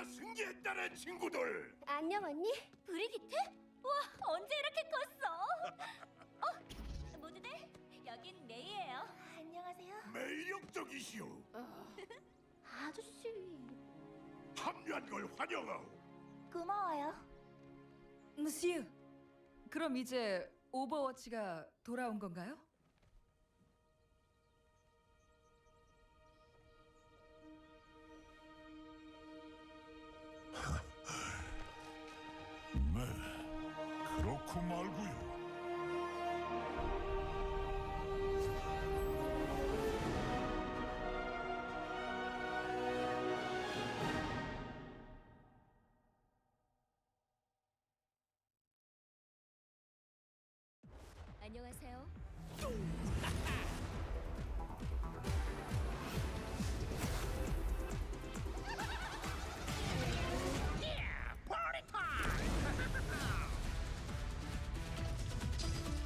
내가 승리했다는 친구들. 안녕 언니. 브리기트? 와, 언제 이렇게 컸어? 모두들 여긴 메이예요. 안녕하세요. 매력적이시오. 아저씨. 합류한 걸 환영하오. 고마워요. 무시유. 그럼 이제 오버워치가 돌아온 건가요? 네, 그렇고 말고요. 안녕하세요.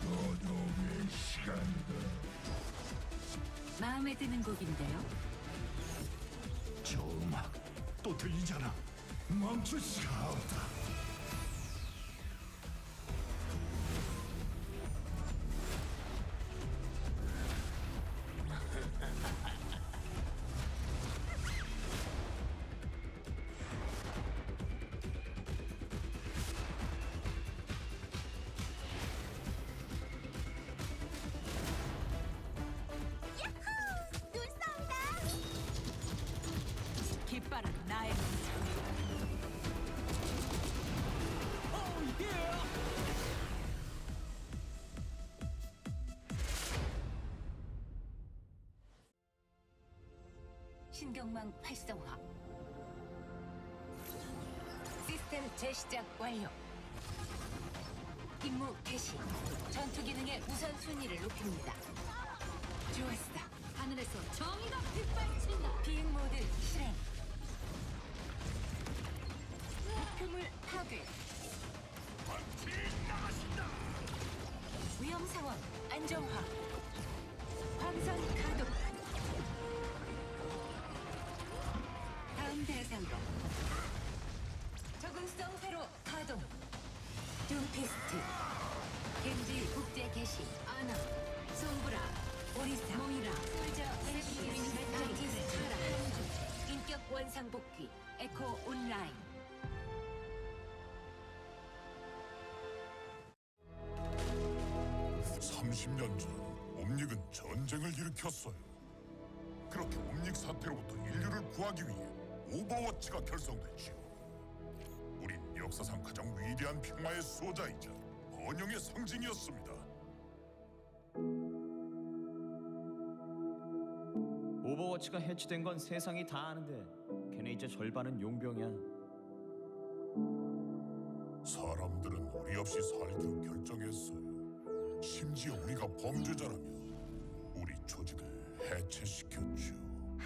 노동의 시간이다. 마음에 드는 곡인데요. 저 음악 또 들리잖아. 멈출 수가 없다. 깃발은 나의 문제. 신경망 활성화. 시스템 재시작 완료. 임무 개시. 전투 기능의 우선순위를 높입니다. 좋았어. 하늘에서 정의가 빗발친다. 비행 모드 실행. 목표물 파괴. 위험 상황 안정화. 광선 가동. 다음 대상으로. 적응성 회로 가동. 둠피스트. 겐지 국제 개시. 아나. 솜브라. 오리사. 모이라. 솔저. 셀시. 아티스. 카라. 인격 원상 복귀. 에코 온라인. 30년 전 옴닉은 전쟁을 일으켰어요. 그렇게 옴닉 사태로부터 인류를 구하기 위해 오버워치가 결성됐지요. 우린 역사상 가장 위대한 평화의 수호자이자 번영의 상징이었습니다. 오버워치가 해치된 건 세상이 다 아는데 걔네 이제 절반은 용병이야. 사람들은 우리 없이 살기로 결정했어요. 심지어 우리가 범죄자라며 우리 조직을 해체시켰죠.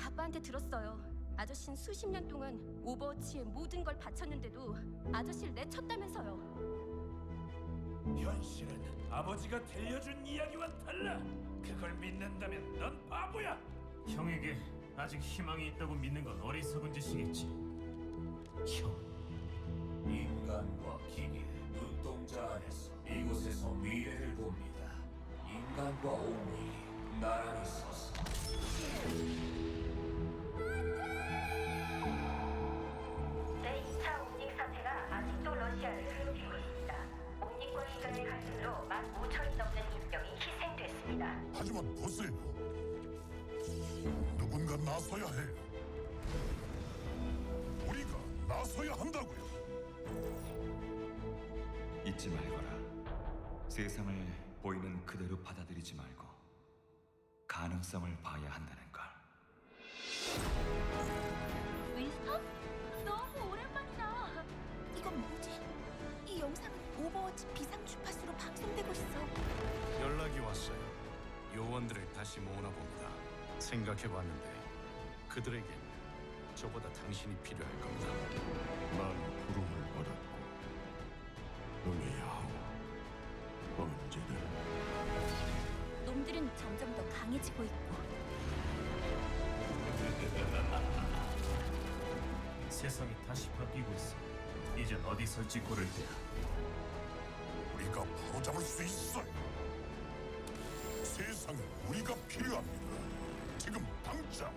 아빠한테 들었어요. 아저씨는 수십 년 동안 오버워치에 모든 걸 바쳤는데도 아저씨를 내쳤다면서요. 현실은 아버지가 들려준 이야기와 달라. 그걸 믿는다면 넌 바보야. 형에게 아직 희망이 있다고 믿는 건 어리석은 짓이겠지. 형. 인간과 기계, 눈동자 안에서 이곳에서 미래를 봅니다. 인간과 옴닉이 나란히 서서 제2차 옴닉 사태가 아직도 러시아를 괴롭히고 있습니다. 옴닉과 인간의 갈등으로 15,000이 넘는 인명이 희생됐습니다. 하지만 보세요. 누군가 나서야 해요. 우리가 나서야 한다고요. 잊지 말거라. 세상을 보이는 그대로 받아들이지 말고 가능성을 봐야 한다는 걸. 윈스턴? 너무 오랜만이다. 이건 뭐지? 이 영상은 오버워치 비상 주파수로 방송되고 있어. 연락이 왔어요. 요원들을 다시 모으나 봅니다. 생각해봤는데 그들에겐 저보다 당신이 필요할 겁니다. 난 부름을 받았고 너네 야호 언제든 놈들은 점점 더 강해지고 있고 세상이 다시 바뀌고 있어. 이젠 어디 설지 고를 때야. 우리가 바로잡을 수 있어요. 세상에 우리가 필요합니다. 지금 당장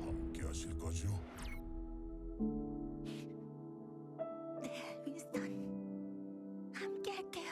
함께 하실 거죠? 네, 윈스턴. 함께 할게요.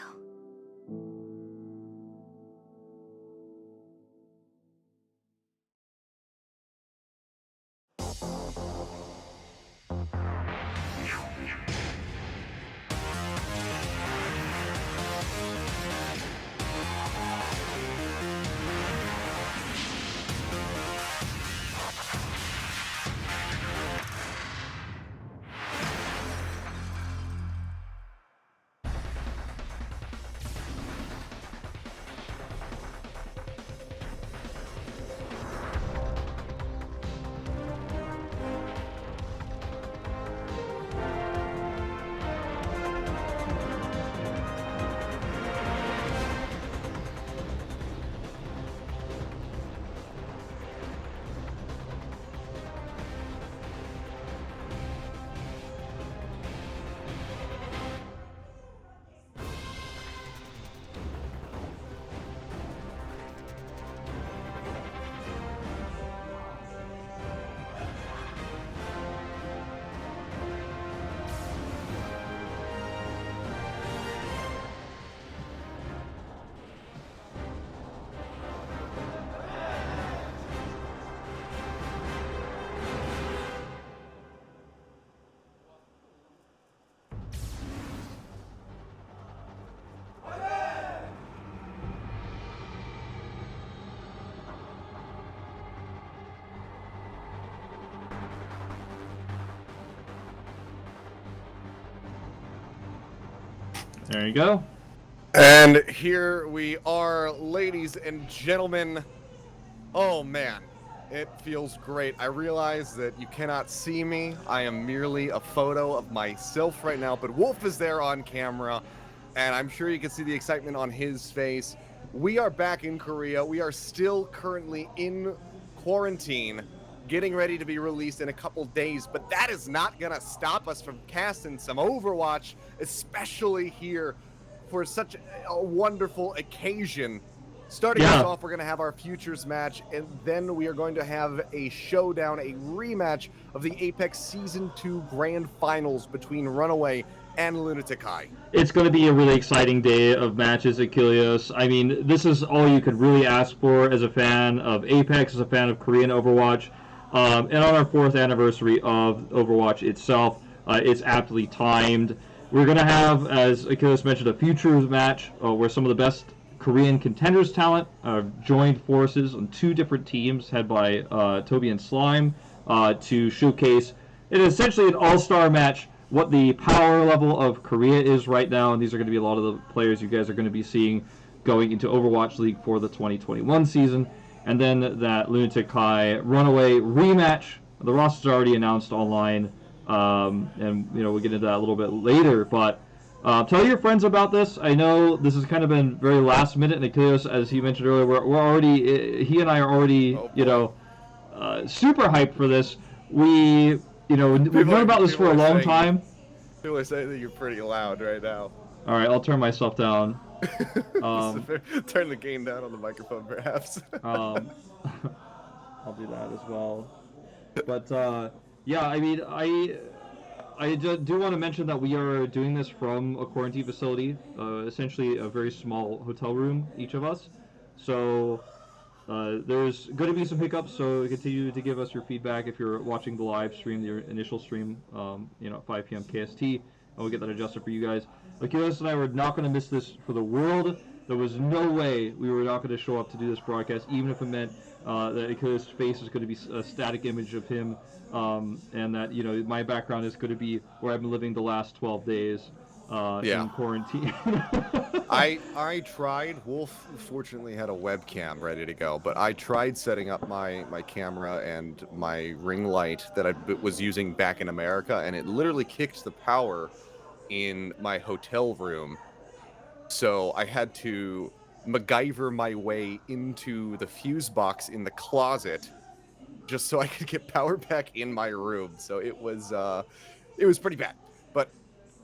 There you go. And here we are, ladies and gentlemen. Oh man, it feels great. I realize that you cannot see me. I am merely a photo of myself right now, but Wolf is there on camera, and I'm sure you can see the excitement on his face. We are back in Korea. We are still currently in quarantine, getting ready to be released in a couple days, but that is not gonna stop us from casting some Overwatch, especially here for such a wonderful occasion. Starting us off, we're going to have our Futures match, and then we are going to have a showdown, a rematch of the Apex Season 2 Grand Finals between Runaway and Lunatic-Hai. It's going to be a really exciting day of matches at Kilios. I mean, this is all you could really ask for as a fan of Apex, as a fan of Korean Overwatch. And on our 4th anniversary of Overwatch itself, it's aptly timed. We're going to have, as Achilles mentioned, a Futures match where some of the best Korean contenders talent joined forces on 2 different teams, head by Tobi and Slime, to showcase it is essentially an all-star match, what the power level of Korea is right now, and these are going to be a lot of the players you guys are going to be seeing going into Overwatch League for the 2021 season. And then that Lunatic-Hai Runaway rematch. The roster's already announced online, and we'll get into that a little bit later. But tell your friends about this. I know this has kind of been very last minute, and Achilles, as he mentioned earlier, we're already, he and I are already, super hyped for this. We've known about this for a long time. People are saying that you're pretty loud right now. All right, I'll turn myself down. Turn the gain down on the microphone, perhaps. I'll do that as well. But yeah, I mean, I do want to mention that we are doing this from a quarantine facility, essentially a very small hotel room, each of us. So there's going to be some hiccups, so continue to give us your feedback if you're watching the live stream, the initial stream, at 5 p.m. KST, and we'll get that adjusted for you guys. Achilles and I were not going to miss this for the world. There was no way we were not going to show up to do this broadcast, even if it meant that Achilles' face is going to be a static image of him, and that my background is going to be where I've been living the last 12 days in quarantine. I tried. Wolf fortunately had a webcam ready to go, but I tried setting up my camera and my ring light that I was using back in America, and it literally kicked the power in my hotel room. So I had to MacGyver my way into the fuse box in the closet just so I could get power back in my room. So it was pretty bad. But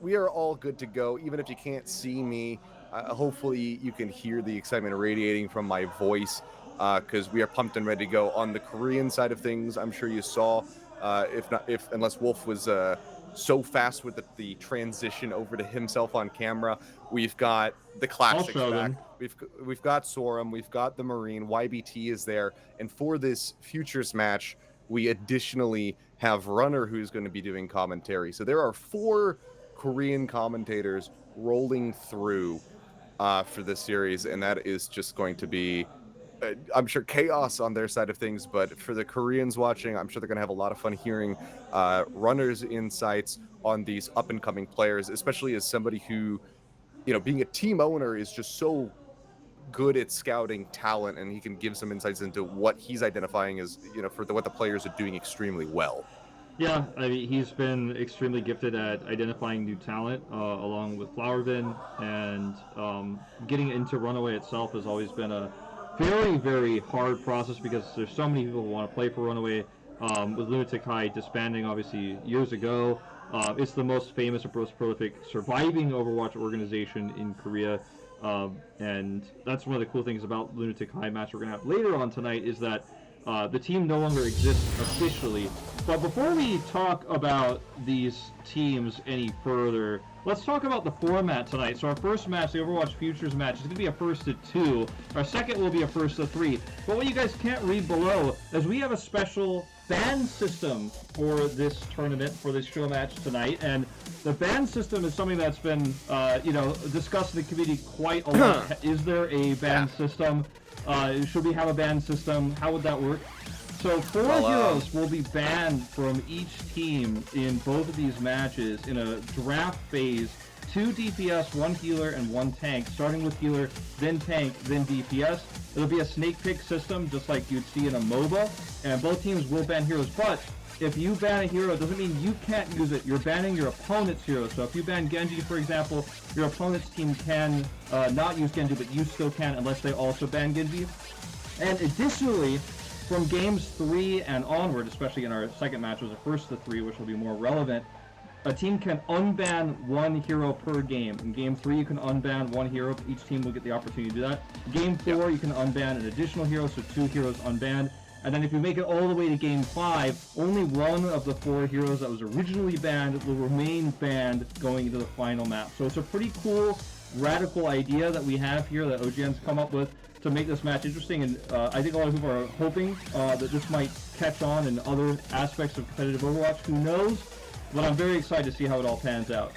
we are all good to go. Even if you can't see me, hopefully you can hear the excitement radiating from my voice, because we are pumped and ready to go. On the Korean side of things, I'm sure you saw, unless Wolf was so fast with the transition over to himself on camera, we've got the classics back. We've got Sorum, we've got the Marine, YBT is there, and for this Futures match, we additionally have Runner, who's going to be doing commentary. So there are 4 Korean commentators rolling through for this series, and that is just going to be, I'm sure, chaos on their side of things. But for the Koreans watching, I'm sure they're going to have a lot of fun hearing Runner's insights on these up-and-coming players, especially as somebody who, being a team owner, is just so good at scouting talent, and he can give some insights into what he's identifying as, what the players are doing extremely well. Yeah, I mean, he's been extremely gifted at identifying new talent, along with Flowervin, and getting into Runaway itself has always been a very, very hard process because there's so many people who want to play for Runaway. With Lunatic-Hai disbanding, obviously, years ago, it's the most famous and most prolific surviving Overwatch organization in Korea. And that's one of the cool things about Lunatic-Hai Match we're going to have later on tonight, is that the team no longer exists officially. But before we talk about these teams any further, let's talk about the format tonight. So our first match, the Overwatch Futures match, is going to be a first to 2. Our second will be a first to 3. But what you guys can't read below is we have a special ban system for this tournament, for this show match tonight. And the ban system is something that's been, discussed in the community quite a lot. Is there a ban system? Should we have a ban system? How would that work? So 4 heroes will be banned from each team in both of these matches in a draft phase. 2 DPS, 1 healer, and 1 tank, starting with healer, then tank, then DPS. It'll be a snake pick system, just like you'd see in a MOBA, and both teams will ban heroes. But if you ban a hero, it doesn't mean you can't use it. You're banning your opponent's hero. So if you ban Genji, for example, your opponent's team can not use Genji, but you still can unless they also ban Genji. And additionally, from games 3 and onward, especially in our second match, was a first to 3, which will be more relevant, a team can unban 1 hero per game. In game 3, you can unban 1 hero. Each team will get the opportunity to do that. Game 4, you can unban an additional hero, so 2 heroes unbanned. And then if you make it all the way to game 5, only 1 of the 4 heroes that was originally banned will remain banned going into the final map. So it's a pretty cool, radical idea that we have here that OGN's come up with to make this match interesting, and I think a lot of people are hoping that this might catch on in other aspects of competitive Overwatch. Who knows? But I'm very excited to see how it all pans out.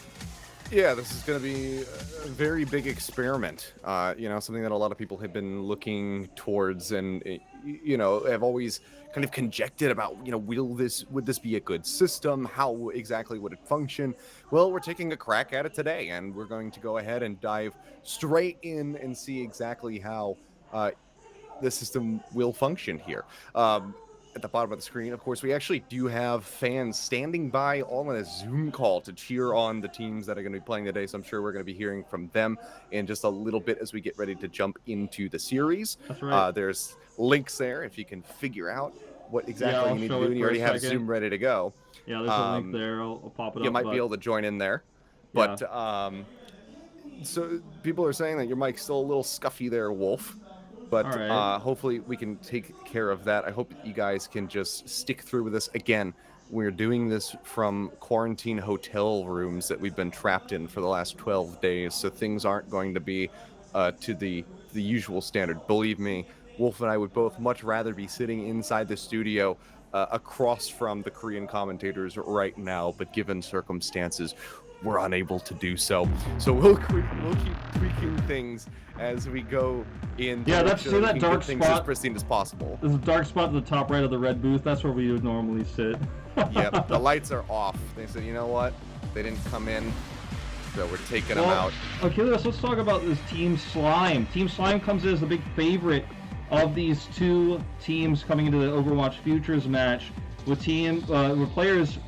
Yeah, this is going to be a very big experiment. Something that a lot of people have been looking towards, and have always kind of conjectured about, would this be a good system? How exactly would it function? Well, we're taking a crack at it today, and we're going to go ahead and dive straight in and see exactly how the system will function here. At the bottom of the screen, of course, we actually do have fans standing by all on a Zoom call to cheer on the teams that are going to be playing today, so I'm sure we're going to be hearing from them in just a little bit as we get ready to jump into the series. That's right. There's links there if you can figure out what exactly you need to do, and you already have Zoom ready to go. Yeah, there's a link there. I'll pop it up. You might be able to join in there. But, so people are saying that your mic's still a little scuffy there, Wolf. But hopefully we can take care of that. I hope you guys can just stick through with this. Again, we're doing this from quarantine hotel rooms that we've been trapped in for the last 12 days, so things aren't going to be to the usual standard. Believe me, Wolf and I would both much rather be sitting inside the studio across from the Korean commentators right now, but given circumstances, we're unable to do so. So we'll keep tweaking things as we go in. Yeah, that's see that dark things spot as pristine as possible. There's a dark spot at the top right of the red booth. That's where we would normally sit. Yep, the lights are off. They said, you know what? They didn't come in, so we're taking them out. Okay, let's talk about this Team Slime. Team Slime comes in as the big favorite of these 2 teams coming into the Overwatch Futures match, with players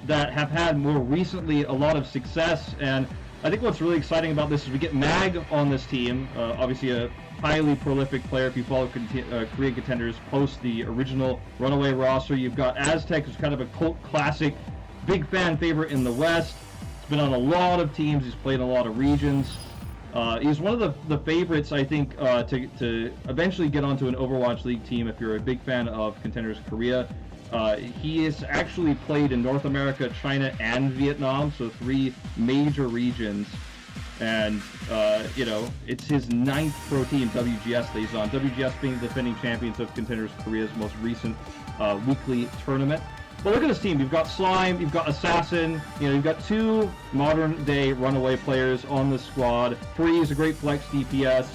that have had more recently a lot of success, and I think what's really exciting about this is we get Mag on this team, obviously a highly prolific player if you follow Korean contenders post the original Runaway roster. You've got AZTAC, who's kind of a cult classic, big fan favorite in the West. He's been on a lot of teams, he's played in a lot of regions. He's one of the favorites, I think, to eventually get onto an Overwatch League team if you're a big fan of Contenders Korea. He has actually played in North America, China, and Vietnam, so 3 major regions. And, you know, it's his 9th pro team, WGS, that he's on. WGS being the defending champions of Contenders Korea's most recent weekly tournament. But look at this team. You've got Slime, you've got Assassin, you know, you've got 2 modern-day Runaway players on the squad. Free is a great flex DPS.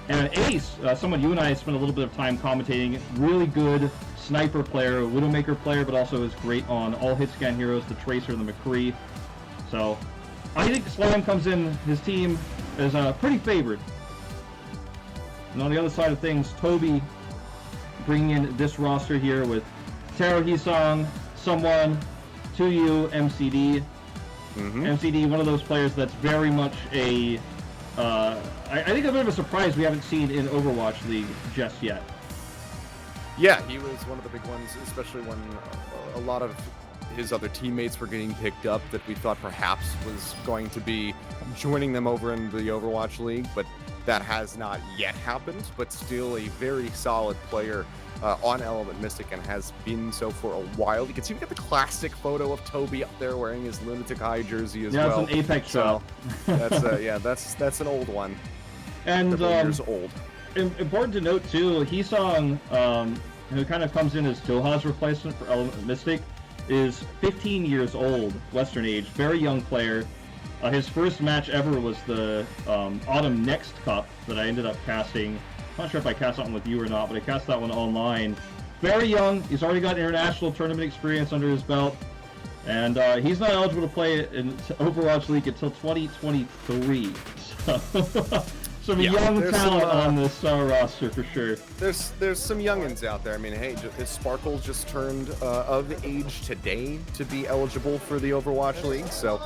And an Ace, someone you and I spent a little bit of time commentating, really good sniper player, Widowmaker player, but also is great on all hit scan heroes, the Tracer and the McCree. So, I think Slime comes in, his team is pretty favored. And on the other side of things, Tobi bringing in this roster here with Teru, Heesang, Someone, toyou, MCD. MCD, one of those players that's very much a, I think a bit of a surprise we haven't seen in Overwatch League just yet. Yeah, he was one of the big ones, especially when a lot of his other teammates were getting picked up that we thought perhaps was going to be joining them over in the Overwatch League, but that has not yet happened, but still a very solid player on Element Mystic and has been so for a while. You can see we got the classic photo of Tobi up there wearing his Lunatic-Hai jersey as well. Yeah, it's an Apex shot. That's that's an old one. And years old. Important to note too, Heesang, who kind of comes in as Doha's replacement for Element Mystic, is 15 years old, Western age, very young player. His first match ever was the Autumn Next Cup that I ended up casting. I'm not sure if I cast that one with you or not, but I cast that one online. Very young, he's already got international tournament experience under his belt, and he's not eligible to play in Overwatch League until 2023. So, some young talent on this roster for sure. There's some youngins out there. I mean, hey, Sparkle just turned of age today to be eligible for the Overwatch League, so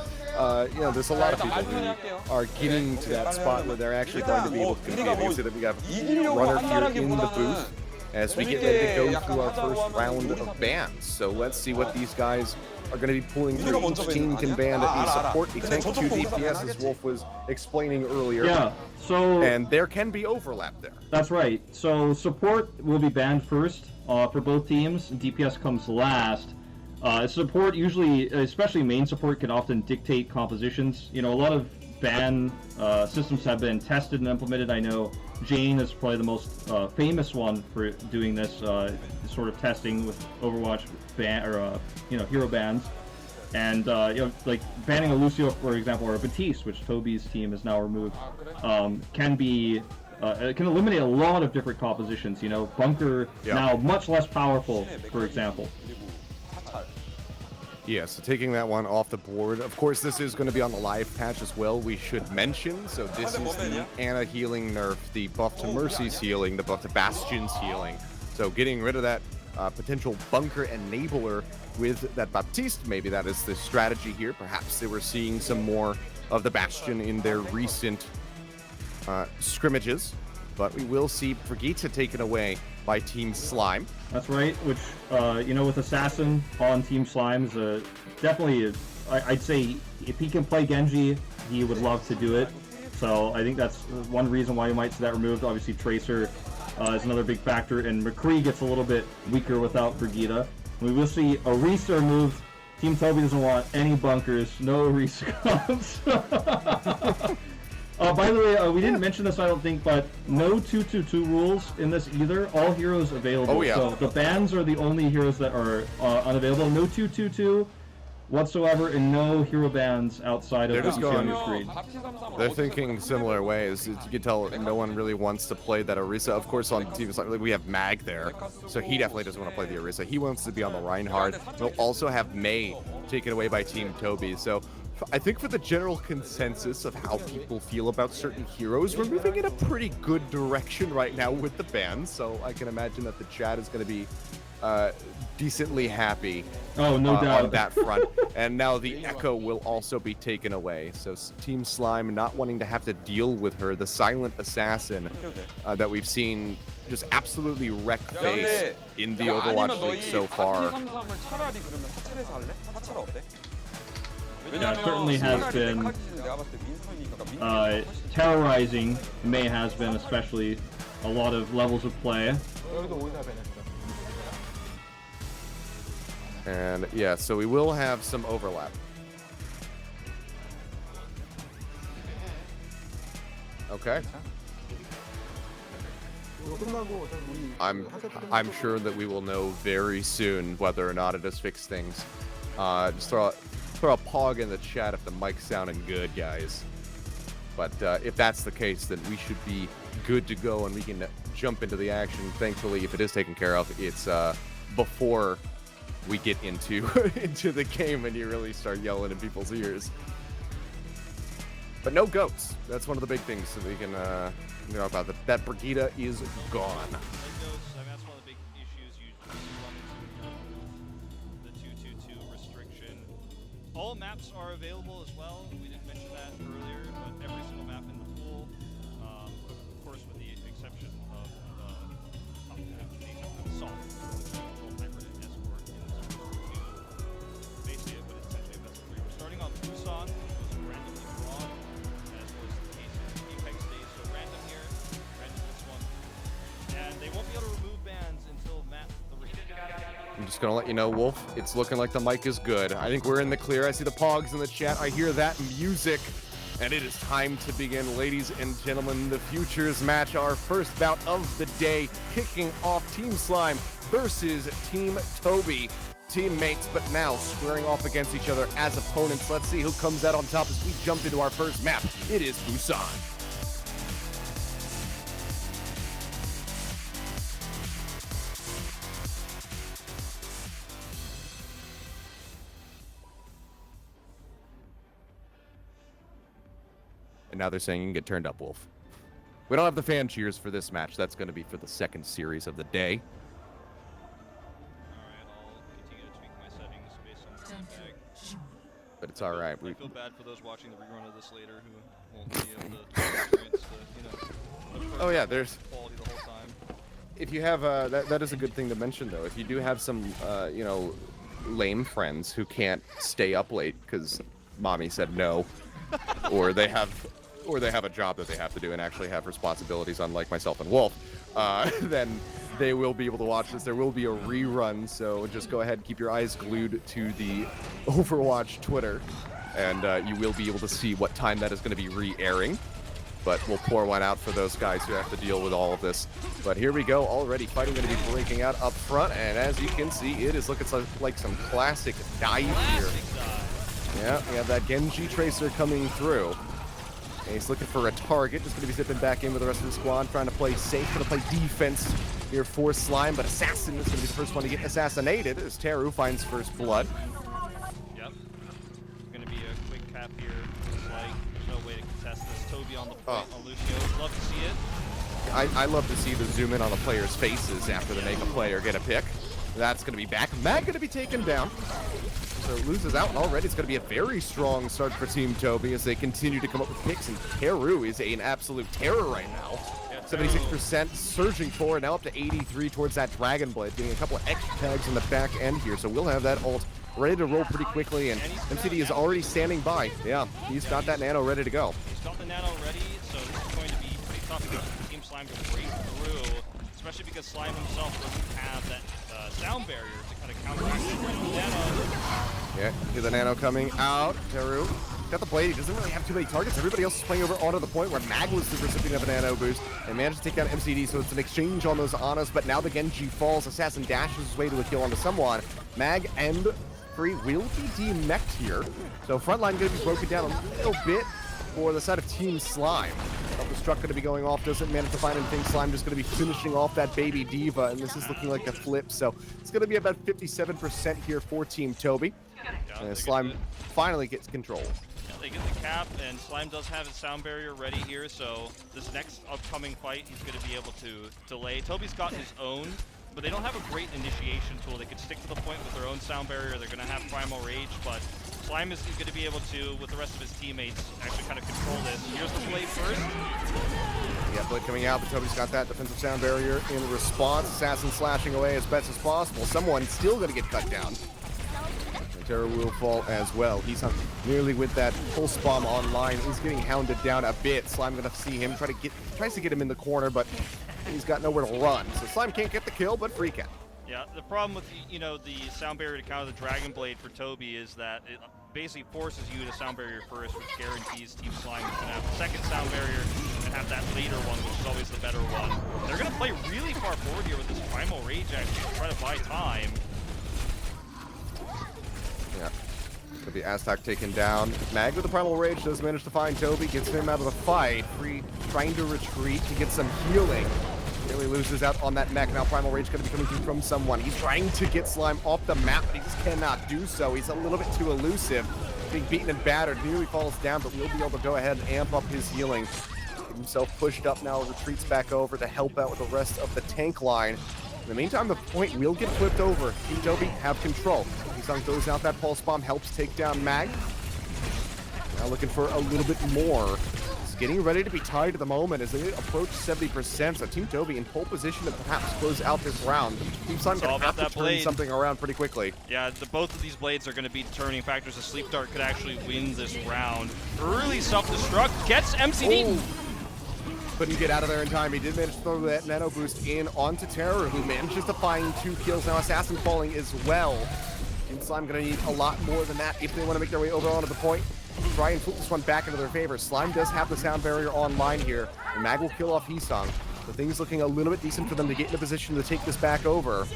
you know, there's a lot of people who are getting to that spot where they're actually going to be able to compete. You can see that we have Runner here in the booth as we get ready to go through our first round of bans. So let's see what these guys are going to be pulling through. Each team can ban a support, a tank, 2 DPS, as Wolf was explaining earlier. Yeah, so... And there can be overlap there. That's right. So support will be banned first for both teams. DPS comes last. Support usually, especially main support, can often dictate compositions. You know, a lot of ban systems have been tested and implemented. I know Jane is probably the most famous one for doing this sort of testing with Overwatch ban hero bans, and you know, like banning a Lucio, for example, or a Batiste, which Tobi's team has now removed, can be. It can eliminate a lot of different compositions. You know, Bunker now much less powerful, for example. Yeah, so taking that one off the board. Of course, this is going to be on the live patch as well, we should mention. So this is the Ana healing nerf, the buff to Mercy's healing, the buff to Bastion's healing. So getting rid of that potential Bunker enabler with that Baptiste, maybe that is the strategy here. Perhaps they were seeing some more of the Bastion in their recent scrimmages. But we will see Brigitte taken away by Team Slime. That's right, which, you know, with Assassin on Team Slime is definitely, I'd say, if he can play Genji, he would love to do it. So I think that's one reason why you might see that removed. Obviously, Tracer is another big factor, and McCree gets a little bit weaker without Brigitte. We will see Orisa removed. Team Tobi doesn't want any bunkers, no Orisa comes. By the way, we didn't mention this, I don't think, but no 2-2-2 rules in this either. All heroes available. Oh, yeah. So the bans are the only heroes that are unavailable. No 2-2-2 whatsoever, and no hero bans outside of the on your screen. They're thinking similar ways. You can tell no one really wants to play that Orisa. Of course, on Team Slime, we have Mag there, so he definitely doesn't want to play the Orisa. He wants to be on the Reinhardt. We'll also have Mei taken away by Team Tobi. So I think for the general consensus of how people feel about certain heroes, we're moving in a pretty good direction right now with the bans. So I can imagine that the chat is going to be decently happy. Oh, no doubt. On that front. And now the Echo will also be taken away. So Team Slime not wanting to have to deal with her, the silent assassin that we've seen just absolutely wreck face in the Overwatch League so far. Yeah, it certainly has been terrorizing. May has been, especially a lot of levels of play. And yeah, so we will have some overlap. Okay. I'm sure that we will know very soon whether or not it has fixed things. Just throw a pog in the chat if the mic's sounding good, guys. But if that's the case, then we should be good to go and we can jump into the action. Thankfully, if it is taken care of, it's before we get into into the game and you really start yelling in people's ears. But no goats. That's one of the big things that we can talk about. That Brigida is gone. That's one of the big issues usually the 222 restriction. All maps are available as well. We didn't mention that earlier, but every single map in the pool, of course, with the exception of the top map, Assault. Starting on Busan, which was randomly drawn, as was the case in Apex Days, so random here, random this one. And they won't be able to remove bans until map 3. I'm just gonna let you know, Wolf, it's looking like the mic is good. I think we're in the clear. I see the pogs in the chat. I hear that music. And it is time to begin, ladies and gentlemen, the Futures match, our first bout of the day, kicking off Team Slime versus Team Tobi. Teammates, but now squaring off against each other as opponents. Let's see who comes out on top as we jump into our first map. It is Busan. And now they're saying you can get turned up, Wolf. We don't have the fan cheers for this match. That's going to be for the second series of the day. But it's all right. I feel bad for those watching the rerun of this later who won't be able to experience the, oh yeah, there's quality the whole time. If you have that is a good thing to mention though. If you do have some lame friends who can't stay up late because mommy said no, or they have a job that they have to do and actually have responsibilities, unlike myself and Wolf, then they will be able to watch this. There will be a rerun, so just go ahead and keep your eyes glued to the Overwatch Twitter, and you will be able to see what time that is going to be re-airing. But we'll pour one out for those guys who have to deal with all of this. But here we go. Already fighting going to be breaking out up front, and as you can see, it is looking like some classic dive here. Yeah, we have that Genji Tracer coming through. And he's looking for a target. Just going to be zipping back in with the rest of the squad, trying to play safe, going to play defense here for Slime. But Assassin is going to be the first one to get assassinated as Teru finds first blood. Yep. Going to be a quick cap here. Looks like there's no way to contest this. Tobi on the point on Lucio. Love to see it. I love to see the zoom in on the players' faces after they make a play or get a pick. That's going to be back. Mag going to be taken down. So it loses out, and already it's going to be a very strong start for Team Tobi as they continue to come up with picks, and Teru is an absolute terror right now. 76% surging forward, now up to 83 towards that Dragon Blade, getting a couple of extra tags in the back end here, so we'll have that ult ready to roll pretty quickly, and MCD is already standing by. Yeah, he's got that nano ready to go. He's got the nano ready, so this is going to be pretty tough for Team Slime to break through, especially because Slime himself doesn't have that sound barrier to kind of counteract the nano. Yeah, hear the nano coming out. Teru got the blade. He doesn't really have too many targets. Everybody else is playing over onto the point where Mag was the recipient of a nano boost and managed to take down MCD, so it's an exchange on those Anas, but now the Genji falls. Assassin dashes his way to a kill onto someone. Mag and Free will be demeched here. So frontline going to be broken down a little bit for the side of Team Slime. Self-destruct going to be going off, doesn't manage to find anything. Slime just going to be finishing off that baby diva, and this is looking like a flip. So it's going to be about 57% here for Team Tobi. And Slime finally gets control. Yeah, they get the cap, and Slime does have his sound barrier ready here, so this next upcoming fight, he's going to be able to delay. Tobi's got his own but they don't have a great initiation tool. They could stick to the point with their own sound barrier. They're going to have Primal Rage, but Slime is going to be able to, with the rest of his teammates, actually kind of control this. Here's the Blade first. Yeah, Blade coming out, but Tobi's got that defensive sound barrier in response. Assassin slashing away as best as possible. Someone still going to get cut down. And Teru will fall as well. He's nearly with that pulse bomb online. He's getting hounded down a bit. Slime going to see him, tries to get him in the corner, but he's got nowhere to run. So Slime can't get the kill, but Free can. Yeah, the problem with the sound barrier to counter the Dragon Blade for Tobi is that it basically forces you to sound barrier first, which guarantees Team Slime is going to have the second sound barrier and have that later one, which is always the better one. They're going to play really far forward here with this Primal Rage actually to try to buy time. Yeah. Could be AZTAC taken down. Mag with the Primal Rage does manage to find Tobi, gets him out of the fight. Free trying to retreat to get some healing. Really loses out on that mech. Now Primal Rage going to be coming through from someone. He's trying to get Slime off the map, but he just cannot do so. He's a little bit too elusive. Being beaten and battered. Nearly falls down, but we'll be able to go ahead and amp up his healing. Get himself pushed up now, retreats back over to help out with the rest of the tank line. In the meantime, the point will get flipped over. Team Tobi have control. Heesang throws out that pulse bomb, helps take down Mag. Now looking for a little bit more. It's getting ready to be tied at the moment as they approach 70%. So Team Tobi in pole position to perhaps close out this round. Team Slime going to have to turn something around pretty quickly. Yeah, both of these blades are going to be determining factors. The Sleep Dart could actually win this round. Early self-destruct, gets MCD. Couldn't get out of there in time. He did manage to throw that nano boost in onto Teru, who manages to find 2 kills. Now Assassin falling as well. Team Slime going to need a lot more than that if they want to make their way over onto the point. Try and flip this one back into their favor. Slime does have the sound barrier online here. And Mag will kill off Heesang. So things looking a little bit decent for them to get in a position to take this back over.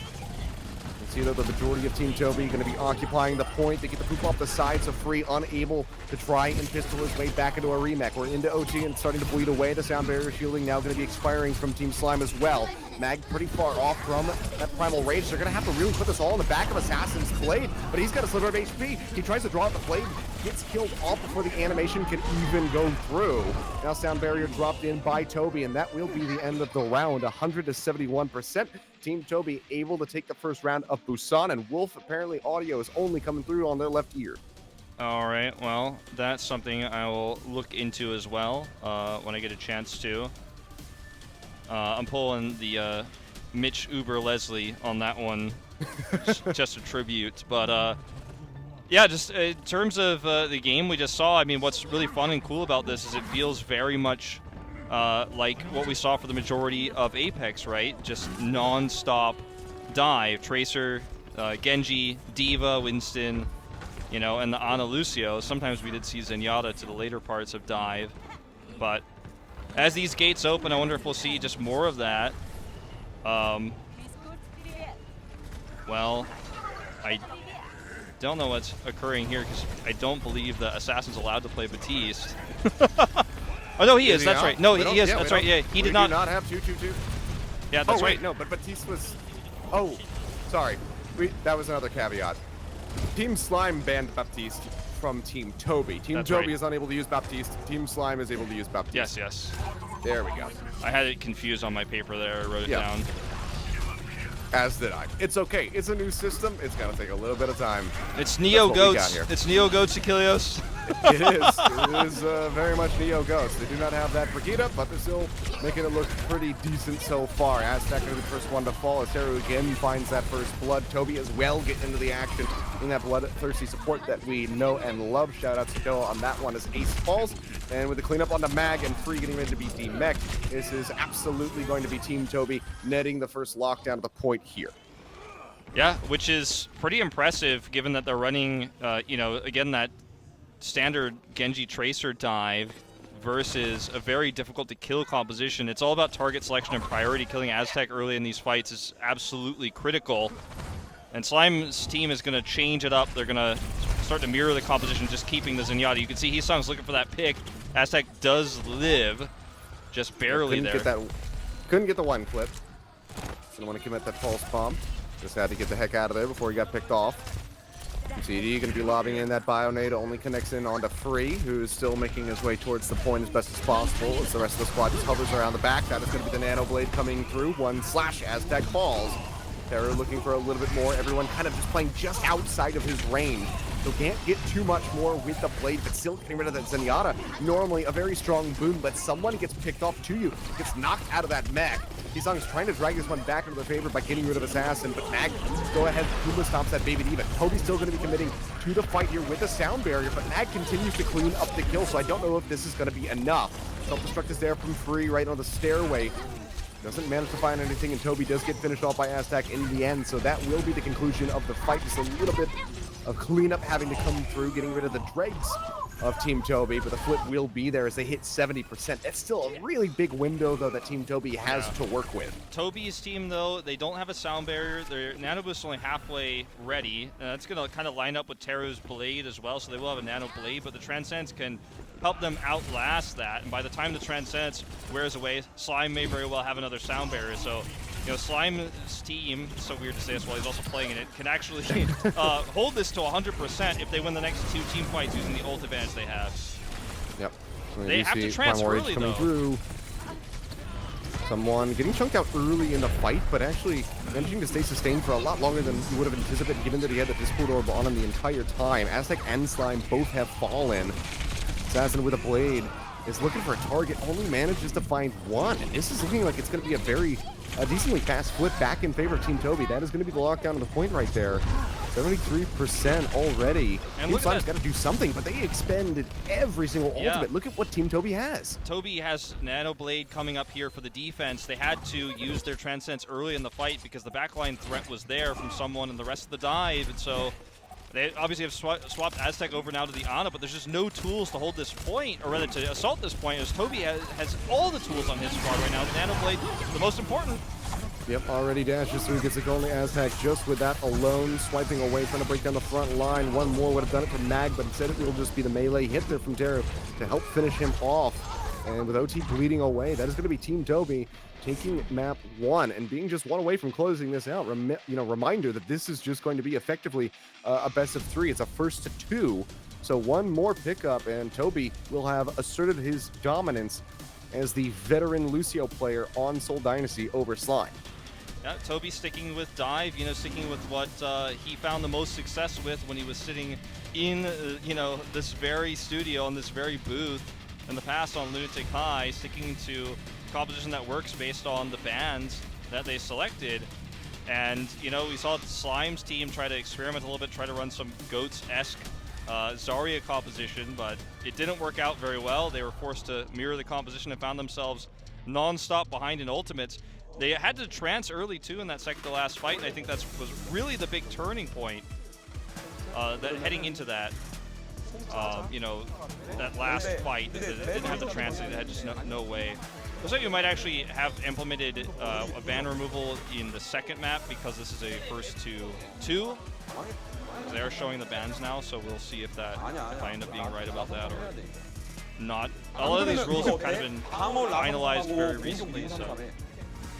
You see though the majority of Team Tobi going to be occupying the point. They get the poop off the side, so Free unable to try and pistol his way back into a remech. We're into OT and starting to bleed away. The sound barrier shielding now going to be expiring from Team Slime as well. Mag pretty far off from that Primal Rage. They're going to have to really put this all in the back of Assassin's Blade, but he's got a sliver of HP. He tries to draw out the Blade, gets killed off before the animation can even go through. Now sound barrier dropped in by Tobi, and that will be the end of the round. 100 to 71%. Team Tobi able to take the first round of Busan, and Wolf apparently audio is only coming through on their left ear. All right, well, that's something I will look into as well when I get a chance to. I'm pulling the Mitch Uber Leslie on that one, just a tribute. But yeah, just in terms of the game we just saw, I mean, what's really fun and cool about this is it feels very much like what we saw for the majority of Apex, right? Just non-stop dive. Tracer, Genji, D.Va, Winston, you know, and the Ana Lucio. Sometimes we did see Zenyatta to the later parts of dive, but as these gates open, I wonder if we'll see just more of that. Well, I don't know what's occurring here because I don't believe the Assassin's allowed to play Baptiste. Oh, no, he is. That's right. No, he is. That's right. Yeah, he did not. We do not have 2-2-2. Yeah, that's right. No, but Baptiste was... Oh, sorry. That was another caveat. Team Slime banned Baptiste from Team Tobi. Team Tobi is unable to use Baptiste. Team Slime is able to use Baptiste. Yes, yes. There we go. I had it confused on my paper there. I wrote it down. As did I. It's okay. It's a new system. It's going to take a little bit of time. It's Neo Goats. It's Neo Goats, Achilleos. It is. It is very much Neo Ghost. They do not have that for Gido, but they're still making it look pretty decent so far. AZTAC going to be the first one to fall as Teru again finds that first blood. Tobi as well getting into the action, being that bloodthirsty support that we know and love. Shout out to Doa on that one as Ace falls. And with the cleanup on the Mag and Free getting ready to be demech, this is absolutely going to be Team Tobi netting the first lockdown of the point here. Yeah, which is pretty impressive given that they're running, you know, again, that standard Genji Tracer dive versus a very difficult to kill composition. It's all about target selection and priority. Killing AZTAC early in these fights is absolutely critical. And Slime's team is going to change it up. They're going to start to mirror the composition, just keeping the Zenyatta. You can see Heesang's looking for that pick. AZTAC does live, just barely there. Couldn't get the one clip. Didn't want to commit that false bomb. Just had to get the heck out of there before he got picked off. CD going to be lobbing in that Bionade, only connects in onto Free, who's still making his way towards the point as best as possible as the rest of the squad just hovers around the back. That is going to be the Nano Blade coming through. One slash, AZTAC falls. Teru looking for a little bit more. Everyone kind of just playing just outside of his range. So can't get too much more with the blade, but still getting rid of that Zenyatta. Normally a very strong boon, but someone gets picked off to you. Gets knocked out of that mech. Heesang is trying to drag this one back into their favor by getting rid of Assassin, but Mag go ahead. Puma stops that Baby Diva. Tobi's still going to be committing to the fight here with a sound barrier, but Mag continues to clean up the kill, so I don't know if this is going to be enough. Self-destruct is there from Free right on the stairway. Doesn't manage to find anything, and Tobi does get finished off by AZTAC in the end, so that will be the conclusion of the fight. Just a little bit of cleanup having to come through, getting rid of the dregs of Team Tobi, but the flip will be there as they hit 70%. That's still a really big window, though, that Team Tobi has to work with. Tobi's team, though, they don't have a sound barrier. Their Nano Boost is only halfway ready. That's going to kind of line up with Teru's Blade as well, so they will have a Nano Blade, but the Transcendence can help them outlast that, and by the time the Transcendence wears away, Slime may very well have another sound barrier, so you know, Slime's team, it's so weird to say this while he's also playing in it, can actually hold this to 100% if they win the next 2 team fights using the ult advantage they have. Yep. They have to transfer early, though. Through. Someone getting chunked out early in the fight, but actually managing to stay sustained for a lot longer than you would have anticipated, given that he had the Discord Orb on him the entire time. AZTAC and Slime both have fallen. Assassin with a blade is looking for a target, only manages to find one. And this is looking like it's going to be a very decently fast flip back in favor of Team Tobi. That is going to be the lockdown of the point right there. 73% already. And Team Slime's got to do something, but they expended every single ultimate. Look at what Team Tobi has. Tobi has Nano Blade coming up here for the defense. They had to use their Transcendence early in the fight because the backline threat was there from someone in the rest of the dive, and so they obviously have swapped AZTAC over now to the Ana, but there's just no tools to hold this point, or rather to assault this point, as Tobi has all the tools on his squad right now. The Nano Blade, the most important. Yep, already dashes through, gets a goal on the AZTAC just with that alone, swiping away, trying to break down the front line. One more would have done it for Mag, but instead it will just be the melee hit there from Teru to help finish him off. And with OT bleeding away, that is going to be Team Tobi taking map 1 and being just one away from closing this out. Reminder that this is just going to be effectively a best of 3. It's a first to 2. So one more pickup, and Tobi will have asserted his dominance as the veteran Lucio player on Seoul Dynasty over Slime. Yeah, Tobi sticking with dive, sticking with what he found the most success with when he was sitting in, this very studio, in this very booth in the past on Lunatic-Hai, sticking to composition that works based on the bands that they selected. And, we saw Slime's team try to experiment a little bit, try to run some Goats-esque Zarya composition, but it didn't work out very well. They were forced to mirror the composition and found themselves non-stop behind in ultimates. They had to trance early, too, in that second to last fight, and I think that was really the big turning point heading into that. That last fight, they didn't have the trance, they had just no way. Looks like you might actually have implemented a ban removal in the second map because this is a first to 2. They're showing the bans now, so we'll see if I end up being right about that or not. A lot of these rules have kind of been finalized very recently, so.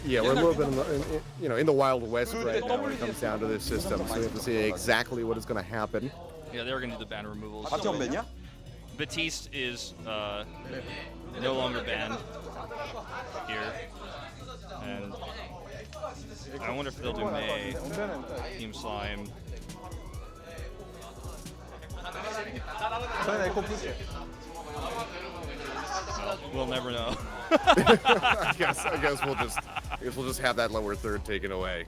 Yeah, we're a little bit in the Wild West right now when it comes down to this system, so we have to see exactly what is going to happen. Yeah, they're going to do the ban removals. Batiste is no longer banned here, and I wonder if they'll do May, Team Slime. We'll never know. I guess we'll just have that lower third taken away,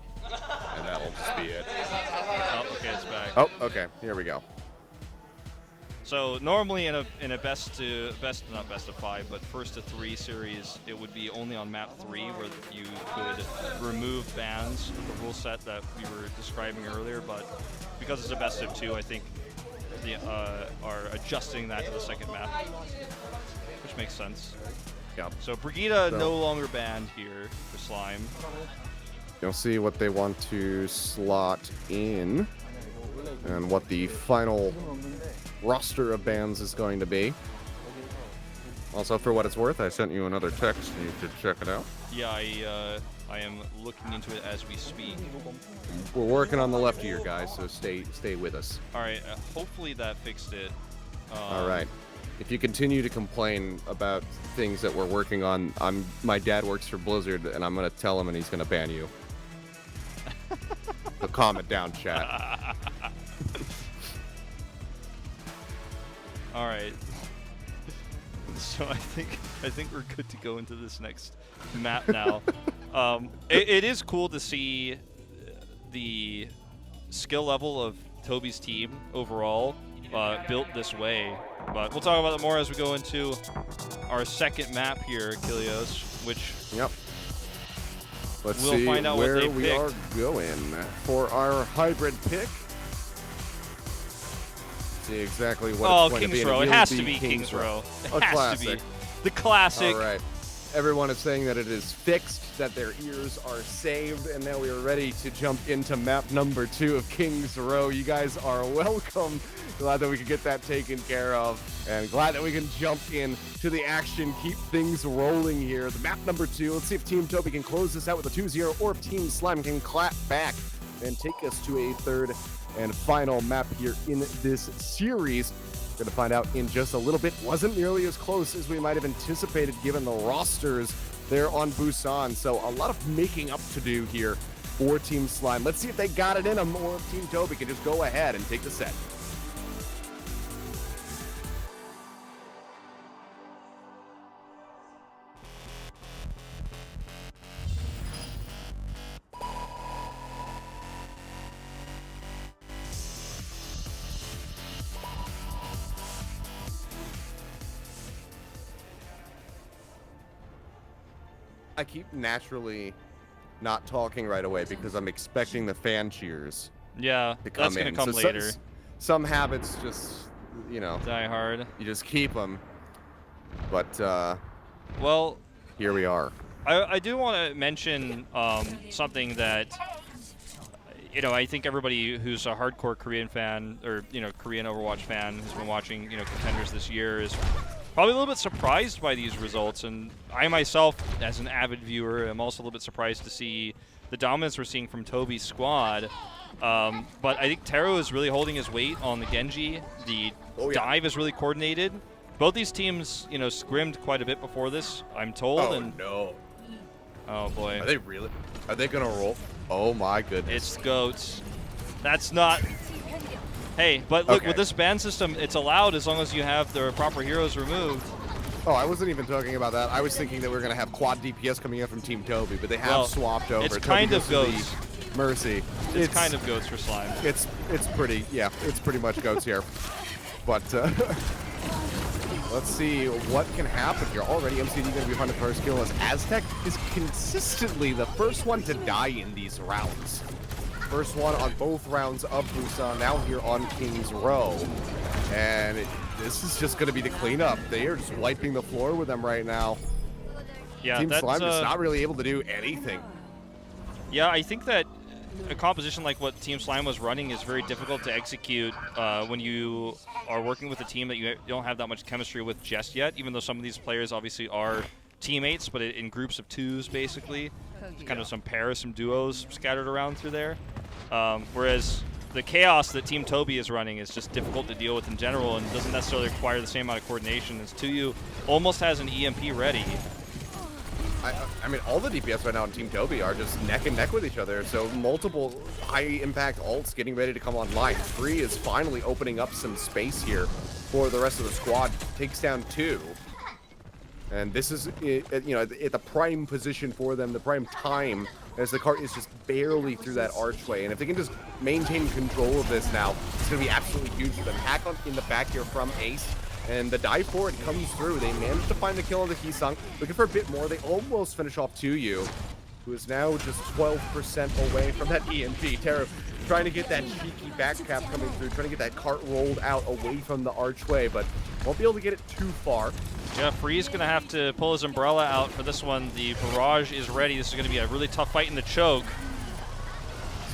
and that'll just be it. Oh, okay, it's back. Oh, okay, here we go. So normally in a not best of 5, but first to 3 series, it would be only on map 3 where you could remove bans with the rule set that we were describing earlier. But because it's a best of 2, I think they are adjusting that to the second map, which makes sense. Yeah. So Brigida no longer banned here for Slime. You'll see what they want to slot in and what the final roster of bands is going to be. Also, for what it's worth, I sent you another text. You should check it out. Yeah, I am looking into it as we speak. We're working on the left here, guys, so stay with us. All right, hopefully that fixed it. All right. If you continue to complain about things that we're working on, my dad works for Blizzard, and I'm going to tell him, and he's going to ban you. So calm it down, chat. All right. So I think we're good to go into this next map now. It is cool to see the skill level of Tobi's team overall built this way. But we'll talk about it more as we go into our second map here, Kilios, which Let's we'll see find out where what they we picked. are going for our hybrid pick. See exactly what it's going to be. Kings and Row. It will has to be be Kings Row. It A has classic. to be. The classic. All right. Everyone is saying that it is fixed, that their ears are saved, and now we are ready to jump into map number 2 of Kings Row. You guys are welcome. Glad that we could get that taken care of, and glad that we can jump in to the action, keep things rolling here. The map number 2, let's see if Team Tobi can close this out with a 2-0, or if Team Slime can clap back and take us to a third and final map here in this series. We're going to find out in just a little bit. Wasn't nearly as close as we might have anticipated given the rosters there on Busan. So a lot of making up to do here for Team Slime. Let's see if they got it in them, or if Team Tobi can just go ahead and take the set. I keep naturally not talking right away because I'm expecting the fan cheers Yeah, to come that's in. going to come So later. Some habits just, Die hard. You just keep them. But, well, here we are. I do want to mention something that, I think everybody who's a hardcore Korean fan or, Korean Overwatch fan who's been watching, contenders this year is probably a little bit surprised by these results. And I myself, as an avid viewer, am also a little bit surprised to see the dominance we're seeing from Tobi's squad. But I think Teru is really holding his weight on the Genji. The dive is really coordinated. Both these teams, scrimmed quite a bit before this, I'm told. No. Oh, boy. Are they really? Are they going to roll? Oh, my goodness. It's goats. That's not... Hey, but look, with this ban system, it's allowed as long as you have the proper heroes removed. Oh, I wasn't even talking about that. I was thinking that we were going to have quad DPS coming in from Team Tobi, but they have swapped over. It's Tobi kind of goes to goats. the Mercy. It's kind of goats for Slime. It's pretty, it's pretty much goats here. But let's see what can happen here. Already MCD going to be finding the first kill as AZTAC is consistently the first one to die in these rounds. First one on both rounds of Busan, now here on Kings Row. And this is just going to be the cleanup. They are just wiping the floor with them right now. Yeah, Team that's Slime is not really able to do anything. Yeah, I think that a composition like what Team Slime was running is very difficult to execute when you are working with a team that you don't have that much chemistry with just yet, even though some of these players obviously are teammates, but in groups of twos, basically. Kind of some pairs, some duos scattered around through there. Whereas the chaos that Team Tobi is running is just difficult to deal with in general and doesn't necessarily require the same amount of coordination as toyou almost has an EMP ready. I mean, all the DPS right now on Team Tobi are just neck and neck with each other, so multiple high-impact ults getting ready to come online. Free is finally opening up some space here for the rest of the squad. Takes down 2. And this is, at the prime position for them, the prime time, as the cart is just barely through that archway. And if they can just maintain control of this now, it's going to be absolutely huge for them. Hack on in the back here from Ace. And the dive for it comes through. They managed to find the kill on the Heesang. Looking for a bit more. They almost finish off toyou, who is now just 12% away from that EMP. Teru trying to get that cheeky back cap coming through, trying to get that cart rolled out away from the archway, but won't be able to get it too far. Yeah, Free's going to have to pull his umbrella out for this one. The barrage is ready. This is going to be a really tough fight in the choke.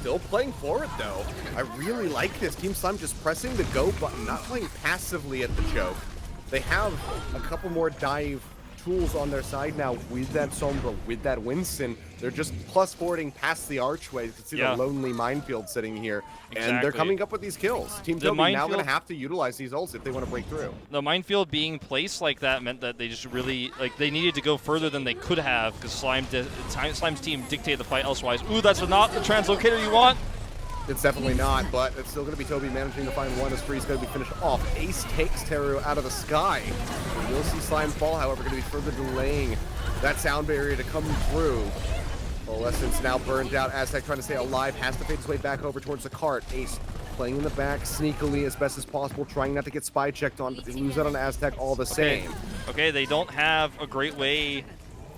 Still playing forward, though. I really like this. Team Slime just pressing the go button, not playing passively at the choke. They have a couple more dive tools on their side now with that Sombra, with that Winston. They're just plus forwarding past the archway. You can see the lonely minefield sitting here. And they're coming up with these kills. Team Tobi now going to have to utilize these ults if they want to break through. The minefield being placed like that meant that they just really, they needed to go further than they could have because Slime's team dictated the fight elsewise. Ooh, that's not the translocator you want. It's definitely not, but it's still going to be Tobi managing to find one as Free's going to be finished off. Ace takes Teru out of the sky. We'll see Slime fall, however, going to be further delaying that sound barrier to come through. Coalescence now burned out. AZTAC trying to stay alive, has to fade his way back over towards the cart. Ace playing in the back sneakily as best as possible, trying not to get spy checked on, but they lose out on AZTAC all the same. Okay, they don't have a great way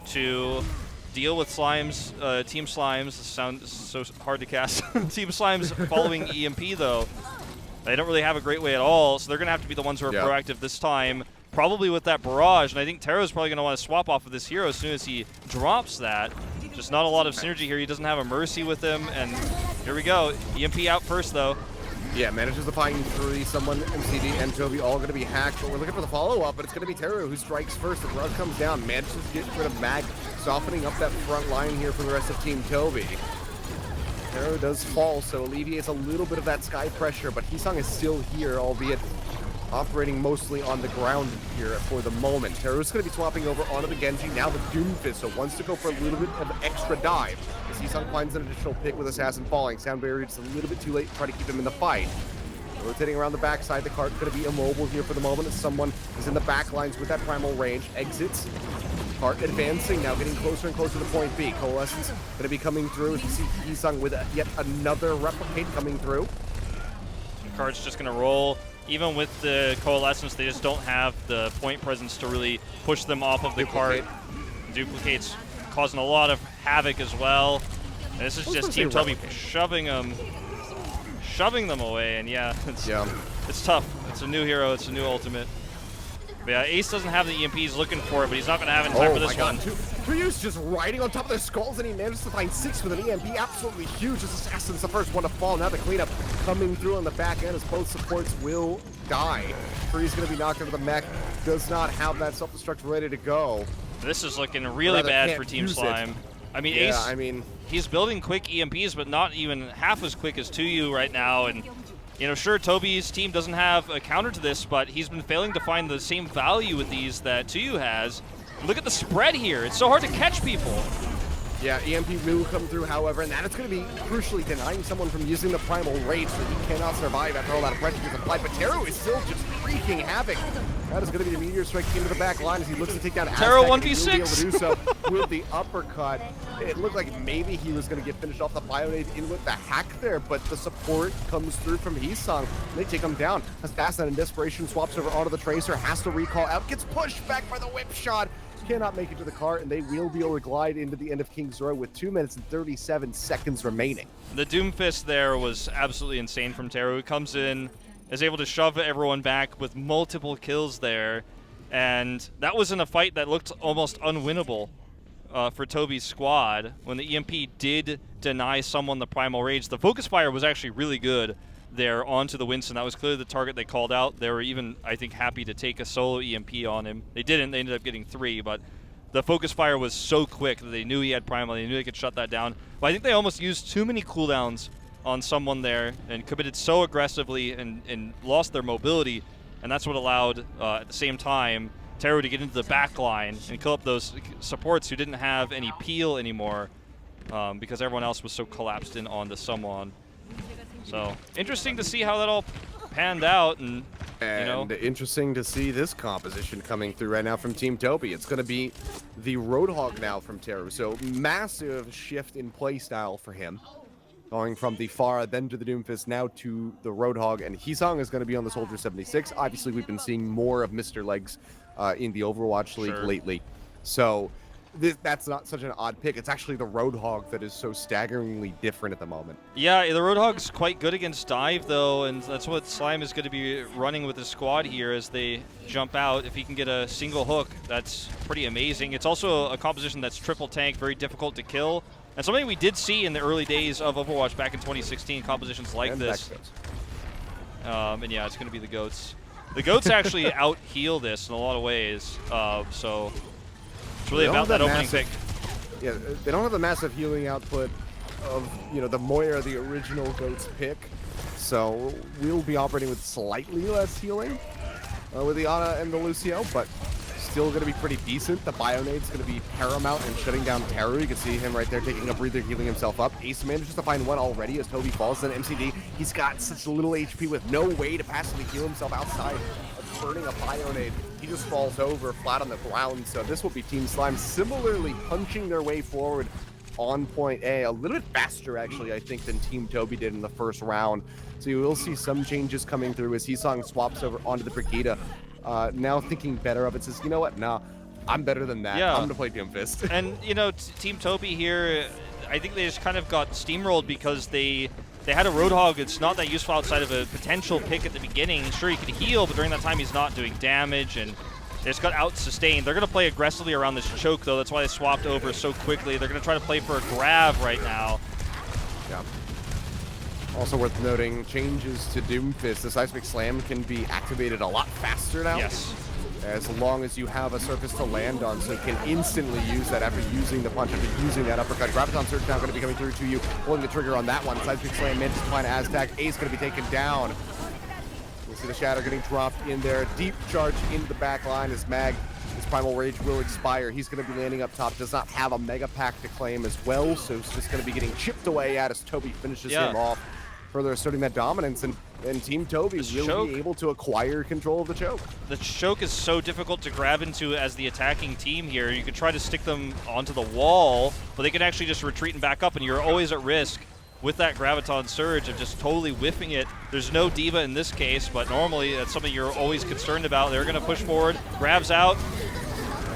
to deal with Slimes, Team Slimes. Sounds so hard to cast. Team Slimes following EMP, though. They don't really have a great way at all, so they're going to have to be the ones who are proactive this time, probably with that barrage. And I think Teru's probably going to want to swap off of this hero as soon as he drops that. Just not a lot of synergy here. He doesn't have a Mercy with him, and here we go. EMP out first, though. Yeah, manages to find 3, someone, MCD, and Tobi all going to be hacked, but we're looking for the follow-up, but it's going to be Teru who strikes first. The rug comes down, manages to get rid of Mag, softening up that front line here for the rest of Team Tobi. Teru does fall, so alleviates a little bit of that sky pressure, but Heesang is still here, albeit operating mostly on the ground here for the moment. Teru's going to be swapping over onto the Genji, now the Doomfist, so wants to go for a little bit of extra dive. As Heesang finds an additional pick with Assassin falling. Sound barrier just a little bit too late to try to keep him in the fight. Rotating around the backside, the cart going to be immobile here for the moment as someone is in the back lines with that primal range. Exits. Cart advancing, now getting closer and closer to point B. Coalescence going to be coming through as you see Heesang with yet another replicate coming through. Cart's just going to roll. Even with the Coalescence, they just don't have the point presence to really push them off of the cart. Duplicates causing a lot of havoc as well. And this is just Team Tobi shoving them away, and yeah, it's tough. It's a new hero, it's a new ultimate. But yeah, Ace doesn't have the EMP, he's looking for it, but he's not going to have it in time for this one. Toyou's just riding on top of their skulls, and he manages to find 6 with an EMP. Absolutely huge. This Assassin's the first one to fall. Now the cleanup coming through on the back end as both supports will die. Free's going to be knocked into the mech. Does not have that self-destruct ready to go. This is looking really bad for Team Slime. I mean, Ace, he's building quick EMPs, but not even half as quick as toyou right now. And you know, sure, Tobi's team doesn't have a counter to this, but he's been failing to find the same value with these that toyou has. Look at the spread here. It's so hard to catch people. Yeah, EMP will come through, however, and that is going to be crucially denying someone from using the primal rage, so he cannot survive after all that pressure is applied. But Teru is still just wreaking havoc. That is going to be the meteor strike into the back line as he looks to take down Teru AZTAC. 1v6. He'll be able to do so with the uppercut. It looked like maybe he was going to get finished off the Bionade in with the hack there, but the support comes through from Heesang. They take him down. Assasin in desperation swaps over onto the Tracer, has to recall out, gets pushed back by the whip shot. Cannot make it to the cart, and they will be able to glide into the end of King's Row with 2 minutes and 37 seconds remaining. The Doomfist there was absolutely insane from Teru. He comes in, is able to shove everyone back with multiple kills there, and that was in a fight that looked almost unwinnable for Tobi's squad. When the EMP did deny someone the Primal Rage, the Focus Fire was actually really good there onto the Winston. That was clearly the target they called out. They were even, I think, happy to take a solo EMP on him. They didn't. They ended up getting 3, but the Focus Fire was so quick that they knew he had Primal. They knew they could shut that down. But I think they almost used too many cooldowns on someone there and committed so aggressively and lost their mobility, and that's what allowed, at the same time, Teru to get into the back line and kill up those supports who didn't have any peel anymore because everyone else was so collapsed in onto someone. So interesting to see how that all panned out, and you know, interesting to see this composition coming through right now from Team Tobi. It's going to be the Roadhog now from Teru. So massive shift in play style for him, going from the Pharah then to the Doomfist now to the Roadhog, and Heesang is going to be on the Soldier 76. Obviously, we've been seeing more of Mr. Legs in the Overwatch League lately, so that's not such an odd pick. It's actually the Roadhog that is so staggeringly different at the moment. Yeah, the Roadhog's quite good against dive, though, and that's what Slime is going to be running with his squad here as they jump out. If he can get a single hook, that's pretty amazing. It's also a composition that's triple tank, very difficult to kill, and something we did see in the early days of Overwatch back in 2016, compositions like this. And yeah, it's going to be the Goats. The Goats actually out-heal this in a lot of ways, so it's really about that opening pick. Yeah, they don't have the massive healing output of, you know, the Moira, the original Goats pick, so we'll be operating with slightly less healing with the Ana and the Lucio, but still going to be pretty decent. The Bionade's going to be paramount in shutting down Teru. You can see him right there taking a breather, healing himself up. Ace manages to find one already as Tobi falls. Then MCD, he's got such little HP with no way to passively heal himself outside of burning a Bionade. He just falls over flat on the ground. So this will be Team Slime similarly punching their way forward on point A. A little bit faster, actually, I think, than Team Tobi did in the first round. So you will see some changes coming through as Heesang swaps over onto the Brigida. Now thinking better of it, says, you know what, nah, I'm better than that. Yeah. I'm going to play Doomfist. And, you know, Team Tobi here, I think they just kind of got steamrolled because they had a Roadhog. It's not that useful outside of a potential pick at the beginning. Sure, he could heal, but during that time he's not doing damage, and they just got out-sustained. They're going to play aggressively around this choke, though. That's why they swapped over so quickly. They're going to try to play for a grab right now. Yeah. Also worth noting, changes to Doomfist. The Seismic Slam can be activated a lot faster now. Yes. As long as you have a surface to land on, so you can instantly use that after using the punch, after using that uppercut. Graviton Surge now going to be coming through to you, pulling the trigger on that one. Seismic Slam manages to find AZTAC. Ace going to be taken down. We'll see the Shatter getting dropped in there. Deep charge into the back line as Mag, his Primal Rage will expire. He's going to be landing up top. Does not have a Mega Pack to claim as well, so it's just going to be getting chipped away at as Tobi finishes him off. Further asserting that dominance, and Team Tobi will be able to acquire control of the choke. The choke is so difficult to grab into as the attacking team here. You could try to stick them onto the wall, but they could actually just retreat and back up, and you're always at risk with that Graviton Surge of just totally whiffing it. There's no Diva in this case, but normally that's something you're always concerned about. They're going to push forward, grabs out.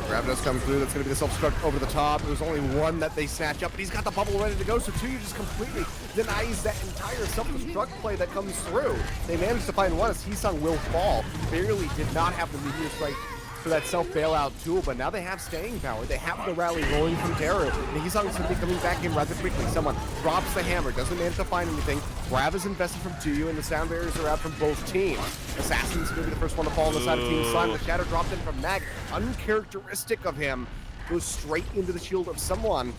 Grab does come through. That's going to be the self-destruct over the top. There's only one that they snatch up, but he's got the bubble ready to go, so toyou just completely denies that entire self-destruct play that comes through. They managed to find one as Heesang will fall. Barely did not have the Meteor Strike for that self-bailout tool, but now they have staying power. They have the rally rolling from Teru. And Heesang simply coming back in rather quickly. Someone drops the hammer, doesn't manage to find anything. Grab is invested from toyou, and the sound barriers are out from both teams. Assassin's going to be the first one to fall on the side of Team Slime. The Shadow dropped in from Mag. Uncharacteristic of him. Goes straight into the shield of someone.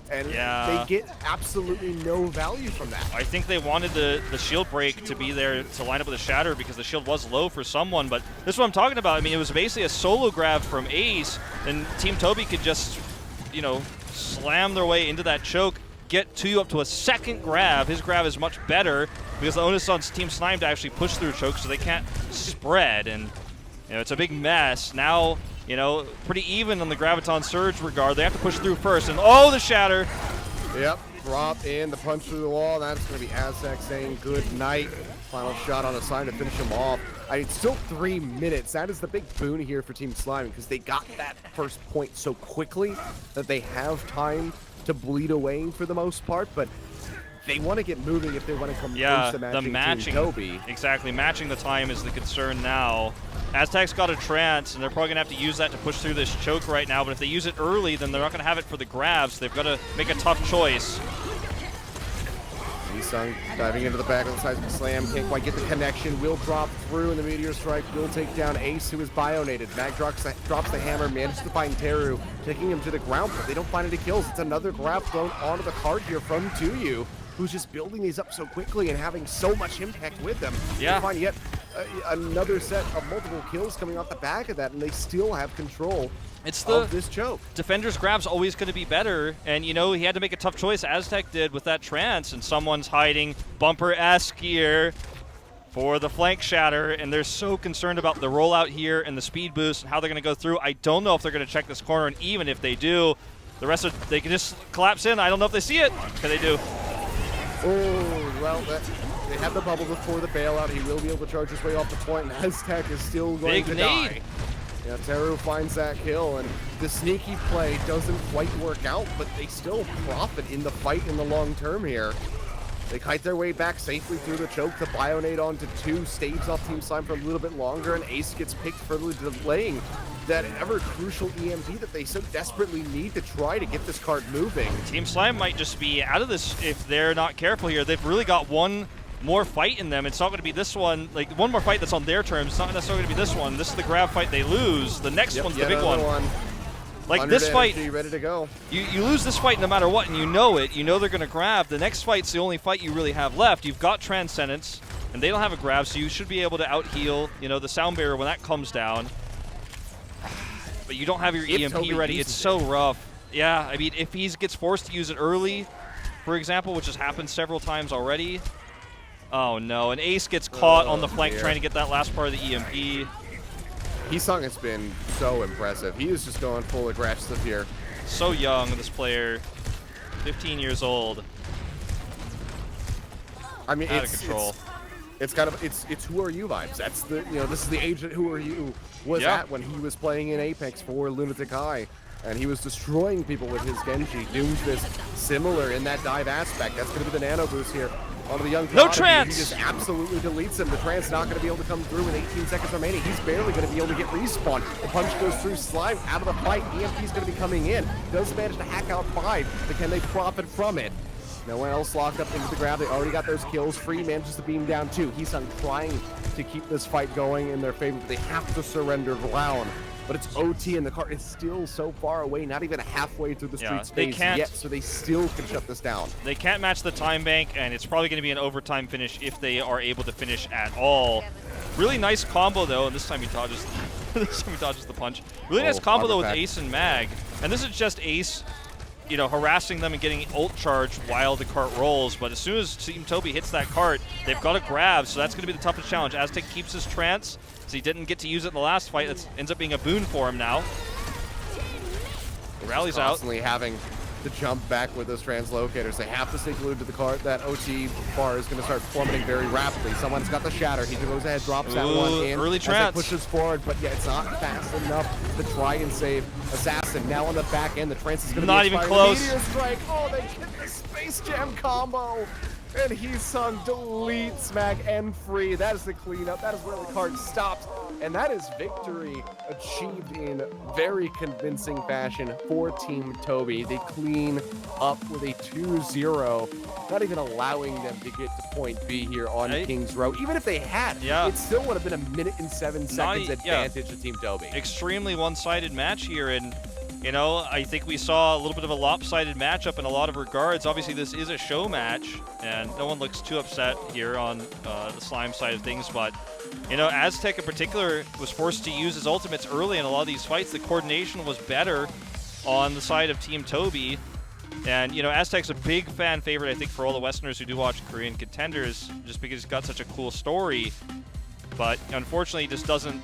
And they get absolutely no value from that. I think they wanted the shield break to be there to line up with a Shatter because the shield was low for someone, but this is what I'm talking about. I mean, it was basically a solo grab from Ace, and Team Tobi could just, you know, slam their way into that choke, get toyou up to a second grab. His grab is much better because the onus on Team Slime to actually push through choke so they can't spread, and you know, it's a big mess. Now, you know, pretty even on the Graviton Surge regard. They have to push through first, and oh, the Shatter. Yep, drop in, the punch through the wall. That's going to be AZTAC saying good night. Final shot on Assasin to finish him off. It's still 3 minutes. That is the big boon here for Team Slime because they got that first point so quickly that they have time to bleed away for the most part, but they want to get moving if they want to come close to matching Team Tobi. Exactly, matching the time is the concern now. AZTAC's got a trance, and they're probably going to have to use that to push through this choke right now, but if they use it early, then they're not going to have it for the grabs. They've got to make a tough choice. Heesang diving into the back of the Seismic Slam, can't quite get the connection, will drop through, and the Meteor Strike will take down Ace, who is bionated. Mag drops the hammer, manages to find Teru, taking him to the ground, but they don't find any kills. It's another grab thrown onto the card here from toyou, who's just building these up so quickly and having so much impact with them. Yeah. They find yet another set of multiple kills coming off the back of that, and they still have control of this choke. Defender's grab's always going to be better, and you know, he had to make a tough choice. AZTAC did with that trance, and someone's hiding bumper-esque here for the flank Shatter, and they're so concerned about the rollout here and the speed boost and how they're going to go through. I don't know if they're going to check this corner, and even if they do, the rest of they can just collapse in. I don't know if they see it. Okay, they do. Oh, well, they have the bubble before the bailout. He will be able to charge his way off the point, and AZTAC is still going to die. Yeah, Teru finds that kill, and the sneaky play doesn't quite work out, but they still profit in the fight in the long term here. They kite their way back safely through the choke. The Bionade onto two, staves off Team Slime for a little bit longer, and Ace gets picked, further delaying that ever-crucial EMP that they so desperately need to try to get this card moving. Team Slime might just be out of this if they're not careful here. They've really got one more fight in them. It's not going to be this one, like one more fight that's on their terms. It's not necessarily going to be this one. This is the grab fight they lose. The next one's the big one. Like this fight, ready to go. You lose this fight no matter what, and you know it. You know they're going to grab. The next fight's the only fight you really have left. You've got Transcendence, and they don't have a grab, so you should be able to out-heal, you know, the sound barrier when that comes down. But you don't have your If EMP Tobi ready, uses it's so it. rough. Yeah, I mean, if he gets forced to use it early, for example, which has happened several times already. Oh no, an ace gets caught on the flank dear. trying to get that last part of the EMP. Heesang has been so impressive. He is just going full aggressive here. So young, this player. 15 years old. I mean, Out of control. It's kind of it's Who Are You vibes. That's the this is the age that Who Are You was at when he was playing in Apex for Lunatic-Hai, and he was destroying people with his Genji. Doomfist similar in that dive aspect. That's going to be the nano boost here onto the young No Prodigy. trance! He just absolutely deletes him. The trance not going to be able to come through with 18 seconds remaining. He's barely going to be able to get respawn. The punch goes through. Slime out of the fight. EMP's going to be coming in. Does manage to hack out 5, but can they profit from it? No one else locked up into the grab. They already got those kills. Free manages to beam down 2. Heesang trying to keep this fight going in their favor, but they have to surrender ground. But it's OT, and the car is still so far away, not even halfway through the street space yet, so they still can shut this down. They can't match the time bank, and it's probably going to be an overtime finish if they are able to finish at all. Really nice combo, though, and this time he dodges, the punch. Really nice combo, though, with Ace and Mag. And this is just Ace, harassing them and getting ult charge while the cart rolls. But as soon as Team Tobi hits that cart, they've got to grab, so that's going to be the toughest challenge. AZTAC keeps his trance, so he didn't get to use it in the last fight. That ends up being a boon for him now. Rallies out. Constantly having to jump back with those translocators. They have to stay glued to the cart. That OT bar is going to start plummeting very rapidly. Someone's got the shatter. He goes ahead, drops that one in. Early trance. Pushes forward, but yeah, it's not fast enough to try and save Assassin. Now on the back end, the trance is going to be not even close. Meteor strike. Oh, they get the Space Jam combo. And Heesang deletes Mag and free. That is the cleanup. That is where the card stops. And that is victory achieved in very convincing fashion for Team Tobi. They clean up with a 2-0, not even allowing them to get to point B here on King's Row. Even if they had, it still would have been a minute and 7 seconds advantage to Team Tobi. Extremely one-sided match here, and I think we saw a little bit of a lopsided matchup in a lot of regards. Obviously, this is a show match, and no one looks too upset here on the Slime side of things. But, AZTAC in particular was forced to use his ultimates early in a lot of these fights. The coordination was better on the side of Team Tobi. And, AZTAC's a big fan favorite, I think, for all the Westerners who do watch Korean contenders, just because he's got such a cool story. But, unfortunately, he just doesn't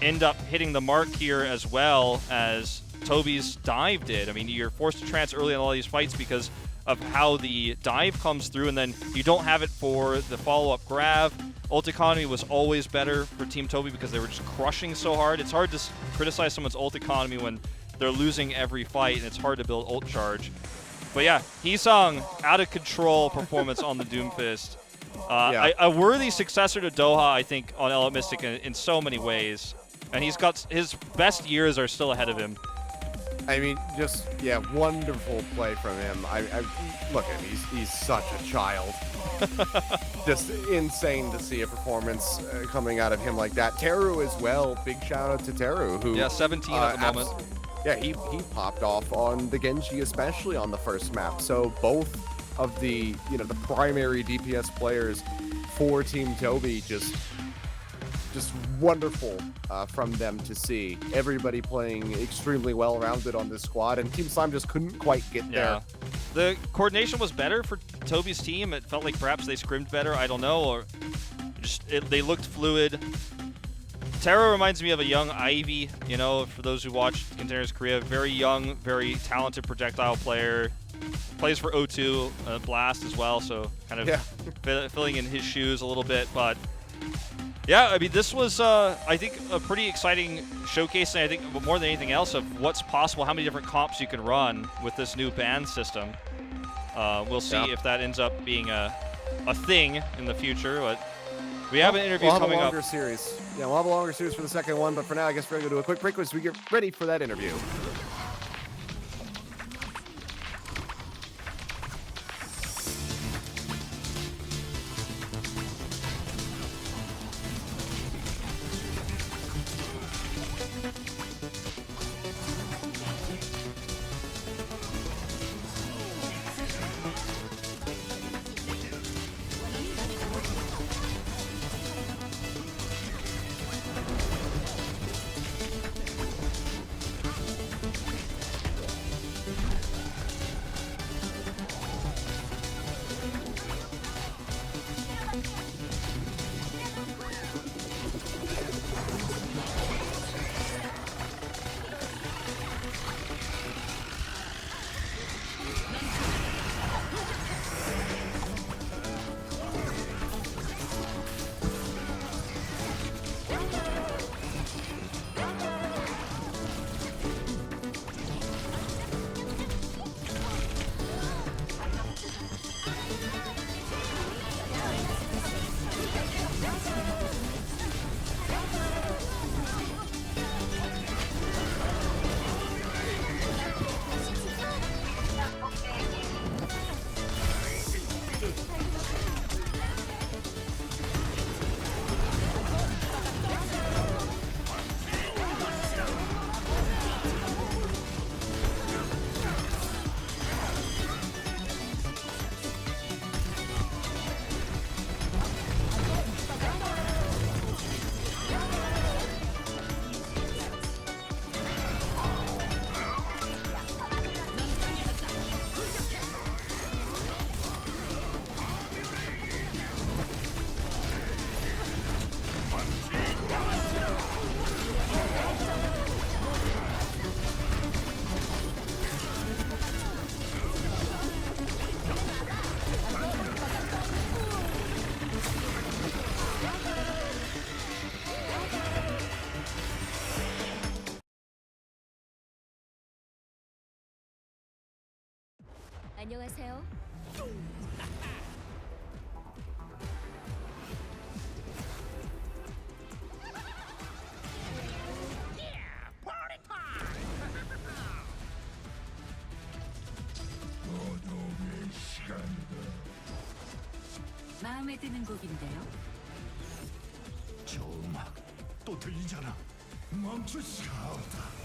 end up hitting the mark here as well as Tobi's dive did. I mean, you're forced to trance early in all these fights because of how the dive comes through, and then you don't have it for the follow-up grab. Ult economy was always better for Team Tobi because they were just crushing so hard. It's hard to criticize someone's ult economy when they're losing every fight, and it's hard to build ult charge. But yeah, Heesang, out of control performance on the Doomfist. A worthy successor to Doha, I think, on Element Mystic in so many ways. And he's got his best years are still ahead of him. I mean, wonderful play from him. Look at him, he's such a child. Just insane to see a performance coming out of him like that. Teru as well, big shout out to Teru, who 17 at the moment. He popped off on the Genji, especially on the first map. So both of the the primary DPS players for Team Tobi just wonderful from them to see. Everybody playing extremely well-rounded on this squad, and Team Slime just couldn't quite get there. The coordination was better for Tobi's team. It felt like perhaps they scrimmed better. I don't know, or they looked fluid. Teru reminds me of a young Ivy, for those who watch Contenders Korea. Very young, very talented projectile player. Plays for O2, Blast as well, so kind of filling in his shoes a little bit, but yeah, I mean, this was, I think, a pretty exciting showcase, and I think more than anything else, of what's possible, how many different comps you can run with this new ban system. We'll see if that ends up being a thing in the future, but we have an interview coming up. We'll have a longer series. Yeah, we'll have a longer series for the second one, but for now, I guess we're going to do a quick break as we get ready for that interview. 안녕하세요. 마음에 드는 곡인데요. 저 음악 또 들리잖아. 멈출 수가 없다.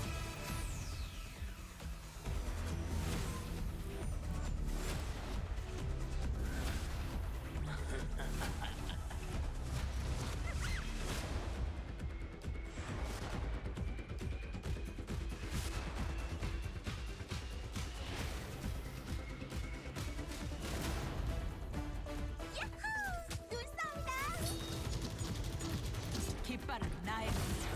깃발은 나의 문장.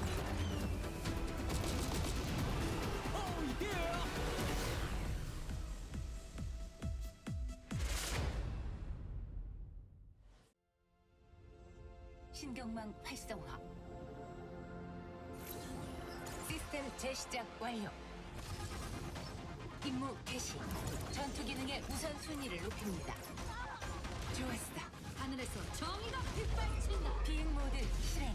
신경망 활성화. 시스템 재시작 완료. 임무 개시. 전투 기능의 우선순위를 높입니다. 좋았어. 하늘에서 정의가 빗발친다. 비행 모드 실행.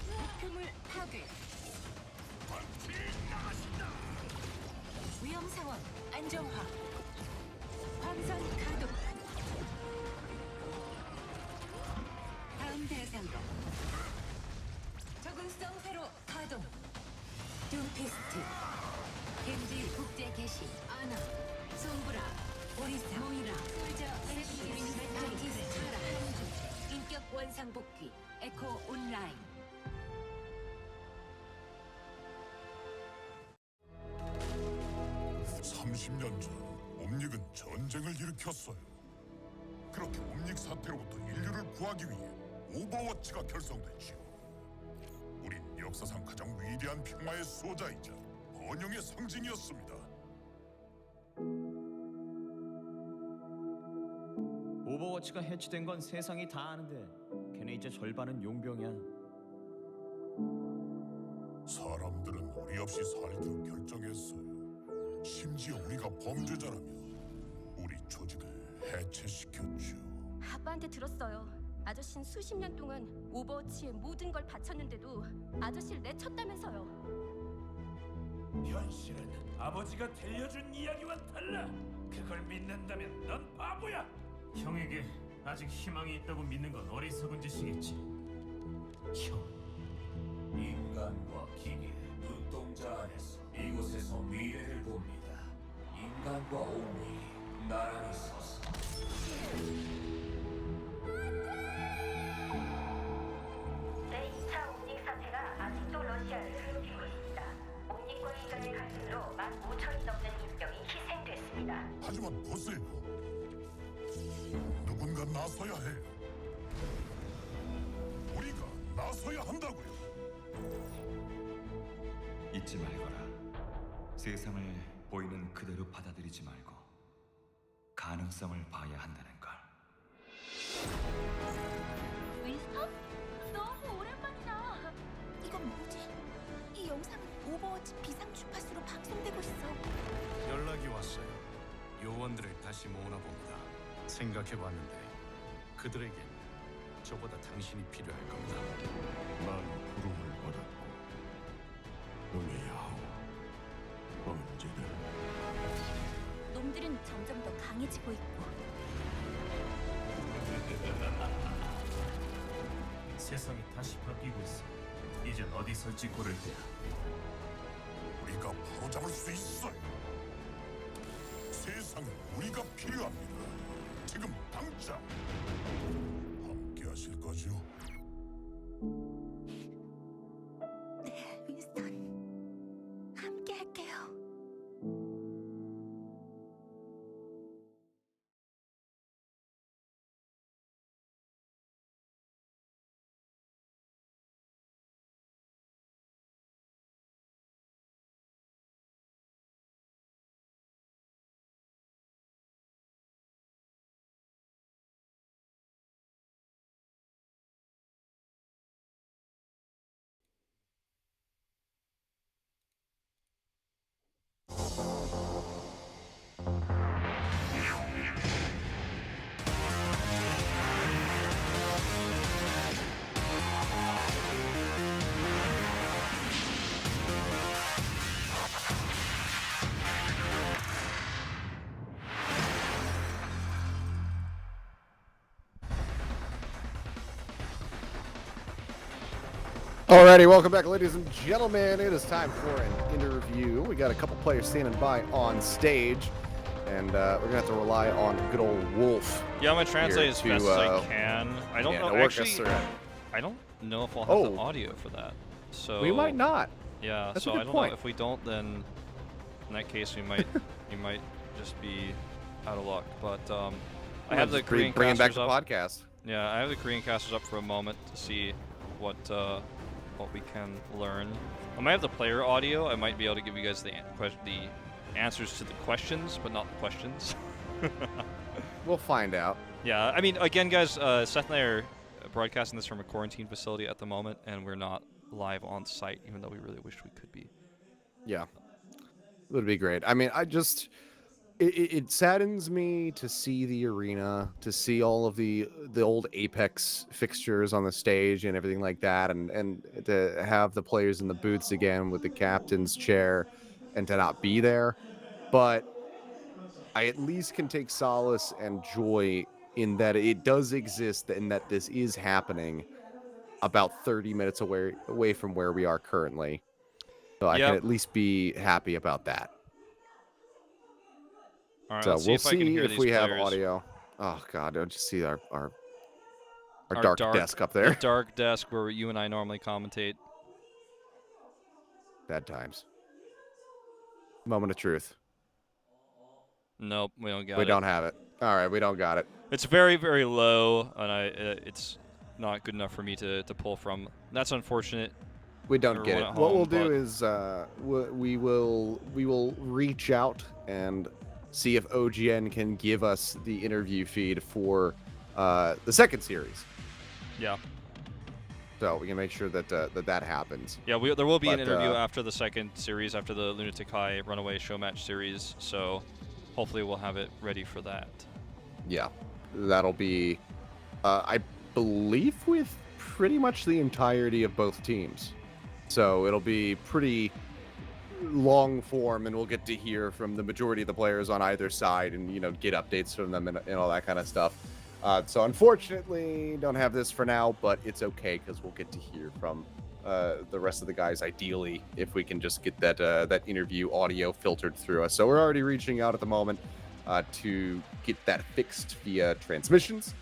목표물 파괴. 위험 상황 안정화. 광선 가동. 다음 대상으로. 적응성 회로 가동. 둠피스트. 겐지 국제 개시. 아나. 송브라. 오리사. 모이라. 솔저. 아티스트. 한주. 인격 원상 복귀. 에코 온라인. 30년 전 옴닉은 전쟁을 일으켰어요. 그렇게 옴닉 사태로부터 인류를 구하기 위해 오버워치가 결성됐지요. 우린 역사상 가장 위대한 평화의 수호자이자 번영의 상징이었습니다. 오버워치가 해치된 건 세상이 다 아는데 걔네 이제 절반은 용병이야. 사람들은 우리 없이 살기로 결정했어요. 심지어 우리가 범죄자라며 우리 조직을 해체시켰죠. 아빠한테 들었어요. 아저씨는 수십 년 동안 오버워치에 모든 걸 바쳤는데도 아저씨를 내쳤다면서요. 현실은 아버지가 들려준 이야기와 달라. 그걸 믿는다면 넌 바보야. 형에게 아직 희망이 있다고 믿는 건 어리석은 짓이겠지. 형. 인간과 기계, 눈동자 안에서 이곳에서 미래를 봅니다. 인간과 옴닉이 나란히 서서 제2차 옴닉 사태가 아직도 러시아를 괴롭히고 있습니다. 옴닉과 인간의 갈등으로 15,000이 넘는 인병이 희생됐습니다. 하지만 보세요. 누군가 나서야 해요. 우리가 나서야 한다고요. 잊지 말거라. 세상을 보이는 그대로 받아들이지 말고 가능성을 봐야 한다는 걸. 윈스턴? 너무 오랜만이다. 이건 뭐지? 이 영상은 오버워치 비상 주파수로 방송되고 있어. 연락이 왔어요. 요원들을 다시 모으나 봅니다. 생각해봤는데 그들에겐 저보다 당신이 필요할 겁니다. 난 부름을 받았고 은혜야 하오. 언제든 놈들은 점점 더 강해지고 있고 세상이 다시 바뀌고 있어. 이젠 어디 설지 고를 때야. 우리가 바로잡을 수 있어요. 세상은 우리가 필요합니다. 지금 당장 함께 하실 거죠? Alrighty, welcome back, ladies and gentlemen. It is time for an interview. We got a couple players standing by on stage, and we're gonna have to rely on good old Wolf. Yeah, I'm gonna translate as best as I can. I don't know. Actually, I don't know if I'll have the audio for that. So we might not. Yeah. That's so a good I don't point. know if we don't, then in that case we might just be out of luck. But I have the Korean bringing back casters the up. podcast. Yeah, I have the Korean casters up for a moment to see what we can learn. I might have the player audio. I might be able to give you guys the answers to the questions, but not the questions. We'll find out. Yeah, I mean, again, guys, Seth and I are broadcasting this from a quarantine facility at the moment, and we're not live on site, even though we really wish we could be. Yeah, it would be great. I mean, it saddens me to see the arena, to see all of the old Apex fixtures on the stage and everything like that, and to have the players in the booths again with the captain's chair, and to not be there. But I at least can take solace and joy in that it does exist and that this is happening about 30 minutes away from where we are currently. So I can at least be happy about that. All right, So let's see we'll if I can hear these we have players. audio. Oh God, I just see our dark desk up there. The dark desk where you and I normally commentate. Bad times. Moment of truth. Nope, we don't got it. We don't have it. All right, we don't got it. It's very, very low, and it's not good enough for me to pull from. That's unfortunate. We don't get it. Home, What we'll do is we will reach out and see if OGN can give us the interview feed for the second series. Yeah. So we can make sure that that happens. Yeah, there will be an interview after the second series, after the Lunatic-Hai Runaway show match series. So hopefully we'll have it ready for that. Yeah, that'll be, I believe, with pretty much the entirety of both teams. So it'll be pretty long form, and we'll get to hear from the majority of the players on either side, and get updates from them and all that kind of stuff. So unfortunately, don't have this for now, but it's okay because we'll get to hear from the rest of the guys. Ideally, if we can just get that interview audio filtered through us. So we're already reaching out at the moment to get that fixed via transmissions,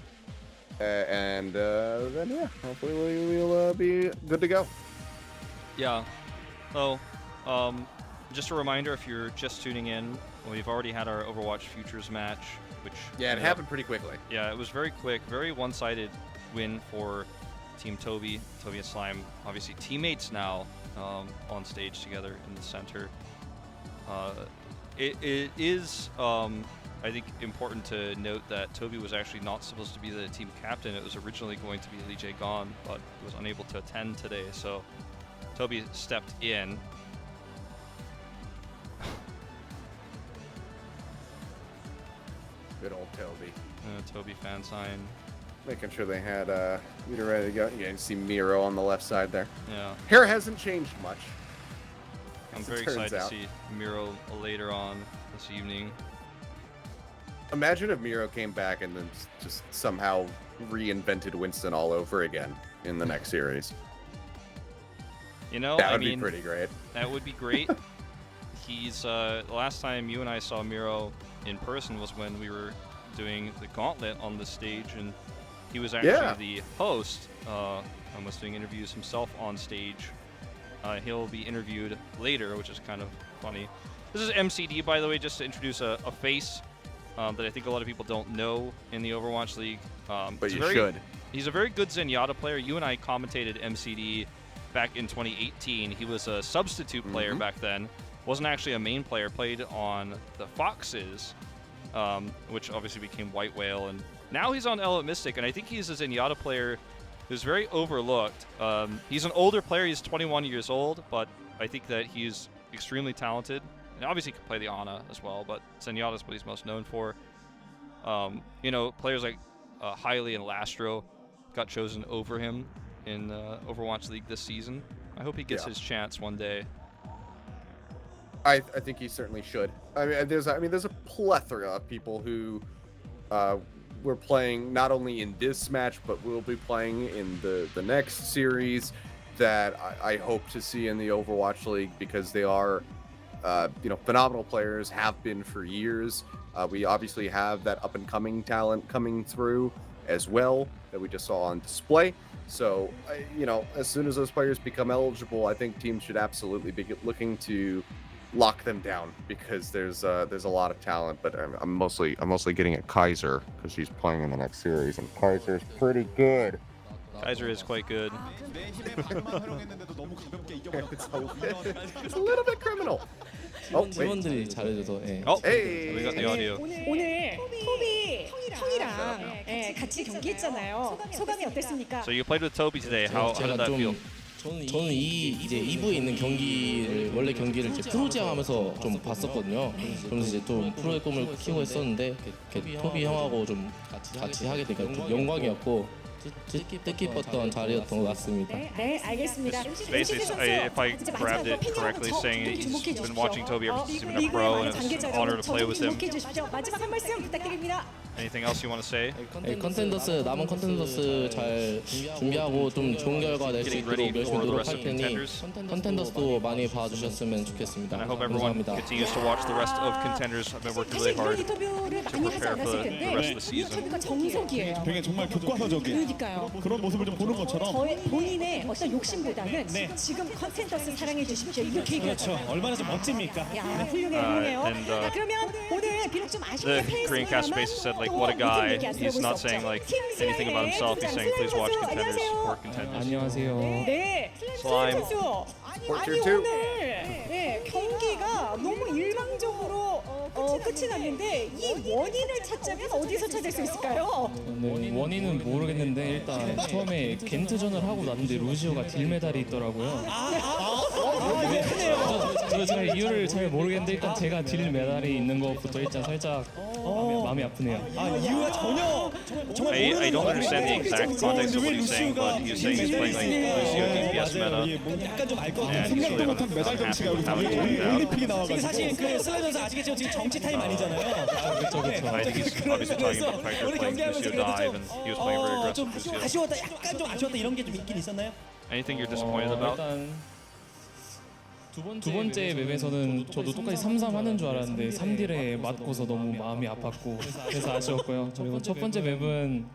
and then yeah, hopefully we'll be good to go. Yeah. So, just a reminder, if you're just tuning in, we've already had our Overwatch Futures match, which... Yeah, it happened pretty quickly. Yeah, it was very quick, very one-sided win for Team Tobi. Tobi and Slime, obviously teammates now, on stage together in the center. It is, I think, important to note that Tobi was actually not supposed to be the team captain. It was originally going to be Leetaejun, but he was unable to attend today, so Tobi stepped in. Good old Tobi. Tobi fan sign. Making sure they had Miro ready to go. Yeah, you see Miro on the left side there. Yeah. Hair hasn't changed much. I'm very excited to see Miro later on this evening. Imagine if Miro came back and then just somehow reinvented Winston all over again in the next series. That would be pretty great. That would be great. He's the last time you and I saw Miro in person was when we were doing the gauntlet on the stage, and he was actually the host and was doing interviews himself on stage. He'll be interviewed later, which is kind of funny. This is MCD, by the way, just to introduce a face that I think a lot of people don't know in the Overwatch League. But you should. He's a very good Zenyatta player. You and I commentated MCD back in 2018. He was a substitute player back then. Wasn't actually a main player. Played on the Foxes, which obviously became White Whale, and now he's on Element Mystic. And I think he's a Zenyatta player who's very overlooked. He's an older player. He's 21 years old, but I think that he's extremely talented. And obviously he can play the Ana as well, but Zenyatta is what he's most known for. Players like Hailey and Lastro got chosen over him in Overwatch League this season. I hope he gets his chance one day. I think he certainly should. I mean, there's a plethora of people who were playing not only in this match, but will be playing in the next series. that I hope to see in the Overwatch League, because they are, phenomenal players, have been for years. We obviously have that up-and-coming talent coming through as well that we just saw on display. So, as soon as those players become eligible, I think teams should absolutely be looking to lock them down, because there's a lot of talent. But I'm mostly getting at Kaiser because she's playing in the next series, and Kaiser's pretty good. Kaiser is quite good. It's a little bit criminal. 팀원들이 잘해줘서. Hey. We got the audio. 오늘 토비 형이랑 같이 경기했잖아요. 소감이 어땠습니까? So you played with Tobi today. How did that feel? 저는 이제 2부에 있는 경기를 원래 경기를 이제 프로지향 하면서 좀 봤었거든요. 그러면서 이제 또 프로의 꿈을 키우고 했었는데 토비 형하고 좀 같이 하게 되니까 좀 영광이었고 뜻깊었던 자리였던 것 같습니다. 네, 알겠습니다. Basically, if I grabbed it correctly, saying he's been watching Tobi ever since he's been a pro, and it's an honor to play with him. 마지막 한 말씀 부탁드립니다. Anything else you want to say? 컨텐더스 남은 컨텐더스 잘 준비하고 좀 좋은 결과 낼 수 있도록 열심히 노력할 테니 컨텐더스도 많이 봐주셨으면 좋겠습니다. And I hope everyone continues to watch the rest of contenders. I've been working really hard to prepare for the rest of the season. 토비가 정석이에요. 되게 정말 교과서적인 그런 모습을 좀 보는 것처럼 본인의 어떤 욕심보다는 지금 컨텐더스 사랑해 주십시오. 이렇게 그렇죠. 얼마나 좀 멋집니까? 야, 훌륭해요. 그러면 오늘 비록 좀 아쉽게 The Korean cast space said, like, what a guy. He's not saying like anything about himself. He's saying, please watch contenders, support contenders. 안녕하세요. 네, Slime. 선수. 아니 오늘 경기가 너무 일방적으로 끝이 났는데 이 원인을 찾자면 어디서 찾을 수 있을까요? 원인은 모르겠는데 일단 처음에 겐트전을 하고 났는데 루시오가 딜메달이 있더라고요. 저 잘 이유를 잘 모르겠는데 일단 제가 딜메달이 있는 것부터 일단 살짝 마음이 아프네요. 이유가 전혀 정말 I don't understand the exact context of what he's saying, but he's saying he's playing like Lucio DPS meta. 약간 좀 알 것 같아요. And he's really 생각도 못한 메달 unhappy 점수가 with how it turned 올림픽이 out. 나와가지고 사실 그 슬라이 선수 아시겠죠? 지금 정치 타임 아니잖아요. 그렇죠. I think he's obviously talking about the fact they're playing Lucio dive, and he was playing very aggressive Lucio. 아쉬웠다, 약간 좀 아쉬웠다 이런 게 좀 있긴 있었나요? Anything you're disappointed about? 일단 두 번째 맵에서는 저도 똑같이 3-3 하는 줄 알았는데 3딜에 맞고서 너무 마음이 아팠고 그래서 아쉬웠고요. 그리고 첫 번째 맵은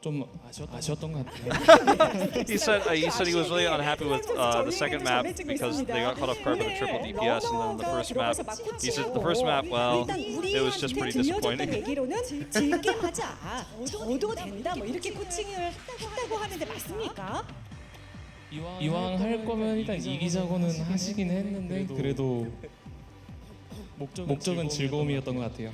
좀 아쉬웠던 것 같아요. He said he was really unhappy with the second map because they got caught off guard by the triple DPS, and then the first map, he said the first map, well, it was just pretty disappointing. 얘기로는 즐겜하자, 저도 된다, 뭐 이렇게 코칭을 했다고 하는데 맞습니까? 이왕 할 거면 일단 이기자고는 하시긴 했는데 그래도 목적은 즐거움이었던 것 같아요.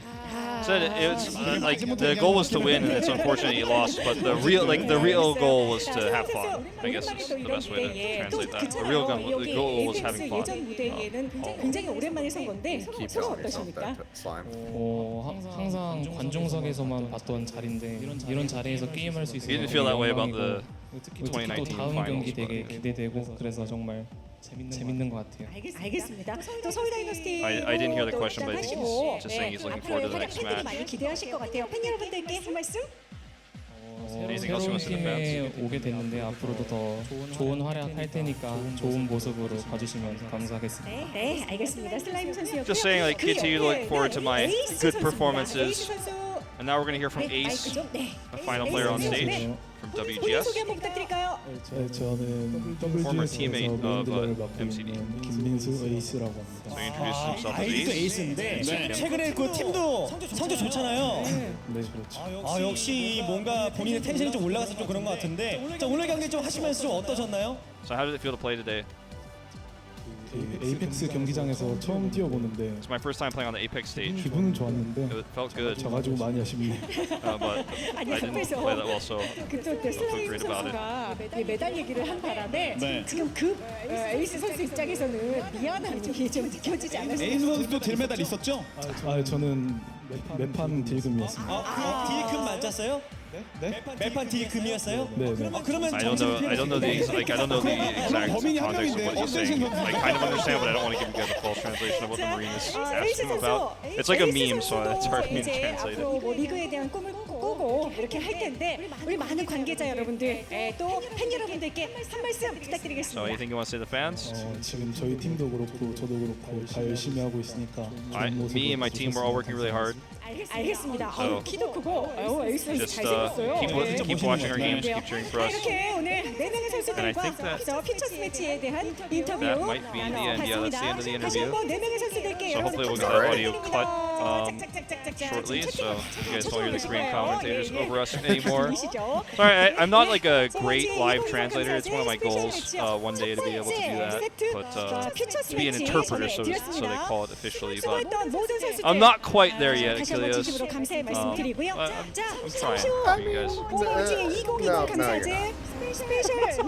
Said it's like the goal was to win, and it's unfortunate he lost. But the real goal was to have fun. I guess is the best way to translate that. The real goal was having fun. 예전 무대에는 굉장히 오랜만에 선 건데 소감 어떠십니까? 항상 관중석에서만 봤던 자리인데 이런 자리에서 게임할 수 있어서 You didn't feel that way about the 특히 또 2019 다음 경기 finals. 되게 기대되고 그래서 정말 재밌는 것 같아요. 알겠습니다. 또 서울 다이너스티 I didn't hear the question, but I think he's just saying he's looking forward to the next match. 많이 기대하실 것 같아요. 팬 여러분들께 한 말씀? 새로운 팀에 오게 됐는데 앞으로도 더 좋은 활약 할 테니까 좋은 모습으로 봐주시면 감사하겠습니다. 네, 알겠습니다. 슬라임 선수였고요. Just saying, like, continue to look forward to my good performances. And now we're going to hear from Ace, the final player on stage from WGS. 소개 한번 부탁드릴까요? 저는 Former teammate of MCD. 김민수 에이스라고 합니다. So he introduced himself as 아이도 Ace. 에이스인데 최근에 그 팀도 성적 좋잖아요. 네, 그렇죠. 아 역시 뭔가 본인의 텐션이 좀 올라가서 좀 그런 것 같은데 자, 오늘 경기 좀 하시면서 좀 어떠셨나요? So how did it feel to play today? 에이펙스 경기장에서 처음 뛰어보는데 It's my first time playing on the Apex stage. 기분은 좋았는데 It felt good, 져가지고 많이 아쉽네요. but I didn't play that well, so 그때 I feel 슬라임 great about it. 선수가 메달 얘기를 한 바람에 네. 지금 그 에이스 선수 입장에서는 미안함이 좀 느껴지지 않았어요? 에이스 선수도 딜메달 있었죠? 저는 매판 딜금이었습니다. 딜금 맞았어요? 매판 D 금이었어요? 네. 그러면 I don't know the exact context of what he's saying. I kind of understand, but I don't want to give you guys a false translation of what the Marine is asking him about. It's like a meme, so it's hard for me to translate 앞으로 it. 뭐 리그에 대한 꿈을 꾸고 이렇게 할 텐데 우리 많은 관계자 여러분들, 또 팬 여러분들께 한 말씀 So 부탁드리겠습니다. anything you want to say to the fans? 지금 저희 팀도 그렇고 저도 그렇고 다 열심히 하고 있으니까 Me and my team, we're all working really hard. 알겠습니다. So, 키도 크고 에이스 Just 잘생겼어요. keep watching our games, keep cheering for us. 이렇게 오늘 네 명의 And I 선수들과 think that 앞서 피처스 매치에 대한 인터뷰 that might be the end. Yeah, that's the end of the 다시 interview. 한번 네 명의 선수들께 So hopefully we'll get that audio cut shortly, so you guys don't hear the Korean commentators over us anymore. Sorry, I'm not like a great live translator. It's one of my goals one day to be able to do that, but to be an interpreter, so they call it officially. But I'm not quite there yet, Achilles. I'm trying for you guys.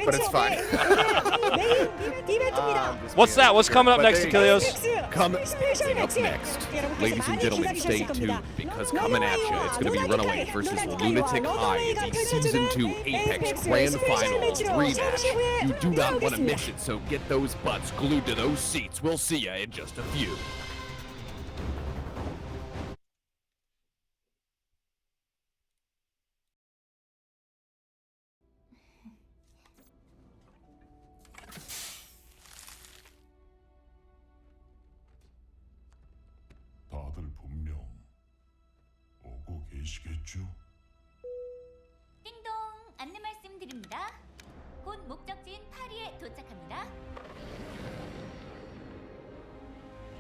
But it's fine. What's that? What's coming up next, Achilles? Coming up next, ladies and gentlemen, stay tuned because coming at you, it's going to be Runaway versus Lunatic-Hai, the Season 2 Apex Grand Final rematch. You do not want to miss it, so get those butts glued to those seats. We'll see you in just a few. 다들 분명 오고 계시겠죠? 띵동 안내 말씀드립니다. 곧 목적지인 파리에 도착합니다.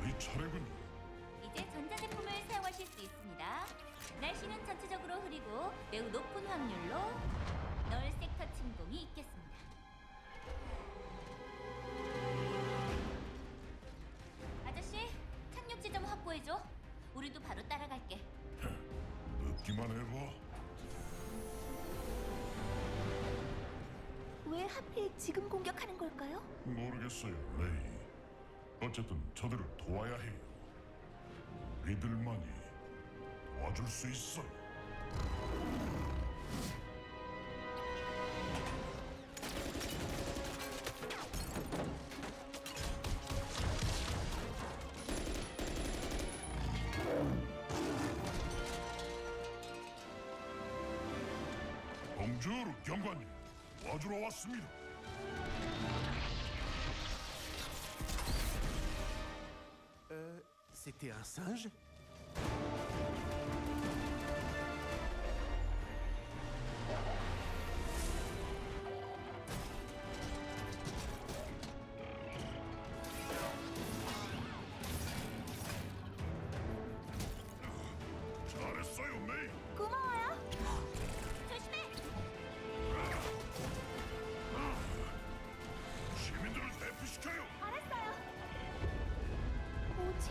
이 차례군요. 이제 전자제품을 사용하실 수 있습니다. 날씨는 전체적으로 흐리고 매우 높은 확률로 널 섹터 침공이 있겠습니다. 아저씨, 착륙지 좀 확보해줘. 우리도 바로 따라갈게. 듣기만 해봐. 왜 하필 지금 공격하는 걸까요? 모르겠어요, 레이. 어쨌든 저들을 도와야 해요. 우리들만이 도와줄 수 있어요. 봉주르 경관님, 도와주러 왔습니다. C'était un singe? 잘했어요, 메이. 고마워요. 조심해. 시민들을 대피시켜요. 알았어요. 뭐지?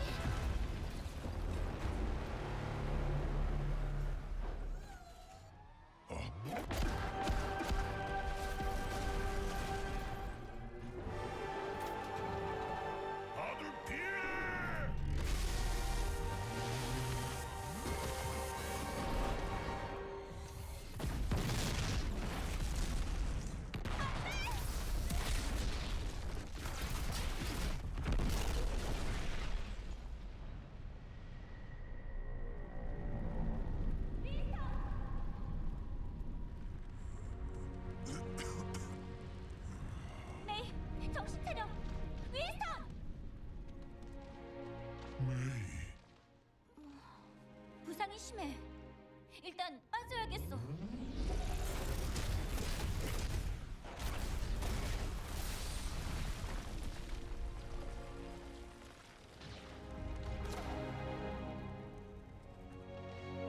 다들 피해! 메이, 정신 차려. 윈스턴! 메이. 부상이 심해. 일단 빠져야겠어.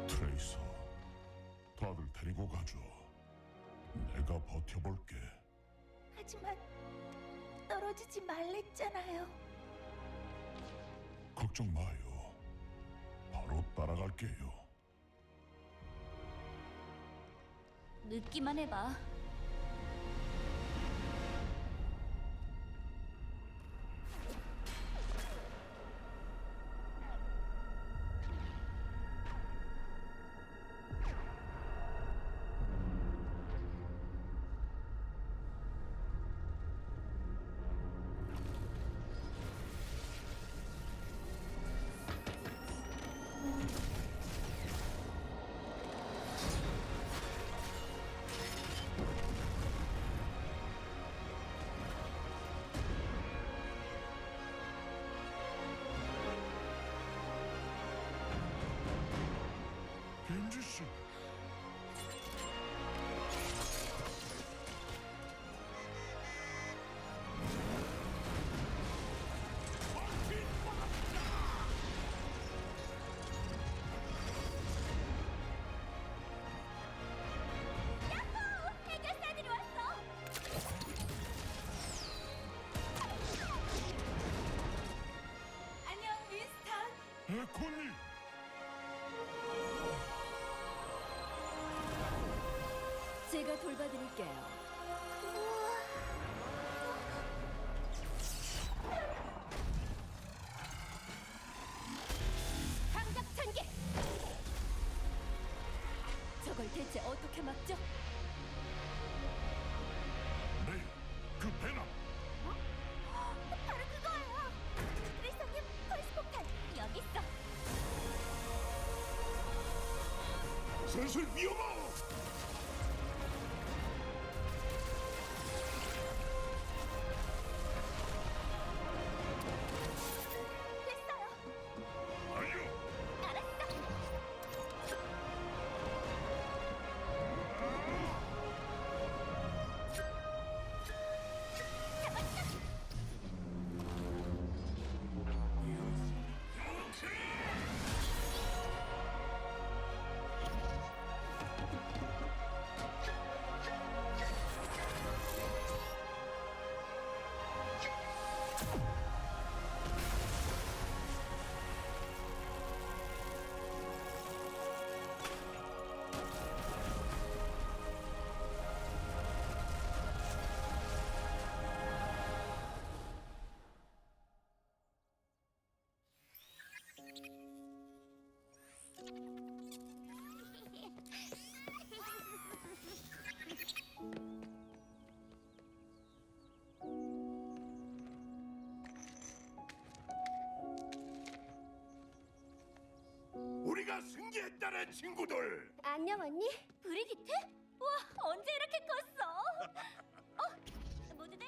트레이서, 다들 데리고 가죠. 내가 버텨볼게. 하지만 떨어지지 말랬잖아요. 걱정 마요. 바로 따라갈게요. 늦기만 해봐. 제가 돌봐드릴게요. 감각 전개. 저걸 대체 어떻게 막죠? 그 배낭. 바로 그거예요. 일성님 펄스 폭탄 여기 있어. 슬슬 위험하. 우리가 승리했다네 친구들. 안녕 언니. 브리기트? 와 언제 이렇게 컸어? 모두들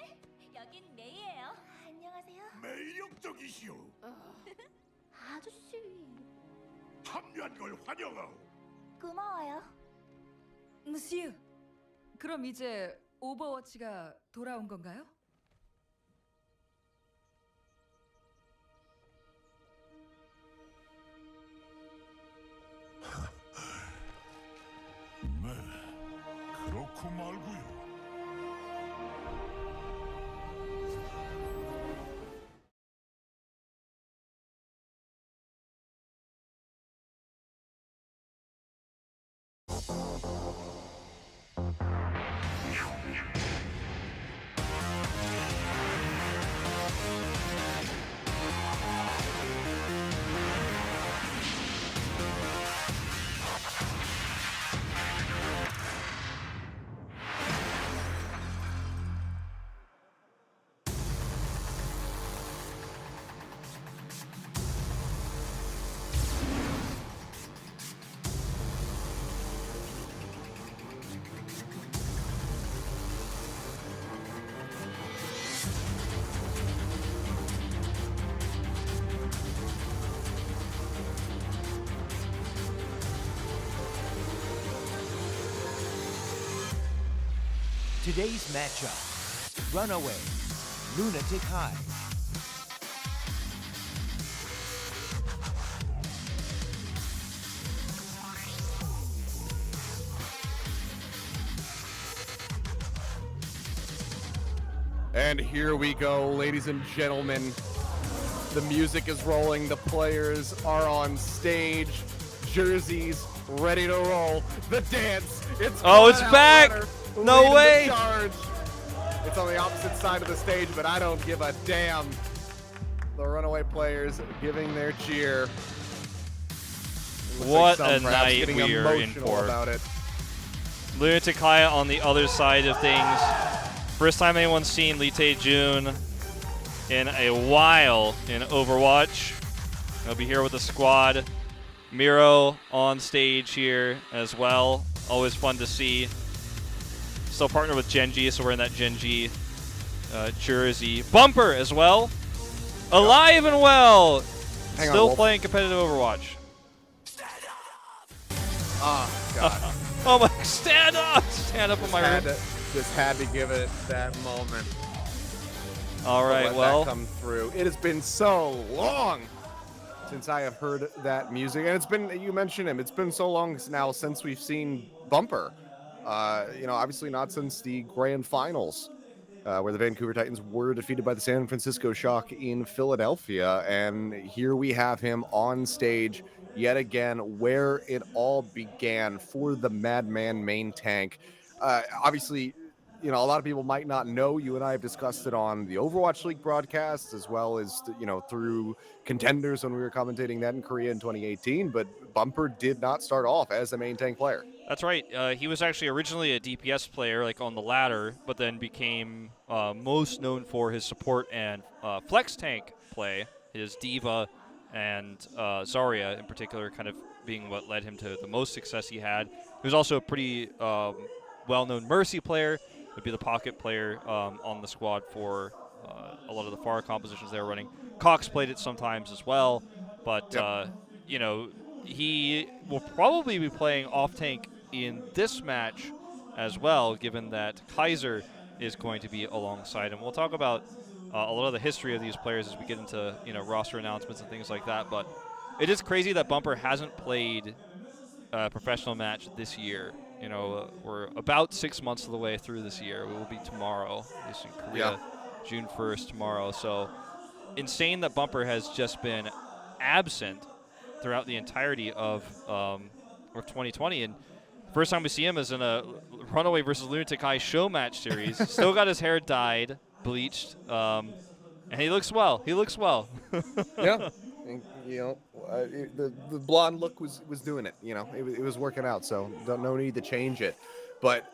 여긴 메이예요. 안녕하세요. 매력적이시오. 아저씨. 합류한 걸 환영하오. 고마워요. 무시유. 그럼 이제 오버워치가 돌아온 건가요? 네, 그렇고 말고요. Today's matchup, Runaway, Lunatic-Hai. And here we go, ladies and gentlemen. The music is rolling, the players are on stage, jerseys ready to roll. The dance, it's back! Runner No leading the way! charge. It's on the opposite side of the stage, but I don't give a damn. The Runaway players giving their cheer. Looks What like a some perhaps night getting we are in emotional for. about it. Lunatic-Hai on the other side of things. First time anyone's seen Leetaejun in a while in Overwatch. He'll be here with the squad. Miro on stage here as well. Always fun to see. Still partnered with Genji, so we're in that Genji jersey. Bumper as well. Alive and well. Hang on, Still Wolf. playing competitive Overwatch. Oh, God. Oh my, stand up! Stand up on my room. Just had to give it that moment. All right, Let well. that come through. It has been so long since I have heard that music. And it's been, you mentioned him, it's been so long now since we've seen Bumper. You know, obviously not since the grand finals, where the Vancouver Titans were defeated by the San Francisco Shock in Philadelphia. And here we have him on stage yet again, where it all began for the Madman main tank. Obviously, a lot of people might not know. You and I have discussed it on the Overwatch League broadcasts, as well as through Contenders when we were commentating that in Korea in 2018. But Bumper did not start off as a main tank player. That's right. He was actually originally a DPS player, like on the ladder, but then became most known for his support and flex tank play. His Diva and Zarya, in particular, kind of being what led him to the most success he had. He was also a pretty well-known Mercy player. Would be the pocket player on the squad for a lot of the Pharah compositions they were running. Cox played it sometimes as well, but he will probably be playing off-tank in this match as well, given that Kaiser is going to be alongside him. We'll talk about a lot of the history of these players as we get into roster announcements and things like that, but it is crazy that Bumper hasn't played a professional match this year. We're about 6 months of the way through this year. We will be tomorrow, at least in Korea, June 1st tomorrow. So insane that Bumper has just been absent throughout the entirety of 2020. And first time we see him is in a Runaway versus Lunatic-Hai show match series. Still got his hair dyed, bleached, and he looks well. He looks well. Yeah. And, the blonde look was doing it. It was working out, so no need to change it. But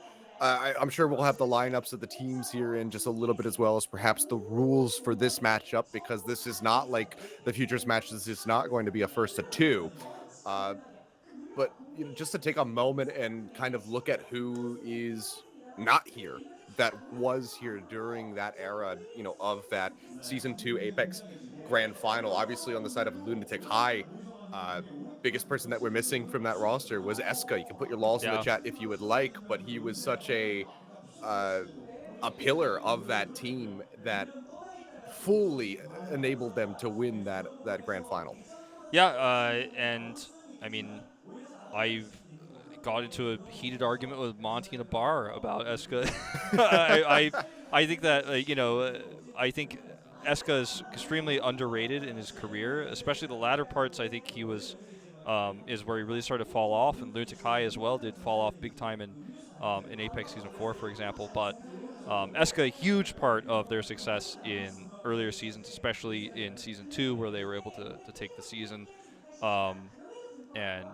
I'm sure we'll have the lineups of the teams here in just a little bit, as well as perhaps the rules for this matchup, because this is not like the Futures match. This is not going to be a first to two. But just to take a moment and kind of look at who is not here, that was here during that era, of that Season 2 Apex Grand Final. Obviously, on the side of Lunatic-Hai, biggest person that we're missing from that roster was Eska. You can put your lols in the chat if you would like, but he was such a pillar of that team that fully enabled them to win that Grand Final. Yeah, and I mean, I've got into a heated argument with Monty in a bar about Eska. I think that I think Eska is extremely underrated in his career, especially the latter parts. I think he was is where he really started to fall off, and Lunatic-Hai as well did fall off big time in Apex Season 4, for example. But Eska, a huge part of their success in earlier seasons, especially in Season 2, where they were able to take the season. And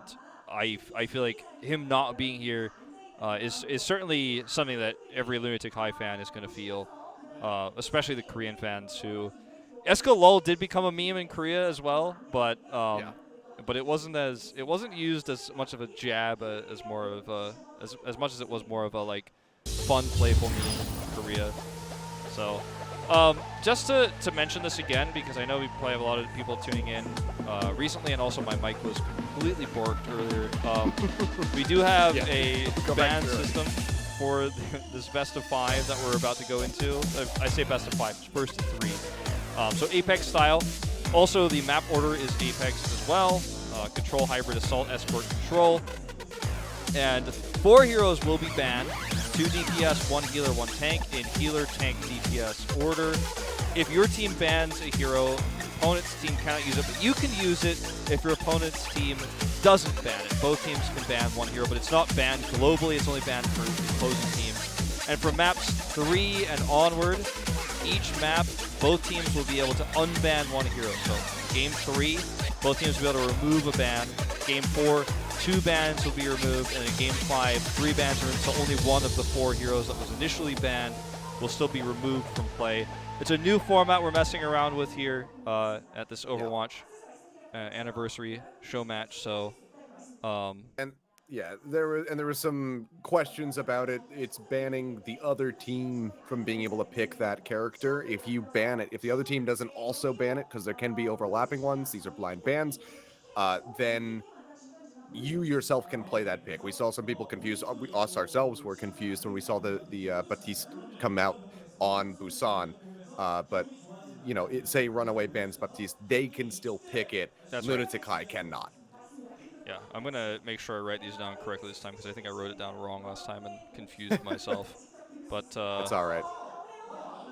I feel like him not being here is certainly something that every Lunatic-Hai fan is going to feel, especially the Korean fans who. Eska lol did become a meme in Korea as well, but it wasn't used as much of a jab as more of a as much as it was more of a like fun, playful meme in Korea. So just to mention this again, because I know we probably have a lot of people tuning in recently, and also my mic was completely borked earlier. We do have a ban system for this best of 5 that we're about to go into. I say best of 5, it's first to 3. So Apex style. Also, the map order is Apex as well. Control, Hybrid, Assault, Escort, Control. And 4 heroes will be banned. 2 DPS, 1 healer, 1 tank, in healer, tank, DPS order. If your team bans a hero, opponent's team cannot use it, but you can use it if your opponent's team doesn't ban it. Both teams can ban 1 hero, but it's not banned globally. It's only banned for the opposing teams. And for maps 3 and onward, each map, both teams will be able to unban 1 hero. So game 3, both teams will be able to remove a ban. Game 4, 2 bans will be removed, and in game 5, 3 bans are removed, so only 1 of the 4 heroes that was initially banned will still be removed from play. It's a new format we're messing around with here at this Overwatch anniversary show match. So, there were some questions about it. It's banning the other team from being able to pick that character. If you ban it, if the other team doesn't also ban it, because there can be overlapping ones, these are blind bans, then you yourself can play that pick. We saw some people confused. Us ourselves were confused when we saw the Baptiste come out on Busan. But say Runaway bans Baptiste, they can still pick it. That's Lunatic-Hai cannot. Yeah, I'm going to make sure I write these down correctly this time, because I think I wrote it down wrong last time and confused myself. But it's all right.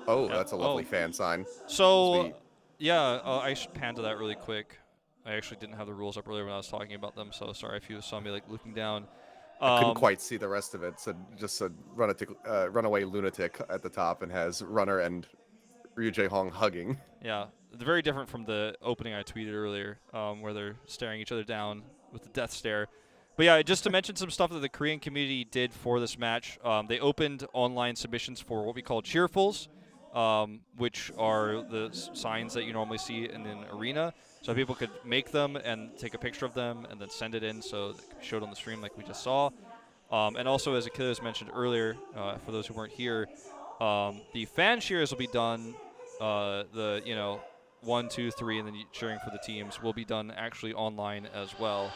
Oh, that's a lovely fan sign. So, I should pan to that really quick. I actually didn't have the rules up earlier when I was talking about them, so sorry if you saw me like looking down. I couldn't quite see the rest of it. So just said Runaway Lunatic at the top and has Runner and Ryujehong hugging. Yeah, very different from the opening I tweeted earlier, where they're staring each other down with the death stare. But yeah, just to mention some stuff that the Korean community did for this match, they opened online submissions for what we call cheerfuls, which are the signs that you normally see in an arena. So people could make them and take a picture of them and then send it in so it could be showed on the stream like we just saw. And also, as Achilles mentioned earlier, for those who weren't here, the fan cheers will be done. The 1, 2, 3, and then cheering for the teams will be done actually online as well.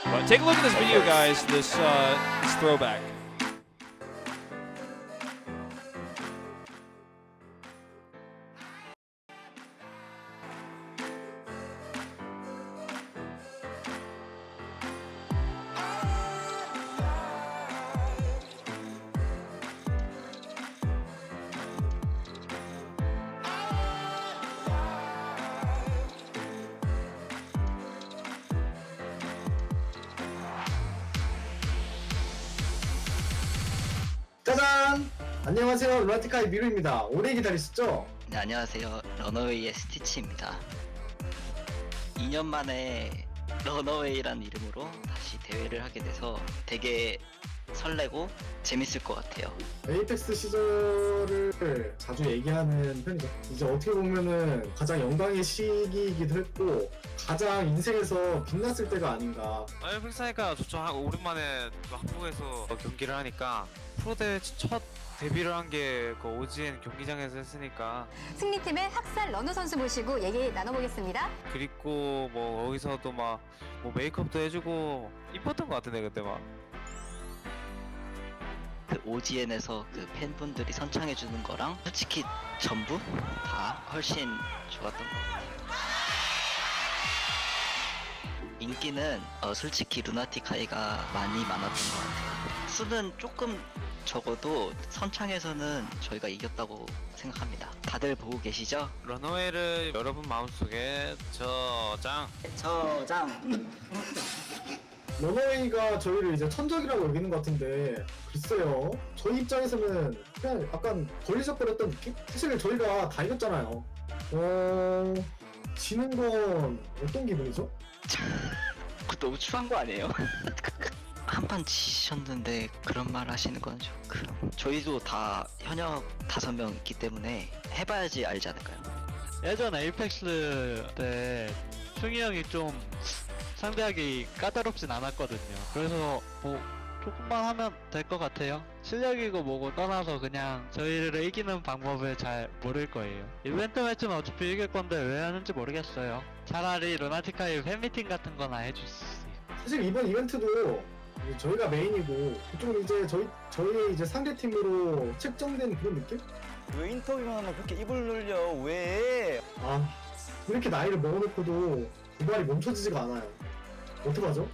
But take a look at this video, guys. This throwback. 짜잔! 안녕하세요. 루나틱-하이 미로입니다. 오래 기다리셨죠? 네, 안녕하세요. 러너웨이의 스티치입니다. 2년 만에 러너웨이라는 이름으로 다시 대회를 하게 돼서 되게 설레고 재밌을 것 같아요. 에이펙스 시절을 자주 얘기하는 편이죠. 이제 어떻게 보면은 가장 영광의 시기이기도 했고 가장 인생에서 빛났을 때가 아닌가. 에이펙스 하니까 좋죠. 오랜만에 한국에서 경기를 하니까 프로대회 첫 데뷔를 한 게 그 OGN 경기장에서 했으니까. 승리팀의 학살 러너 선수 모시고 얘기 나눠보겠습니다. 그리고 뭐 거기서도 막 뭐 메이크업도 해주고 이뻤던 것 같은데 그때 막. 그 OGN에서 그 팬분들이 선창해주는 거랑 솔직히 전부 다 훨씬 좋았던 것 같아요. 인기는 솔직히 루나틱-하이가 많이 많았던 것 같아요. 수는 조금 적어도 선창에서는 저희가 이겼다고 생각합니다. 다들 보고 계시죠? 러너웨이를 여러분 마음속에 저장. 러너웨이가 저희를 이제 천적이라고 여기는 것 같은데 글쎄요. 저희 입장에서는 그냥 약간 걸리적거렸던 느낌? 사실 저희가 다 이겼잖아요. 지는 건 어떤 기분이죠? 그거 너무 추한 거 아니에요? 한 판 지셨는데 그런 말 하시는 건 조금. 저희도 다 현역 5명 있기 때문에 해봐야지 알지 않을까요? 예전 에이펙스 때 충이 형이 좀 상대하기 까다롭진 않았거든요. 그래서 뭐 조금만 하면 될 것 같아요. 실력이고 뭐고 떠나서 그냥 저희를 이기는 방법을 잘 모를 거예요. 이벤트 매치는 어차피 이길 건데 왜 하는지 모르겠어요. 차라리 루나틱-하이 팬미팅 같은 거나 해주세요. 사실 이번 이벤트도 저희가 메인이고 그쪽은 이제 저희의 이제 상대팀으로 책정된 그런 느낌? 왜 인터뷰만 하면 그렇게 입을 늘려? 왜? 이렇게 나이를 먹어놓고도 고발이 멈춰지지가 않아요. 어떡하죠?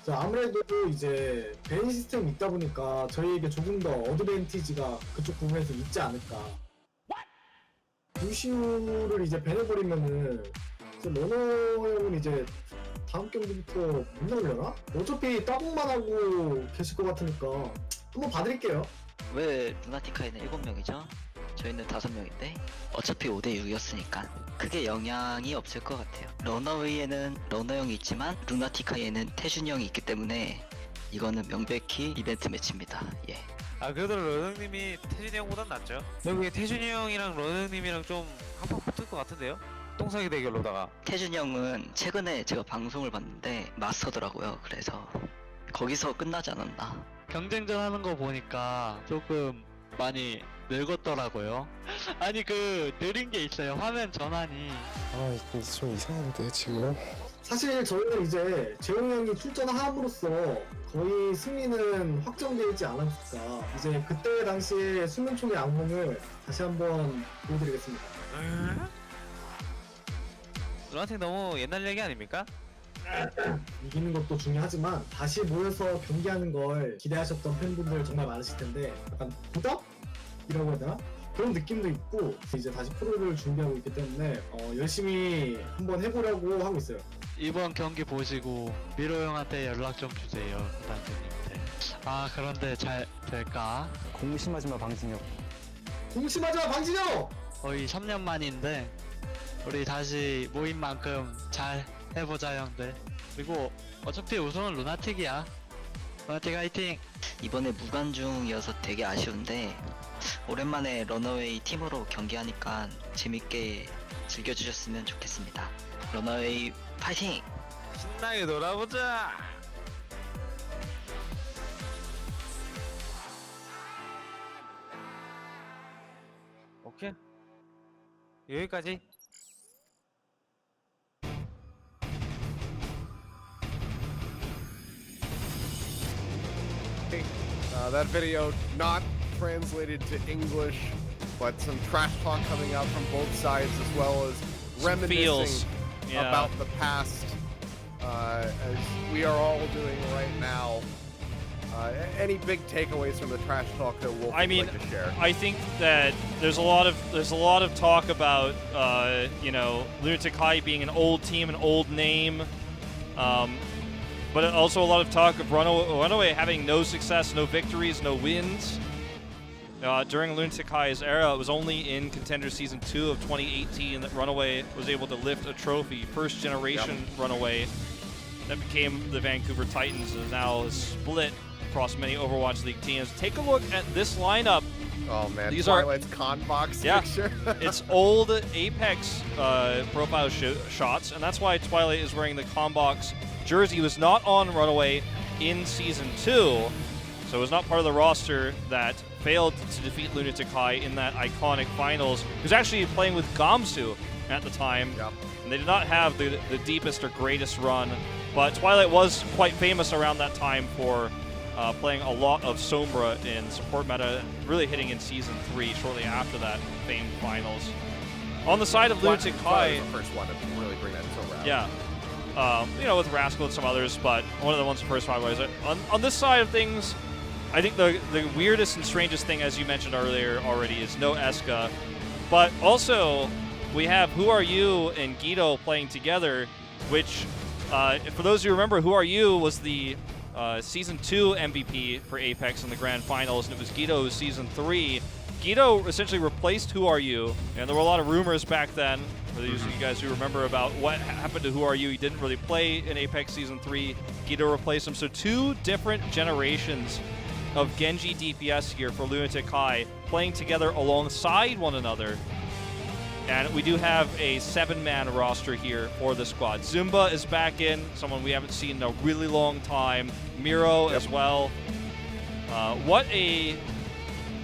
자, 아무래도 이제 밴 시스템이 있다 보니까 저희에게 조금 더 어드밴티지가 그쪽 부분에서 있지 않을까. 루시우를 이제 밴해버리면은 러너 형은 이제 다음 경기부터 못 나오려나? 어차피 따봉만 하고 계실 것 같으니까 한번 봐드릴게요. 왜 루나틱-하이는 7명이죠? 저희는 5명인데 어차피 5대6이었으니까 크게 영향이 없을 것 같아요. 러너웨이에는 러너 형이 있지만 루나틱-하이에는 태준이 형이 있기 때문에 이거는 명백히 이벤트 매치입니다. 예. 그래도 러너 형님이 태준이 형보단 낫죠. 여기 태준이 형이랑 러너 형님이랑 좀 한판 붙을 것 같은데요? 똥사기 대결로다가. 태준이 형은 최근에 제가 방송을 봤는데 마스터더라고요. 그래서 거기서 끝나지 않았나. 경쟁전 하는 거 보니까 조금 많이 늙었더라고요. 아니 그 느린 게 있어요. 화면 전환이. 근데 좀 이상한데 지금. 사실 저희는 이제 재홍이 형이 출전함으로써 거의 승리는 확정되지 않았을까. 이제 그때 당시에 수면총의 악몽을 다시 한번 보여드리겠습니다. 루나틱 너무 옛날 얘기 아닙니까? 이기는 것도 중요하지만 다시 모여서 경기하는 걸 기대하셨던 팬분들 정말 많으실 텐데 약간 보답이라고 해야 되나? 그런 느낌도 있고 이제 다시 프로를 준비하고 있기 때문에 열심히 한번 해보려고 하고 있어요. 이번 경기 보시고 미로 형한테 연락 좀 주세요, 구단주님한테. 아 그런데 잘 될까? 공심하지 마 방진혁. 공심하지 마 방진혁! 거의 3년 만인데 우리 다시 모인 만큼 잘 해보자 형들. 그리고 어차피 우승은 루나틱이야. 루나틱 화이팅! 이번에 무관중이어서 되게 아쉬운데 오랜만에 러너웨이 팀으로 경기하니까 재밌게 즐겨주셨으면 좋겠습니다. 러너웨이 파이팅! 신나게 놀아보자. 오케이. 여기까지. That video not translated to English, but some trash talk coming out from both sides, as well as reminiscing about the past, as we are all doing right now. Any big takeaways from the trash talk that Wolf would like to share? I think that there's a lot of talk about you know, Lunatic-Hai being an old team, an old name. But also a lot of talk of Runaway having no success, no victories, no wins. During Lunatic-Hai's era, it was only in Contender Season 2 of 2018 that Runaway was able to lift a trophy. First generation Runaway that became the Vancouver Titans and now is split across many Overwatch League teams. Take a look at this lineup. Oh man, these Twilight's con box picture. It's old Apex profile shots, and that's why Twilight is wearing the con box jersey. He was not on Runaway in Season 2, so it was not part of the roster that failed to defeat Lunatic-Hai in that iconic finals. He was actually playing with Gamsu at the time, and they did not have the deepest or greatest run, but Twilight was quite famous around that time for playing a lot of Sombra in support meta, really hitting in Season 3 shortly after that famed finals. On the side of Lunatic-Hai, the first one to really bring that Sombra out. Yeah. You know, with Haskal and some others, but one of the ones the first five was. On this side of things, I think the weirdest and strangest thing, as you mentioned earlier already, is no Eska. But also, we have Who Are You and Gido playing together, which, for those who remember, Who Are You was the Season 2 MVP for Apex in the Grand Finals, and it was Gido who's Season 3. Gido essentially replaced Who Are You, and there were a lot of rumors back then, for those of you guys who remember, about what happened to Who Are You. He didn't really play in Apex Season 3. Gido replaced him. So two different generations of Genji DPS here for Lunatic-Hai playing together alongside one another. And we do have a 7-man roster here for the squad. Zunba is back in, someone we haven't seen in a really long time. Miro as well. What a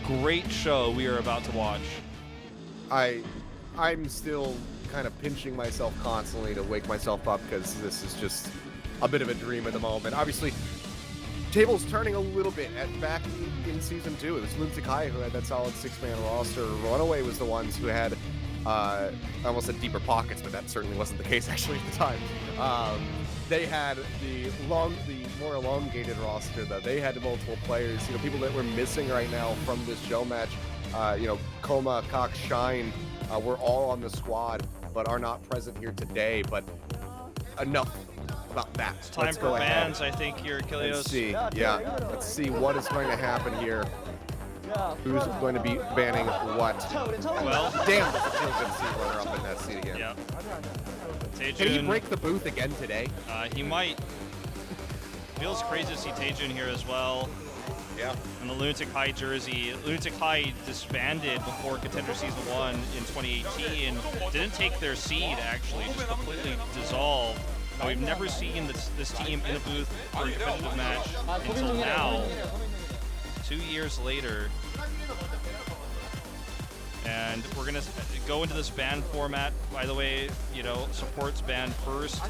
great show we are about to watch. I'm still kind of pinching myself constantly to wake myself up, because this is just a bit of a dream at the moment. Obviously, table's turning a little bit. Back in Season 2, it was Lunatic-Hai who had that solid 6-man roster. Runaway was the ones who had, I almost said deeper pockets, but that certainly wasn't the case actually at the time. They had the more elongated roster, though. They had multiple players, you know, people that we're missing right now from this show match. You know, Koma, Cox, Shine, were all on the squad, but are not present here today. But enough about that. It's time for bans, I think, here, Kilios. Let's see. Yeah, let's see what is going to happen here. Who's going to be banning what? Well, damn, it feels good to see Runner up in that seat again. Yeah. Can he break the booth again today? He might. Feels crazy to see Teru here as well. Yeah. And the Lunatic-Hai jersey. Lunatic-Hai disbanded before Contender Season 1 in 2018. Didn't take their seed, actually, just completely dissolved. Now, we've never seen this team in a booth for a competitive match until now. 2 years later. And we're going to go into this ban format. By the way, you know, supports ban first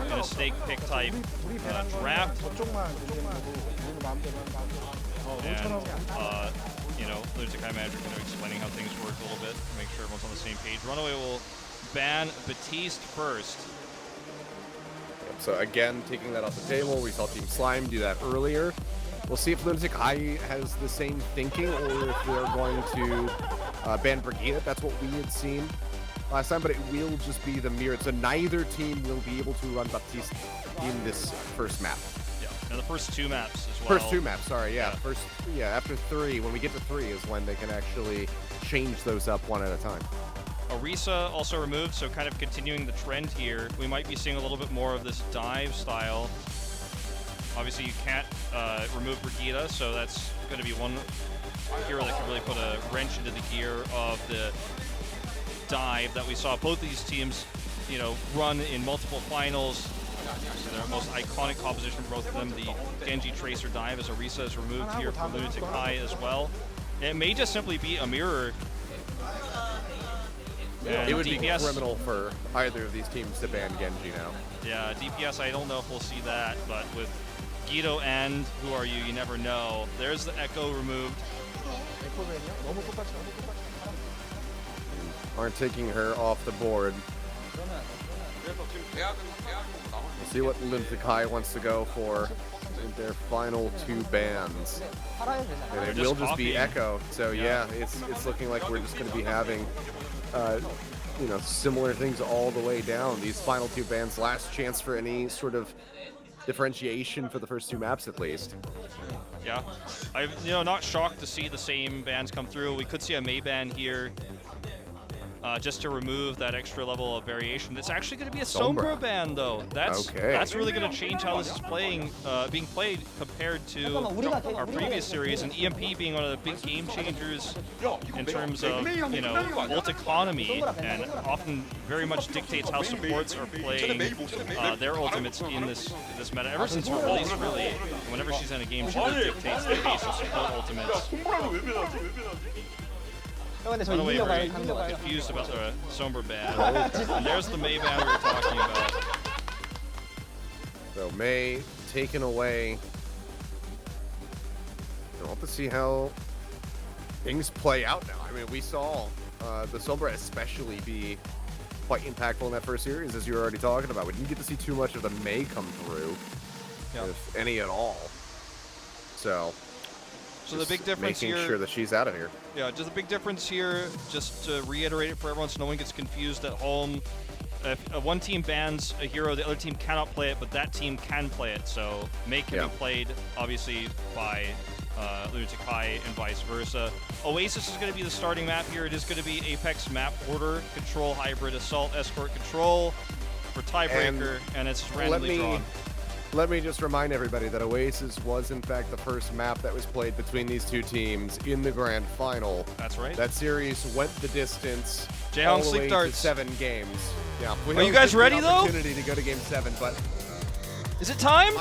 in a snake pick type draft. And, you know, Lunatic-Hai Match are kind of explaining how things work a little bit, make sure everyone's on the same page. Runaway will ban Batiste first. Yep, so again, taking that off the table, we saw Team Slime do that earlier. We'll see if Lunatic-Hai has the same thinking, or if they're going to ban Brigida. That's what we had seen last time, but it will just be the Miro. So neither team will be able to run Baptiste in this first map. Yeah, and the first 2 maps as well. First 2 maps, sorry, yeah. After 3, when we get to 3 is when they can actually change those up one at a time. Orisa also removed, so kind of continuing the trend here. We might be seeing a little bit more of this dive style. Obviously, you can't remove Brigida, so that's going to be one hero that can really put a wrench into the gear of the dive that we saw both these teams, run in multiple finals. So their most iconic composition for both of them, the Genji Tracer dive, as Orisa is removed here for Lunatic-Hai as well. It may just simply be a mirror. It would DPS, be criminal for either of these teams to ban Genji now. Yeah, DPS, I don't know if we'll see that, but with Gido and Who Are You, you never know. There's the Echo removed. Aren't taking her off the board. We'll see what Lunatic-Hai wants to go for in their final 2 bans. And it will just be Echo. So yeah, it's looking like we're just going to be having similar things all the way down. These final 2 bans, last chance for any sort of differentiation for the first 2 maps at least. Yeah, I'm not shocked to see the same bans come through. We could see a Mei ban here, just to remove that extra level of variation. It's actually going to be a Sombra ban though. That's really going to change how this is being played compared to our previous series, and EMP being one of the big game changers in terms of ult economy, and often very much dictates how supports are playing their ultimates in this meta. Ever since her release, really, whenever she's in a game, she really dictates the pace of support ultimates. Runaway very confused about the Sombra ban. And there's the Mei ban we were talking about. So Mei taken away. We'll have to see how things play out now. I mean, we saw the Sombra especially be quite impactful in that first series, as you were already talking about. We didn't get to see too much of the Mei come through, if any at all. So the big difference making here, sure that she's out of here. Yeah, just a big difference here, just to reiterate it for everyone so no one gets confused at home. If one team bans a hero, the other team cannot play it, but that team can play it. So Mei can be played, obviously, by Lunatic-Hai and vice versa. Oasis is going to be the starting map here. It is going to be Apex map order, control, hybrid, assault, escort, control for tiebreaker, and it's randomly drawn. Let me just remind everybody that Oasis was, in fact, the first map that was played between these 2 teams in the grand final. That's right. That series went the distance. Jaehyung sleep darts. 7 games. Yeah. Are you guys ready, though? Opportunity to go to game 7, but is it time?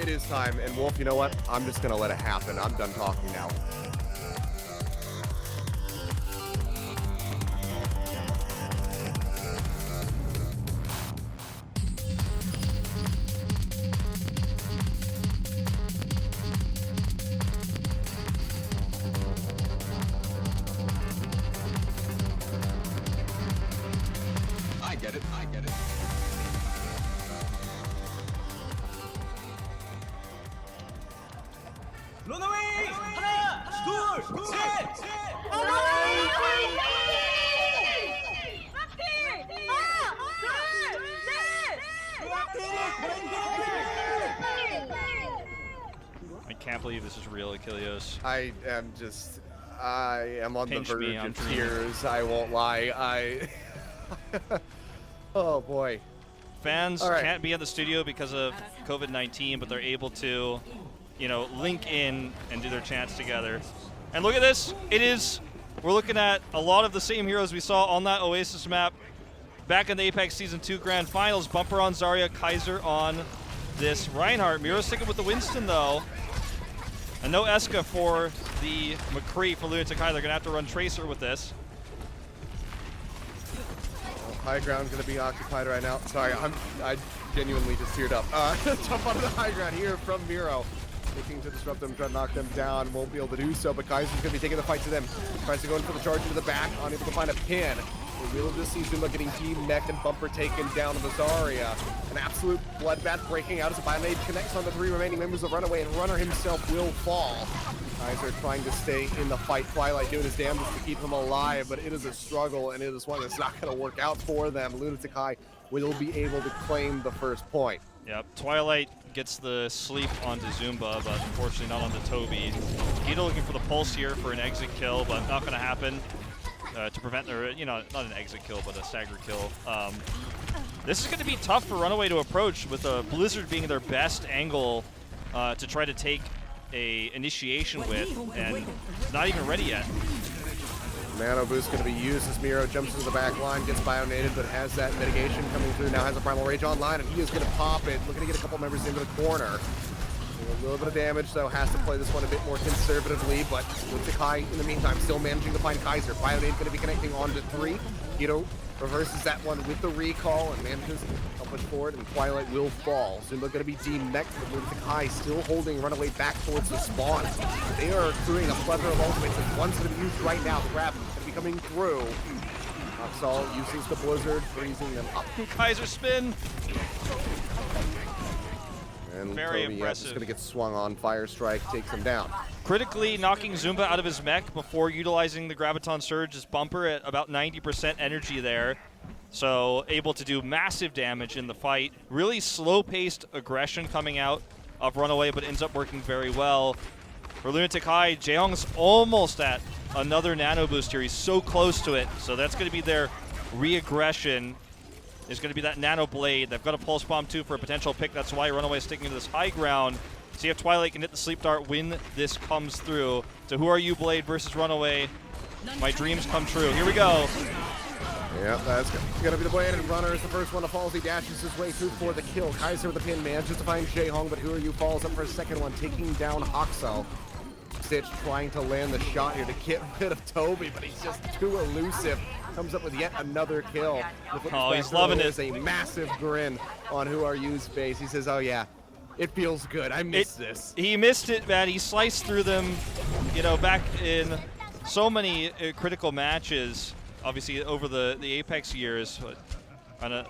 It is time. And Wolf, you know what? I'm just gonna let it happen. I'm done talking now. I get it. Runaway! 하나, 둘, 셋! I can't believe this is real, Achilles. I am on the verge of tears. I won't lie. Oh boy. Fans can't be at the studio because of COVID-19, but they're able to, link in and do their chants together. And look at this. We're looking at a lot of the same heroes we saw on that Oasis map back in the Apex Season 2 Grand Finals. Bumper on Zarya, Kaiser on this Reinhardt. Miro sticking with the Winston, though. And no Eska for the McCree for Lunatic-Hai. They're going to have to run Tracer with this. High ground's gonna be occupied right now. Sorry, I genuinely just teared up. Jump onto the high ground here from Miro. Looking to disrupt them, try to knock them down. Won't be able to do so, but Kaiser's gonna be taking the fight to them. Tries to go in for the charge into the back, unable to find a pin. We will just see Zunba getting team-necked and bumper taken down to the Zarya. An absolute bloodbath breaking out as a Bionade connects on the 3 remaining members of Runaway, and Runner himself will fall. Guys are trying to stay in the fight. Twilight doing his damnedest to keep him alive, but it is a struggle, and it is one that's not going to work out for them. Lunatic-Hai will be able to claim the first point. Yep, Twilight gets the sleep onto Zunba, but unfortunately not onto Tobi. Gido looking for the pulse here for an exit kill, but not going to happen. To prevent their, not an exit kill, but a stagger kill. This is going to be tough for Runaway to approach, with the Blizzard being their best angle to try to take a initiation with, and it's not even ready yet. Nano boost going to be used as Miro jumps into the back line, gets bionated, but has that mitigation coming through. Now has a Primal Rage online, and he is going to pop it. Looking to get a couple members into the corner. A little bit of damage, though, has to play this one a bit more conservatively, but Lunatic-Hai, in the meantime, still managing to find Kaiser. Bionade going to be connecting on to 3. Gido reverses that one with the recall and manages to push forward, and Twilight will fall. Zunba going to be team-necked, but Lunatic-Hai still holding Runaway back towards the spawn. They are accruing a plethora of ultimates, and one's going to be used right now. The grab is going to be coming through. Haskal uses the Blizzard, freezing them up. Kaiser spin! And Very Tobi, impressive. Just going to get swung on. Fire Strike takes him down. Critically knocking Zunba out of his mech before utilizing the Graviton Surge's bumper at about 90% energy there. So able to do massive damage in the fight. Really slow-paced aggression coming out of Runaway, but ends up working very well. For Lunatic-Hai, Jaehong's almost at another nano boost here. He's so close to it. So that's going to be their re-aggression. Is going to be that Nano Blade. They've got a Pulse Bomb too for a potential pick. That's why Runaway is sticking to this high ground. See if Twilight can hit the Sleep Dart when this comes through. So who are you, Blade versus Runaway? My dreams come true. Here we go. Yeah, that's going to be the Blade, and Runner is the first one to fall as he dashes his way through for the kill. Kaiser with the pin manages to find Jaehong, but Who Are You falls up for a second one, taking down Haskal. Stitch trying to land the shot here to get rid of Tobi, but he's just too elusive. Comes up with yet another kill. Oh, he's loving it. There's a massive grin on Who Are You's face. He says, oh yeah, it feels good. I miss this. He missed it, man. He sliced through them, back in so many critical matches, obviously over the Apex years. But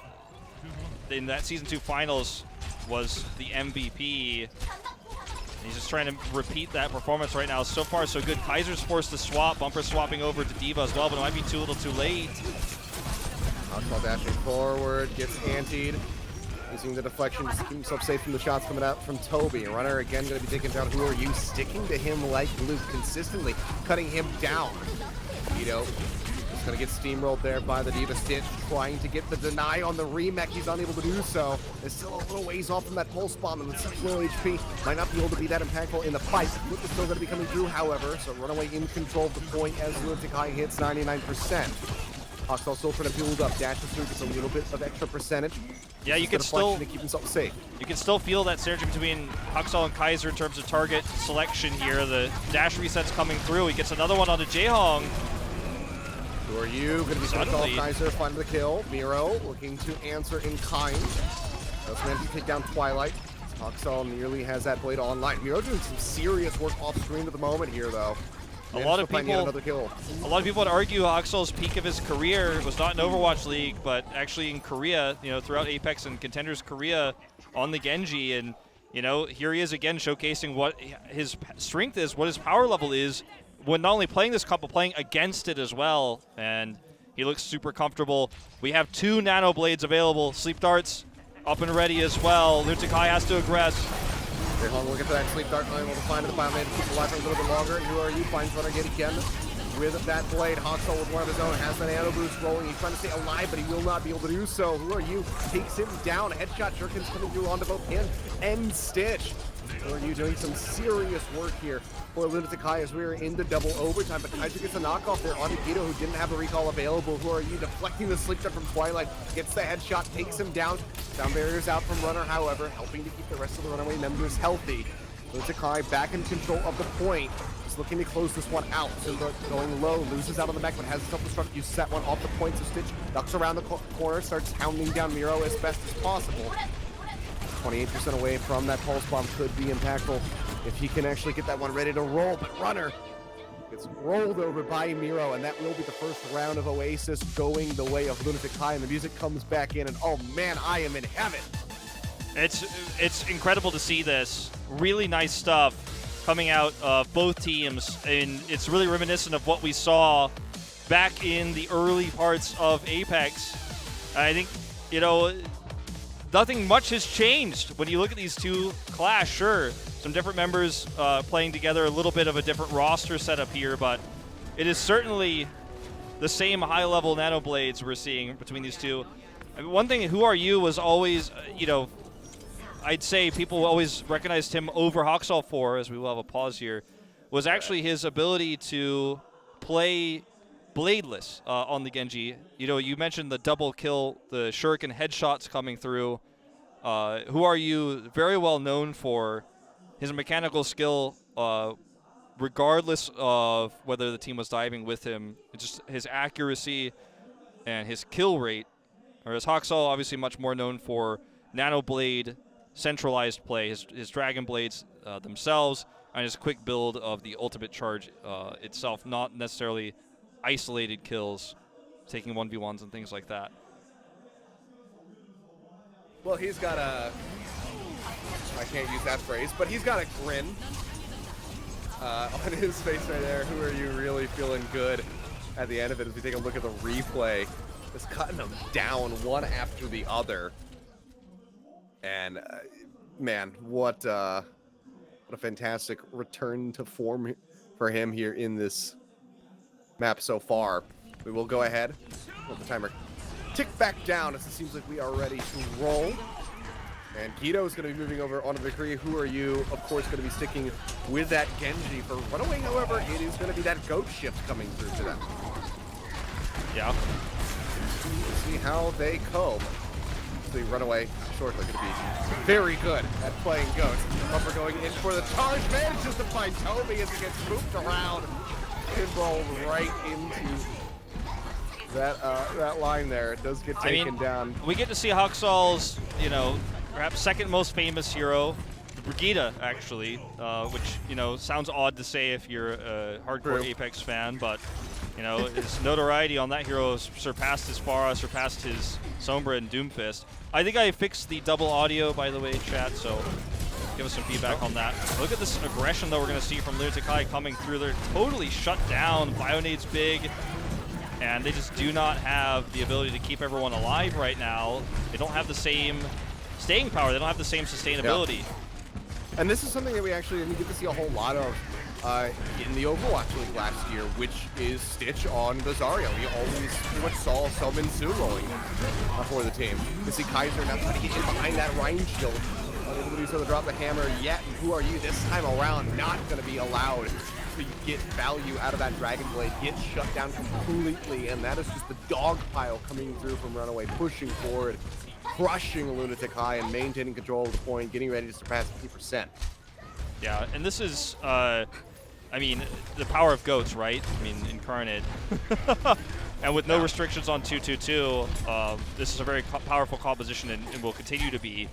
in that Season 2 finals was the MVP. He's just trying to repeat that performance right now. So far, so good. Kaiser's forced to swap. Bumper swapping over to D.Va as well, but it might be too little too late. Haskal dashing forward, gets antied. Using the deflection just to keep himself safe from the shots coming out from Tobi. Runner again going to be taking down Who Are You, sticking to him like glue, consistently cutting him down. Gido just going to get steamrolled there by the D.Va. Stitch trying to get the deny on the remech. He's unable to do so. It's still a little ways off from that pulse bomb, and with such low HP, might not be able to be that impactful in the fight. Flip is still going to be coming through, however, so Runaway in control of the point as Lunatic-Hai hits 99%. Haskal still trying to build up, dashes through, gets a little bit of extra percentage. Yeah, you can still to keep himself safe. You can still feel that synergy between Haskal and Kaiser in terms of target selection here. The dash reset's coming through. He gets another one onto Jaehong. Who Are You? Going to be coming off Kaiser, find the kill. Miro looking to answer in kind. That's meant to take down Twilight. Haskal nearly has that blade online. Miro doing some serious work off screen at the moment here, though. A lot of people would argue Hakskal's peak of his career was not in Overwatch League, but actually in Korea, throughout Apex and Contenders Korea on the Genji. And, here he is again showcasing what his strength is, what his power level is, when not only playing this comp, but playing against it as well. And he looks super comfortable. We have 2 Nano Blades available. Sleep Darts up and ready as well. Lunatic-Hai has to aggress. Ryujehong looking for that Sleep Dart, not able to find the Bioman to keep alive for a little bit longer. And Who Are You finds Runner yet again with that blade. Haskal with one of his own has that Nano Boost rolling. He's trying to stay alive, but he will not be able to do so. Who Are You takes him down. Headshot Jerkins coming through onto both him and Stitch. Who Are You doing some serious work here for Lunatic-Hai as we are into double overtime, but Kaiser gets a knockoff there on Gido, who didn't have a recall available. Who Are You deflecting the sleep shot from Twilight, gets the headshot, takes him down. Sound barriers out from Runner, however, helping to keep the rest of the Runaway members healthy. Lunatic-Hai back in control of the point. Just looking to close this one out. So going low, loses out on the mech, but has self-destruct. Uses that one off the point, so Stitch ducks around the corner, starts hounding down Miro as best as possible. 28% away from that pulse bomb could be impactful if he can actually get that one ready to roll, but Runner gets gets rolled over by Miro, and that will be the first round of Oasis going the way of Lunatic-Hai, and the music comes back in, and oh man, I am in heaven. It's incredible to see this. Really nice stuff coming out of both teams, and it's really reminiscent of what we saw back in the early parts of Apex. I think, you know, nothing much has changed when you look at these two clash. Sure, some different members playing together, a little bit of a different roster setup here, but it is certainly the same high-level nanoblades we're seeing between these two. I mean, one thing, Who Are You was always, you know, I'd say people always recognized him over Haskal for, as we will have a pause here, was actually his ability to play bladeless on the Genji. You know, you mentioned the double kill, the shuriken headshots coming through. Who Are You very well known for his mechanical skill, regardless of whether the team was diving with him, just his accuracy and his kill rate. Whereas Haskal, obviously much more known for nanoblade centralized play, his dragon blades themselves, and his quick build of the ultimate charge itself, not necessarily isolated kills, taking 1v1s and things like that. Well, he's got a, I can't use that phrase, but he's got a grin on his face right there. Who Are You really feeling good at the end of it as we take a look at the replay. Just cutting them down one after the other. And man, what a fantastic return to form for him here in this map so far. We will go ahead, let the timer tick back down as it seems like we are ready to roll. And Gido is going to be moving over onto the Korea. Who Are You, of course, going to be sticking with that Genji. For Runaway, however, it is going to be that goat shift coming through to them. Yeah. We'll see how they cope. The Runaway shortly going to be very good at playing goats. Bumper going in for the charge, manages to find Tobi as he gets moved around. Pinball right into that line there. It does get taken down. We get to see Haksal's, you know, perhaps second most famous hero, Brigida, actually, which, you know, sounds odd to say if you're a hardcore Apex fan, but, you know, his notoriety on that hero surpassed his Pharah, surpassed his Sombra and Doomfist. I think I fixed the double audio, by the way, chat, so give us some feedback on that. Look at this aggression, though, we're going to see from Lunatic-Hai coming through. They're totally shut down. Bionade's big, and they just do not have the ability to keep everyone alive right now. They don't have the same staying power. They don't have the same sustainability. Yeah. And this is something that we actually didn't get to see a whole lot of in the Overwatch League last year, which is Stitch on the Zarya. We always pretty much saw Selman Sue rolling for the team. You see Kaiser now trying to get in behind that Rhine shield. Unable to do so to drop the hammer yet. And Who Are You this time around not going to be allowed to get value out of that Dragon Blade, get shut down completely, and that is just the dog pile coming through from Runaway, pushing forward, crushing Lunatic-Hai and maintaining control of the point, getting ready to surpass 50%. Yeah, and this is, I mean, the power of goats, right? I mean, incarnate. And with no restrictions on 2-2-2, this is a very powerful composition and will continue to be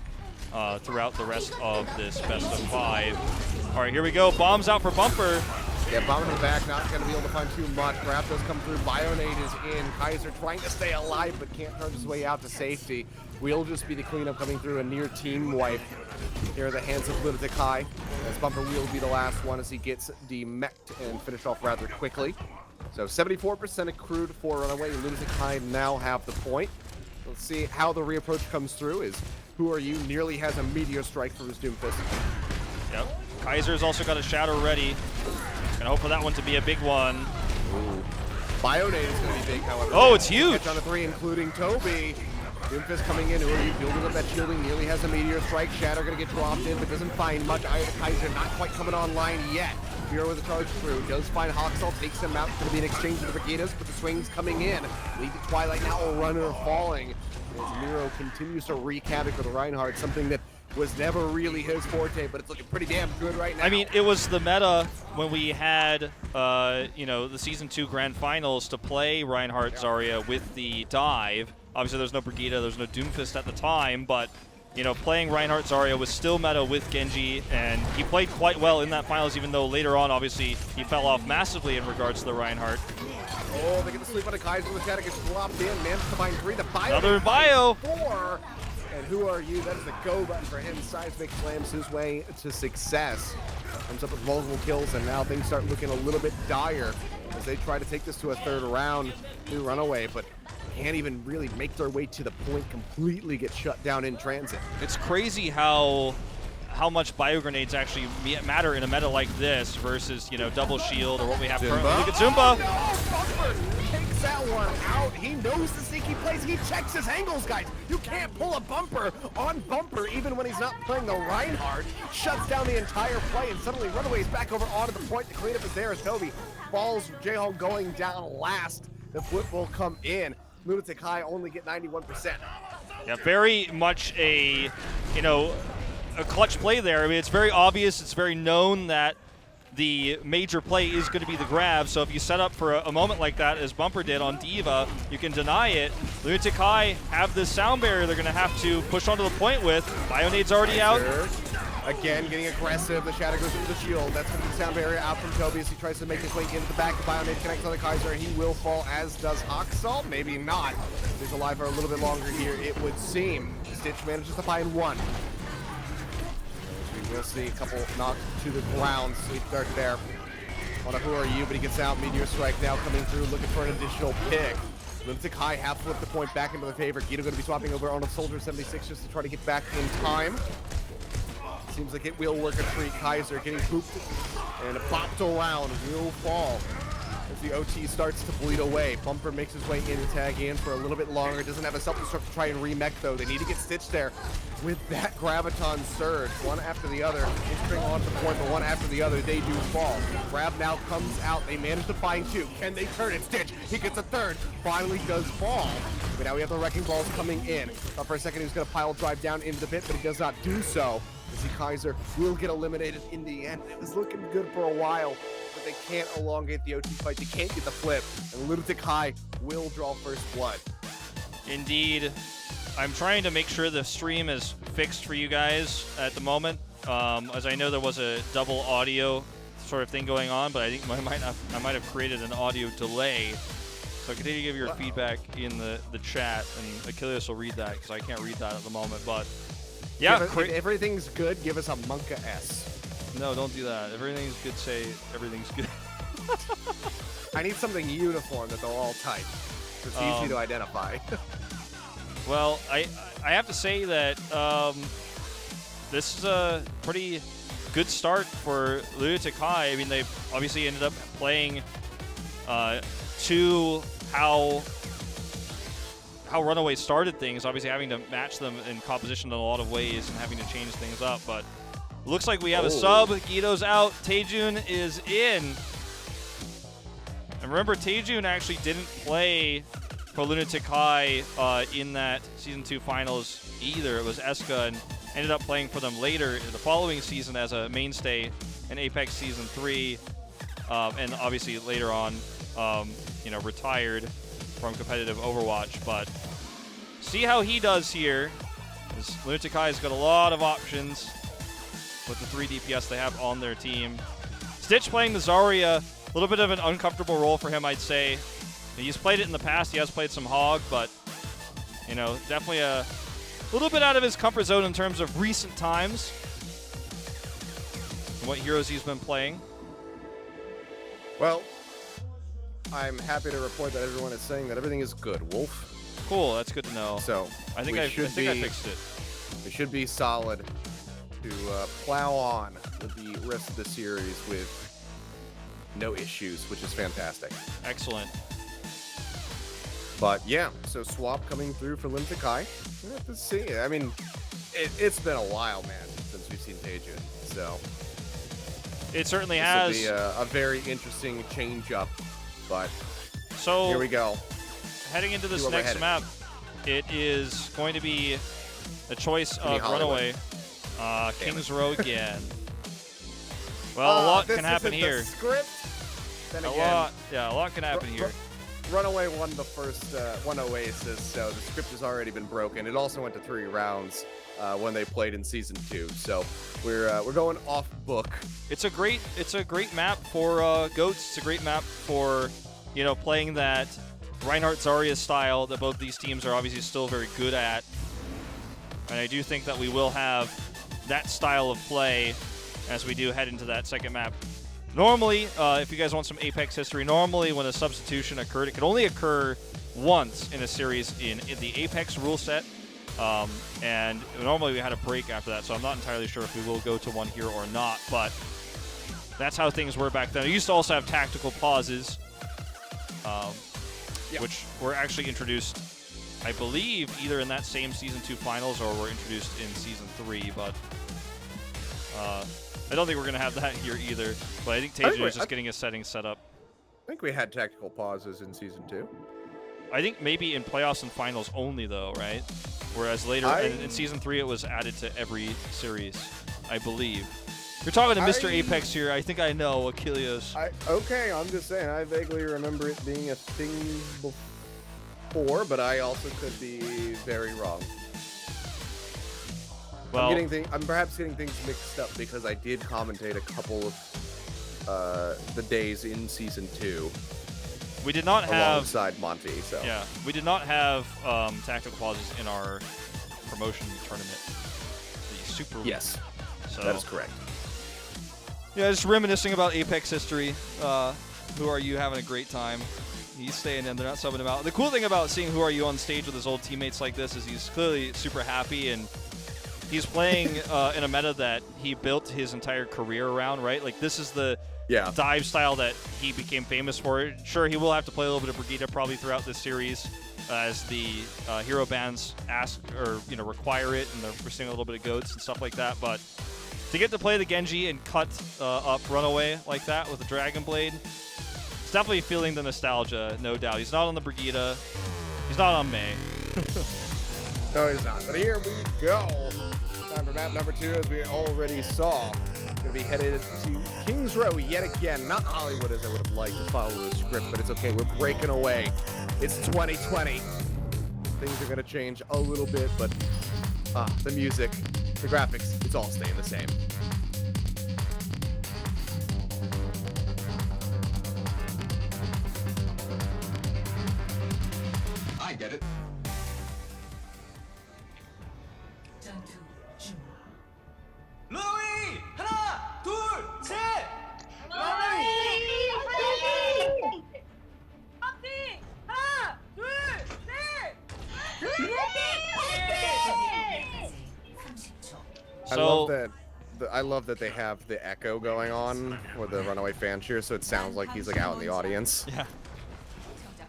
throughout the rest of this best of 5. All right, here we go. Bombs out for Bumper. Yeah, bomb in the back, not going to be able to find too much. Grab does come through. Bionade is in. Kaiser trying to stay alive, but can't charge his way out to safety. Will just be the cleanup coming through. A near team wipe here at the hands of Lunatic-Hai. As Bumper will be the last one as he gets demeched and finished off rather quickly. So 74% accrued for Runaway. Lunatic-Hai now have the point. Let's see how the reapproach comes through. Is Who Are You nearly has a meteor strike for his Doomfist. Yep. Kaiser's also got a shadow ready. Gonna hope for that one to be a big one. Ooh. Bionade is going to be big, however. Oh, it's huge! Catch on a 3, including Tobi. Doomfist coming in. Who Are You building up that shielding? Nearly has a meteor strike. Shadow going to get dropped in, but doesn't find much. Kaiser not quite coming online yet. Miro with a charge through. Does find Haskal, takes him out. It's going to be an exchange with the Brigidas, but the swings coming in. Lead to Twilight now. A runner falling. As Miro continues to wreak havoc with Reinhardt, something that was never really his forte, but it's looking pretty damn good right now. I mean, it was the meta when we had, you know, the Season 2 Grand Finals to play Reinhardt Zarya with the dive. Obviously, there's no Brigida, there's no Doomfist at the time, but you know, playing Reinhardt Zarya was still meta with Genji, and he played quite well in that finals, even though later on, obviously, he fell off massively in regards to the Reinhardt. Oh, they get the sleep on a Kaiser. Lunatic gets dropped in. Managed to find 3. The bio. Another bio. 4. And who are you? That is the go button for him. Seismic slams his way to success. Comes up with multiple kills, and now things start looking a little bit dire as they try to take this to a 3rd round through Runaway, but can't even really make their way to the point, completely get shut down in transit. It's crazy how much bio grenades actually matter in a meta like this versus, you know, double shield or what we have currently. Look at Zunba. Bumper takes that one out. He knows the sneaky plays. He checks his angles, guys. You can't pull a bumper on bumper even when he's not playing the Reinhardt. Shuts down the entire play, and suddenly Runaway's back over onto the point. The cleanup is there as Tobi falls. Ryujehong going down last. The flip will come in. Lunatic-Hai only get 91%. Yeah, very much a, you know, a clutch play there. I mean, it's very obvious, it's very known that the major play is going to be the grab. So if you set up for a moment like that, as Bumper did on D.Va, you can deny it. Lunatic-Hai have this sound barrier they're going to have to push onto the point with. Bionade's already out. Again, getting aggressive. The shadow goes into the shield. That's going to be the sound barrier out from Tobi as he tries to make his way into the back. The Bionade connects on the Kaiser. He will fall, as does Haskal. Maybe not. He's alive for a little bit longer here, it would seem. Stitch manages to find 1. We'll see a couple knocked to the ground. Sleep dart there on a Who Are You, but he gets out. Meteor Strike now coming through, looking for an additional pick. Lunatic-Hai half flipped the point back into the favor. Gido going to be swapping over on a Soldier 76 just to try to get back in time. Seems like it will work a treat. Kaiser getting pooped and popped around. Will fall as the OT starts to bleed away. Bumper makes his way in to tag in for a little bit longer. Doesn't have a self-destruct to try and remech though. They need to get Stitch there with that Graviton surge. One after the other. Entering onto the point, but one after the other, they do fall. Grab now comes out. They manage to find 2. Can they turn it? Stitch, he gets a 3rd. Finally does fall. But now we have the Wrecking Balls coming in. Thought for a second he was going to pile drive down into the pit, but he does not do so. As the Kaiser will get eliminated in the end. It was looking good for a while, but they can't elongate the OT fight. They can't get the flip, and Lunatic-Hai will draw first blood. Indeed. I'm trying to make sure the stream is fixed for you guys at the moment, as I know there was a double audio sort of thing going on, but I think I might have created an audio delay. So continue to give your feedback in the chat, and Achilles will read that because I can't read that at the moment, but yeah, if everything's good, give us a Monka S. No, don't do that. If everything's good, say everything's good. I need something uniform that they'll all type. It's easy to identify. Well, I have to say that this is a pretty good start for Lunatic-Hai. I mean, they obviously ended up playing to how Runaway started things, obviously having to match them in composition in a lot of ways and having to change things up, but looks like we have a sub. Gido's out. Leetaejun is in. And remember, Leetaejun actually didn't play for Lunatic-Hai in that Season 2 finals either. It was Eska, and ended up playing for them later the following season as a mainstay in Apex Season 3, and obviously later on, you know, retired from competitive Overwatch. But see how he does here. Lunatic-Hai's got a lot of options with the 3 DPS they have on their team. Stitch playing the Zarya, a little bit of an uncomfortable role for him, I'd say. He's played it in the past. He has played some Hog, but, you know, definitely a little bit out of his comfort zone in terms of recent times and what heroes he's been playing. Well, I'm happy to report that everyone is saying that everything is good. Wolf. Cool, that's good to know. So I think I fixed it. We should be solid to plow on with the rest of the series with no issues, which is fantastic. Excellent. But yeah, so swap coming through for Lunatic-Hai. We'll have to see. I mean, it's been a while, man, since we've seen Leetaejun. So it certainly has. This will be a very interesting change-up. But so here we go. Heading into this next map, it is going to be a choice of Runaway. King's Row again. Well, a lot can happen here. Script. Then a lot can happen here. Runaway won the first one Oasis, so the script has already been broken. It also went to 3 rounds when they played in season 2, so we're going off book. It's a great map for goats. It's a great map for playing that Reinhardt Zarya style that both these teams are obviously still very good at. And I do think that we will have that style of play as we do head into that second map. Normally, if you guys want some Apex history, normally when a substitution occurred, it could only occur once in a series in the Apex rule set. And normally we had a break after that, so I'm not entirely sure if we will go to one here or not, but that's how things were back then. I used to also have tactical pauses, which were actually introduced, I believe, either in that same Season 2 finals or were introduced in Season 3, but I don't think we're going to have that here either. But I think Teju is just getting his settings set up. I think we had tactical pauses in Season 2. I think maybe in playoffs and finals only, though, right? Whereas later in Season 3, it was added to every series, I believe. You're talking to Mr. Apex here. I think I know, Achilles. Okay, I'm just saying. I vaguely remember it being a thing before, but I also could be very wrong. Well, I'm perhaps getting things mixed up because I did commentate a couple of the days in Season 2. We did not have alongside Monty, so yeah, we did not have tactical pauses in our promotion tournament. The Super. Yes, so, that is correct. Yeah, just reminiscing about Apex history. Who Are You having a great time? He's staying in. They're not subbing him out. The cool thing about seeing Who Are You on stage with his old teammates like this is he's clearly super happy, and he's playing in a meta that he built his entire career around, right? Like, this is the dive style that he became famous for. Sure, he will have to play a little bit of Brigitte probably throughout this series as the hero bans ask or require it, and we're seeing a little bit of goats and stuff like that. But to get to play the Genji and cut up Runaway like that with the Dragon Blade, it's definitely feeling the nostalgia, no doubt. He's not on the Brigitte. He's not on Mei. No, he's not. But here we go. Time for map number 2, as we already saw. Going to be headed to Kings Row yet again. Not Hollywood as I would have liked to follow the script, but it's okay. We're breaking away. It's 2020. Things are going to change a little bit, but the music, the graphics, it's all staying the same. I get it. 루나웨이 하나 둘 셋 루나웨이 파이팅 하나 둘 셋 I love that they have the echo going on with the Runaway fan cheer, so it sounds like he's like out in the audience. Yeah.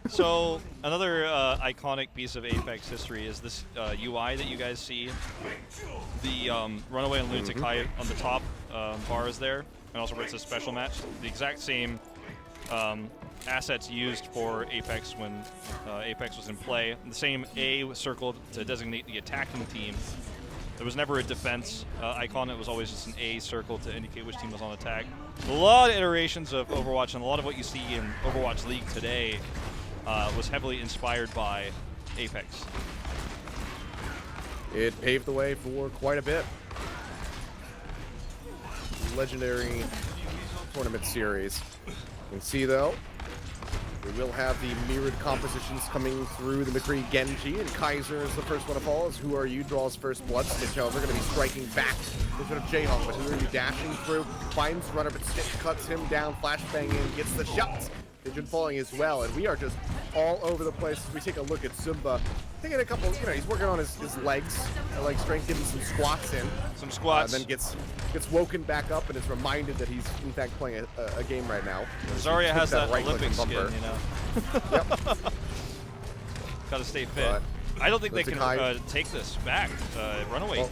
So another iconic piece of Apex history is this UI that you guys see. The Runaway and Lunatic-Hai on the top bars there, and also where it says special match. The exact same assets used for Apex when Apex was in play. The same A was circled to designate the attacking team. There was never a defense icon. It was always just an A circle to indicate which team was on attack. A lot of iterations of Overwatch, and a lot of what you see in Overwatch League today was heavily inspired by Apex. It paved the way for quite a bit. Legendary tournament series. You can see, though, we will have the mirrored compositions coming through the McCree Genji, and Kaiser is the first one to fall as Who Are You draws first blood. Stitch, however, going to be striking back. This one of Jayhong, but Who Are You dashing through, finds Runner, but Stitch cuts him down, flashbang in, gets the shots. Leetaejun falling as well, and we are just all over the place as we take a look at Zunba. Taking a couple, he's working on his legs, leg strength, getting some squats in. Some squats. Then gets woken back up and is reminded that he's in fact playing a game right now. Zarya has that right Olympic skin, bumper. Yep. Gotta stay fit. I don't think they can take this back. Runaway. Well,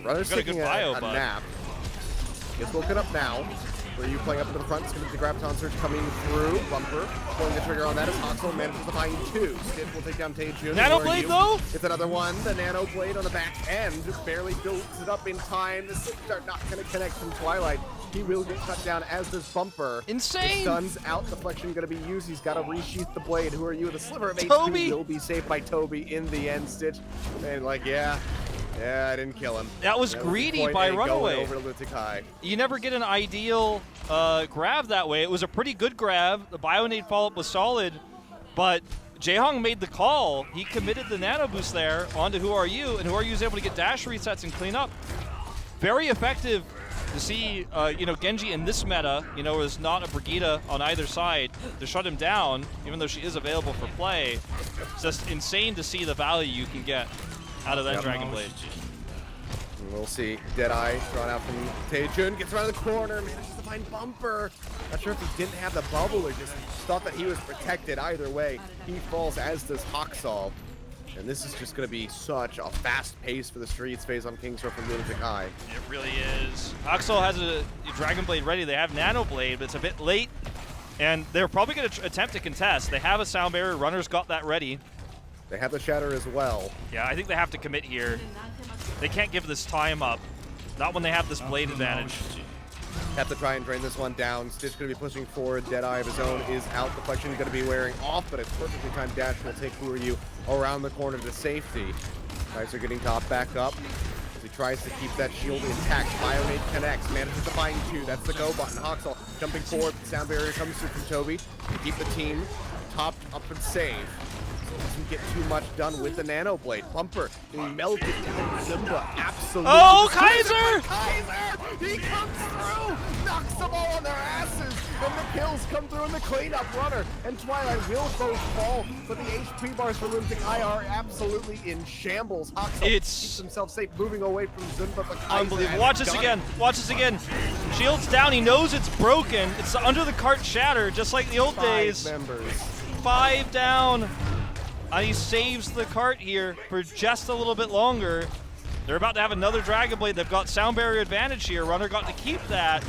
Runner's got a good bio, a but nap. Gets woken up now. Where you playing up to the front, it's going to be the Graviton Surge coming through. Bumper, pulling the trigger on that as Haskal manages to find 2. Stiff will take down Leetaejun. Nano Blade, though? It's another one. The Nano Blade on the back end just barely builds it up in time. The 6 are not going to connect from Twilight. He will get cut down, as does Bumper. Insane! The stun's out, deflection going to be used. He's got to resheath the blade. Who are you? The sliver of Tobi! HP will be saved by Tobi in the end, Stitch. And like, yeah, I didn't kill him. That was greedy by Runaway. Over to Lunatic-Hai. You never get an ideal grab that way. It was a pretty good grab. The Bionade follow-up was solid, but Ryujehong made the call. He committed the nano boost there onto Who Are You, and Who Are You is able to get dash resets and clean up. Very effective to see, Genji in this meta, is not a Brigitte on either side to shut him down, even though she is available for play. It's just insane to see the value you can get out of that Dragon Blade. We'll see. Deadeye drawn out from Leetaejun, gets around the corner, manages to find Bumper. Not sure if he didn't have the bubble or just thought that he was protected. Either way, he falls, as does Haskal. And this is just going to be such a fast pace for the streets phase on Kingsor from Lunatic-Hai. It really is. Haskal has a Dragon Blade ready. They have Nano Blade, but it's a bit late. And they're probably going to attempt to contest. They have a sound barrier. Runner's got that ready. They have the Shatter as well. Yeah, I think they have to commit here. They can't give this time up. Not when they have this blade advantage. Have to try and drain this one down. Stitch going to be pushing forward. Deadeye of his own is out. Deflection going to be wearing off, but a perfectly timed dash will take Who Are You around the corner to safety. Guys are getting top back up as he tries to keep that shield intact. Bionade connects, manages to find two. That's the go button. Haskal jumping forward. Sound barrier comes through from Tobi to keep the team topped up and safe. Doesn't get too much done with the Nano Blade. Bumper being melted down. Zunba absolutely. Oh, Kaiser! Kaiser! He comes through! Knocks them all on their asses! And the kills come through in the cleanup. Runner and Twilight will both fall, but the HP bars for Lunatic-Hai are absolutely in shambles. Haskal keeps himself safe, moving away from Zunba, but Kaiser unbelievable. Watch this again. Watch this again. Shield's down. He knows it's broken. It's under the cart shatter, just like the old days. 5 members. 5 down. And he saves the cart here for just a little bit longer. They're about to have another Dragon Blade. They've got sound barrier advantage here. Runner got to keep that.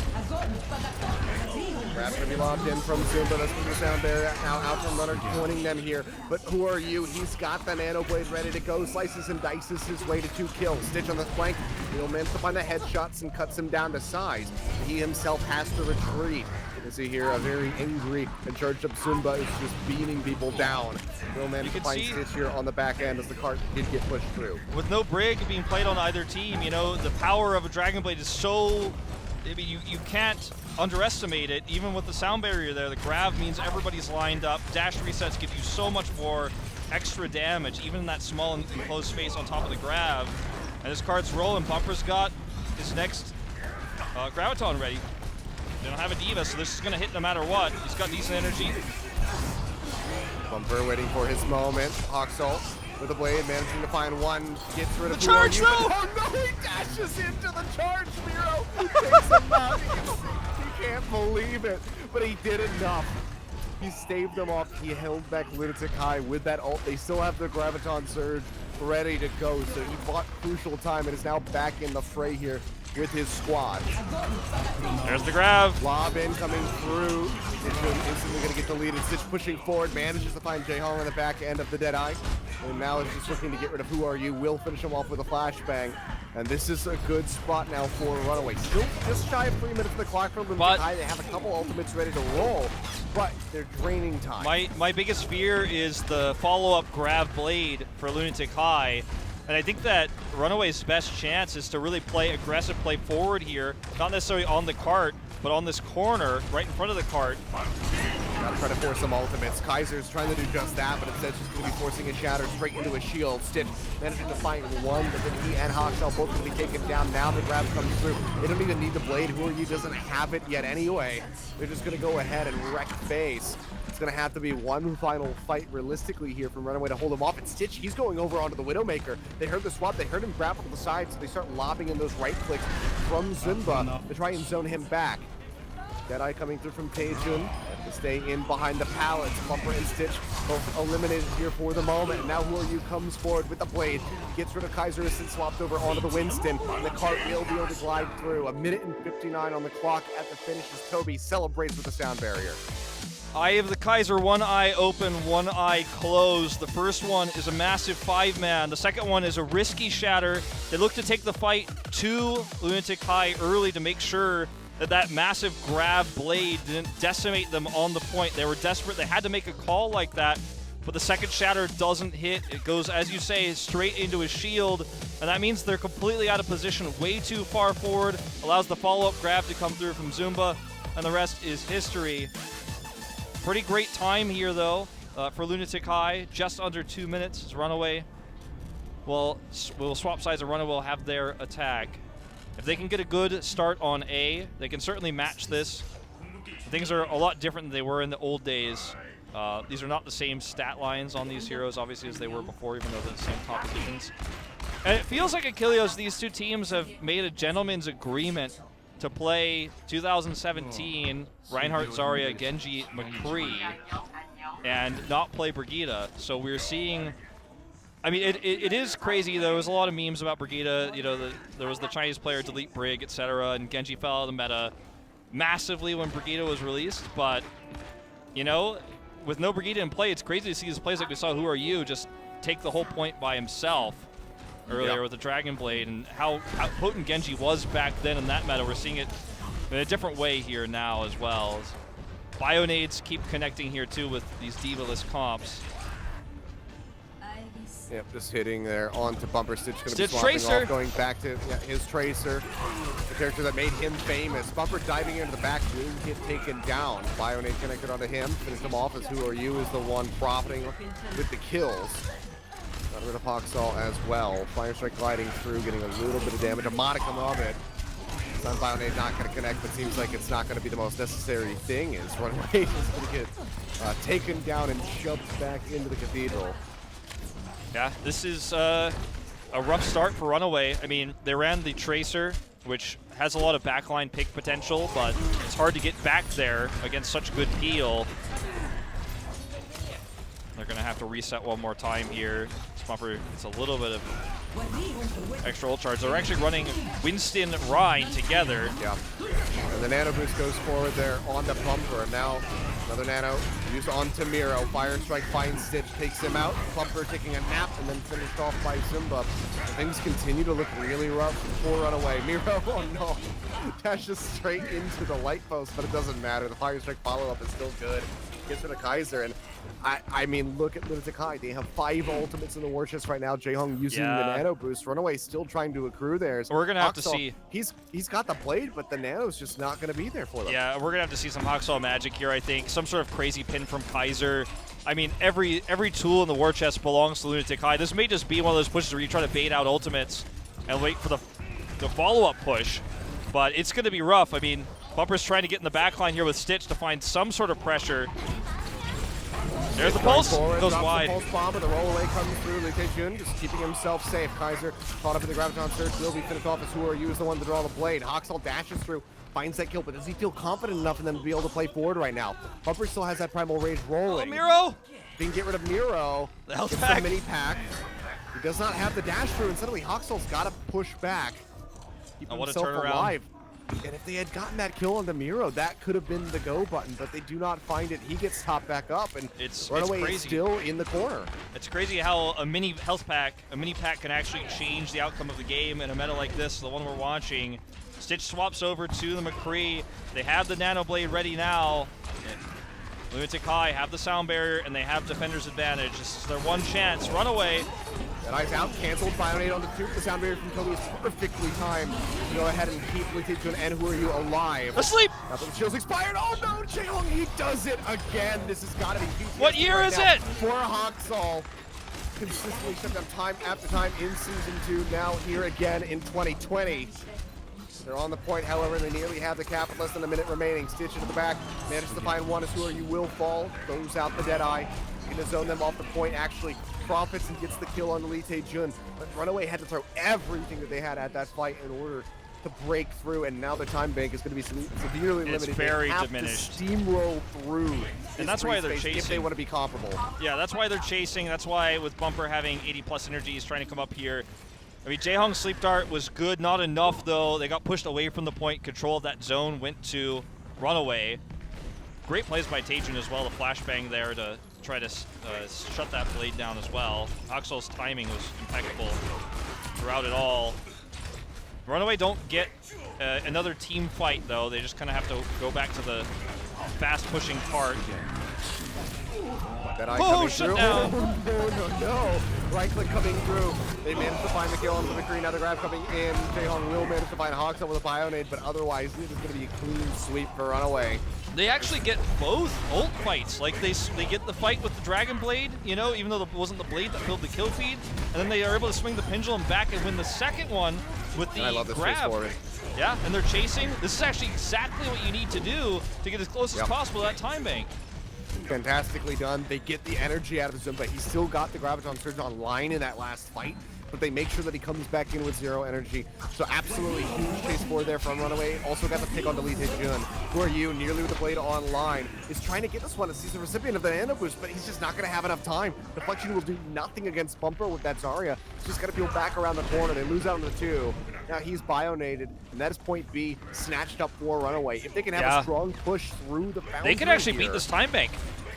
Grab's gonna be locked in from Zunba. That's from the sound barrier. Now out from Runner joining them here. But Who Are You? He's got the Nano Blade ready to go. Slices and dices his way to 2 kills. Stitch on the flank. He'll manage to find the headshots and cuts him down to size. He himself has to retreat. You can see here a very angry and charged up Zunba is just beating people down. He'll manage to find Stitch here on the back end as the cart did get pushed through. With no Brig being played on either team, the power of a Dragon Blade is so... you can't underestimate it. Even with the sound barrier there, the grab means everybody's lined up. Dash resets give you so much more extra damage, even in that small and enclosed space on top of the grab. And this card's rolling. Bumper's got his next Graviton ready. They don't have a Diva, so this is going to hit no matter what. He's got decent energy. Bumper waiting for his moment. Haskal with the blade, managing to find one. Gets rid of the charge, though! Oh no, he dashes into the charge, Miro! He takes him out. He can't believe it, but he did enough. He staved them off. He held back Lunatic-Hai with that ult. They still have the Graviton Surge ready to go, so he bought crucial time and is now back in the fray here with his squad. There's the grab. Lob in coming through. Instantly going to get deleted. Stitch pushing forward, manages to find Ryujehong on the back end of the Deadeye. And now is just looking to get rid of Who Are You. Will finish him off with a flashbang. And this is a good spot now for Runaway. Still just shy of 3 minutes of the clock for Lunatic-Hai. They have a couple ultimates ready to roll, but they're draining time. My biggest fear is the follow-up grab blade for Lunatic-Hai. And I think that Runaway's best chance is to really play aggressive, play forward here. Not necessarily on the cart, but on this corner, right in front of the cart. Gotta try to force some ultimates. Kaiser's trying to do just that, but instead she's going to be forcing a shatter straight into a shield. Stitch managing to find one, but then he and Haskal both going to be taken down. Now the grab comes through. They don't even need the blade. Who Are You doesn't have it yet anyway. They're just going to go ahead and wreck face. It's going to have to be one final fight realistically here from Runaway to hold him off. And Stitch, he's going over onto the Widowmaker. They heard the swap. They heard him grapple to the side, so they start lobbing in those right clicks from Zunba to try and zone him back. Deadeye coming through from Leetaejun to stay in behind the pallets. Bumper and Stitch both eliminated here for the moment. And now Who Are You comes forward with the blade. Gets rid of Kaiser as it's swapped over onto the Winston. And the cart will be able to glide through. 1:59 on the clock at the finish as Tobi celebrates with the sound barrier. Eye of the Kaiser, one eye open, one eye closed. The first one is a massive 5-man. The second one is a risky shatter. They look to take the fight to Lunatic-Hai early to make sure that massive grab blade didn't decimate them on the point. They were desperate. They had to make a call like that, but the second shatter doesn't hit. It goes, as you say, straight into his shield, and that means they're completely out of position, way too far forward, allows the follow-up grab to come through from Zunba, and the rest is history. Pretty great time here, though, for Lunatic-Hai. Just under 2 minutes as Runaway. Well, we'll swap sides and Runaway will have their attack. If they can get a good start on A, they can certainly match this. Things are a lot different than they were in the old days. These are not the same stat lines on these heroes, obviously, as they were before, even though they're the same top positions. And it feels like Achilleos, these two teams have made a gentleman's agreement to play 2017 Reinhardt, Zarya, Genji, McCree, and not play Brigitte. So we're seeing... I mean, it is crazy. There was a lot of memes about Brigitte. You know, there was the Chinese player delete Brig, etc., and Genji fell out of the meta massively when Brigitte was released. But, you know, with no Brigitte in play, it's crazy to see these plays like we saw Whoru just take the whole point by himself earlier with the Dragon Blade, and how potent Genji was back then in that meta. We're seeing it in a different way here now as well. Bionades keep connecting here too with these diva-less comps. Yep, just hitting there onto Bumper. Stitch going to be Stitch swapping Tracer. off, going back to his Tracer, the character that made him famous. Bumper diving into the back, will get taken down. Bionade connected onto him, finished him off as Whoru is the one profiting with the kills. Got rid of Haskal as well. Fire Strike gliding through, getting a little bit of damage, a modicum of it. Sun Bionade not going to connect, but seems like it's not going to be the most necessary thing. Is Runaway is going to get taken down and shoved back into the Cathedral. Yeah, this is a rough start for Runaway. I mean, they ran the Tracer, which has a lot of backline pick potential, but it's hard to get back there against such good peel. They're going to have to reset one more time here. Bumper gets a little bit of extra ult charge. They're actually running Winston Rhine together. Yeah. And the Nano Boost goes forward there on the Bumper. And now another Nano used onto Miro. Fire Strike finds Stitch, takes him out. Bumper taking a nap and then finished off by Zunba. And things continue to look really rough for Runaway. Miro, oh no, dashes straight into the light post, but it doesn't matter. The Fire Strike follow-up is still good. Gets rid of Kaiser, and I mean, look at Lunatic-Hai. They have 5 ultimates in the war chest right now. Ryujehong using the Nano Boost. Runaway still trying to accrue theirs. We're gonna have to see. He's got the blade, but the Nano's just not gonna be there for them. Yeah, we're gonna have to see some Haskal magic here, I think. Some sort of crazy pin from Kaiser. I mean, every tool in the war chest belongs to Lunatic-Hai. This may just be one of those pushes where you try to bait out ultimates and wait for the follow-up push, but it's gonna be rough. I mean, Bumper's trying to get in the backline here with Stitch to find some sort of pressure. There's the pulse, goes wide. The pulse bomb, but the roll-away comes through. Leetaejun just keeping himself safe. Kaiser caught up in the Graviton Surge, will be finished off as Whoru is the one to draw the blade. Haskal dashes through, finds that kill, but does he feel confident enough in them to be able to play forward right now? Bumper still has that Primal Rage rolling. Oh, Miro! He can get rid of Miro. The health gets pack. the mini pack. He does not have the dash through, and suddenly Haxal's got to push back. Keep himself alive. And if they had gotten that kill on the Miro, that could have been the go button, but they do not find it. He gets topped back up, and Runaway is still in the corner. It's crazy how a mini health pack, a mini pack can actually change the outcome of the game in a meta like this, the one we're watching. Stitch swaps over to the McCree. They have the Nano Blade ready now. Lunatic-Hai have the sound barrier, and they have defender's advantage. This is their one chance. Runaway. That eye's out, canceled. Bionade on the tube. The sound barrier from Tobi is perfectly timed to go ahead and keep Leetaejun and Whoru alive. Asleep! Now that the shield's expired. Oh no, Ryujehong, he does it again. This has got to be huge. What year is it? For Haskal. Consistently shut down time after time in Season 2, now here again in 2020. They're on the point, however, they nearly have the cap with less than a minute remaining. Stitch into the back, manages to find one as Whoru will fall, goes out the Deadeye. Going to zone them off the point, actually profits and gets the kill on the Leetaejun. But Runaway had to throw everything that they had at that fight in order to break through, and now the time bank is going to be severely limited. It's very they have diminished. To steamroll through, and that's why they're chasing. If they want to be comparable. Yeah, that's why they're chasing. That's why with Bumper having 80+ energy, he's trying to come up here. I mean, Ryujehong's sleep dart was good, not enough though. They got pushed away from the point. Control of that zone went to Runaway. Great plays by Leetaejun as well. The flashbang there to try to shut that blade down as well. Haxal's timing was impeccable throughout it all. Runaway don't get another team fight, though. They just kind of have to go back to the fast-pushing part. That eye Oh, coming shut through. down. No. Right click coming through. They managed to find the kill on the victory. Now the grab coming in. Jehong will manage to find Haskal with a Bionade, but otherwise it is going to be a clean sweep for Runaway. They actually get both ult fights. Like they get the fight with the Dragon Blade, you know, even though it wasn't the blade that filled the kill feed, and then they are able to swing the pendulum back and win the second one with the And I love this grab. forward. Yeah, and they're chasing. This is actually exactly what you need to do to get as close as possible to that time bank. Fantastically done. They get the energy out of Zunba. He still got the Graviton Surge online in that last fight, but they make sure that he comes back in with 0 energy. So absolutely huge chase forward there from Runaway. Also got the pick on Leetaejun. Who are you? Nearly with the blade online. Is trying to get this one as he's the recipient of the Nano Boost, but he's just not going to have enough time. Deflection will do nothing against Bumper with that Zarya. He's just got to peel back around the corner. They lose out on the 2. Now he's Bionaded, and that is point B, snatched up for Runaway. If they can have a strong push through the boundary, they can actually beat this time bank.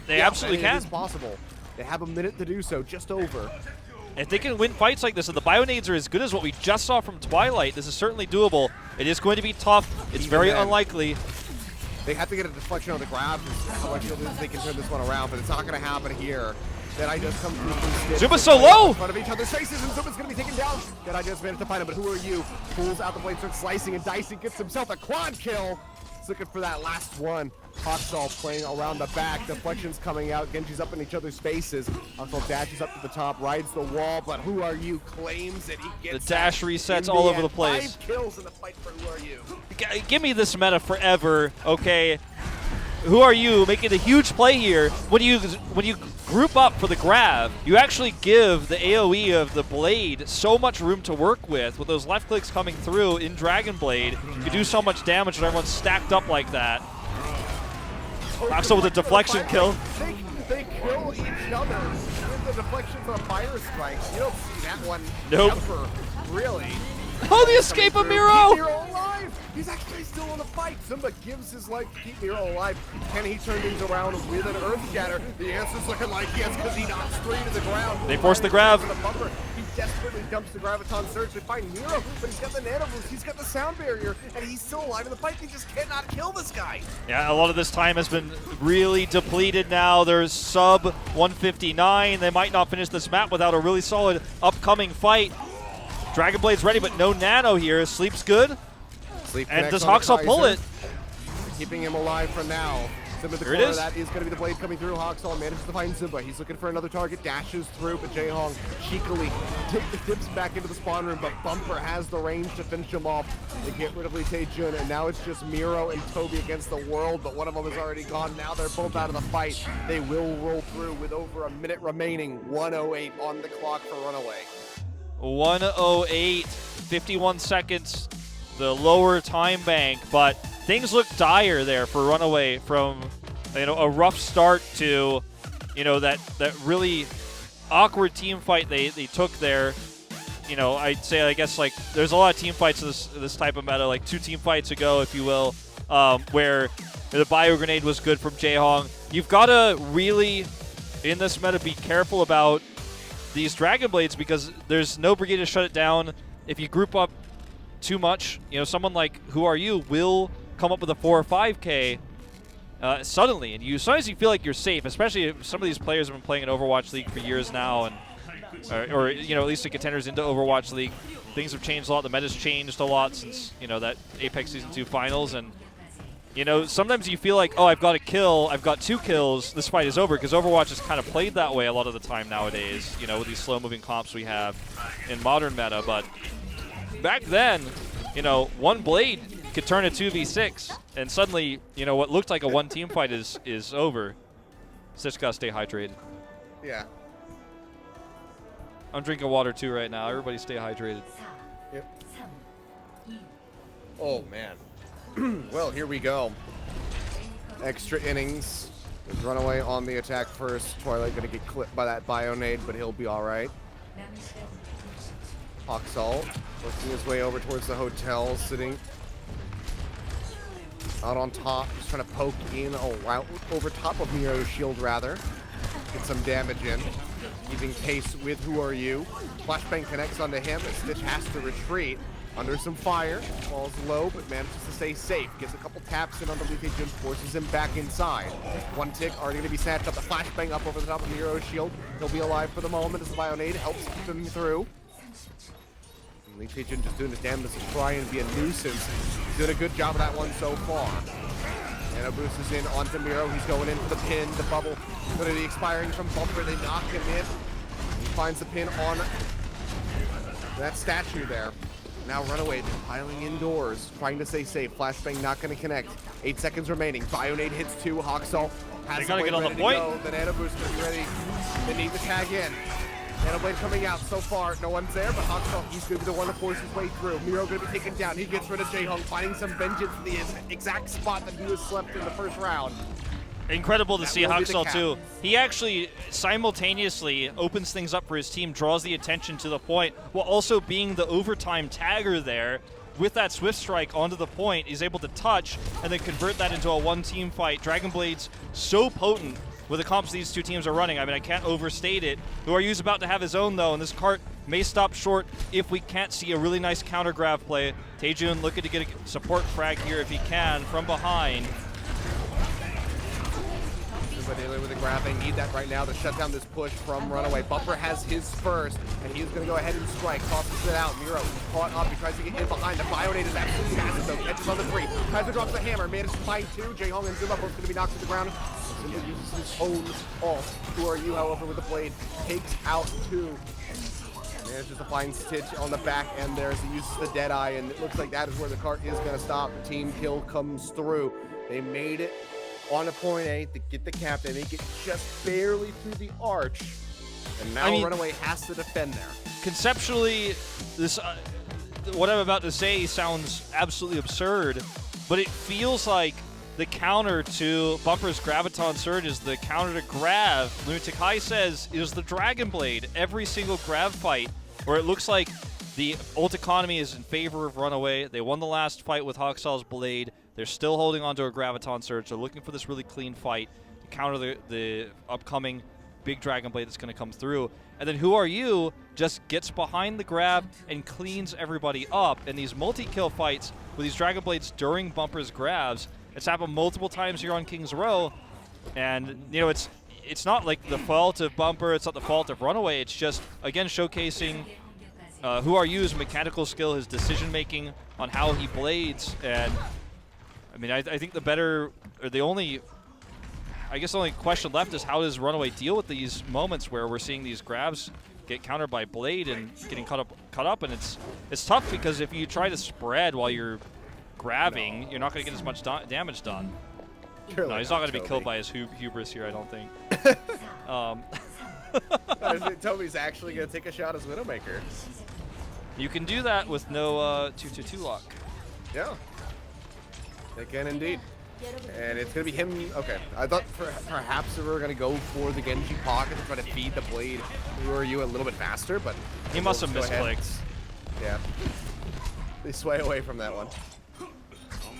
They absolutely can. It is possible. They have a minute to do so, just over. If they can win fights like this, and the Bionades are as good as what we just saw from Twilight, this is certainly doable. It is going to be tough. It's very unlikely. They have to get a deflection on the grab. How much they can turn this one around, but it's not going to happen here. Then I just come through. Zumba's so low! In front of each other's faces, and Zumba's going to be taken down. Then I just managed to find him, but who are you? Pulls out the blade, starts slicing and dicing, gets himself a quad kill. He's looking for that last one. Haskal playing around the back. Deflections coming out. Genji's up in each other's faces. Haskal dashes up to the top, rides the wall, but who are you? Claims it. He gets the dash resets all over the place. 5 kills in the fight for who are you? Give me this meta forever, okay? Who are you making a huge play here? When you group up for the grab, you actually give the AoE of the blade so much room to work with those left clicks coming through in Dragon Blade. You do so much damage when everyone's stacked up like that. Haskal with a deflection kill. They kill each other with the deflections on fire strikes. You don't see that one ever, really. Oh, the escape of Miro! Keep Miro alive! He's actually still in the fight. Zunba gives his life to keep Miro alive. Can he turn things around with an Earth Shatter? The answer's looking like yes, because he knocks 3 to the ground. They force the grab. He desperately dumps the Graviton Surge to find Miro, but he's got the Nano Boost, he's got the Sound Barrier, and he's still alive in the fight. They just cannot kill this guy. Yeah, a lot of this time has been really depleted now. There's sub 159. They might not finish this map without a really solid upcoming fight. Dragon Blade's ready, but no nano here. Sleep's good. And does Haskal pull it? Keeping him alive for now. Zunba the corner, that is going to be the blade coming through. Haskal manages to find Zunba. He's looking for another target, dashes through, but Jehong cheekily dips back into the spawn room, but Bumper has the range to finish him off. They get rid of Leetaejun, and now it's just Miro and Tobi against the world, but one of them is already gone. Now they're both out of the fight. They will roll through with over a minute remaining. 1:08 on the clock for Runaway. 1:08, 51 seconds, the lower time bank, but things look dire there for Runaway from, a rough start to, that really awkward team fight they took there. I'd say, I guess, like, there's a lot of team fights in this type of meta, like 2 team fights ago, if you will, where the bio grenade was good from Jehong. You've got to really, in this meta, be careful about these Dragon Blades because there's no brigade to shut it down. If you group up too much, someone like Who Are You will come up with a 4 or 5K suddenly, and sometimes you feel like you're safe, especially if some of these players have been playing in Overwatch League for years now, and or at least the contenders into Overwatch League. Things have changed a lot. The meta's changed a lot since that Apex Season 2 finals, and sometimes you feel like, oh, I've got a kill, I've got 2 kills, this fight is over, because Overwatch is kind of played that way a lot of the time nowadays, with these slow-moving comps we have in modern meta. But back then, one blade could turn a 2v6, and suddenly, what looked like a one-team fight is over. Just gotta stay hydrated. Yeah. I'm drinking water too right now. Everybody stay hydrated. Yep. Oh, man. Well, here we go. Extra innings. There's Runaway on the attack first. Twilight gonna get clipped by that Bionade, but he'll be alright. Haskal working his way over towards the hotel, sitting out on top, just trying to poke in over top of Miro's shield, rather. Get some damage in. Keeping pace with Who Are You. Flashbang connects onto him, but Stitch has to retreat. under some fire, falls low, but manages to stay safe. Gets a couple taps in on the Leetaejun, forces him back inside. One tick already gonna be snatched up. The flashbang up over the top of Miro's shield. He'll be alive for the moment as the Bionade helps keep him through. And Leetaejun just doing his damnedest to try and be a nuisance. He's doing a good job of that one so far. Nano boost is in onto Miro. He's going in for the pin. The bubble going to be expiring from Bumper. They knock him in. He finds the pin on that statue there. Now Runaway piling indoors, trying to stay safe. Flashbang not going to connect. 8 seconds remaining. Bionade hits 2. Haskal has they gotta get on the point. The Nano boost going to be ready. They need to tag in. Nanoblade coming out so far, no one's there, but Haskal, he's going to be the one to force his way through. Miro going to be taken down. He gets rid of Ryujehong, finding some vengeance in the exact spot that he was slept in the first round. Incredible to see Haskal too. He actually simultaneously opens things up for his team, draws the attention to the point, while also being the overtime tagger there. With that Swift Strike onto the point, he's able to touch and then convert that into a one-team fight. Dragon Blade's so potent with the comps these two teams are running. I mean, I can't overstate it. Whoru's about to have his own, though, and this cart may stop short if we can't see a really nice counter grab play. Teijun looking to get a support frag here if he can from behind. Dealing with the grab, they need that right now to shut down this push from Runaway. Bumper has his first, and he's going to go ahead and strike. Tosses it out. Miro caught up. He tries to get in behind. The Bionade is absolutely massive, though. Catches on the 3. Tries to drop the hammer. Manages to find 2. Ryujehong and Zunba both going to be knocked to the ground. Zunba uses his own ult. Whoru, however, with the blade, takes out 2. Manages to find Stitch on the back end there as he uses the Deadeye, and it looks like that is where the cart is going to stop. The team kill comes through. They made it on a point A to get the cap. They make it just barely through the arch, and now Runaway has to defend there. Conceptually, this what I'm about to say sounds absolutely absurd, but it feels like the counter to Bumper's Graviton Surge is the counter to Grav. Lunatic-Hai says is the Dragon Blade. Every single Grav fight where it looks like the ult economy is in favor of Runaway. They won the last fight with Hakskal's Blade. They're still holding on to a Graviton Surge. They're looking for this really clean fight to counter the upcoming big Dragon Blade that's going to come through. And then Whoru just gets behind the grab and cleans everybody up. And these multi-kill fights with these Dragon Blades during Bumper's grabs, it's happened multiple times here on King's Row. And, you know, it's not like the fault of Bumper. It's not the fault of Runaway. It's just, again, showcasing Whoru's mechanical skill, his decision-making on how he blades. And I mean, I think the only question left is how does Runaway deal with these moments where we're seeing these grabs get countered by Blade and getting cut up, and it's tough because if you try to spread while you're grabbing, you're not going to get as much damage done. No, he's not going to be killed by his hubris here, I don't think. Tobi's actually going to take a shot as Widowmaker. You can do that with no 2-2-2 lock. Yeah. They can indeed. And it's going to be him. Okay. I thought perhaps we were going to go for the Genji pocket to try to feed the Blade Whoru a little bit faster, but he must have misclicked. Yeah. They sway away from that one.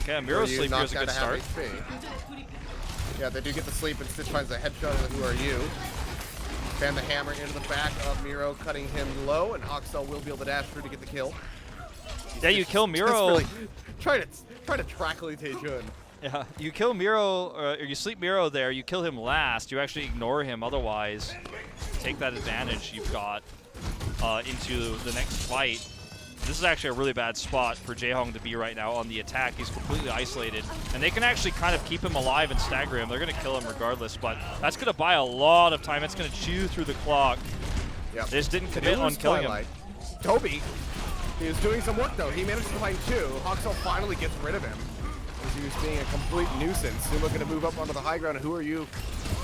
Okay, Miro's sleep here is a good start. Yeah, they do get the sleep, and Stitch finds a headshot of the Whoru. Fan the hammer into the back of Miro, cutting him low, and Haskal will be able to dash through to get the kill. Yeah, you kill Miro. Really try to track Leetaejun. Yeah, you kill Miro, or you sleep Miro there. You kill him last. You actually ignore him. Otherwise, take that advantage you've got into the next fight. This is actually a really bad spot for Ryujehong to be right now on the attack. He's completely isolated, and they can actually kind of keep him alive and stagger him. They're going to kill him regardless, but that's going to buy a lot of time. It's going to chew through the clock. Yep. They just didn't commit on killing Twilight. him. Tobi, he was doing some work though. He managed to find 2. Haskal finally gets rid of him, because he was being a complete nuisance. Soon looking to move up onto the high ground. Whoru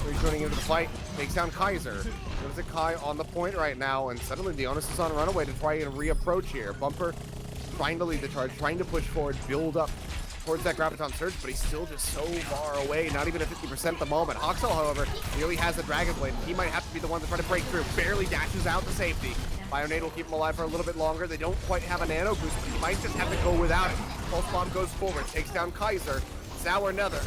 returning into the fight, takes down Kaiser. There's a Kai on the point right now, and suddenly the onus is on Runaway to try and reapproach here. Bumper trying to lead the charge, trying to push forward, build up towards that Graviton Surge, but he's still just so far away, not even at 50% at the moment. Haskal, however, nearly has the Dragon Blade. He might have to be the one to try to break through. Barely dashes out to safety. Bionade will keep him alive for a little bit longer. They don't quite have a nano boost, but he might just have to go without it. Pulse Bomb goes forward, takes down Kaiser. It's now or never.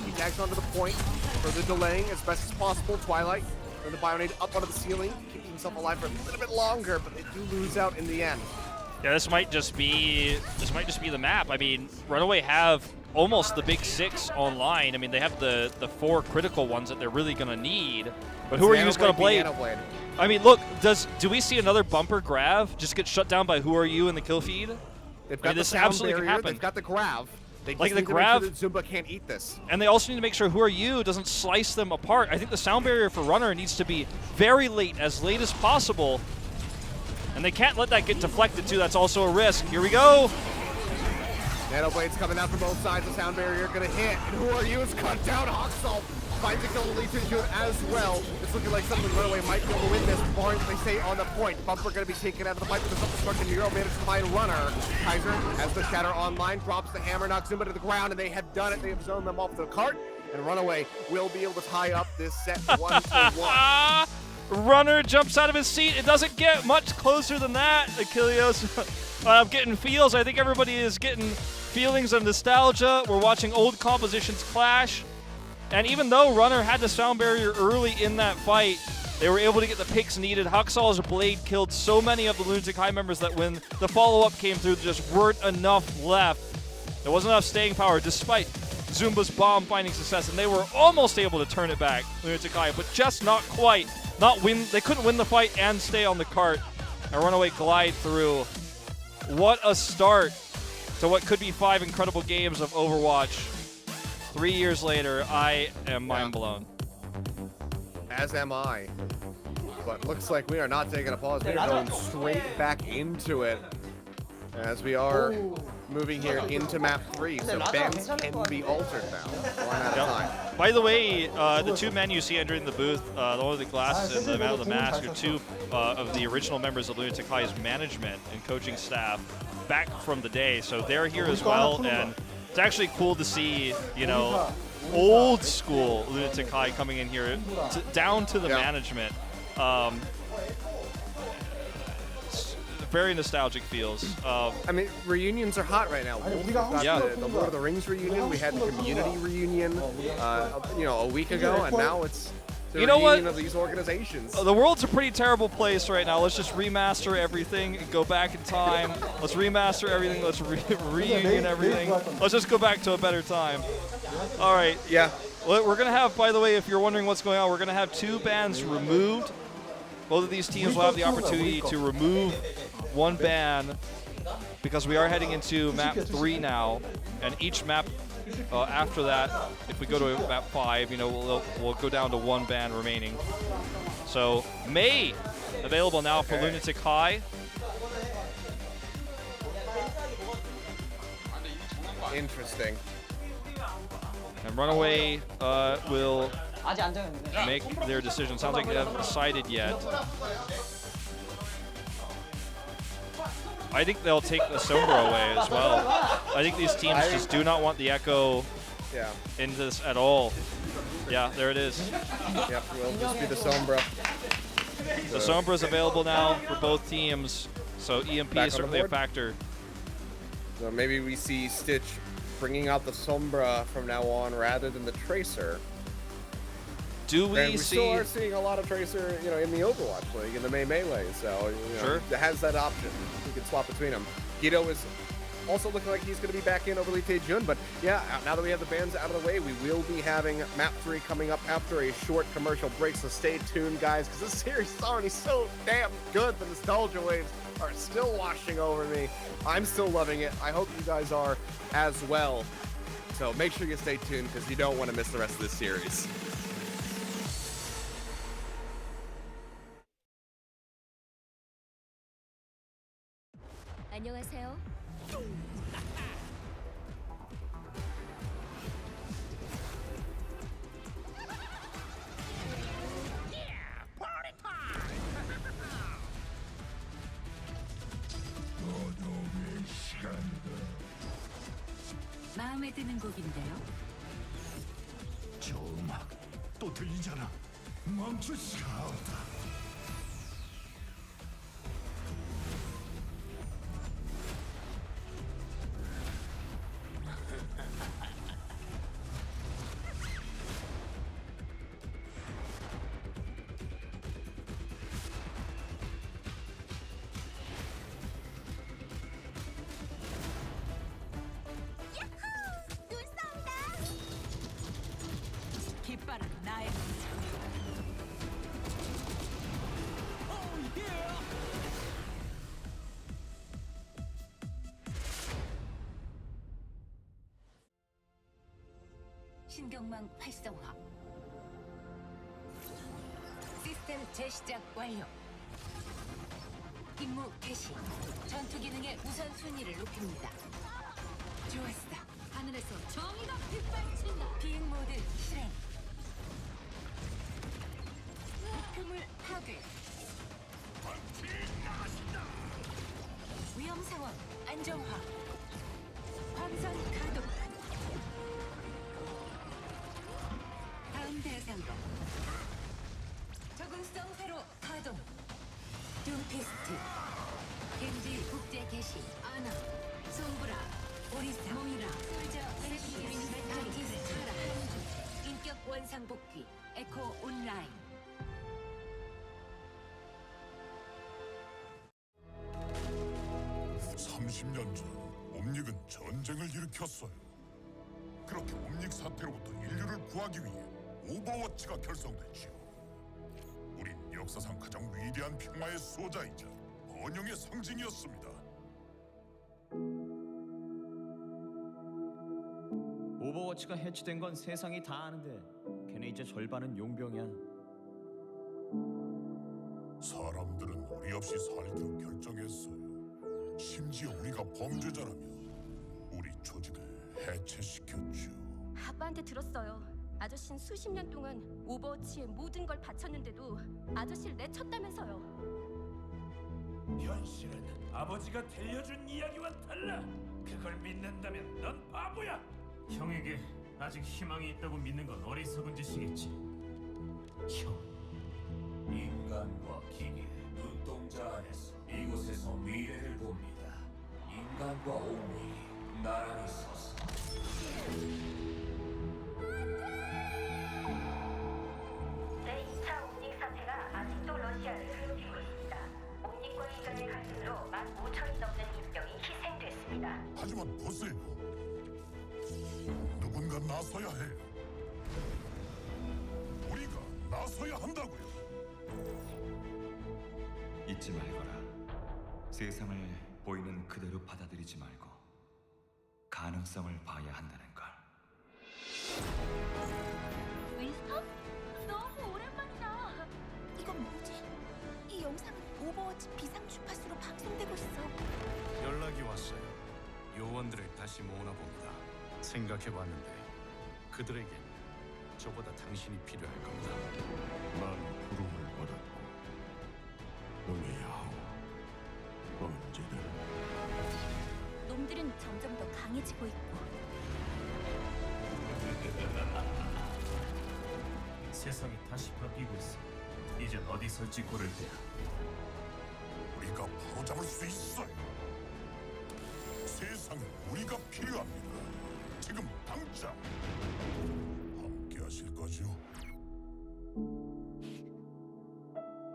He tags onto the point, further delaying as best as possible. Twilight, and the Bionade up onto the ceiling, keeping himself alive for a little bit longer, but they do lose out in the end. Yeah, this might just be the map. I mean, Runaway have almost the big 6 online. I mean, they have the 4 critical ones that they're really gonna need. But who are you who's gonna blade? I mean, look, do we see another bumper grav just get shut down by who are you in the kill feed? They've got this the sound absolutely barrier, could happen. They've got the grav. They just Like the need to grav, make sure that Zunba can't eat this. And they also need to make sure who are you doesn't slice them apart. I think the sound barrier for Runner needs to be very late, as late as possible. And they can't let that get deflected too. That's also a risk. Here we go. Nano Blades coming out from both sides. The sound barrier gonna hit. And who are you? Is cut down. Haskal finds a kill to Leetaejun as well. It's looking like something Runaway might be able to win this, barring they stay on the point. Bumper gonna be taken out of the fight with the self-destruction. Miro manages to find Runner. Kaiser has the shatter online, drops the hammer, knocks Zunba to the ground, and they have done it. They have zoned them off the cart, and Runaway will be able to tie up this set 1-1. Runner jumps out of his seat. It doesn't get much closer than that, Achilles. I'm getting feels. I think everybody is getting feelings of nostalgia. We're watching old compositions clash. And even though Runner had the sound barrier early in that fight, they were able to get the picks needed. Haksal's blade killed so many of the Lunatic-Hai members that when the follow-up came through, there just weren't enough left. There wasn't enough staying power, despite Zumba's bomb finding success, and they were almost able to turn it back, Lunatic-Hai, but just not quite. They couldn't win the fight and stay on the cart, and Runaway glide through. What a start to what could be 5 incredible games of Overwatch. 3 years later, I am mind blown. As am I. But looks like we are not taking a pause. We are going straight back into it as we are moving here into map 3. So bans can be altered now, one at a time. By the way, the 2 men you see entering the booth, the one with the glasses and the man with the mask, are 2 of the original members of Lunatic-Hai's management and coaching staff back from the day. So they're here as well, and it's actually cool to see, you know, old school Lunatic-Hai coming in here, down to the management. Very nostalgic feels. I mean, reunions are hot right now. We've got the Lord of the Rings reunion. We had the Community reunion, you know, a week ago, and now it's the reunion of these organizations. The world's a pretty terrible place right now. Let's just remaster everything and go back in time. Let's remaster everything. Let's reunion everything. Let's just go back to a better time. All right. Yeah. Well, we're gonna have, by the way, if you're wondering what's going on, we're gonna have 2 bans removed. Both of these teams will have the opportunity to remove 1 ban because we are heading into map 3 now, and each map after that, if we go to map 5, you know, we'll go down to 1 ban remaining. So May available now for Lunatic-Hai. Interesting. And Runaway will make their decision. Sounds like they haven't decided yet. I think they'll take the Sombra away as well. I think these teams just do not want the Echo into this at all. Yeah, there it is. Yep, will just be the Sombra. The Sombra is available now for both teams, so EMP is certainly a factor. So maybe we see Stitch bringing out the Sombra from now on rather than the Tracer. Do we and we still are seeing a lot of Tracer, you know, in the Overwatch League, in the Melee, so you know, it has that option. You can swap between them. Gido is also looking like he's going to be back in over Leetaejun, but yeah, now that we have the bans out of the way, we will be having map 3 coming up after a short commercial break, so stay tuned, guys, because this series is already so damn good. The nostalgia waves are still washing over me. I'm still loving it. I hope you guys are as well. So make sure you stay tuned, because you don't want to miss the rest of this series. 안녕하세요. 마음에 드는 곡인데요. 저 음악 또 들리잖아. 멈출 수가 없다. 신경망 활성화. 시스템 재시작 완료. 임무 개시. 전투 기능의 우선순위를 높입니다. 좋았어. 하늘에서 정의가 빗발친다. 비행 모드 실행. 목표물 파괴. 위험 상황 안정화. 광선 가동. 다음 대상으로. 적응성 회로 가동. 둠피스트. 겐지 국제 개시. 아나. 송브라. 오리사. 모이라. 솔저. 아티스트. 인격 원상 복귀. 에코 온라인. (30년) 전 옴닉은 전쟁을 일으켰어요. 그렇게 옴닉 사태로부터 인류를 구하기 위해 오버워치가 결성됐지요. 우린 역사상 가장 위대한 평화의 수호자이자 번영의 상징이었습니다. 오버워치가 해치된 건 세상이 다 아는데 걔네 이제 절반은 용병이야. 사람들은 우리 없이 살기로 결정했어요. 심지어 우리가 범죄자라며 우리 조직을 해체시켰죠. 아빠한테 들었어요. 아저씨는 수십 년 동안 오버워치에 모든 걸 바쳤는데도 아저씨를 내쳤다면서요. 현실은 아버지가 들려준 이야기와 달라. 그걸 믿는다면 넌 바보야. 형에게 아직 희망이 있다고 믿는 건 어리석은 짓이겠지. 형. 인간과 기계, 눈동자 안에서 이곳에서 미래를 봅니다. 인간과 옴닉이 나란히 서서. 제2차 옴닉 사태가 아직도 러시아를 괴롭히고 있습니다. 옴닉과 인간의 갈등으로 15,000이 넘는 인명이 희생됐습니다. 하지만 보세요. 누군가 나서야 해요. 우리가 나서야 한다고요. 잊지 말거라. 세상을 보이는 그대로 받아들이지 말고 가능성을 봐야 한다는 걸. 윈스턴? 너무 오랜만이다. 이건 뭐지? 이 영상은 오버워치 비상 주파수로 방송되고 있어. 연락이 왔어요. 요원들을 다시 모으나 봅니다. 생각해봤는데 그들에겐 저보다 당신이 필요할 겁니다. 난 부름을 받았고 은혜야오. 언제든 놈들은 점점 더 강해지고 있고. 세상이 다시 바뀌고 있어. 이젠 어디 설지 고를 때야. 우리가 바로잡을 수 있어요. 세상에 우리가 필요합니다. 지금 당장 함께 하실 거죠?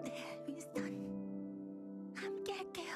네, 윈스턴. 함께 할게요.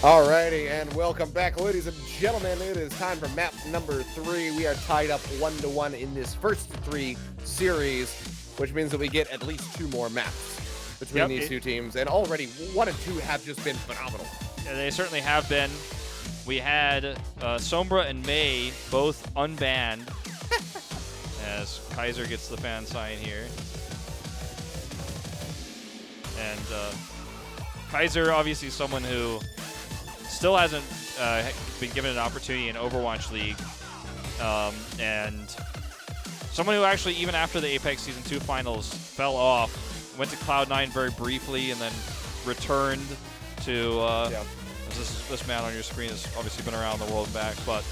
Alrighty, and welcome back, ladies and gentlemen. It is time for map number 3. We are tied up 1-1 in this first 3 series, which means that we get at least 2 more maps between these two teams. And already 1 and 2 have just been phenomenal. Yeah, they certainly have been. We had Sombra and Mei both unbanned as Kaiser gets the fan sign here. And Kaiser, obviously someone who still hasn't been given an opportunity in Overwatch League. And someone who actually, even after the Apex Season 2 finals, fell off, went to Cloud9 very briefly, and then returned to, this man on your screen has obviously been around the world and back, but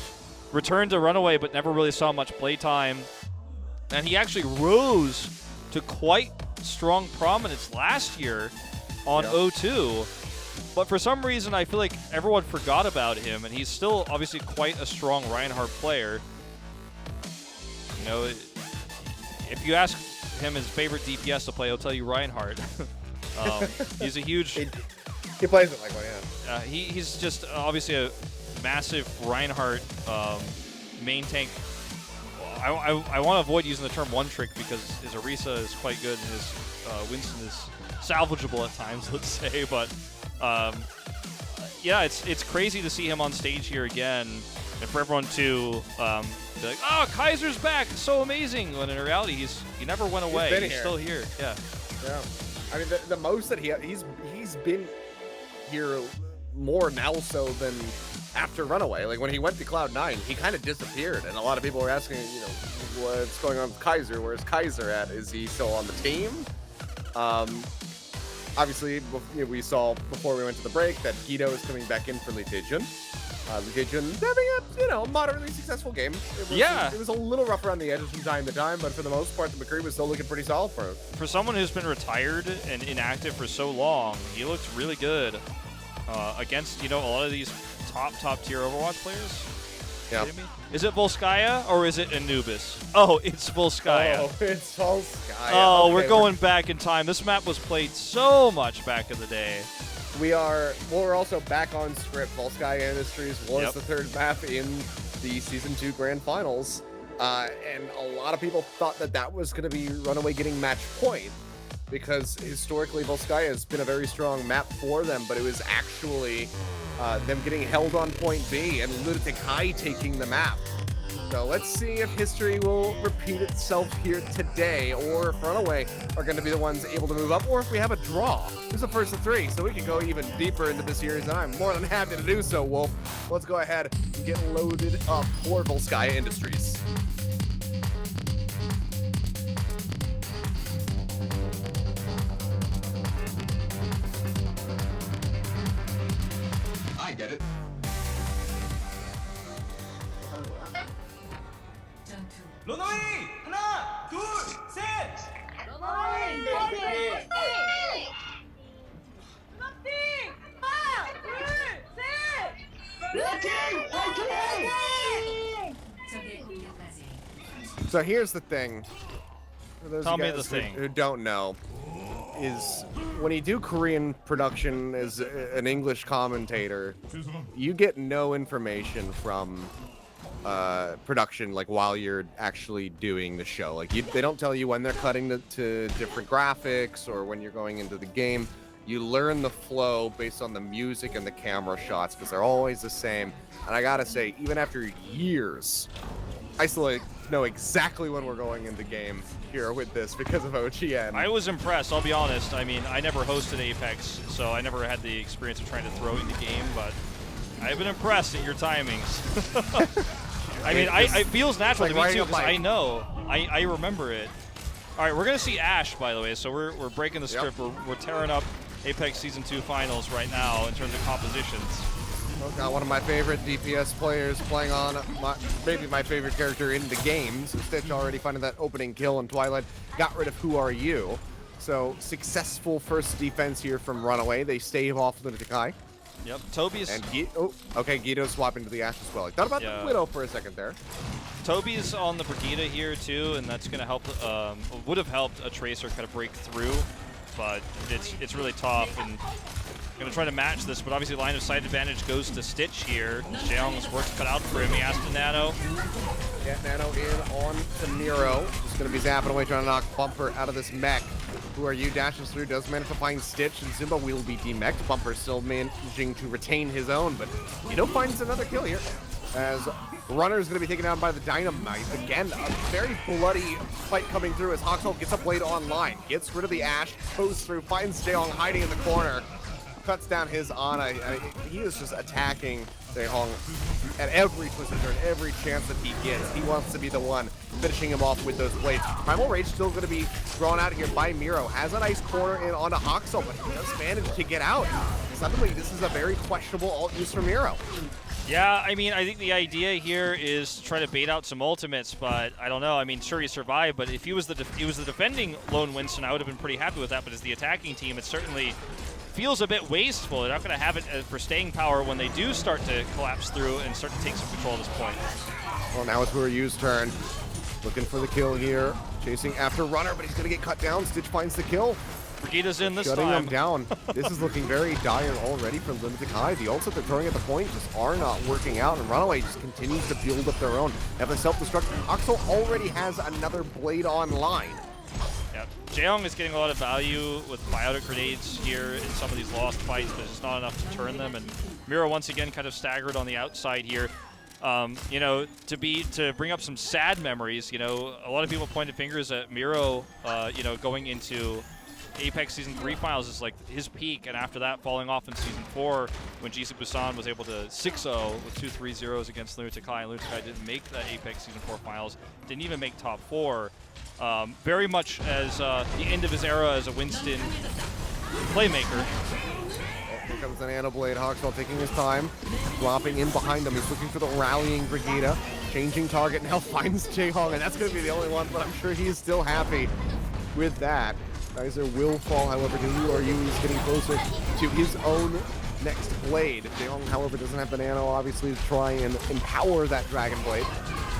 returned to Runaway, but never really saw much play time. And he actually rose to quite strong prominence last year on O2. But for some reason, I feel like everyone forgot about him, and he's still obviously quite a strong Reinhardt player. You know, if you ask him his favorite DPS to play, he'll tell you Reinhardt. He's a huge... He plays it like one, yeah. He's just obviously a massive Reinhardt main tank. I want to avoid using the term one trick because his Orisa is quite good and his Winston is salvageable at times, let's say. But yeah, it's crazy to see him on stage here again, and for everyone to be like, "Oh, Kaiser's back, so amazing!" When in reality, he never went away. He's still here. Yeah. Yeah. I mean, the most that he's been here more now so than after Runaway. Like when he went to Cloud9, he kind of disappeared, and a lot of people were asking, you know, what's going on with Kaiser? Where's Kaiser at? Is he still on the team? Obviously, we saw before we went to the break that Gido is coming back in for Leetaejun. Leetaejun having a, moderately successful game. It was a little rough around the edges from time to time, but for the most part, the McCree was still looking pretty solid for him. For someone who's been retired and inactive for so long, he looked really good against, a lot of these top tier Overwatch players. Yeah. Is it Volskaya or is it Anubis? Oh, it's Volskaya. Oh, it's Volskaya. Oh, okay, we're going back in time. This map was played so much back in the day. We're also back on script. Volskaya Industries was the third map in the Season 2 Grand Finals. And a lot of people thought that was going to be Runaway getting match point, because historically Volskaya has been a very strong map for them, but it was actually them getting held on point B and Lunatic-Hai taking the map. So let's see if history will repeat itself here today, or if Runaway are going to be the ones able to move up, or if we have a draw. This is the first of three, so we can go even deeper into the series, and I'm more than happy to do so, Wolf. Let's go ahead and get loaded up for Volskaya Industries. I get it. 러너웨이! 하나, 둘, 셋! 러너웨이! 파이팅! 하나, 둘, 셋! 파이팅! 파이팅! 적의 공격까지. So here's the thing. For those Tell of you me the guys thing. who don't know, is when you do Korean production as an English commentator, you get no information from production like while you're actually doing the show. Like they don't tell you when they're cutting to different graphics or when you're going into the game. You learn the flow based on the music and the camera shots because they're always the same. And I gotta say, even after years, I still know exactly when we're going into game here with this because of OGN. I was impressed, I'll be honest. I mean, I never hosted Apex, so I never had the experience of trying to throw in the game, but I've been impressed at your timings. I mean, it feels natural to me too, because I know. I remember it. All right, we're going to see Ash, by the way, so we're breaking the script. We're tearing up Apex Season 2 Finals right now in terms of compositions. Well, got one of my favorite DPS players playing on maybe my favorite character in the game. So Stitch already finding that opening kill in Twilight. Got rid of Who Are You? So successful first defense here from Runaway. They stave off Lunatic-Hai. Yep, Tobi's... And Gido's swapping to the Ashe as well. I thought about the Widow for a second there. Tobi's on the Brigida here too, and that's going to help, would have helped a Tracer kind of break through, but it's really tough, and going to try to match this, but obviously line of sight advantage goes to Stitch here. Ryujehong's work's cut out for him. He has to Nano. Get Nano in on to Miro. Just going to be zapping away, trying to knock Bumper out of this mech. Who Are You dashes through, does manage to find Stitch, and Zunba will be demeched. Bumper still managing to retain his own, but Gido finds another kill here as Runner's going to be taken down by the Dynamite. Again, a very bloody fight coming through as Haskal gets a blade online. Gets rid of the Ash, goes through, finds Jaehong hiding in the corner. Cuts down his Ana. He is just attacking Jaehong at every twist and turn, every chance that he gets. He wants to be the one finishing him off with those blades. Primal Rage still going to be thrown out here by Miro. Has a nice corner in onto Haskal, but he does manage to get out. Suddenly, this is a very questionable ult use for Miro. Yeah, I mean, I think the idea here is to try to bait out some ultimates, but I don't know. I mean, sure, he survived, but if he was the defending lone Winston, I would have been pretty happy with that. But as the attacking team, it certainly feels a bit wasteful. They're not going to have it for staying power when they do start to collapse through and start to take some control of this point. Well, now it's Whoru's turn. Looking for the kill here. Chasing after Runner, but he's going to get cut down. Stitch finds the kill. Brigida's in this Shutting time. him down. This is looking very dire already for Lunatic-Hai. The ults that they're throwing at the point just are not working out, and Runaway just continues to build up their own. Have a self-destruct. Haskal already has another blade online. Yeah, Jaehong is getting a lot of value with biotic grenades here in some of these lost fights, but it's not enough to turn them. And Miro once again kind of staggered on the outside here. You know, to bring up some sad memories, you know, a lot of people pointed fingers at Miro, you know, going into Apex Season 3 finals is like his peak, and after that falling off in Season 4 when Jisoo Busan was able to 6-0 with 2 3-0s against Lunatic-Hai, and Lunatic-Hai didn't make the Apex Season 4 finals, didn't even make top 4. Very much as the end of his era as a Winston playmaker. Here comes an Nano Blade. Haskal taking his time, dropping in behind him. He's looking for the rallying Brigida. Changing target now, finds Jaehong, and that's going to be the only one, but I'm sure he is still happy with that. Kaiser will fall, however, to Whoru. He's getting closer to his own next blade. Jaehong, however, doesn't have the nano, obviously, to try and empower that Dragon Blade.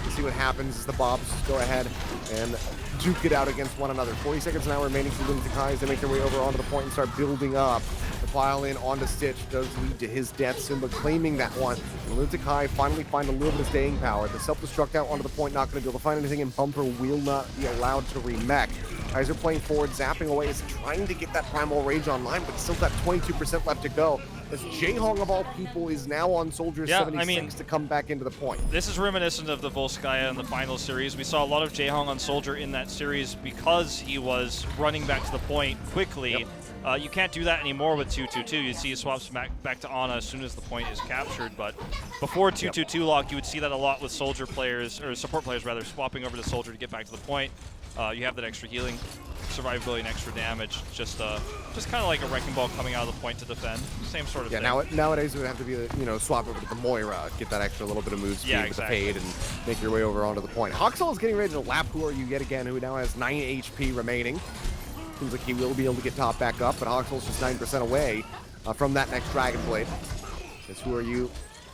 We'll see what happens as the Bobs go ahead and duke it out against one another. 40 seconds now remaining for Lunatic-Hai as they make their way over onto the point and start building up. The file in onto Stitch does lead to his death. Zunba claiming that one. And Lunatic-Hai finally find a little bit of staying power. The self-destruct out onto the point, not going to be able to find anything, and Bumper will not be allowed to remech. Kaiser playing forward, zapping away, is trying to get that Primal Rage online, but still got 22% left to go. As Jaehong, of all people, is now on Soldier 76 to come back into the point. This is reminiscent of the Volskaya in the final series. We saw a lot of Jaehong on Soldier in that series because he was running back to the point quickly. Yep. You can't do that anymore with 2-2-2. You see he swaps back to Ana as soon as the point is captured, but before 2-2-2 lock, you would see that a lot with Soldier players, or support players rather, swapping over to Soldier to get back to the point. You have that extra healing, survivability, and extra damage. Just kind of like a wrecking ball coming out of the point to defend. Same sort of thing. Yeah, nowadays it would have to be, you know, swap over to the Moira, get that extra little bit of move speed with the fade, and make your way over onto the point. Haskal is getting ready to lap Whoru yet again, who now has 9 HP remaining. Seems like he will be able to get top back up, but Haxel's just 9% away from that next Dragon Blade. As Whoru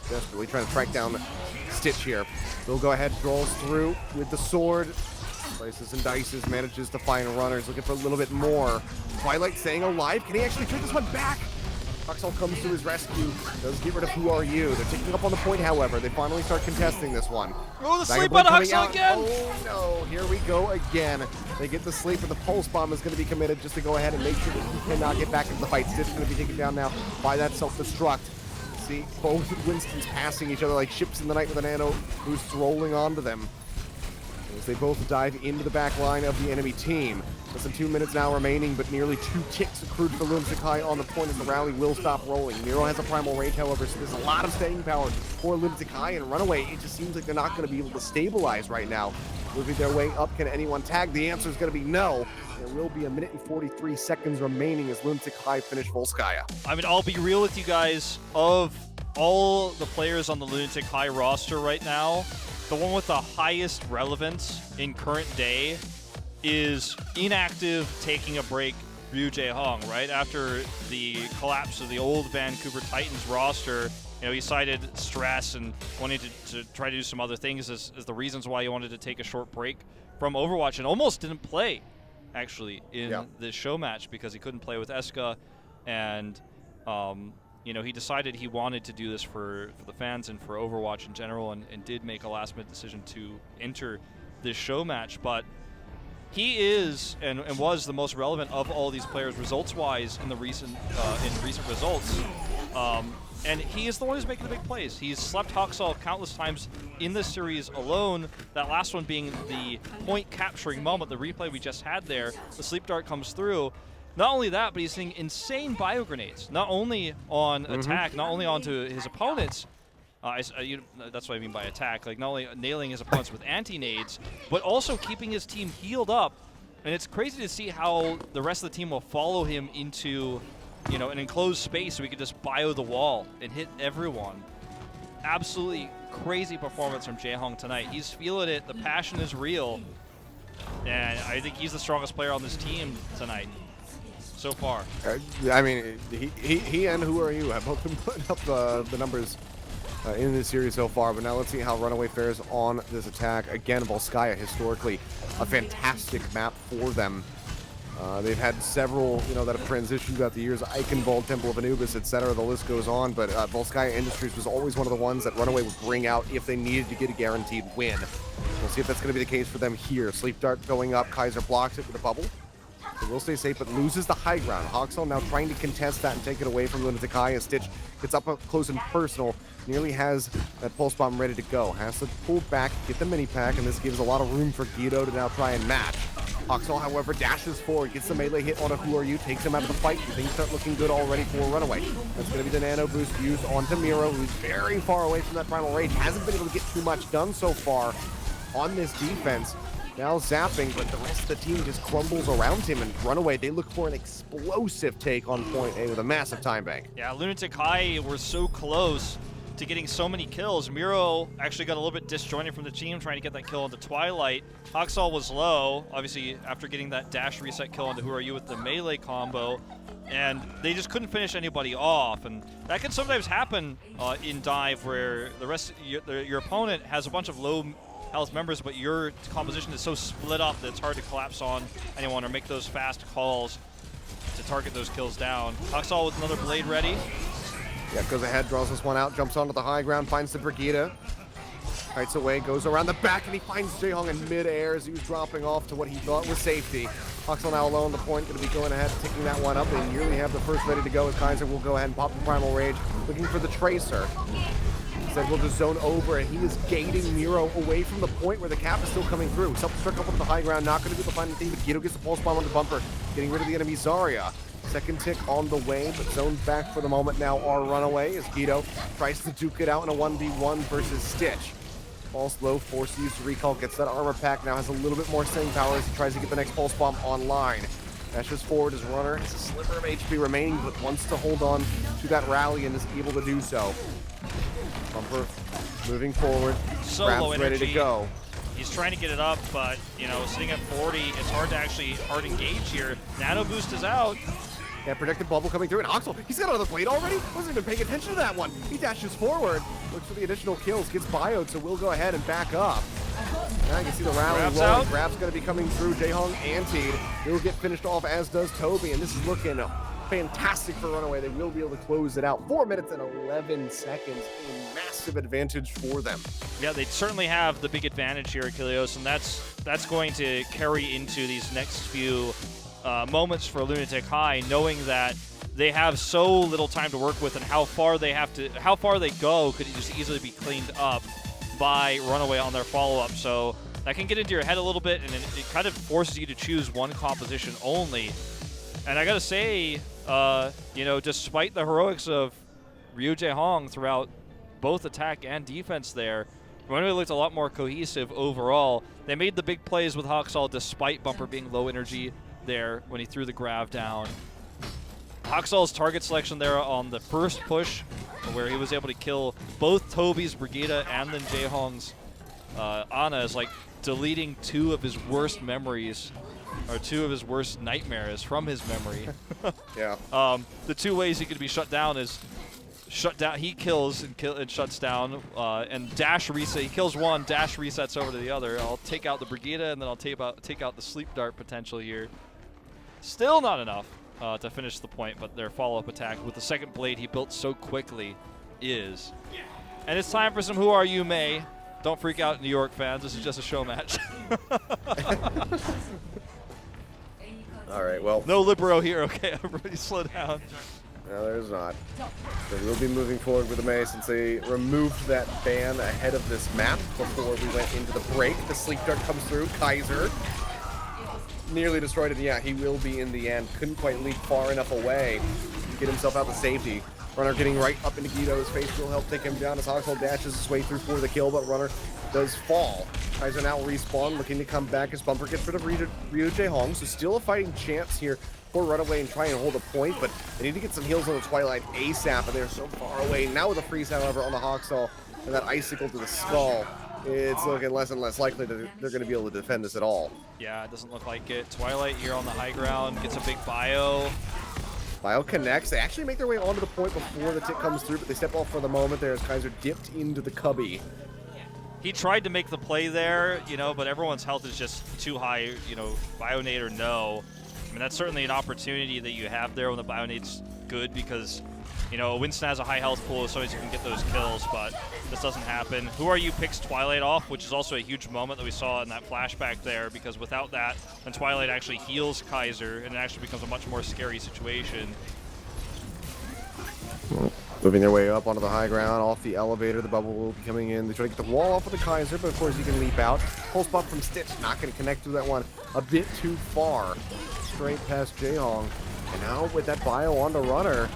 desperately trying to track down Stitch here. He'll go ahead, rolls through with the sword. Slices and dices, manages to find Runners, looking for a little bit more. Twilight staying alive. Can he actually take this one back? Haskal comes to his rescue, does get rid of Whoru. They're taking up on the point, however. They finally start contesting this one. Oh, the sleep on Haskal again! Oh no, here we go again. They get the sleep, but the Pulse Bomb is going to be committed just to go ahead and make sure that he cannot get back into the fight. Stitch is going to be taken down now by that self-destruct. See, both Winstons passing each other like ships in the night with a nano boost rolling onto them. As they both dive into the back line of the enemy team. Less than 2 minutes now remaining, but nearly 2 ticks accrued for Lunatic-Hai on the point as the rally will stop rolling. Miro has a Primal Rage, however, so there's a lot of staying power for Lunatic-Hai, and Runaway, it just seems like they're not going to be able to stabilize right now. Moving their way up, can anyone tag? The answer is going to be no. There will be 1 minute and 43 seconds remaining as Lunatic-Hai finish Volskaya. I mean, I'll be real with you guys. Of all the players on the Lunatic-Hai roster right now, the one with the highest relevance in current day is inactive, taking a break, Ryujehong, right? After the collapse of the old Vancouver Titans roster, you know, he cited stress and wanting to try to do some other things as the reasons why he wanted to take a short break from Overwatch, and almost didn't play, actually, in this show match because he couldn't play with Eska, and you know, he decided he wanted to do this for the fans and for Overwatch in general, and did make a last-minute decision to enter this show match. But he is and was the most relevant of all these players results-wise in the recent results. And he is the one who's making the big plays. He's slept Haskal countless times in this series alone, that last one being the point capturing moment, the replay we just had there. The sleep dart comes through. Not only that, but he's seeing insane bio grenades, not only on attack, not only onto his opponents. That's what I mean by attack. Like, not only nailing his opponents with anti-nades, but also keeping his team healed up. And it's crazy to see how the rest of the team will follow him into, you know, an enclosed space so he could just bio the wall and hit everyone. Absolutely crazy performance from Ryujehong tonight. He's feeling it. The passion is real. And I think he's the strongest player on this team tonight so far. I mean, he and Whoru have both been putting up the numbers in this series so far, but now let's see how Runaway fares on this attack. Again, Volskaya, historically, a fantastic map for them. They've had several, you know, that have transitioned throughout the years, Eichenwald, Temple of Anubis, etc. The list goes on, but Volskaya Industries was always one of the ones that Runaway would bring out if they needed to get a guaranteed win. We'll see if that's going to be the case for them here. Sleep Dart going up, Kaiser blocks it with a bubble. They will stay safe, but loses the high ground. Haskal now trying to contest that and take it away from Lunatic-Hai, and Stitch gets up close and personal. Nearly has that pulse bomb ready to go. Has to pull back, get the mini pack, and this gives a lot of room for Gido to now try and match. Haskal, however, dashes forward, gets the melee hit on a Whoru, takes him out of the fight. Things start looking good already for Runaway. That's going to be the nano boost used onto Miro, who's very far away from that primal rage. Hasn't been able to get too much done so far on this defense. Now zapping, but the rest of the team just crumbles around him, and Runaway, they look for an explosive take on point A with a massive time bank. Yeah, Lunatic-Hai were so close to getting so many kills. Miro actually got a little bit disjointed from the team trying to get that kill into Twilight. Haskal was low, obviously after getting that dash reset kill into Whoru with the melee combo, and they just couldn't finish anybody off. And that can sometimes happen in dive, where the rest your opponent has a bunch of low health members, but your composition is so split up that it's hard to collapse on anyone or make those fast calls to target those kills down. Haskal with another blade ready. Yeah, goes ahead, draws this one out, jumps onto the high ground, finds the Brigida. Kites away, goes around the back, and he finds Ryujehong in mid-air as he was dropping off to what he thought was safety. Haskal now alone, the point, going to be going ahead, picking that one up. They nearly have the first ready to go as Kaiser will go ahead and pop the Primal Rage, looking for the Tracer. Instead, we'll just zone over, and he is gating Miro away from the point where the cap is still coming through. Self-destruct up onto the high ground, not going to do the final thing, but Gido gets the pulse bomb on the bumper, getting rid of the enemy Zarya. Second tick on the way, but zoned back for the moment now are Runaway as Gido tries to duke it out in a 1v1 versus Stitch. Falls low, force used to recall, gets that armor pack, now has a little bit more staying power as he tries to get the next pulse bomb online. Dashes forward as Runner has a sliver of HP remaining, but wants to hold on to that rally and is able to do so. Bumper moving forward, So Grab's low energy. ready to go. He's trying to get it up, but, you know, sitting at 40, it's hard to actually hard engage here. Nano boost is out. Yeah, protected bubble coming through, and Haskal, he's got another blade already? Wasn't even paying attention to that one. He dashes forward, looks for the additional kills, gets bioed, so we'll go ahead and back up. Now you can see the rally Grab's rolling. out. Grab's going to be coming through. Ryujehong antied. He'll get finished off, as does Tobi, and this is looking fantastic for Runaway. They will be able to close it out. 4 minutes and 11 seconds, a massive advantage for them. Yeah, they certainly have the big advantage here, Achilleos, and that's going to carry into these next few moments for Lunatic-Hai, knowing that they have so little time to work with, and how far they go could just easily be cleaned up by Runaway on their follow-up. So that can get into your head a little bit, and it kind of forces you to choose one composition only. And I gotta say, you know, despite the heroics of Ryujehong throughout both attack and defense there, Runaway looked a lot more cohesive overall. They made the big plays with Haskal despite Bumper being low energy there when he threw the grab down. Haxal's target selection there on the first push, where he was able to kill both Tobi's Brigida and then Ryujehong's Ana, is like deleting 2 of his worst memories, or 2 of his worst nightmares from his memory. Yeah. The 2 ways he could be shut down is shut down. He kills and shuts down, and dash reset. He kills one, dash resets over to the other. I'll take out the Brigida, and then I'll take out the sleep dart potential here. Still not enough to finish the point, but their follow-up attack with the second blade he built so quickly is. And it's time for some Who Are You May. Don't freak out, New York fans. This is just a show match. All right, well. No libero here, okay? Everybody slow down. No, there's not. So we'll be moving forward with the May since they removed that ban ahead of this map before we went into the break. The sleep dart comes through. Kaiser nearly destroyed it. Yeah, he will be in the end. Couldn't quite leap far enough away to get himself out to safety. Runner getting right up into Gido's face will help take him down as Haskal dashes his way through for the kill, but Runner does fall. Kaiser now respawn, looking to come back as Bumper gets rid of Ryujehong, so still a fighting chance here for Runaway and try and hold a point, but they need to get some heals on the Twilight ASAP, and they're so far away. Now with a freeze, however, on the Haskal and that icicle to the skull, it's looking less and less likely that they're going to be able to defend this at all. Yeah, it doesn't look like it. Twilight here on the high ground gets a big bio. Bio connects. They actually make their way onto the point before the tick comes through, but they step off for the moment there as Kaiser dipped into the cubby. He tried to make the play there, you know, but everyone's health is just too high, you know, Bionade or no. I mean, that's certainly an opportunity that you have there when the Bionade's good because, you know, Winston has a high health pool, so you can get those kills, but this doesn't happen. Who Are You picks Twilight off, which is also a huge moment that we saw in that flashback there, because without that, then Twilight actually heals Kaiser, and it actually becomes a much more scary situation. Moving their way up onto the high ground, off the elevator, the bubble will be coming in. They try to get the wall off of the Kaiser, but of course he can leap out. Pulse pop from Stitch, not going to connect to that one a bit too far. Straight past Jehong. And now with that bio on the Runner,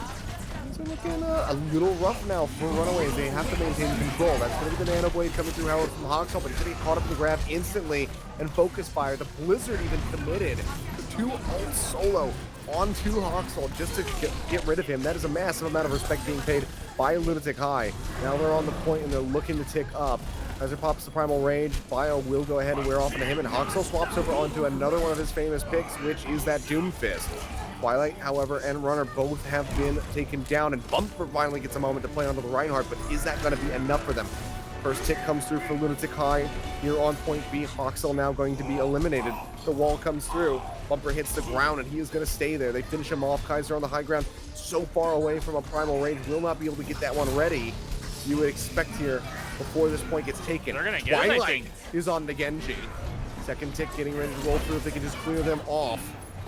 things are looking a little rough now for Runaway. They have to maintain control. That's going to be the Nano Blade coming through Howard from Haskal, but he's going to get caught up in the grab instantly and focus fire. The Blizzard even committed the 2 ult solo onto Haskal just to get rid of him. That is a massive amount of respect being paid by Lunatic-Hai. Now they're on the point and they're looking to tick up. Kaiser pops the Primal Rage. Bio will go ahead and wear off into him, and Haskal swaps over onto another one of his famous picks, which is that Doom Fist. Twilight, however, and Runner both have been taken down, and Bumper finally gets a moment to play onto the Reinhardt, but is that going to be enough for them? First tick comes through for Lunatic-Hai. Here on point B, Haskal now going to be eliminated. The wall comes through. Bumper hits the ground, and he is going to stay there. They finish him off. Kaiser on the high ground, so far away from a Primal Rage, will not be able to get that one ready. You would expect here before this point gets taken. They're going to get it, I think. Is on the Genji. Second tick getting ready to roll through if they can just clear them off.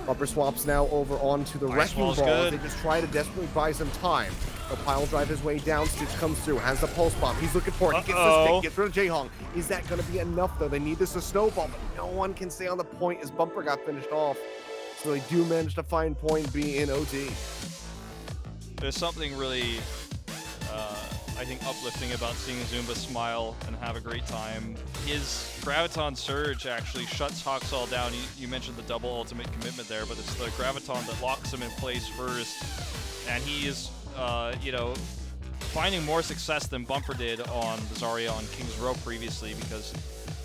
Bumper swaps now over onto the Wrecking Ball. They just try to desperately buy some time. The pile drive his way down. Stitch comes through, has the pulse bomb. He's looking for it. He gets the stick, gets rid of Jehong. Is that going to be enough, though? They need this to snowball, but no one can stay on the point as Bumper got finished off. So they do manage to find point B in OT. There's something really, I think, uplifting about seeing Zunba smile and have a great time. His Graviton Surge actually shuts Haskal down. You mentioned the double ultimate commitment there, but it's the Graviton that locks him in place first. And he is, you know, finding more success than Bumper did on the Zarya on King's Row previously, because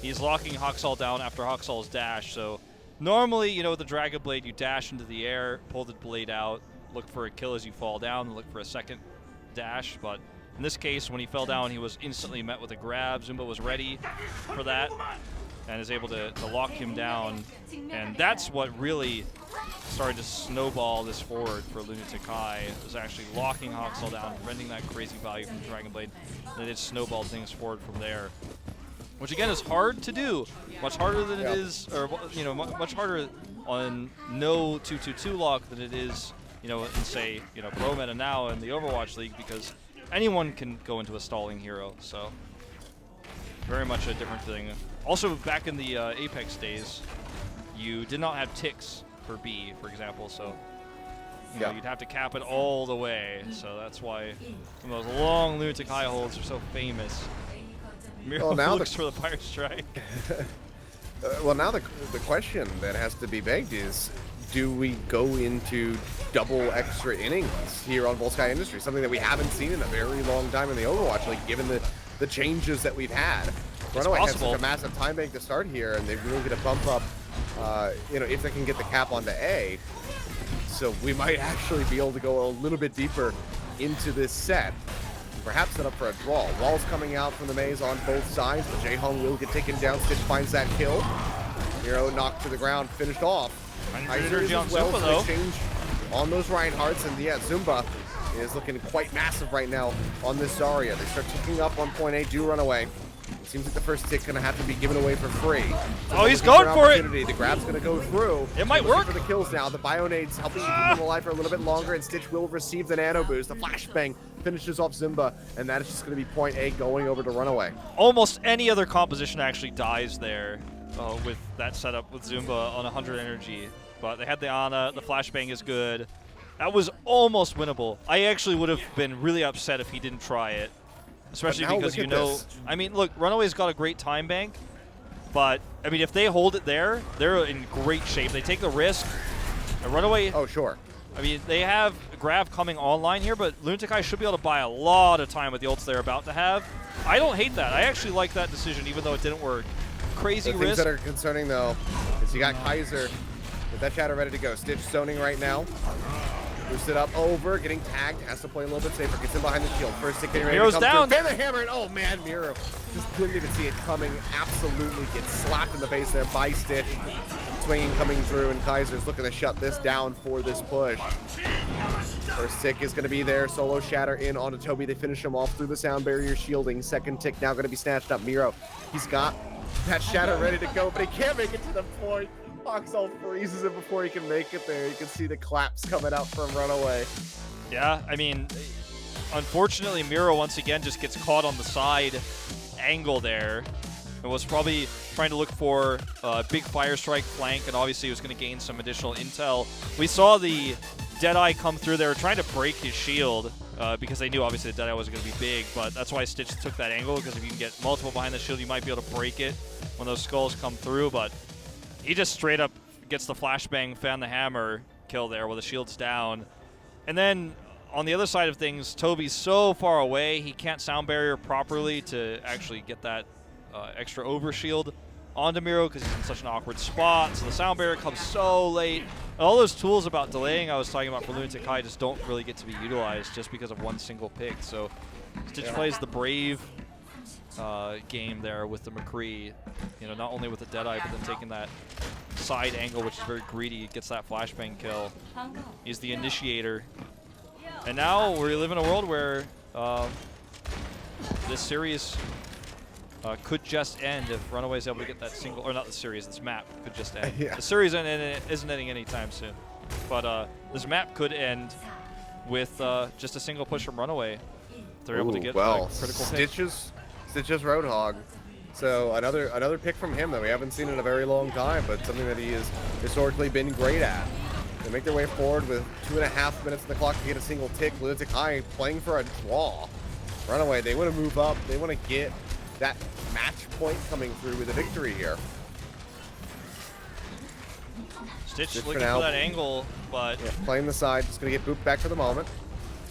he's locking Haskal down after Haxal's dash. So normally, you know, with the Dragon Blade, you dash into the air, pull the blade out, look for a kill as you fall down, and look for a second dash. But in this case, when he fell down, he was instantly met with a grab. Zunba was ready for that and is able to lock him down. And that's what really started to snowball this forward for Lunatic-Hai. It was actually locking Haskal down, rending that crazy value from the Dragon Blade, and it snowballed things forward from there. Which again is hard to do, much harder than it is, or you know, much harder on no 2-2-2 lock than it is, you know, in say, you know, pro meta now in the Overwatch League, because anyone can go into a stalling hero. So very much a different thing. Also, back in the Apex days, you did not have ticks for B, for example, so you know, you'd have to cap it all the way. So that's why some of those long Lunatic-Hai holds are so famous. Miro looks for the Fire Strike. Well, now the question that has to be begged is, do we go into double extra innings here on Volsky Industries? Something that we haven't seen in a very long time in the Overwatch League, given the changes that we've had. Runaway has such a massive time bank to start here, and they really get a bump up, you know, if they can get the cap onto A. So we might actually be able to go a little bit deeper into this set. Perhaps set up for a draw. Walls coming out from the maze on both sides, but Jehong will get taken down. Stitch finds that kill. Miro knocked to the ground, finished off. Energy on Zunba, though. Exchange on those Reinhardts, and yeah, Zunba is looking quite massive right now on this Zarya. They start ticking up on point A, do run away. It seems like the first tick gonna have to be given away for free. So oh, he's going for it. The grab's gonna go through. It might work. For the kills now. The Bionades helping keep him alive for a little bit longer, and Stitch will receive the nano boost. The flashbang finishes off Zunba, and that is just gonna be point A going over to Runaway. Almost any other composition actually dies there with that setup with Zunba on 100 energy. But they had the Ana. The flashbang is good. That was almost winnable. I actually would have been really upset if he didn't try it. Especially because you know, I mean, look, Runaway's got a great time bank, but I mean, if they hold it there, they're in great shape. They take the risk. And Runaway. Oh, sure. I mean, they have Grav coming online here, but Lunatic-Hai should be able to buy a lot of time with the ults they're about to have. I don't hate that. I actually like that decision, even though it didn't work. Crazy the risk. Things that are concerning though is you got Kaiser with that shadow ready to go. Stitch zoning right now. Boosted up over, getting tagged, has to play a little bit safer, gets in behind the shield. First tick getting ready Miro's to come down. through. And the hammer, and oh man, Miro just didn't even see it coming. Absolutely gets slapped in the face there by Stitch. Swinging coming through, and Kaiser's looking to shut this down for this push. First tick is going to be there. Solo shatter in onto Tobi. They finish him off through the sound barrier shielding. Second tick now going to be snatched up. Miro, he's got that shatter ready to go, but he can't make it to the point. Haskal freezes it before he can make it there. You can see the claps coming out from Runaway. Yeah, I mean, unfortunately, Miro once again just gets caught on the side angle there. It was probably trying to look for a big fire strike flank, and obviously he was going to gain some additional intel. We saw the Deadeye come through. They were trying to break his shield because they knew obviously the Deadeye wasn't going to be big, but that's why Stitch took that angle, because if you can get multiple behind the shield, you might be able to break it when those skulls come through, but he just straight up gets the flashbang, fan the hammer kill there while the shield's down. And then on the other side of things, Tobi's so far away, he can't sound barrier properly to actually get that extra overshield onto Miro because he's in such an awkward spot. So the sound barrier comes so late. And all those tools about delaying I was talking about for Lunatic-Hai just don't really get to be utilized just because of one single pick. So Stitch plays the brave game there with the McCree, you know, not only with the Deadeye, but then taking that side angle, which is very greedy, gets that flashbang kill. He's the initiator. And now we live in a world where this series could just end if Runaway's able to get that single, or not the series, this map could just end. Yeah. The series isn't ending anytime soon. But this map could end with just a single push from Runaway. If they're able to get a critical pick. Stitch's Roadhog. So another pick from him that we haven't seen in a very long time, but something that he has historically been great at. They make their way forward with 2.5 minutes on the clock to get a single tick. Lunatic-Hai playing for a draw. Runaway, they want to move up. They want to get that match point coming through with a victory here. Stitch looking for that angle, but playing the side, just going to get booped back for the moment.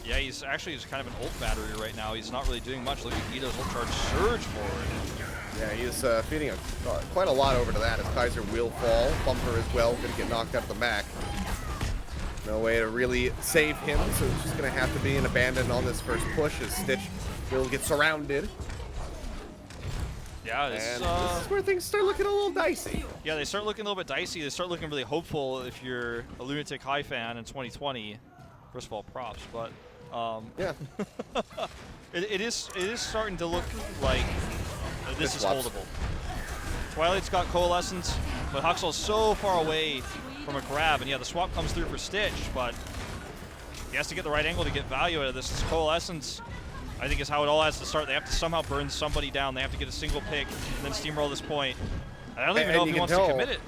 Yeah, he's kind of an ult battery right now. He's not really doing much. Look at Gido's ult charge surge forward. Yeah, he's feeding quite a lot over to that as Kaiser will fall. Bumper as well, going to get knocked out of the back. No way to really save him, so it's just going to have to be an abandon on this first push as Stitch will get surrounded. Yeah, this is where things start looking a little dicey. Yeah, they start looking a little bit dicey. They start looking really hopeful if you're a Lunatic-Hai fan in 2020. First of all, props, but yeah, it is starting to look like this is holdable. Twilight's got Coalescence, but Hakskal's so far away from a grab, and yeah, the swap comes through for Stitch, but he has to get the right angle to get value out of this. This Coalescence, I think, is how it all has to start. They have to somehow burn somebody down. They have to get a single pick and then steamroll this point. I don't even know if he wants to commit it.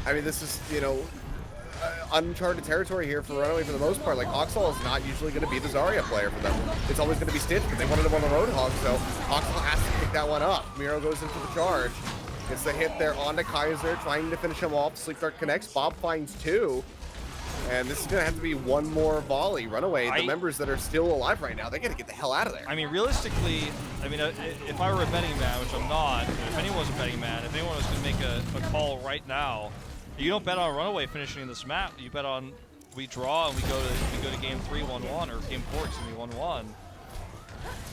I mean, this is, you know, uncharted territory here for Runaway for the most part. Like, Haskal is not usually going to be the Zarya player for them. It's always going to be Stitch, but they wanted him on the Roadhog, so Haskal has to pick that one up. Miro goes into the charge. Gets the hit there onto Kaiser, trying to finish him off. Sleep Dart connects. Bob finds two. And this is going to have to be one more volley. Runaway, the members that are still alive right now, they got to get the hell out of there. I mean, realistically, I mean, if I were a betting man, which I'm not, if anyone was a betting man, if anyone was going to make a call right now, you don't bet on Runaway finishing this map. You bet on we draw and we go to game 3 1-1, or game 4, excuse me, 1-1.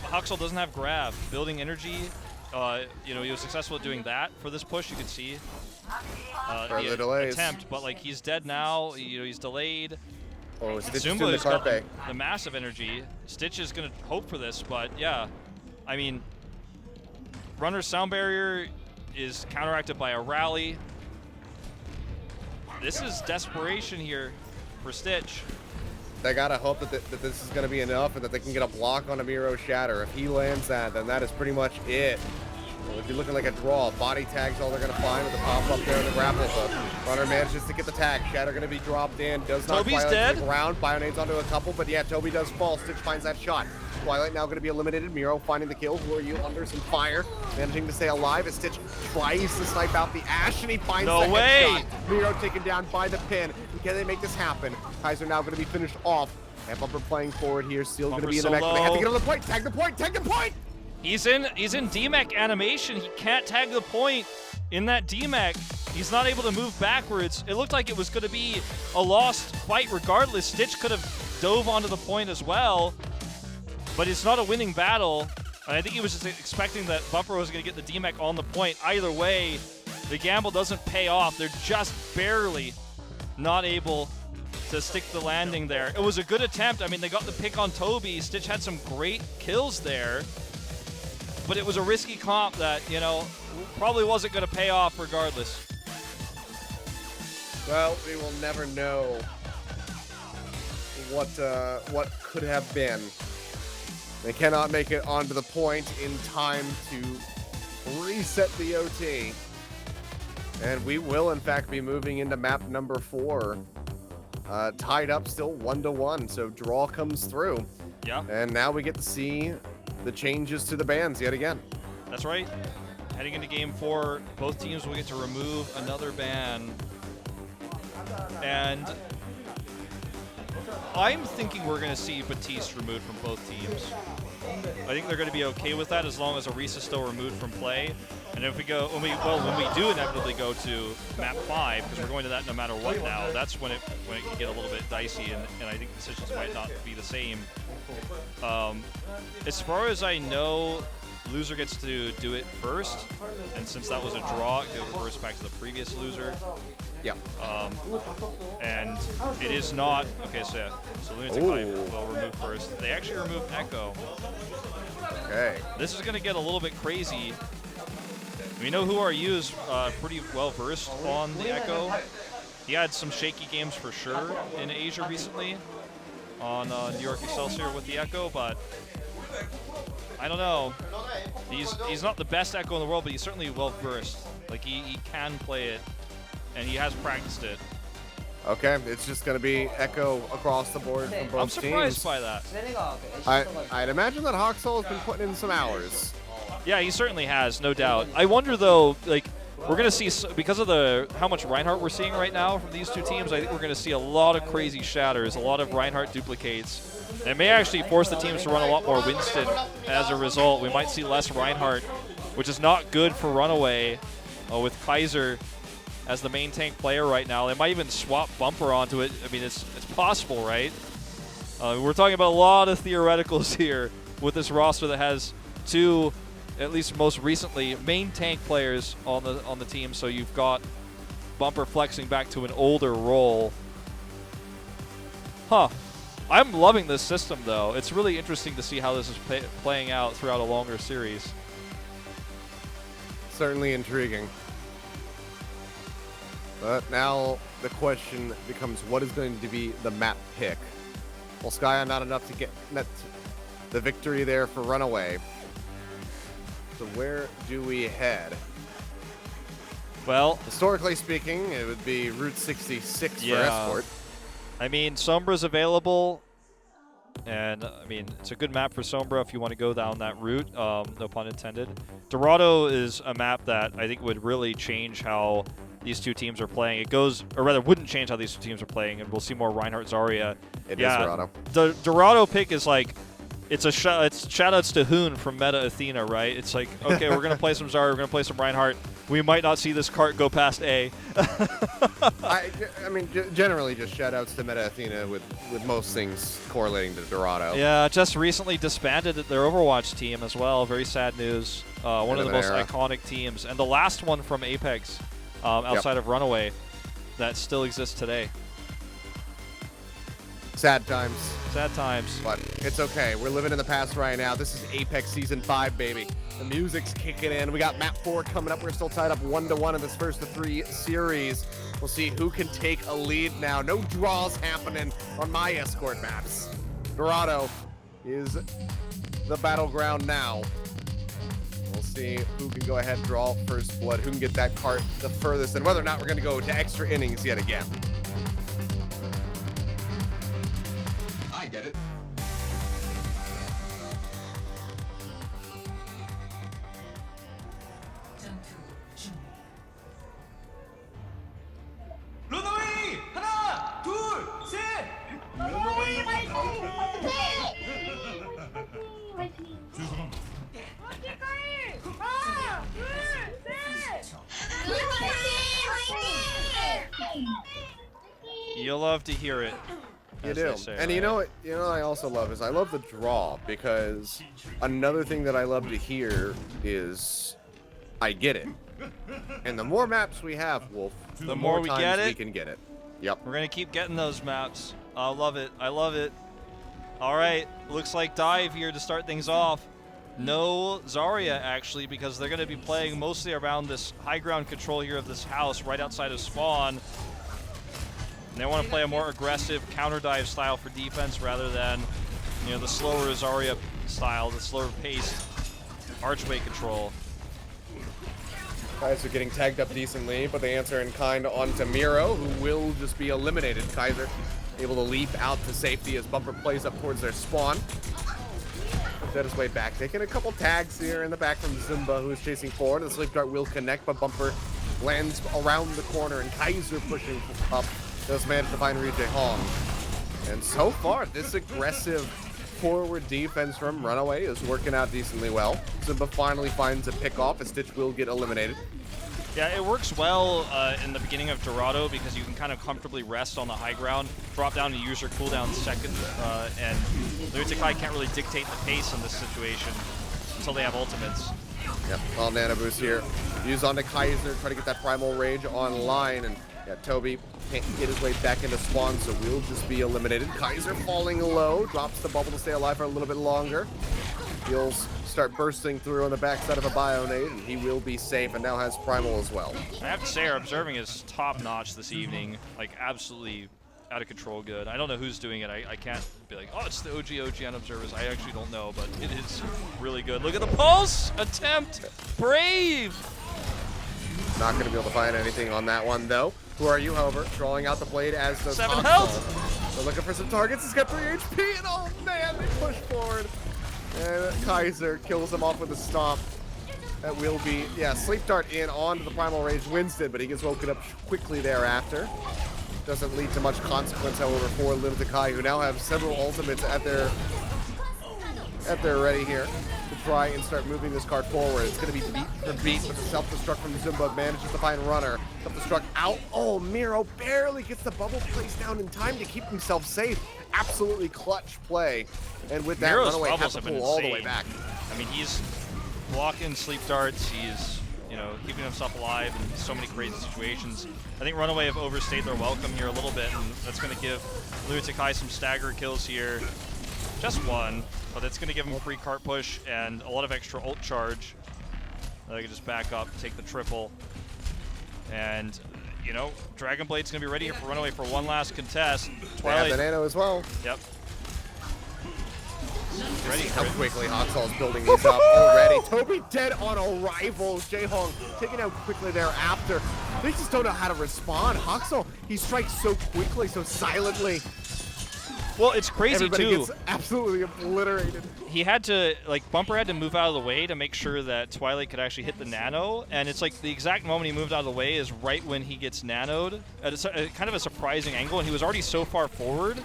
Haskal doesn't have grab. Building energy, you know, he was successful at doing that for this push. You could see the delays. Attempt, but like he's dead now. You know, he's delayed. Oh, Stitch Zunba has got the massive energy. Stitch is gonna hope for this, but yeah, I mean, Runner's sound barrier is counteracted by a rally. This is desperation here for Stitch. They gotta hope that this is gonna be enough and that they can get a block on a Miro Shatter. If he lands that, then that is pretty much it. Well, it'd be looking like a draw. Body tag's all they're gonna find with the pop up there in the grapple. But Runner manages to get the tag. Shatter gonna be dropped in. Does not Tobi's Twilight dead. to the ground. Bionades onto a couple, but yeah, Tobi does fall. Stitch finds that shot. Twilight now gonna be eliminated. Miro finding the kill. Who are you under some fire? Managing to stay alive as Stitch tries to snipe out the Ash, and he finds the headshot. Miro taken down by the pin. Can they make this happen? Kaiser now gonna be finished off. And Bumper playing forward here. Still gonna be in the mech. They have to get on the point. Tag the point. Tag the point. He's in DMech animation. He can't tag the point in that DMech. He's not able to move backwards. It looked like it was going to be a lost fight regardless. Stitch could have dove onto the point as well, but it's not a winning battle. And I think he was just expecting that Bumper was going to get the DMech on the point. Either way, the gamble doesn't pay off. They're just barely not able to stick the landing there. It was a good attempt. I mean, they got the pick on Tobi. Stitch had some great kills there. But it was a risky comp that, you know, probably wasn't going to pay off regardless. Well, we will never know what could have been. They cannot make it onto the point in time to reset the OT. And we will, in fact, be moving into map number 4. Tied up still 1-1, so draw comes through. Yeah. And now we get to see the changes to the bans yet again. That's right. Heading into game 4, both teams will get to remove another ban. And I'm thinking we're going to see Batiste removed from both teams. I think they're going to be okay with that as long as Arisa's still removed from play. And if we go, when we do inevitably go to map 5, because we're going to that no matter what now, that's when it can get a little bit dicey, and I think decisions might not be the same. As far as I know, loser gets to do it first, and since that was a draw, it reverts back to the previous loser. Yeah. And it is not okay. So Lunatic-Hai will remove first. They actually removed Echo. Okay. This is going to get a little bit crazy. We know Whoru is pretty well versed on the Echo. He had some shaky games for sure in Asia recently on New York Excelsior with the Echo, but I don't know. He's not the best Echo in the world, but he's certainly well versed. Like he can play it, and he has practiced it. Okay, it's just going to be Echo across the board from both teams. I'm surprised by that. I'd imagine that Haskal has been putting in some hours. Yeah, he certainly has, no doubt. I wonder though, like we're going to see, because of how much Reinhardt we're seeing right now from these two teams, I think we're going to see a lot of crazy shatters, a lot of Reinhardt duplicates. And it may actually force the teams to run a lot more Winston as a result. We might see less Reinhardt, which is not good for Runaway with Kaiser as the main tank player right now. They might even swap Bumper onto it. I mean, it's possible, right? We're talking about a lot of theoreticals here with this roster that has two, at least most recently, main tank players on the team. So you've got Bumper flexing back to an older role. Huh. I'm loving this system, though. It's really interesting to see how this is playing out throughout a longer series. Certainly intriguing. But now the question becomes, what is going to be the map pick? Well, Skya not enough to get the victory there for Runaway. So where do we head? Well, historically speaking, it would be Route 66 for Escort. I mean, Sombra's available, and I mean, it's a good map for Sombra if you want to go down that route, no pun intended. Dorado is a map that I think would really change how these two teams are playing. It goes, or rather wouldn't change how these two teams are playing, and we'll see more Reinhardt Zarya. It is Dorado. The Dorado pick is like, it's shoutouts to Hoon from Meta Athena, right? It's like, okay, we're going to play some Zarya, we're going to play some Reinhardt. We might not see this cart go past A. I mean, generally just shoutouts to Meta Athena with most things correlating to Dorado. Yeah, just recently disbanded their Overwatch team as well. Very sad news. One of the most iconic teams. And the last one from Apex outside of Runaway that still exists today. Sad times. Sad times. But it's okay. We're living in the past right now. This is Apex Season 5, baby. The music's kicking in. We got map 4 coming up. We're still tied up 1-1 in this first of 3 series. We'll see who can take a lead now. No draws happening on my escort maps. Dorado is the battleground now. We'll see who can go ahead and draw first blood, who can get that cart the furthest, and whether or not we're going to go to extra innings yet again. I get it. 루나웨이! 하나, 둘, 셋! 루나웨이 화이팅! 죄송합니다. 하나, 둘, 셋! You love to hear it. You as do. they say, And right? you know what I also love is I love the draw, because another thing that I love to hear is I get it. And the more maps we have, Wolf, the more we times get it, we can get it. Yep. We're gonna keep getting those maps. I love it. I love it. All right, looks like Dive here to start things off. No Zarya actually, because they're gonna be playing mostly around this high ground control here of this house right outside of spawn. And they want to play a more aggressive counter dive style for defense rather than, you know, the slower Zarya style, the slower paced archway control. Kaiser getting tagged up decently, but they answer in kind onto Miro, who will just be eliminated. Kaiser able to leap out to safety as Bumper plays up towards their spawn. Dead his way back, taking a couple tags here in the back from Zunba, who is chasing forward. The sleep dart will connect, but Bumper lands around the corner, and Kaiser pushing up does manage to find Ryujehong. And so far, this aggressive forward defense from Runaway is working out decently well. Zunba finally finds a pick off, as Stitch will get eliminated. Yeah, it works well in the beginning of Dorado because you can kind of comfortably rest on the high ground, drop down and use your cooldown second, and Lunatic-Hai can't really dictate the pace in this situation until they have ultimates. Yep, all nano boost here. Use onto Kaiser, try to get that primal rage online, and yeah, Tobi can't get his way back into spawn, so we'll just be eliminated. Kaiser falling low, drops the bubble to stay alive for a little bit longer. He'll start bursting through on the backside of a Bionade, and he will be safe, and now has primal as well. I have to say, our observing is top-notch this evening, like absolutely out of control good. I don't know who's doing it. I can't be like, oh, it's the OG on observers. I actually don't know, but it is really good. Look at the pulse attempt, brave. Not going to be able to find anything on that one, though. Who are you, however? Drawing out the blade as the 7 health. They're looking for some targets. He's got 3 HP, and oh man, they push forward. And Kaiser kills him off with a stomp. That will be, yeah, sleep dart in onto the primal rage Winston, but he gets woken up quickly thereafter. Doesn't lead to much consequence, however, for Lunatic-Hai, who now have several ultimates at their ready here to try and start moving this card forward. It's going to be beat for beat, but the self-destruct from Zunba manages to find Runner. Self-destruct out. Oh, Miro barely gets the bubble placed down in time to keep himself safe. Absolutely clutch play. And with that, Miro's Runaway has bubbles to have been pull all the way insane. back. I mean, he's blocking sleep darts. He's, you know, keeping himself alive in so many crazy situations. I think Runaway have overstayed their welcome here a little bit, and that's going to give Lunatic-Hai some stagger kills here. Just one, but it's going to give him a free cart push and a lot of extra ult charge. They can just back up, take the triple. And, you know, Dragon Blade's going to be ready here for Runaway for one last contest. Twilight. They have the nano as well. Yep. Ready how quickly Haskal is building these up already. Tobi dead on arrival. Ryujehong taken out quickly thereafter. They just don't know how to respond. Haskal, he strikes so quickly, so silently. Well, it's crazy Everybody too. Gets absolutely obliterated. He had to, like, Bumper had to move out of the way to make sure that Twilight could actually hit the nano, and it's like the exact moment he moved out of the way is right when he gets nanoed at a kind of a surprising angle, and he was already so far forward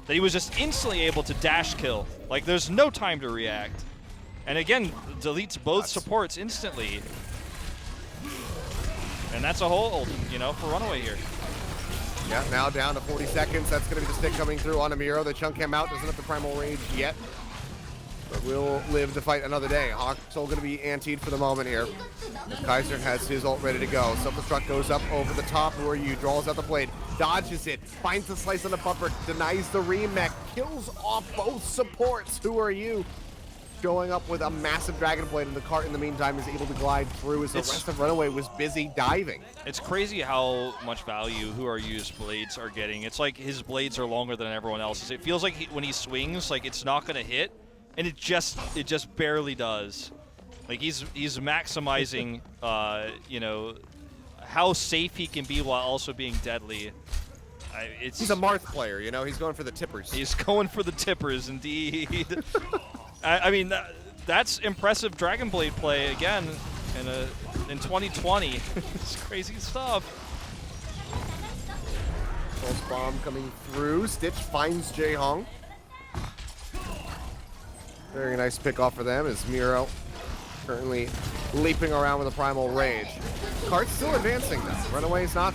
that he was just instantly able to dash kill. Like, there's no time to react. And again, deletes both supports instantly. And that's a hold, you know, for Runaway here. Yeah, now down to 40 seconds. That's going to be the stick coming through on Miro. The chunk came out. Doesn't have the primal rage yet. but will live to fight another day. Haskal going to be antied for the moment here. Kaiser has his ult ready to go. Self-destruct goes up over the top. Who are you? Draws out the blade, dodges it, finds the slice on the bumper, denies the remech, kills off both supports. Who are you? Showing up with a massive Dragon Blade, and the cart in the meantime is able to glide through as the rest of Runaway was busy diving. It's crazy how much value Who Are You's blades are getting. It's like his blades are longer than everyone else's. It feels like when he swings, like it's not going to hit, and it just barely does. Like he's maximizing, you know, how safe he can be while also being deadly. He's a Marth player, you know. He's going for the tippers. He's going for the tippers, indeed. I mean, that's impressive Dragon Blade play again in 2020. It's crazy stuff. Pulse bomb coming through. Stitch finds Jaehong. Very nice pick off for them as Miro currently leaping around with a primal rage. Cart's still advancing though. Runaway's not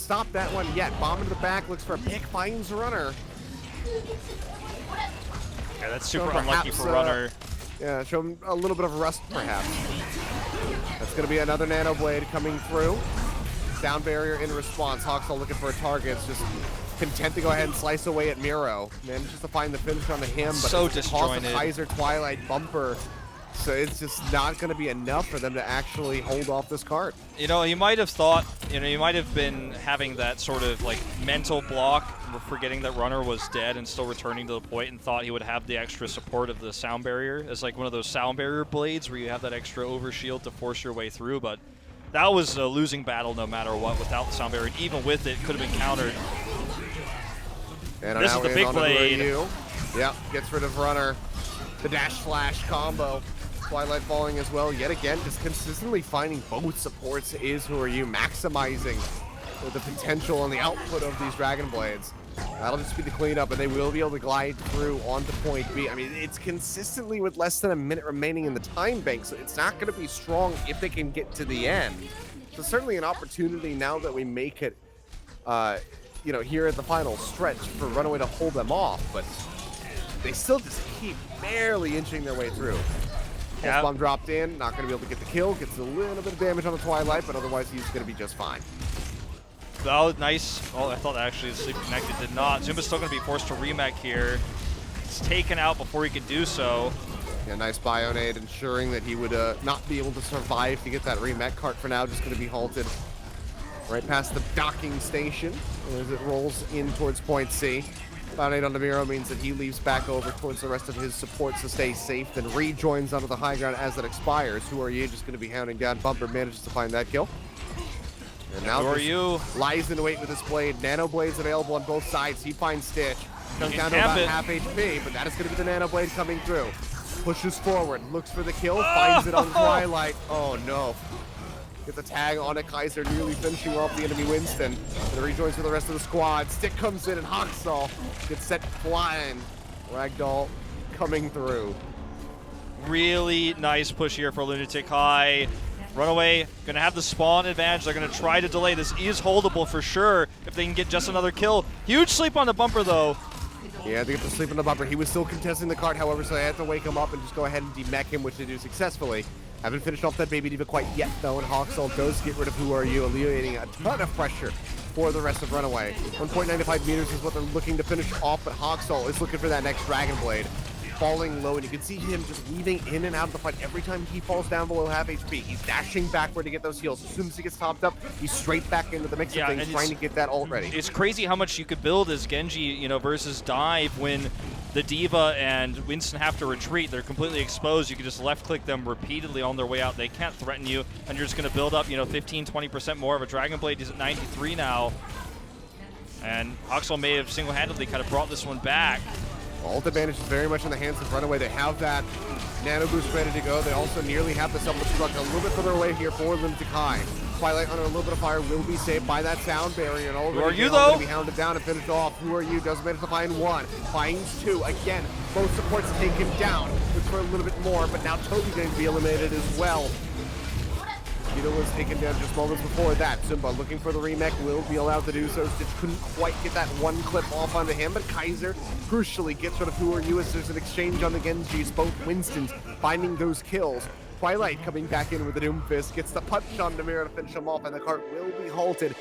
stopped that one yet. Bomb into the back, looks for a pick, finds Runner. Yeah, that's super unlucky for Runner. Yeah, show him a little bit of rust, perhaps. That's going to be another Nano Blade coming through. Sound barrier in response. Haskal looking for a target. It's just content to go ahead and slice away at Miro. Manages to find the finish on him, but so it's disjointed. the Kaiser Twilight bumper. So it's just not going to be enough for them to actually hold off this card. You know, he might have thought, you know, he might have been having that sort of like mental block, forgetting that Runner was dead and still returning to the point, and thought he would have the extra support of the sound barrier as like one of those sound barrier blades where you have that extra overshield to force your way through. But that was a losing battle no matter what without the sound barrier. And even with it, could have been countered. And this is the big blade. Yep, gets rid of Runner. The dash slash combo. Twilight falling as well. Yet again, just consistently finding both supports is Who Are You, maximizing the potential and the output of these Dragon Blades. That'll just be the cleanup, and they will be able to glide through onto point B. I mean, it's consistently with less than a minute remaining in the time bank, so it's not going to be strong if they can get to the end. So certainly an opportunity now that we make it, you know, here at the final stretch for Runaway to hold them off, but they still just keep barely inching their way through. Pulse bomb dropped in, not going to be able to get the kill, gets a little bit of damage on the Twilight, but otherwise he's going to be just fine. Oh, nice. Oh, I thought actually the sleep connected did not. Zunba's still going to be forced to remech here. It's taken out before he could do so. Yeah, nice Bionade, ensuring that he would not be able to survive to get that remech. Cart for now just going to be halted right past the docking station as it rolls in towards point C. Bionade on the Miro means that he leaves back over towards the rest of his supports to stay safe, then rejoins onto the high ground as it expires. Who Are You just going to be hounding down. Bumper manages to find that kill. And now Who Are You lies in wait with his blade. Nano Blades available on both sides. He finds Stitch. Comes down to about half HP, but that is going to be the Nano Blade coming through. Pushes forward, looks for the kill, finds it on Twilight. Oh no. Gets a tag on a Kaiser, nearly finishing off the enemy Winston. And rejoins with the rest of the squad. Stick comes in and Haskal gets set flying. Ragdoll coming through. Really nice push here for Lunatic-Hai. Runaway going to have the spawn advantage. They're going to try to delay. This is holdable for sure if they can get just another kill. Huge sleep on the bumper though. Yeah, they get the sleep on the bumper. He was still contesting the cart, however, so they had to wake him up and just go ahead and demech him, which they do successfully. Haven't finished off that Baby Diva quite yet, though, and Haskal does get rid of Who Are You, alleviating a ton of pressure for the rest of Runaway. 1.95 meters is what they're looking to finish off, but Haskal is looking for that next Dragon Blade. Falling low, and you can see him just weaving in and out of the fight every time he falls down below half HP. He's dashing backward to get those heals. As soon as he gets topped up, he's straight back into the mix of things, trying to get that ult ready. It's crazy how much you could build as Genji, you know, versus Dive when the Diva and Winston have to retreat. They're completely exposed. You can just left-click them repeatedly on their way out. They can't threaten you, and you're just going to build up, you know, 15-20% more of a Dragon Blade. He's at 93 now. And Haskal may have single-handedly kind of brought this one back. Ult advantage is very much in the hands of Runaway. They have that Nano Boost ready to go. They also nearly have the self-destruct a little bit further away here for Lunatic-Hai. Twilight under a little bit of fire will be saved by that sound barrier. And Who Are You, though? Be hounded down and finished off. Who Are You does manage to find one. Finds two. Again, both supports taken down. Looks for a little bit more, but now Tobi going to be eliminated as well. Gido was taken down just moments before that. Zunba looking for the remake, will be allowed to do so. Stitch couldn't quite get that one clip off onto him, but Kaiser crucially gets rid of Whoru as there's an exchange on the Genjis, both Winstons finding those kills. Twilight coming back in with the Doom Fist, gets the punch on Miro to finish him off, and the cart will be halted.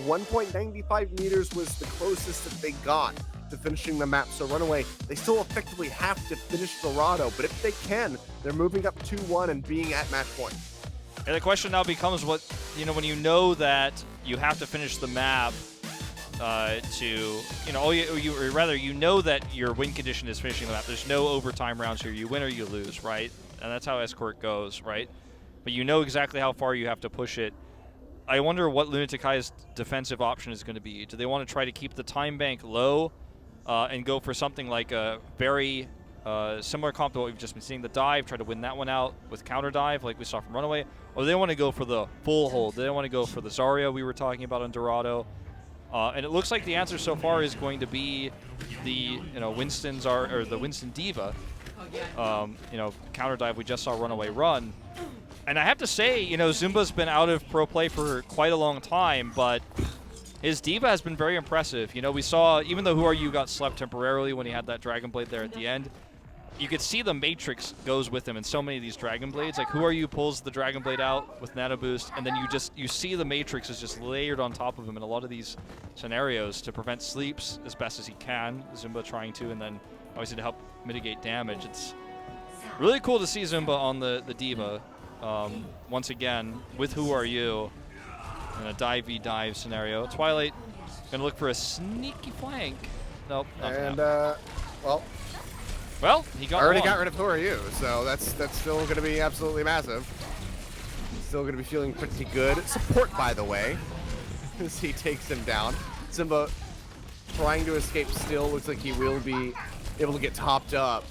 1.95 meters was the closest that they got to finishing the map, so Runaway, they still effectively have to finish Dorado, but if they can, they're moving up 2-1 and being at match point. And the question now becomes what, when you know that you have to finish the map you know that your win condition is finishing the map. There's no overtime rounds here. You win or you lose, right? And that's how Escort goes, right? But you know exactly how far you have to push it. I wonder what Lunatic-Hai's defensive option is going to be. Do they want to try to keep the time bank low and go for something like a very similar comp to what we've just been seeing, the dive, try to win that one out with counter dive like we saw from Runaway? Or they want to go for the full hold? They want to go for the Zarya we were talking about on Dorado? And it looks like the answer so far is going to be the the Winston Diva counter dive we just saw Runaway run. And I have to say, Zumba's been out of pro play for quite a long time, but his Diva has been very impressive. We saw, even though Whoru got slept temporarily when he had that Dragon Blade there at the end, you could see the Matrix goes with him in so many of these Dragon Blades. Like, Whoru pulls the Dragon Blade out with Nano Boost, and then you see the Matrix is just layered on top of him in a lot of these scenarios to prevent sleeps as best as he can. Zumba trying to, and then obviously to help mitigate damage. It's really cool to see Zumba on the Diva. Once again, with Who Are You in a dive-v-dive scenario. Twilight gonna look for a sneaky flank. Nope. And, well, he got rid of Who Are You, so that's still gonna be absolutely massive. Still gonna be feeling pretty good. Support, by the way, as he takes him down. Zumba trying to escape still. Looks like he will be able to get topped up.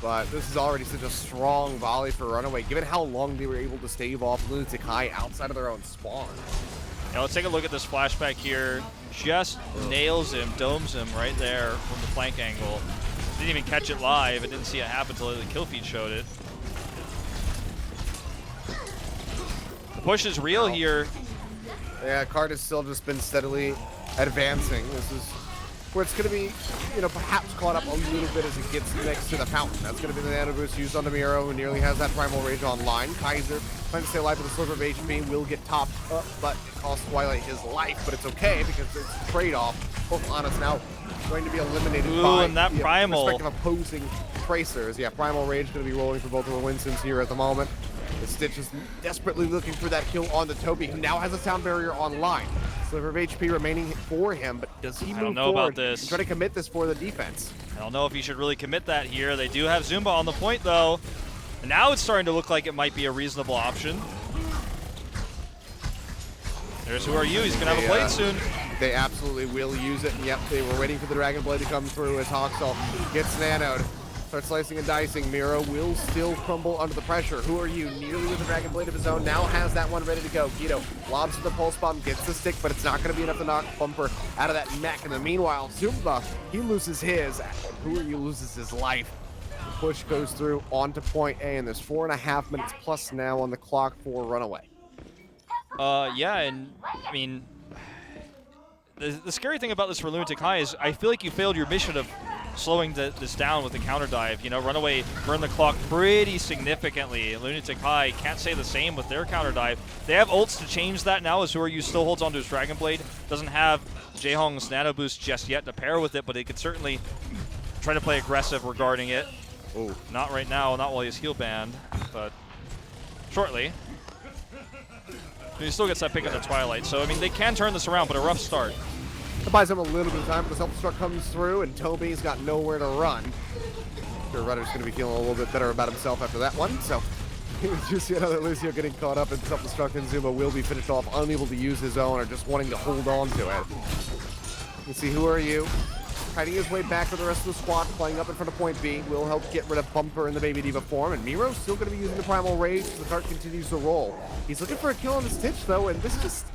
But this is already such a strong volley for Runaway, given how long they were able to stave off Lunatic-Hai outside of their own spawn. Now let's take a look at this flashback here. Just nails him, domes him right there from the flank angle. Didn't even catch it live. I didn't see it happen until the kill feed showed it. The push is real here. Yeah, card has still just been steadily advancing. This is where it's going to be, perhaps caught up a little bit as it gets next to the fountain. That's going to be the Nano Boost used on the Miro, who nearly has that Primal Rage online. Kaiser, trying to stay alive with a sliver of HP, will get topped up, but it costs Twilight his life. But it's okay, because it's a trade-off. Both Honest now going to be eliminated by and that the Primal. respective opposing tracers. Yeah, Primal Rage going to be rolling for both of the Winstons here at the moment. The Stitch is desperately looking for that kill on the Tobi, who now has a sound barrier online. Sliver of HP remaining for him, but does he move forward and try to commit this for the defense? I don't know if he should really commit that here. They do have Zumba on the point, though. And now it's starting to look like it might be a reasonable option. There's Who Are You. He's going to have a blade soon. They absolutely will use it. Yep, they were waiting for the Dragon Blade to come through as Haskal gets nanoed. Starts slicing and dicing. Miro will still crumble under the pressure. Who Are You? Nearly with a Dragon Blade of his own. Now has that one ready to go. Gido lobs the pulse bomb, gets the stick, but it's not going to be enough to knock Bumper out of that mech. And then meanwhile, Zumba, he loses his. Who Are You loses his life. The push goes through onto point A, and there's 4.5 minutes plus now on the clock for Runaway. Yeah, and I mean, the scary thing about this for Lunatic-Hai is I feel like you failed your mission of slowing this down with the counter dive. Runaway burned the clock pretty significantly. Lunatic-Hai can't say the same with their counter dive. They have ults to change that now, as Whoru still holds onto his Dragon Blade. Doesn't have Ryujehong's Nano Boost just yet to pair with it, but he could certainly try to play aggressive regarding it. Oh, not right now, not while he's heal banned, but shortly. He still gets that pick on the Twilight, so I mean they can turn this around, but a rough start. It buys him a little bit of time, but the self-destruct comes through, and Tobi's got nowhere to run. Sure, Rudder's going to be feeling a little bit better about himself after that one, so just another Lucio getting caught up in self-destruct, and Zuma will be finished off, unable to use his own or just wanting to hold on to it. You see, Who Are You? Hiding his way back to the rest of the squad, playing up in front of point B, will help get rid of Bumper in the Baby Diva form, and Miro's still going to be using the Primal Rage as the cart continues to roll. He's looking for a kill on the Stitch, though, and this just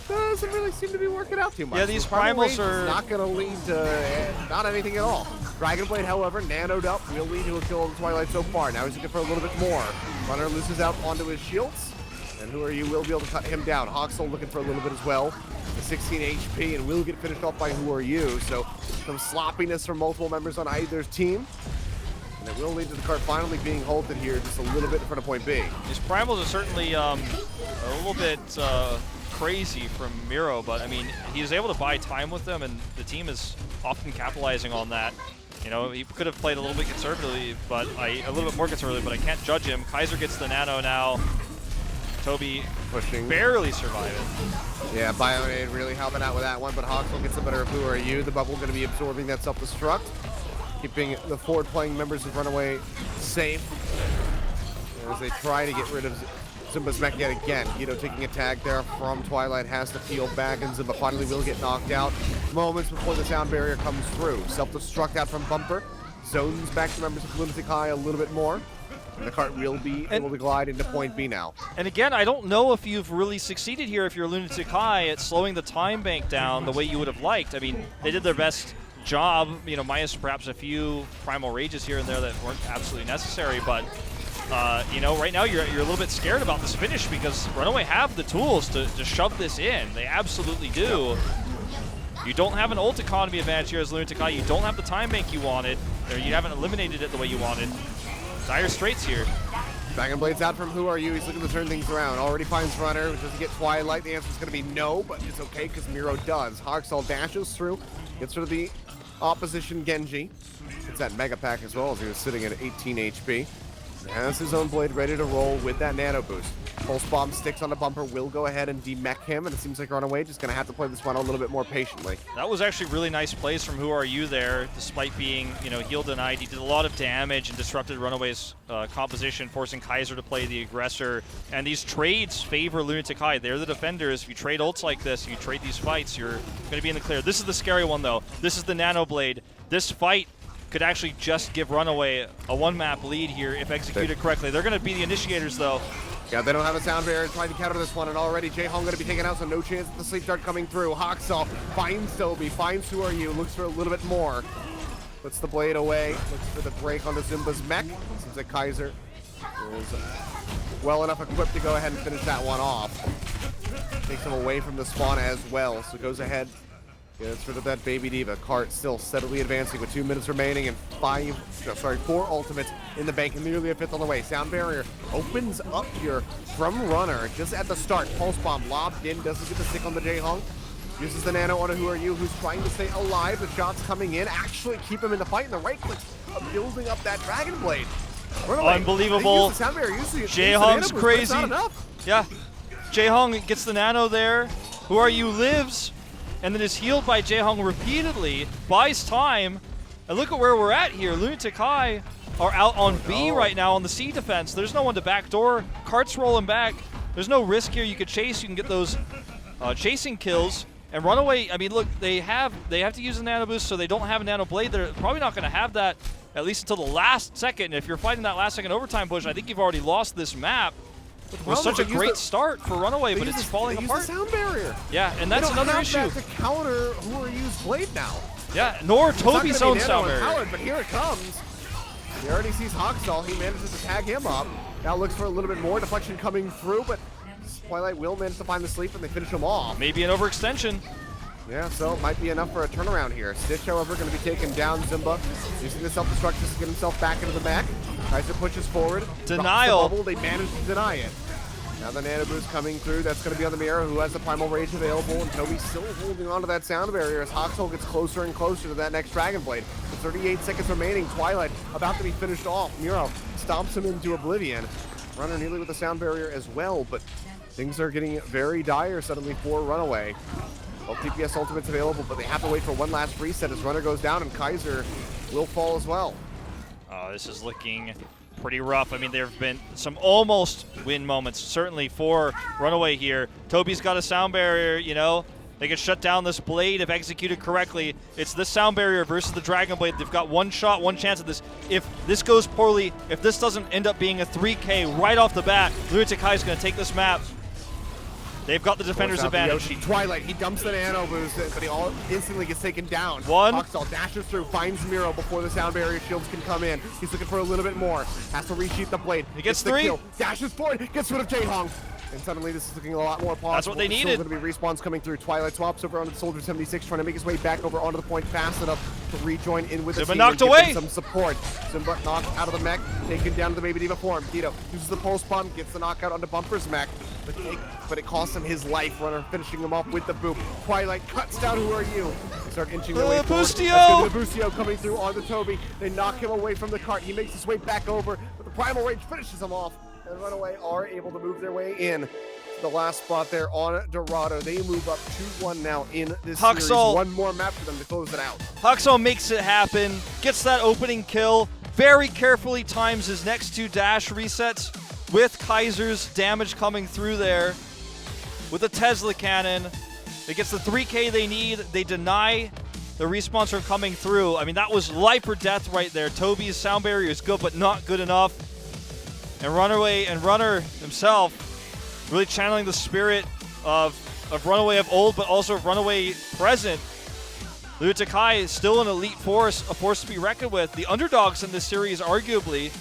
doesn't really seem to be working out too much. Yeah, these primals are not going to lead to not anything at all. Dragon Blade, however, nanoed up, will lead to a kill on the Twilight so far. Now he's looking for a little bit more. Runner loses out onto his shields. And Who Are You will be able to cut him down. Haskal looking for a little bit as well. 16 HP and will get finished off by Who Are You. So some sloppiness from multiple members on either team. And it will lead to the cart finally being halted here just a little bit in front of point B. His primals are certainly a little bit crazy from Miro, but I mean, he's able to buy time with them, and the team is often capitalizing on that. You know, he could have played a little bit conservatively, but a little bit more conservatively, but I can't judge him. Kaiser gets the nano now. Tobi pushing, barely surviving. Yeah, Bionade really helping out with that one, but Haskal gets the better of Who Are You. The bubble going to be absorbing that self-destruct, keeping the forward-playing members of Runaway safe as they try to get rid of Zumba's mech yet again. Gido taking a tag there from Twilight, has to peel back, and Zumba finally will get knocked out moments before the sound barrier comes through. Self-destruct out from Bumper, zones back to members of Lunatic-Hai a little bit more. And the cart will be able to glide into point B now. And again, I don't know if you've really succeeded here if you're Lunatic-Hai at slowing the time bank down the way you would have liked. I mean, they did their best job, you know, minus perhaps a few primal rages here and there that weren't absolutely necessary, but you know, right now you're a little bit scared about this finish because Runaway have the tools to shove this in. They absolutely do. You don't have an ult economy advantage here as Lunatic-Hai. You don't have the time bank you wanted, or you haven't eliminated it the way you wanted. Dire straits here. Dragon Blade's out from Who Are You. He's looking to turn things around. Already finds Runner. Does he get Twilight? The answer is going to be no, but it's okay because Miro does. Haskal dashes through, gets rid of the opposition Genji. Gets that Mega Pack as well as he was sitting at 18 HP. Has his own blade ready to roll with that nano boost. Pulse Bomb sticks on the Bumper, will go ahead and demech him, and it seems like Runaway just going to have to play this one a little bit more patiently. That was actually really nice plays from Who Are You there, despite being, you know, heal denied. He did a lot of damage and disrupted Runaway's composition, forcing Kaiser to play the aggressor. And these trades favor Lunatic-Hai. They're the defenders. If you trade ults like this, you trade these fights, you're going to be in the clear. This is the scary one, though. This is the Nano Blade. This fight could actually just give Runaway a one-map lead here if executed correctly. They're going to be the initiators, though. Yeah, they don't have a sound barrier trying to counter this one, and already Ryujehong going to be taken out, so no chance of the sleep dart coming through. Haskal finds Tobi, finds Who Are You, looks for a little bit more. Puts the blade away, looks for the break onto Zumba's mech. Seems like Kaiser is well enough equipped to go ahead and finish that one off. Takes him away from the spawn as well, so goes ahead, gets rid of that Baby Diva. Cart still steadily advancing with 2 minutes remaining and 4 ultimates in the bank and nearly a fifth on the way. Sound barrier opens up here from Runner just at the start. Pulse Bomb lobbed in, doesn't get the stick on the Ryujehong. Uses the nano on a Who Are You, who's trying to stay alive. The shots coming in actually keep him in the fight, and the right clicks building up that Dragon Blade. Runaway, unbelievable. Ryujehong's crazy. Not enough. Yeah, Ryujehong gets the nano there. Who Are You lives, and then is healed by Ryujehong repeatedly, buys time, and look at where we're at here. Lunatic-Hai are out on B right now on the C defense. There's no one to backdoor. Cart's rolling back. There's no risk here. You could chase. You can get those chasing kills. And Runaway, I mean, look, they have to use a nano boost, so they don't have a nano blade. They're probably not going to have that at least until the last second. And if you're fighting that last second overtime push, I think you've already lost this map. It was such a great start for Runaway, but it's falling apart. They use the sound barrier. Yeah, and that's another issue. They don't have that to counter Who Are You's blade now. Yeah, nor Tobi's own sound barrier. But here it comes. He already sees Haskal. He manages to tag him up. Now looks for a little bit more deflection coming through, but Twilight will manage to find the sleep and they finish him off. Maybe an overextension. Yeah, so it might be enough for a turnaround here. Stitch, however, going to be taken down. Zumba using the self-destruct just to get himself back into the back. Kaiser pushes forward. Denial. The bubble. They manage to deny it. Now the nano boost coming through. That's going to be on the Miro, who has the primal rage available, and Tobi's still holding on to that sound barrier as Haskal gets closer and closer to that next Dragon Blade. With 38 seconds remaining, Twilight about to be finished off. Miro stomps him into oblivion. Runner nearly with the sound barrier as well, but things are getting very dire suddenly for Runaway. Both DPS ultimates available, but they have to wait for one last reset as Runner goes down, and Kaiser will fall as well. Oh, this is looking pretty rough. I mean, there have been some almost win moments, certainly for Runaway here. Tobi's got a sound barrier, you know. They can shut down this blade if executed correctly. It's this sound barrier versus the Dragon Blade. They've got one shot, one chance at this. If this goes poorly, if this doesn't end up being a 3K right off the bat, Lunatic-Hai is going to take this map. They've got the defender's advantage. Twilight, he dumps the nano boost, but he instantly gets taken down. One. Haskal dashes through, finds Miro before the sound barrier shields can come in. He's looking for a little bit more. Has to resheath the blade. He gets the three. Kill. Dashes forward, gets rid of Ryujehong. And suddenly this is looking a lot more possible. That's what they needed. Still going to be respawns coming through. Twilight swaps over onto Soldier 76, trying to make his way back over onto the point fast enough to rejoin in with the Zunba team knocked and give them away. some support. Zunba knocked out of the mech, taken down to the Baby Diva form. Gido uses the pulse bomb, gets the knockout onto Bumper's mech, but it costs him his life. Runner finishing him off with the boop. Twilight cuts down. Who are you? They start inching their way forward. Boostio! That's gonna be the Boostio coming through on the Tobi. They knock him away from the cart. He makes his way back over, but the Primal Rage finishes him off. And Runaway are able to move their way in to the last spot there on Dorado. They move up 2-1 now in this series. One more map for them to close it out. Haskal makes it happen, gets that opening kill, very carefully times his next 2 dash resets with Kaiser's damage coming through there with a Tesla cannon. It gets the 3K they need. They deny the respawns from coming through. I mean, that was life or death right there. Tobi's sound barrier is good, but not good enough. And Runaway and Runner himself really channeling the spirit of Runaway of old, but also Runaway present. Lunatic-Hai is still an elite force, a force to be reckoned with. The underdogs in this series, arguably,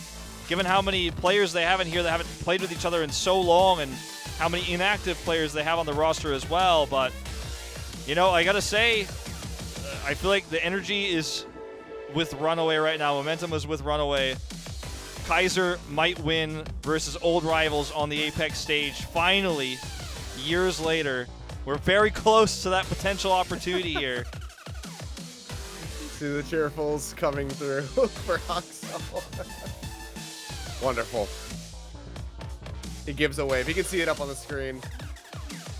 given how many players they have in here that haven't played with each other in so long and how many inactive players they have on the roster as well. But, you know, I gotta say, I feel like the energy is with Runaway right now. Momentum is with Runaway. Kaiser might win versus old rivals on the Apex stage. Finally, years later, we're very close to that potential opportunity here. See the cheerfuls coming through for Haskal. Wonderful. He gives away. If you can see it up on the screen.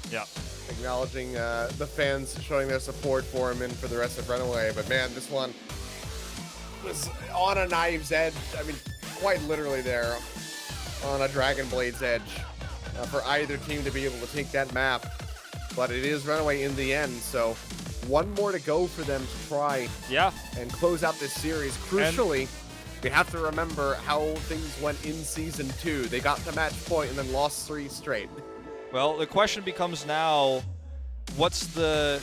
Yeah. Acknowledging the fans showing their support for him and for the rest of Runaway. But man, this one was on a knife's edge. I mean, quite literally there on a Dragon Blade's edge for either team to be able to take that map. But it is Runaway in the end, so one more to go for them to try and close out this series. Crucially, we have to remember how things went in Season 2. They got to match point and then lost 3 straight. Well, the question becomes now, what's the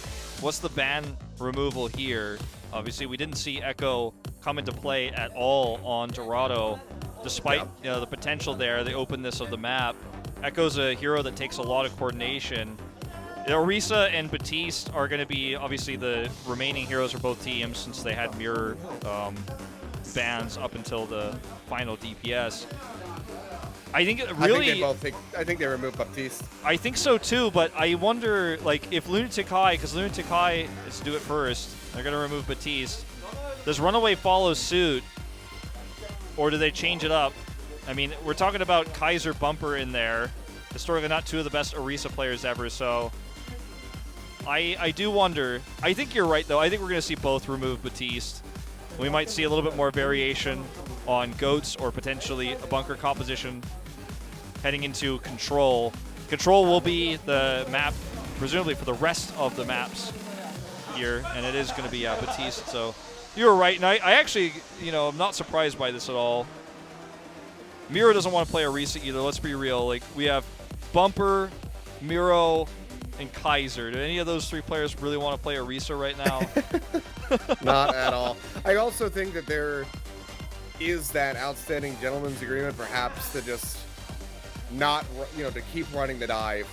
ban removal here? Obviously, we didn't see Echo come into play at all on Dorado, despite you know, the potential there, the openness of the map. Echo's a hero that takes a lot of coordination. Orisa and Batiste are going to be obviously the remaining heroes for both teams since they had mirror bans up until the final DPS. I think it really. I think they removed Baptiste. I think so too, but I wonder, like, if Lunatic-Hai, because Lunatic-Hai is do it first, they're going to remove Batiste. Does Runaway follow suit, or do they change it up? I mean, we're talking about Kaiser Bumper in there. Historically, not 2 of the best Orisa players ever, so I do wonder. I think you're right, though. I think we're going to see both remove Batiste. We might see a little bit more variation on Goats or potentially a bunker composition heading into Control. Control will be the map, presumably for the rest of the maps here, and it is going to be Batiste. So you were right, and I actually, you know, I'm not surprised by this at all. Miro doesn't want to play Orisa either. Let's be real. Like, we have Bumper, Miro, and Kaiser. Do any of those 3 players really want to play Orisa right now? Not at all. I also think that there is that outstanding gentleman's agreement, perhaps, to just not, you know, to keep running the dive.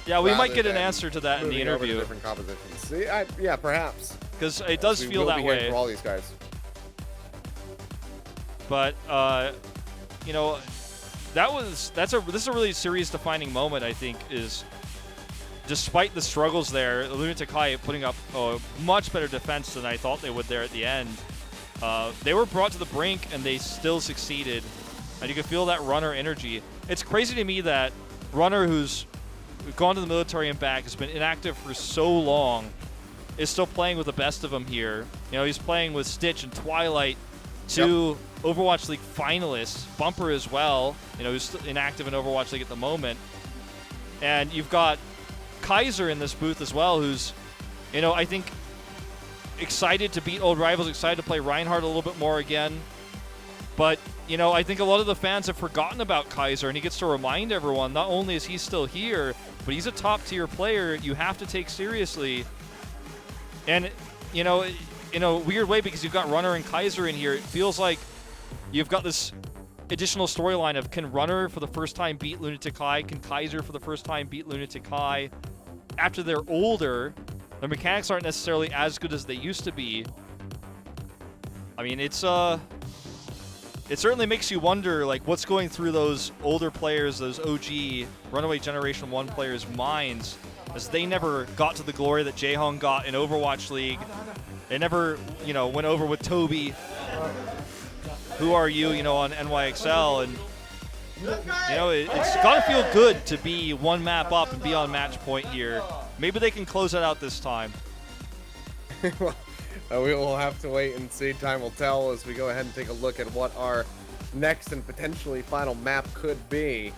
Yeah, we might get an answer to that in the interview. Different compositions. Yeah, perhaps. Because it does feel that way for all these guys. But you know, this is a really series-defining moment. I think is, despite the struggles there, Lunatic-Hai putting up a much better defense than I thought they would there at the end. They were brought to the brink and they still succeeded, and you can feel that Runner energy. It's crazy to me that Runner, who's gone to the military and back, has been inactive for so long, is still playing with the best of them here. You know, he's playing with Stitch and Twilight, 2 Overwatch League finalists, Bumper as well, you know, who's inactive in Overwatch League at the moment. And you've got Kaiser in this booth as well, who's, you know, I think excited to beat old rivals, excited to play Reinhardt a little bit more again. But, you know, I think a lot of the fans have forgotten about Kaiser, and he gets to remind everyone, not only is he still here, but he's a top-tier player you have to take seriously. And, you know, in a weird way, because you've got Runner and Kaiser in here, it feels like you've got this additional storyline of can Runner for the first time beat Lunatic-Hai? Can Kaiser for the first time beat Lunatic-Hai? After they're older, their mechanics aren't necessarily as good as they used to be. I mean, it certainly makes you wonder, like, what's going through those older players, those OG Runaway Generation 1 players' minds, as they never got to the glory that Jaehong got in Overwatch League. They never, you know, went over with Tobi. Who are you, you know, on NYXL, and you know, it's got to feel good to be one map up and be on match point here. Maybe they can close it out this time. Well, we will have to wait and see. Time will tell as we go ahead and take a look at what our next and potentially final map could be.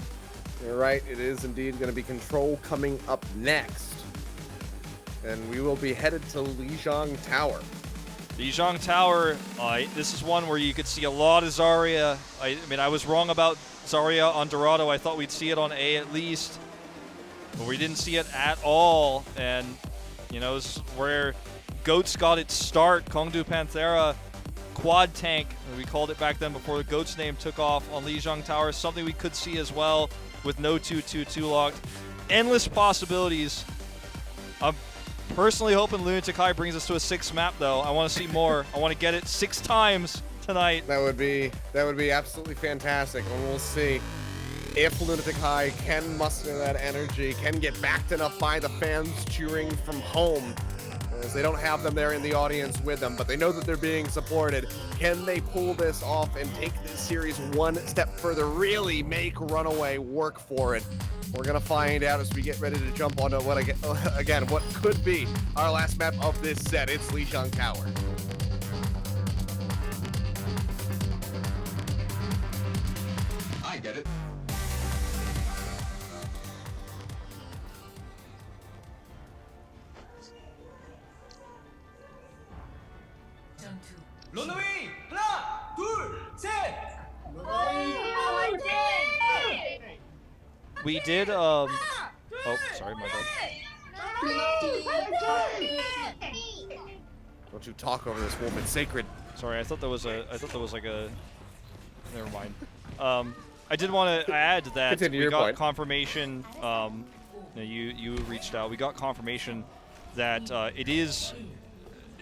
You're right, it is indeed going to be Control coming up next. And we will be headed to Leetaejun Tower. Leetaejun Tower, this is one where you could see a lot of Zarya. I mean, I was wrong about Zarya on Dorado. I thought we'd see it on A at least. But we didn't see it at all. And, you know, this is where Goats got its start. Kongdu Panthera quad tank, we called it back then before the Goats name took off on Leetaejun Tower. Something we could see as well with no 2-2-2 locked. Endless possibilities. I'm personally hoping Lunatic-Hai brings us to a 6th map, though. I want to see more. I want to get it 6 times tonight. That would be absolutely fantastic, and we'll see if Lunatic-Hai can muster that energy, can get backed enough by the fans cheering from home, as they don't have them there in the audience with them, but they know that they're being supported. Can they pull this off and take this series one step further, really make Runaway work for it? We're going to find out as we get ready to jump onto what what could be our last map of this set. It's Leetaejun Tower. I get it. Runaway! 하나, 둘, 셋! We did, oh, sorry, my bad. Don't you talk over this wolf, it's sacred. Sorry, I thought there was like a, never mind. I did want to add that we got confirmation, you reached out, we got confirmation that it is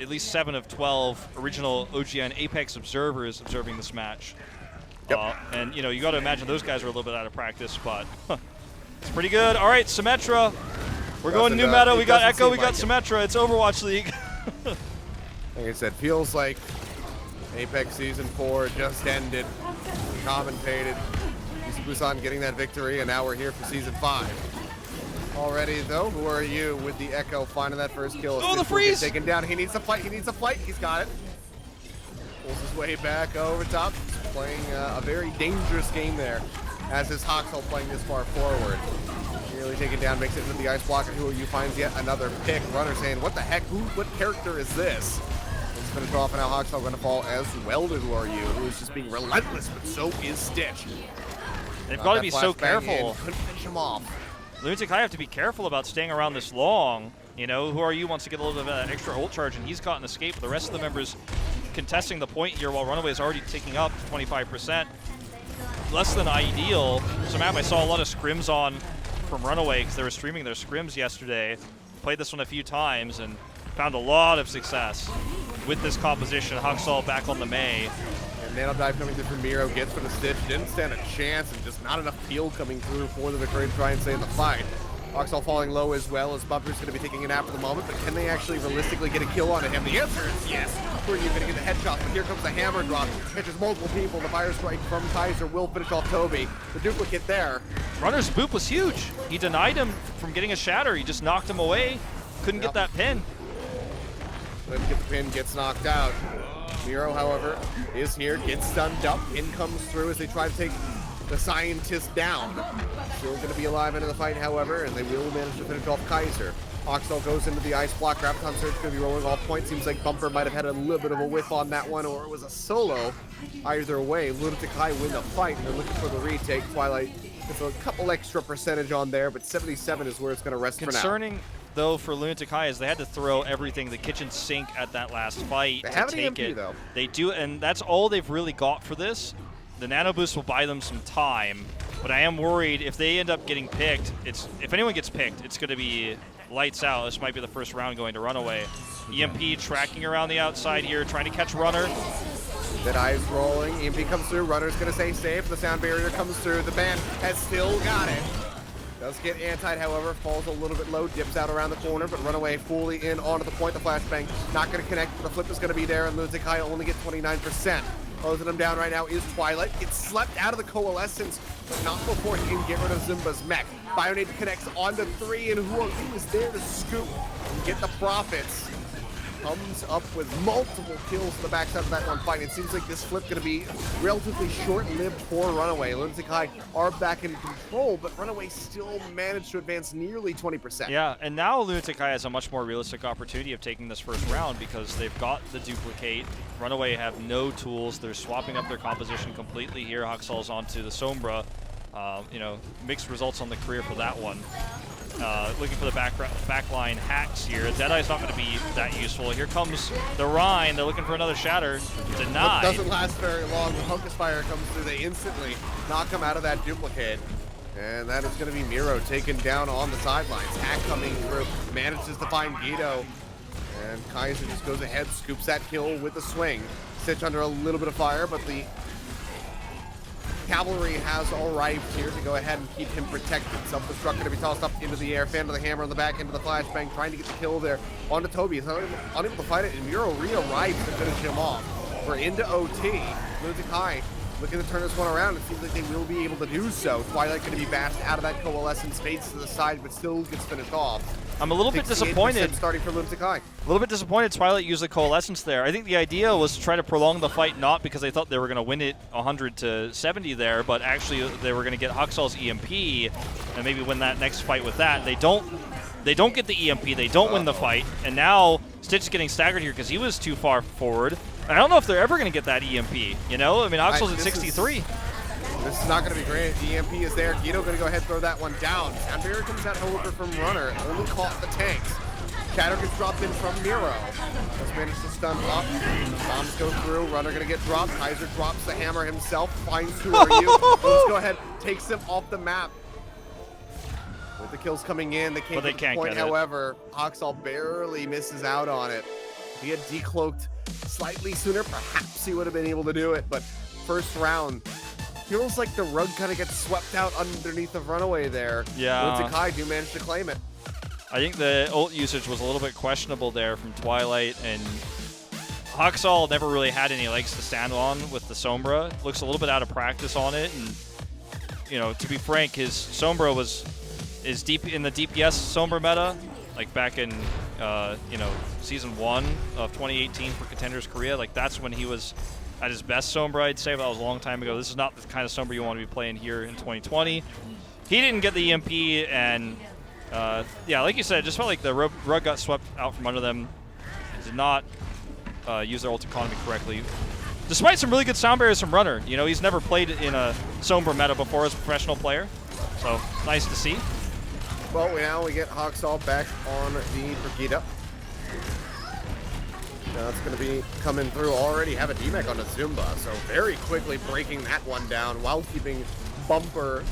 at least 7 of 12 original OGN Apex observers observing this match. Yep. And, you know, you got to imagine those guys are a little bit out of practice, but it's pretty good. All right, Symmetra. We're going new meta. We got Echo, we got Symmetra. It's Overwatch League. Like I said, feels like Apex Season 4 just ended. Commentated. Busan getting that victory, and now we're here for Season 5. Already, though, who are you with the Echo finding that first kill? Oh, the freeze! Taken down. He needs to fight. He needs to fight. He's got it. Pulls his way back over top. He's playing a very dangerous game there, as is Haskal playing this far forward. Nearly taken down, makes it into the ice block, and who are you finds yet another pick. Runner saying, what the heck? What character is this? Let's finish off, and now Haskal going to fall as well to who are you, who is just being relentless, but so is Stitch. They've got to be so careful. Couldn't finish him off. Lunatic-Hai have to be careful about staying around this long. You know, who are you wants to get a little bit of an extra ult charge, and he's caught an escape. The rest of the members contesting the point here while Runaway is already taking up 25%. Less than ideal. So, map I saw a lot of scrims on from Runaway because they were streaming their scrims yesterday. Played this one a few times and found a lot of success with this composition. Haskal back on the Mei. Nano dive coming through from Miro, gets for the Stitch, didn't stand a chance, and just not enough peel coming through for the victory to try and stay in the fight. Haskal falling low as well, as Bumper's going to be taking a nap for the moment, but can they actually realistically get a kill onto him? The answer is yes. Who are you going to get the headshot? But here comes the hammer drop. Catches multiple people. The fire strike from Kaiser will finish off Tobi. The duplicate there. Runner's boop was huge. He denied him from getting a shatter. He just knocked him away. Couldn't get that pin. Couldn't get the pin, gets knocked out. Miro, however, is here, gets stunned up. In comes through as they try to take the scientist down. Still going to be alive into the fight, however, and they will manage to finish off Kaiser. Haskal goes into the ice block. Graviton Surge going to be rolling off point. Seems like Bumper might have had a little bit of a whiff on that one, or it was a solo. Either way, Lunatic-Hai win the fight, and they're looking for the retake. Twilight gets a couple extra percentage on there, but 77 is where it's going to rest for now. Concerning, though, for Lunatic-Hai is they had to throw everything, the kitchen sink at that last fight they to have an take EMP, it. Though. They do, and that's all they've really got for this. the nano boost will buy them some time, but I am worried if they end up getting picked, if anyone gets picked, it's going to be lights out. This might be the first round going to Runaway. EMP tracking around the outside here, trying to catch Runner. That eye's rolling. EMP comes through. Runner's going to stay safe. The sound barrier comes through. The band has still got it. Does get antied, however, falls a little bit low, dips out around the corner, but Runaway fully in onto the point. The flashbang not going to connect, but the flip is going to be there, and Lunatic-Hai only get 29%. Closing him down right now is Twilight. Gets slept out of the coalescence, but not before he can get rid of Zunba's mech. Bionade connects onto 3, and Whoru is there to scoop and get the profits. Comes up with multiple kills to the backside of that one fight. It seems like this flip going to be relatively short-lived for Runaway. Lunatic-Hai are back in control, but Runaway still managed to advance nearly 20%. Yeah, and now Lunatic-Hai has a much more realistic opportunity of taking this first round because they've got the duplicate. Runaway have no tools. They're swapping up their composition completely here. Haskall's onto the Sombra. You know, mixed results on the career for that one. Looking for the backline hacks here. Deadeye's not going to be that useful. Here comes the Rhine. They're looking for another shatter. Denied. It doesn't last very long. The Hocus Fire comes through. They instantly knock him out of that duplicate. And that is going to be Miro taken down on the sidelines. Hack coming through. Manages to find Gido. And Kaiser just goes ahead, scoops that kill with a swing. Stitch under a little bit of fire, but the cavalry has arrived here to go ahead and keep him protected. Self-destruct going to be tossed up into the air. Fan to the hammer on the back end of the flashbang, trying to get the kill there onto Tobi. He's unable to fight it, and Miro re-arrives to finish him off. We're into OT. Lunatic-Hai looking to turn this one around. It seems like they will be able to do so. Twilight going to be bashed out of that coalescence, fades to the side, but still gets finished off. I'm a little bit disappointed. Starting for Lunatic-Hai. A little bit disappointed Twilight used the coalescence there. I think the idea was to try to prolong the fight, not because they thought they were going to win it 100 to 70 there, but actually they were going to get Haskall's EMP and maybe win that next fight with that. They don't get the EMP. They don't win the fight, and now Stitch is getting staggered here because he was too far forward. I don't know if they're ever going to get that EMP. You know, I mean, Haskall's at 63. This is not going to be great. The EMP is there. Gido going to go ahead and throw that one down. Sound barrier comes out, however, from Runner. Only caught the tanks. Shatter gets dropped in from Miro. Just managed to stun up. Bombs go through. Runner going to get dropped. Kaiser drops the hammer himself. Finds Who Are You. Let's go ahead. Takes him off the map. With the kills coming in, they can't get the point. However, Haskal barely misses out on it. If he had decloaked slightly sooner, perhaps he would have been able to do it. But first round, feels like the rug kind of gets swept out underneath of Runaway there. Yeah. Lunatic-Hai do manage to claim it. I think the ult usage was a little bit questionable there from Twilight, and Haskal never really had any legs to stand on with the Sombra. Looks a little bit out of practice on it, and you know, to be frank, his Sombra is deep in the DPS Sombra meta, like back in you know, season 1 of 2018 for Contenders Korea. Like that's when he was at his best Sombra, I'd say, but that was a long time ago. This is not the kind of Sombra you want to be playing here in 2020. He didn't get the EMP, and yeah, like you said, it just felt like the rug got swept out from under them. Did not use their ult economy correctly. Despite some really good sound barriers from Runner. You know, he's never played in a Sombra meta before as a professional player, so nice to see. Well, now we get Haskal back on the Brigida. That's going to be coming through already. Have a DMAC on the Zunba, so very quickly breaking that one down while keeping Bumper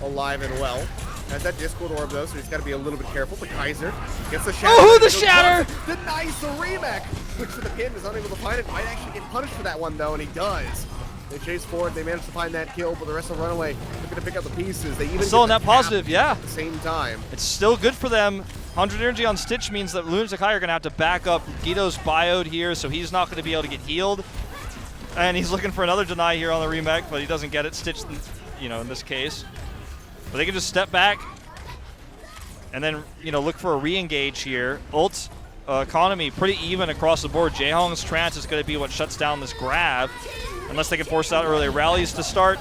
alive and well. Has that Discord orb though, so he's got to be a little bit careful. But Kaiser gets the shatter. Oh, the shatter! Denies the remake, which for the pin is unable to find it. Might actually get punished for that one though, and he does. They chase forward, they manage to find that kill, but the rest of Runaway looking to pick up the pieces. They even still in that positive, yeah. At the same time. It's still good for them. 100 energy on Stitch means that Lunatic-Hai are going to have to back up. Gido's bioed here, so he's not going to be able to get healed. And he's looking for another deny here on the remake, but he doesn't get it. Stitch, you know, in this case. But they can just step back and then, you know, look for a re-engage here. Ult economy pretty even across the board. Jaehong's trance is going to be what shuts down this grab, unless they can force out early rallies to start.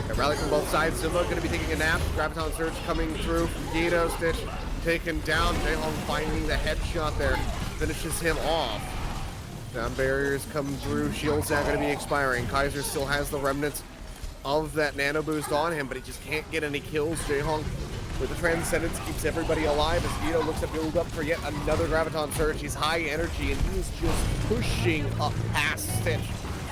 A rally from both sides. Zunba going to be taking a nap. Graviton Surge coming through from Gido. Stitch taken down. Jaehong finding the headshot there. Finishes him off. Down barriers come through. Shields now going to be expiring. Kaiser still has the remnants of that nano boost on him, but he just can't get any kills. Jaehong with the Transcendence keeps everybody alive as Gido looks to build up for yet another Graviton Surge. He's high energy and he's just pushing up past Stitch.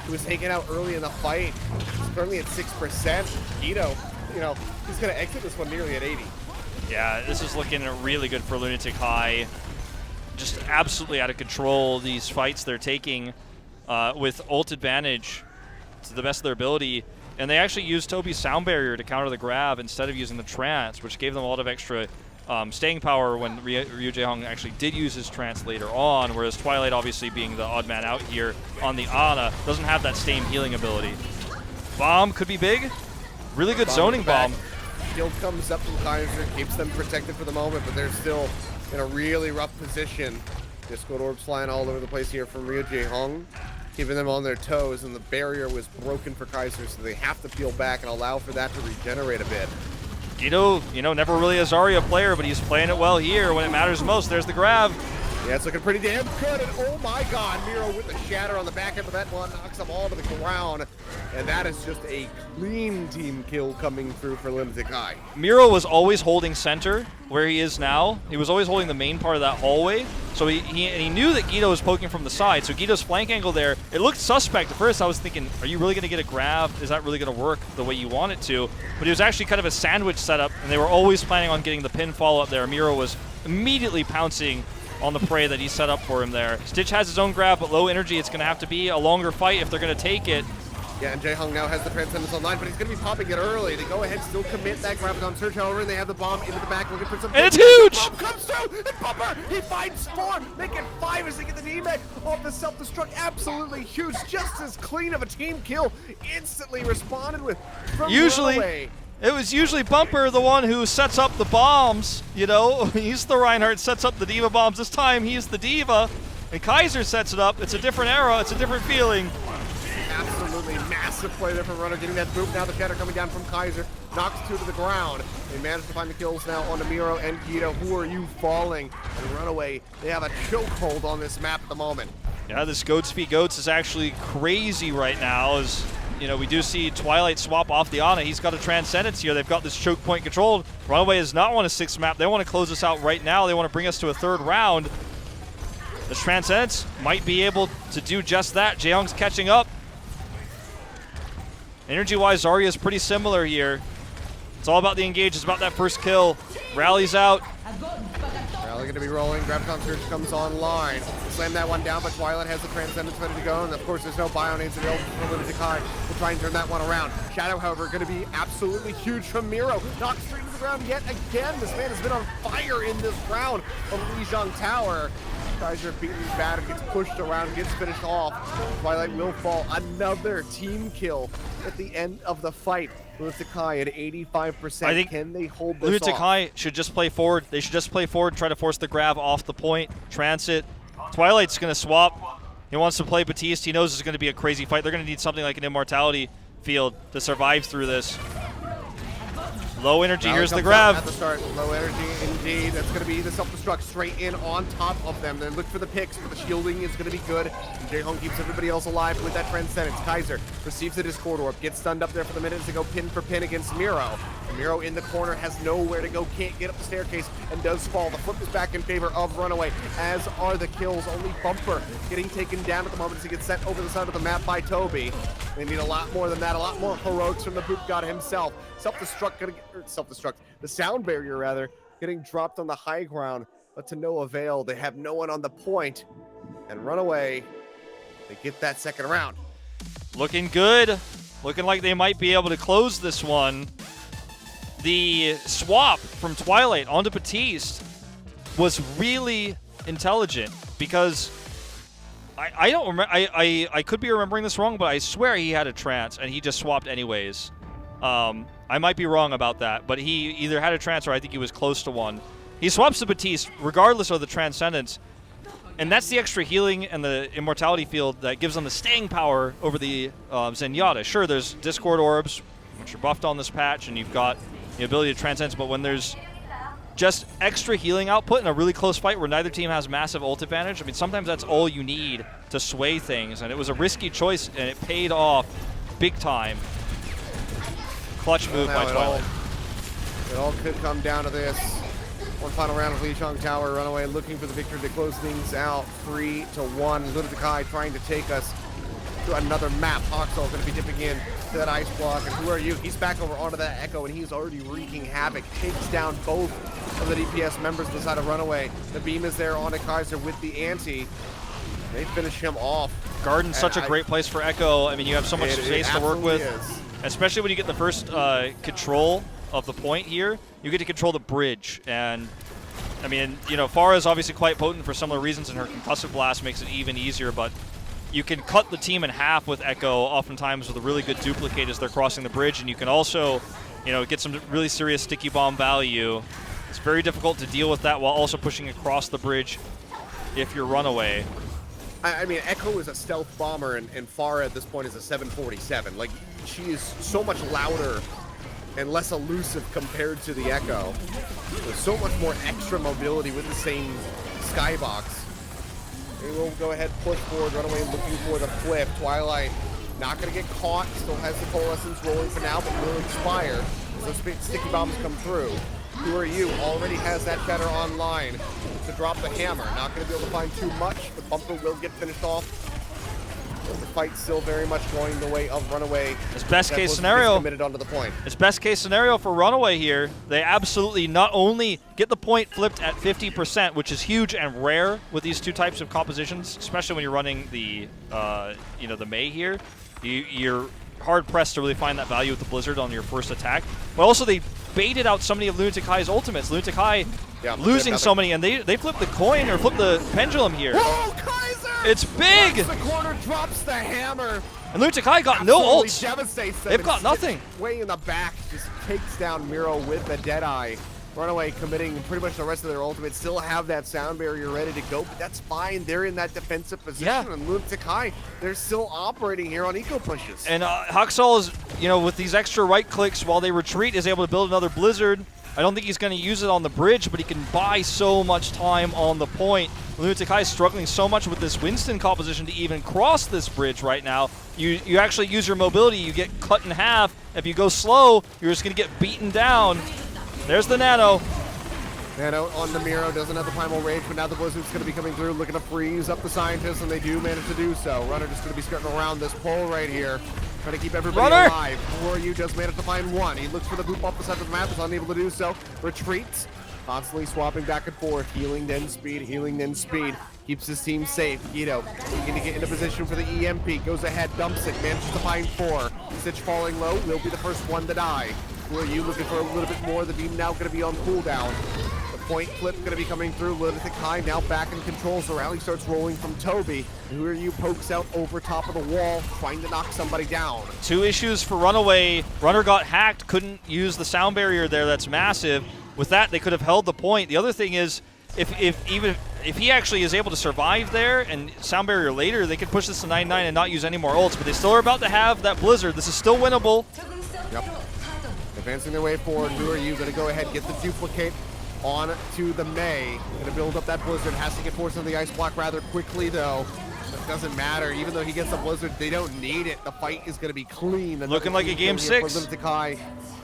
He was taken out early in the fight. He's currently at 6%. Gido, you know, he's going to exit this one nearly at 80. Yeah, this is looking really good for Lunatic-Hai. Just absolutely out of control, these fights they're taking with ult advantage to the best of their ability. And they actually used Tobi's sound barrier to counter the grab instead of using the trance, which gave them a lot of extra staying power when Ryujehong actually did use his trance later on, whereas Twilight, obviously being the odd man out here on the Ana, doesn't have that same healing ability. Bomb could be big. Really good zoning bomb. Shield comes up from Kaiser, keeps them protected for the moment, but they're still in a really rough position. Discord orbs flying all over the place here from Ryujehong, keeping them on their toes, and the barrier was broken for Kaiser, so they have to peel back and allow for that to regenerate a bit. Gido, you know, never really a Zarya player, but he's playing it well here when it matters most. There's the grab. Yeah, it's looking pretty damn good, and oh my god, Miro with the shatter on the back end of that one knocks them all to the ground, and that is just a clean team kill coming through for Lunatic-Hai. Miro was always holding center where he is now. He was always holding the main part of that hallway, so he knew that Gido was poking from the side, so Gido's flank angle there, it looked suspect. At first I was thinking, are you really going to get a grab? Is that really going to work the way you want it to? But it was actually kind of a sandwich setup, and they were always planning on getting the pin follow-up there. Miro was immediately pouncing on the prey that he set up for him there. Stitch has his own grab, but low energy. It's going to have to be a longer fight if they're going to take it. Yeah, and Jaehong now has the Transcendence online, but he's going to be popping it early. They go ahead, still commit that Graviton Surge, however, and they have the bomb into the back looking for some... And it's huge! The bomb comes through, and Bumper, he finds 4, make it 5 as they get the DMAC off the self-destruct. Absolutely huge, just as clean of a team kill, instantly responded with from Runaway. It was usually Bumper, the one who sets up the bombs, you know? He's the Reinhardt, sets up the Diva bombs. This time, he's the Diva, and Kaiser sets it up. It's a different era. It's a different feeling. Absolutely massive play there from Runner, getting that boop. Now the shatter coming down from Kaiser, knocks 2 to the ground. They managed to find the kills now onto Miro and Gido. Who are you falling? And Runaway, they have a chokehold on this map at the moment. Yeah, this Goats v Goats is actually crazy right now. As you know, we do see Twilight swap off the Ana. He's got a Transcendence here. They've got this choke point controlled. Runaway does not want a 6th map. They want to close this out right now. They want to bring us to a 3rd round. The Transcendence might be able to do just that. Jaehong's catching up. Energy-wise, Zarya is pretty similar here. It's all about the engage. It's about that first kill. Rally's out. Rally going to be rolling. Graviton Surge comes online. Slam that one down, but Twilight has the Transcendence ready to go. And of course, there's no Bio-Nades available for Lunatic-Hai. We'll try and turn that one around. Shadow, however, going to be absolutely huge from Miro. Knocked straight to the ground yet again. This man has been on fire in this round from Ryujehong Tower. Kaiser beaten bad and gets pushed around, gets finished off. Twilight will fall. Another team kill at the end of the fight. Lunatic-Hai at 85%. I think can they hold this Lunatic-Hai should just play forward. They should just play forward and try to force the grab off the point. Transit. Twilight's going to swap. He wants to play Batiste. He knows it's going to be a crazy fight. They're going to need something like an Immortality field to survive through this. Low energy, here's the grab. At the start, low energy indeed. That's going to be the self-destruct straight in on top of them. Then look for the picks, but the shielding is going to be good. And Jaehong keeps everybody else alive with that Transcendence. Kaiser receives the Discord Orb, gets stunned up there for the minute as they go pin for pin against Miro. Miro in the corner has nowhere to go, can't get up the staircase, and does fall. The flip is back in favor of Runaway, as are the kills. Only Bumper getting taken down at the moment as he gets sent over the side of the map by Tobi. They need a lot more than that, a lot more heroics from the Boot God himself. Self-destruct, the sound barrier rather, getting dropped on the high ground, but to no avail. They have no one on the point, and Runaway, they get that 2nd round. Looking good. Looking like they might be able to close this one. The swap from Twilight onto Batiste was really intelligent because I don't remember. I could be remembering this wrong, but I swear he had a trance and he just swapped anyways. I might be wrong about that, but he either had a trance or I think he was close to one. He swaps to Batiste regardless of the Transcendence, and that's the extra healing and the Immortality field that gives them the staying power over the Zenyatta. Sure, there's Discord Orbs, which are buffed on this patch, and you've got the ability to Transcend, but when there's just extra healing output in a really close fight where neither team has massive ult advantage, I mean, sometimes that's all you need to sway things, and it was a risky choice, and it paid off big time. Clutch move by Twilight. It all could come down to this. One final round of Ryujehong Tower. Runaway looking for the victory to close things out 3-1. Lunatic-Hai trying to take us to another map. Haskal going to be dipping in to that ice block. And who are you? He's back over onto that Echo, and he's already wreaking havoc. Takes down both of the DPS members on the side of Runaway. The beam is there on a Kaiser with the anti. They finish him off. Garden's such a great place for Echo. I mean, you have so much space to work with, especially when you get the first control of the point here. You get to control the bridge, and I mean, you know, Pharah's obviously quite potent for similar reasons, and her concussive blast makes it even easier, but you can cut the team in half with Echo oftentimes with a really good duplicate as they're crossing the bridge, and you can also, you know, get some really serious sticky bomb value. It's very difficult to deal with that while also pushing across the bridge if you're Runaway. I mean, Echo is a stealth bomber, and Pharah at this point is a 747. Like, she is so much louder and less elusive compared to the Echo. There's so much more extra mobility with the same skybox. They will go ahead, push forward, Runaway looking for the flip. Twilight not going to get caught, still has the coalescence rolling for now, but will expire as those sticky bombs come through. Who are you? Already has that better online to drop the hammer. Not going to be able to find too much. The bumper will get finished off. But the fight's still very much going the way of Runaway. It's best case scenario. Committed onto the point. It's best case scenario for Runaway here. They absolutely not only get the point flipped at 50%, which is huge and rare with these two types of compositions, especially when you're running the, you know, the Mei here. You're hard pressed to really find that value with the Blizzard on your first attack. But also they baited out so many of Lunatic-Hai's ultimates. Lunatic-Hai losing so many, and they flip the coin or flip the pendulum here. Oh, Kaiser! It's big! Drops the corner, drops the hammer. And Lunatic-Hai got no ults. Devastates them. They've got nothing. Way in the back, just takes down Miro with the Deadeye. Runaway committing pretty much the rest of their ultimates. Still have that sound barrier ready to go, but that's fine. They're in that defensive position, and Lunatic-Hai, they're still operating here on eco pushes. And Haskal is, you know, with these extra right clicks while they retreat, is able to build another Blizzard. I don't think he's going to use it on the bridge, but he can buy so much time on the point. Lunatic-Hai is struggling so much with this Winston composition to even cross this bridge right now. You actually use your mobility, you get cut in half. If you go slow, you're just going to get beaten down. There's the Nano. Nano on the Miro, doesn't have the Primal Rage, but now the Blizzard's going to be coming through, looking to freeze up the Scientists, and they do manage to do so. Runner just going to be skirting around this pole right here, trying to keep everybody alive. Who are you? Just managed to find one. He looks for the boop off the side of the map, is unable to do so. Retreats, constantly swapping back and forth, healing then speed. Keeps his team safe. Gido looking to get into position for the EMP, goes ahead, dumps it, manages to find 4. Stitch falling low, will be the first one to die. Who are you? Looking for a little bit more. The beam now going to be on cooldown. The point flip going to be coming through. Lunatic-Hai now back in control, so rally starts rolling from Tobi. Who are you? Pokes out over top of the wall, trying to knock somebody down. 2 issues for Runaway. Runner got hacked, couldn't use the sound barrier there. That's massive. With that, they could have held the point. The other thing is, if he actually is able to survive there and sound barrier later, they could push this to 9-9 and not use any more ults. But they still are about to have that Blizzard. This is still winnable. Yep. Advancing their way forward. Who are you? Going to go ahead, get the duplicate on to the Mei. Going to build up that Blizzard. Has to get forced into the ice block rather quickly, though. It doesn't matter. Even though he gets the Blizzard, they don't need it. The fight is going to be clean. Looking like a game 6. Lunatic-Hai,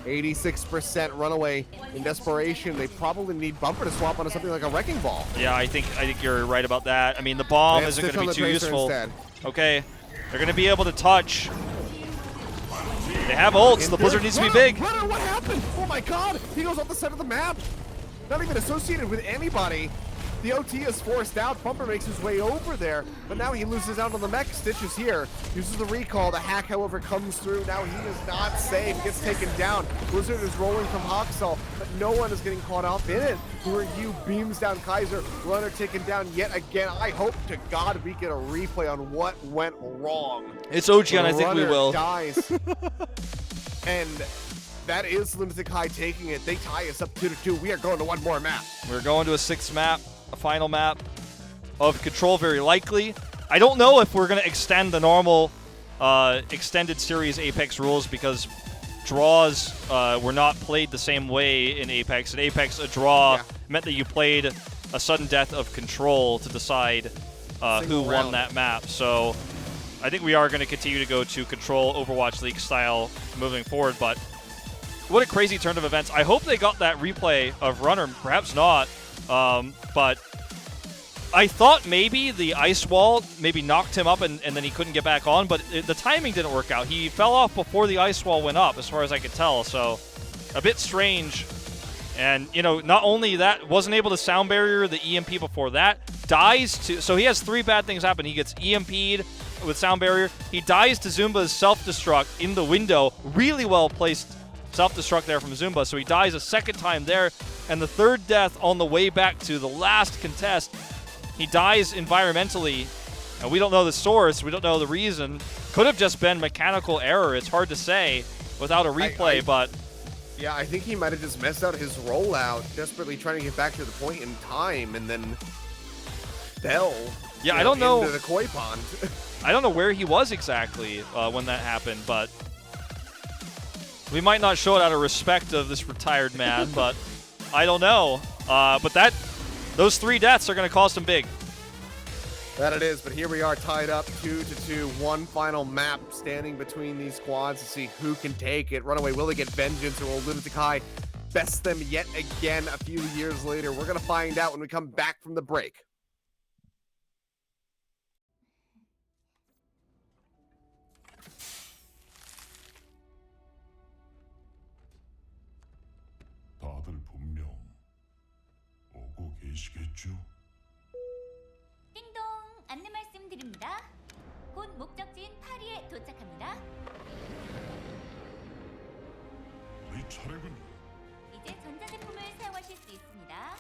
86% Runaway in desperation. They probably need bumper to swap onto something like a Wrecking Ball. Yeah, I think you're right about that. I mean, the bomb isn't going to be too useful. Instead. Okay, they're going to be able to touch. They have ults. The Blizzard needs to be big. Runner, what happened? Oh my god! He goes off the side of the map. Not even associated with anybody. The OT is forced out. Bumper makes his way over there, but now he loses out on the mech. Stitch is here. Uses the recall. The hack, however, comes through. Now he is not safe. Gets taken down. Blizzard is rolling from Haskal, but no one is getting caught up in it. Who are you? Beams down Kaiser. Runner taken down yet again. I hope to God we get a replay on what went wrong. It's OG, and I think we will. Dies. And that is Lunatic-Hai taking it. They tie us up 2-2. We are going to one more map. We're going to a 6th map, a final map of Control, very likely. I don't know if we're going to extend the normal extended series Apex rules because draws were not played the same way in Apex. In Apex, a draw meant that you played a sudden death of Control to decide who won that map. So I think we are going to continue to go to Control Overwatch League style moving forward, but what a crazy turn of events. I hope they got that replay of Runner. Perhaps not, but I thought maybe the ice wall maybe knocked him up and then he couldn't get back on, but the timing didn't work out. He fell off before the ice wall went up, as far as I could tell, so a bit strange. And, you know, not only that, wasn't able to sound barrier the EMP before that, dies to... So he has 3 bad things happen. He gets EMP'd with sound barrier. He dies to Zunba's self-destruct in the window. Really well-placed self-destruct there from Zunba, so he dies a second time there. And the 3rd death on the way back to the last contest, he dies environmentally. And we don't know the source. We don't know the reason. Could have just been mechanical error. It's hard to say without a replay, but... Yeah, I think he might have just messed out his rollout, desperately trying to get back to the point in time, and then fell. Yeah, I don't know into the koi pond. I don't know where he was exactly when that happened, but we might not show it out of respect of this retired man, but I don't know. But those 3 deaths are going to cost him big. That it is, but here we are tied up 2-2. One final map standing between these squads to see who can take it. Runaway, will they get vengeance, or will Lunatic-Hai best them yet again a few years later? We're going to find out when we come back from the break. 다들 분명 오고 계시겠죠? 띵동, 안내 말씀드립니다. 곧 목적지인 파리에 도착합니다. 이 차례군. 이제 전자제품을 사용하실 수 있습니다.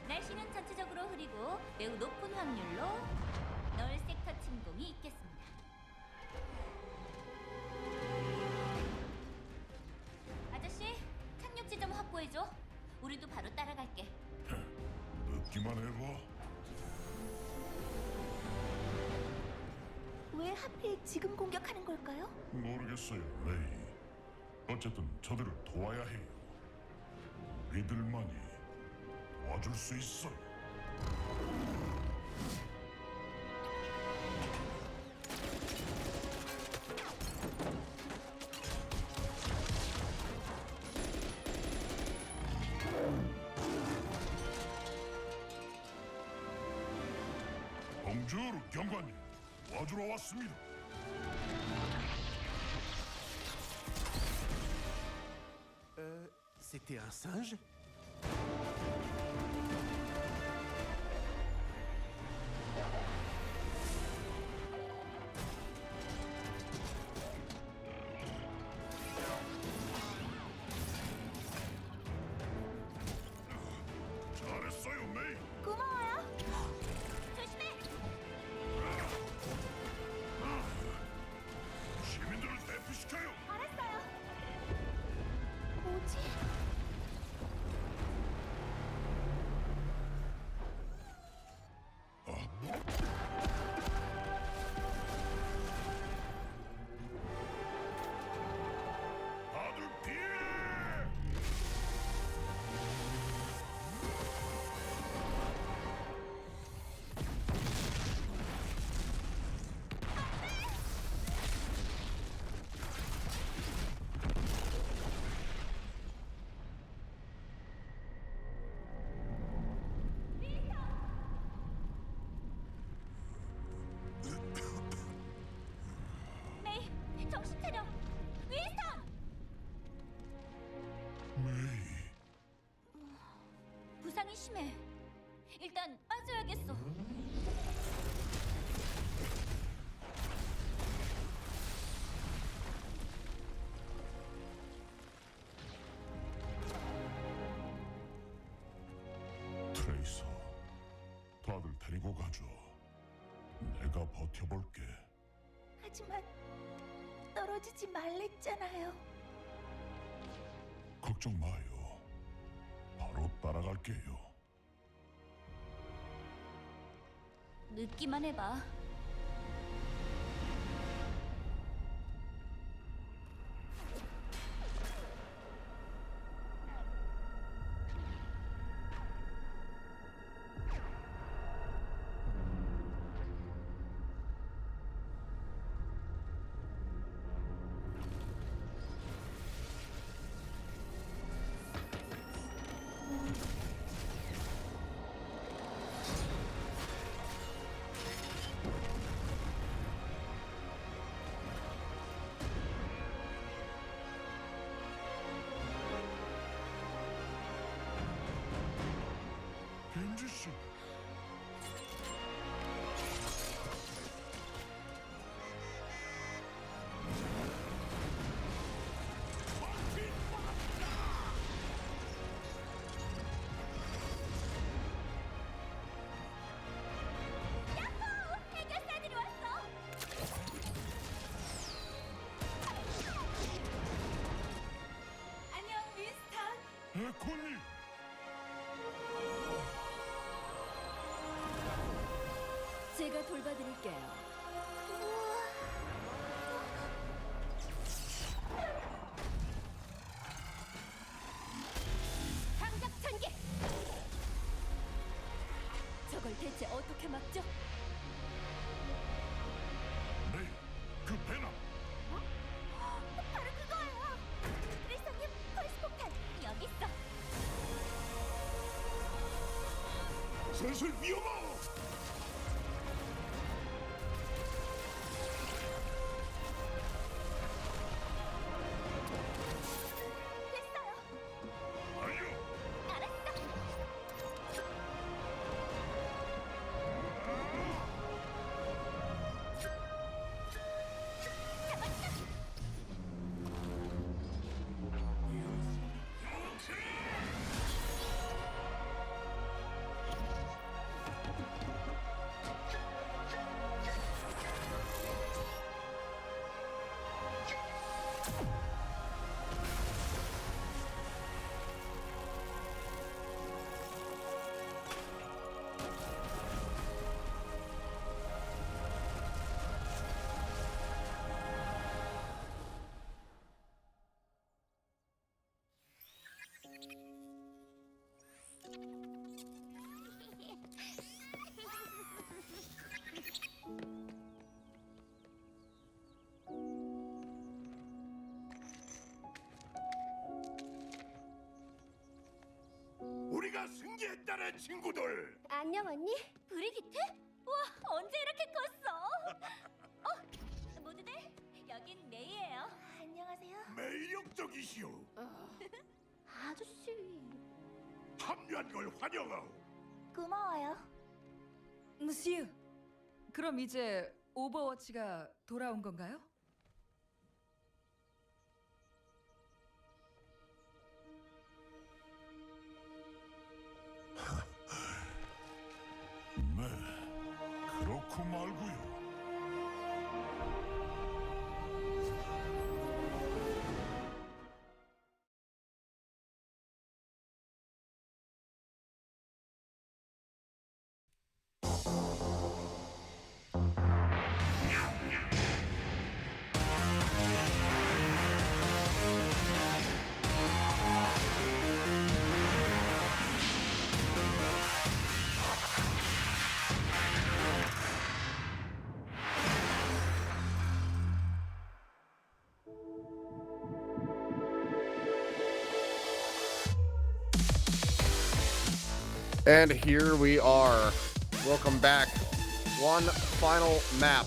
날씨는 전체적으로 흐리고 매우 높은 확률로 널 섹터 침공이 있겠습니다. 아저씨, 착륙 지점 확보해줘. 우리도 바로 따라갈게. 듣기만 해봐. 왜 하필 지금 공격하는 걸까요? 모르겠어요, 레이. 어쨌든 저들을 도와야 해요. 우리들만이 도와줄 수 있어요. 봉주르 경관님, 도와주러 왔습니다. C'était un singe? 잘했어요, 메이. 고마워요. 조심해. 시민들을 대피시켜요. 알았어요. 뭐지? 다들 피해! 메이, 정신 차려. 윈스턴! 메이. 부상이 심해. 일단 빠져야겠어. 트레이서, 다들 데리고 가죠. 내가 버텨볼게. 하지만 떨어지지 말랬잖아요. 걱정 마요. 바로 따라갈게요. 늦기만 해봐. 지시. 해결사들이 왔어. 안녕, 윈스턴. 에코니. 제가 돌봐드릴게요. 강작 전개. 저걸 대체 어떻게 막죠? 네, 그 배낭. 바로 그거예요. 일성님, 펄스 폭탄 여기 있어. 슬슬 위험하. 우리가 승리했다네 친구들. 안녕 언니. 브리기트? 와, 언제 이렇게 컸어? 모두들 여긴 메이예요. 안녕하세요. 매력적이시오. 아저씨. 합류한 걸 환영하오. 고마워요. 무시유. 그럼 이제 오버워치가 돌아온 건가요? 네, 그렇고 말고요. And here we are. Welcome back. One final map.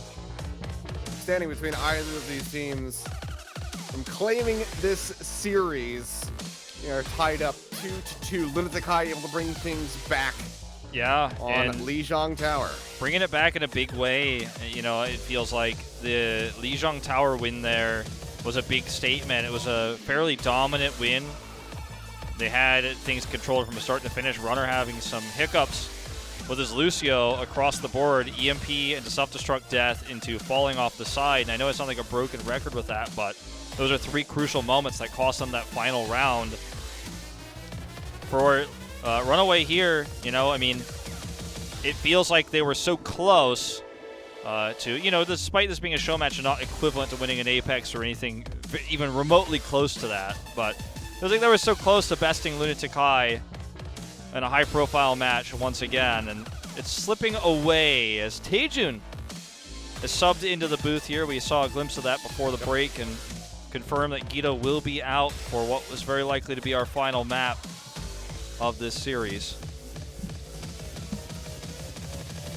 Standing between either of these teams from claiming this series. We are tied up 2-2. Lunatic-Hai able to bring things back. Yeah, on and Ryujehong Tower. Bringing it back in a big way. You know, it feels like the Ryujehong Tower win there was a big statement. It was a fairly dominant win. They had things controlled from start to finish. Runner having some hiccups with his Lucio across the board. EMP into self-destruct death into falling off the side. And I know it's not like a broken record with that, but those are three crucial moments that cost them that final round. For Runaway here, you know, I mean, it feels like they were so close to, you know, despite this being a show match and not equivalent to winning an Apex or anything even remotely close to that, but it feels like they were so close to besting Lunatic-Hai in a high-profile match once again, and it's slipping away as Leetaejun is subbed into the booth here. We saw a glimpse of that before the break and confirmed that Gido will be out for what was very likely to be our final map of this series.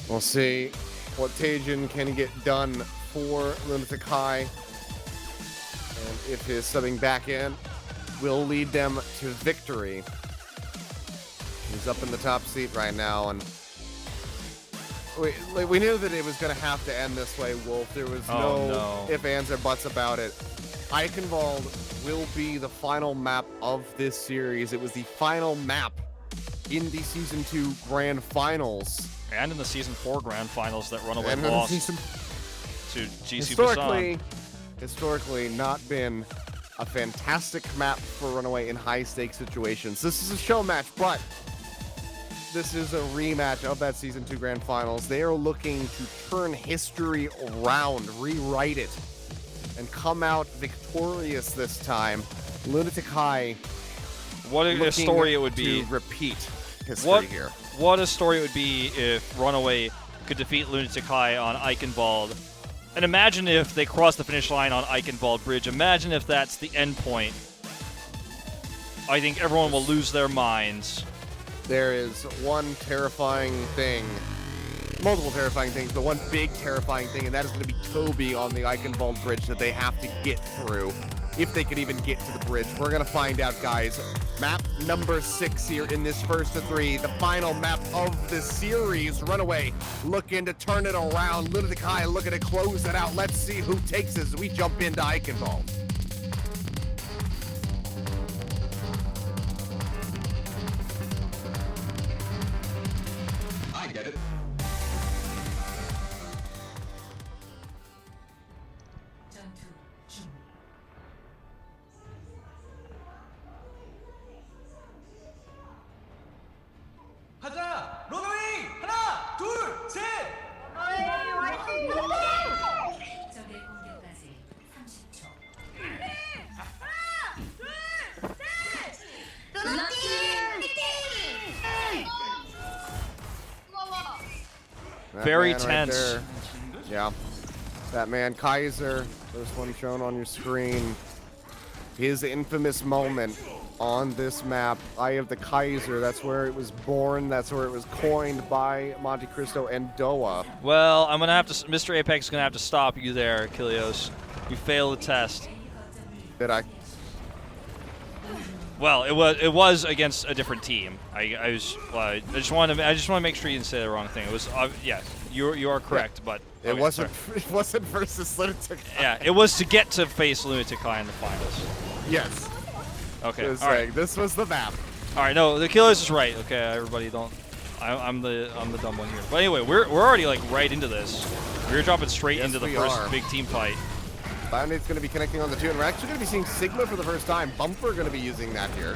We'll see what Leetaejun can get done for Lunatic-Hai, and if his subbing back in will lead them to victory. He's up in the top seat right now, and we knew that it was going to have to end this way, Wolf. There was no ifs, ands, or buts about it. Eichenwald will be the final map of this series. It was the final map in the Season 2 Grand Finals. And in the Season 4 Grand Finals that Runaway lost to GC Busan. Historically not been a fantastic map for Runaway in high-stakes situations. This is a show match, but this is a rematch of that Season 2 Grand Finals. They are looking to turn history around, rewrite it, and come out victorious this time. Lunatic-Hai. What a story it would be. To repeat history here. What a story it would be if Runaway could defeat Lunatic-Hai on Eichenwald. And imagine if they cross the finish line on Eichenwald Bridge. Imagine if that's the end point. I think everyone will lose their minds. There is one terrifying thing, multiple terrifying things, but one big terrifying thing, and that is going to be Tobi on the Eichenwald Bridge that they have to get through, if they could even get to the bridge. We're going to find out, guys. Map number 6 here in this first of 3, the final map of the series. Runaway looking to turn it around. Lunatic-Hai looking to close it out. Let's see who takes this as we jump into Eichenwald. I get it. 가자! 러너웨이! 하나, 둘, 셋! 적의 공격까지 30초. Very right tense. there. Yeah. That man, Kaiser, first one shown on your screen. His infamous moment on this map, Eye of the Kaiser. That's where it was born. That's where it was coined by Monte Cristo and Doa. Well, I'm going to have to... Mr. Apex is going to have to stop you there, Kilios. You failed the test. Did I? Well, it was against a different team. I just wanted to make sure you didn't say the wrong thing. It was yes, you are correct, but it wasn't versus Lunatic. Yeah, it was to get to face Lunatic-Hai in the finals. Yes. Okay. All right. This was the map. All right. No, the Kilios is right. Okay, everybody, don't. I'm the dumb one here. But anyway, we're already like right into this. We're dropping straight into the first big team fight. Bionate's going to be connecting on the 2, and we're actually going to be seeing Sigma for the first time. Bumper going to be using that here.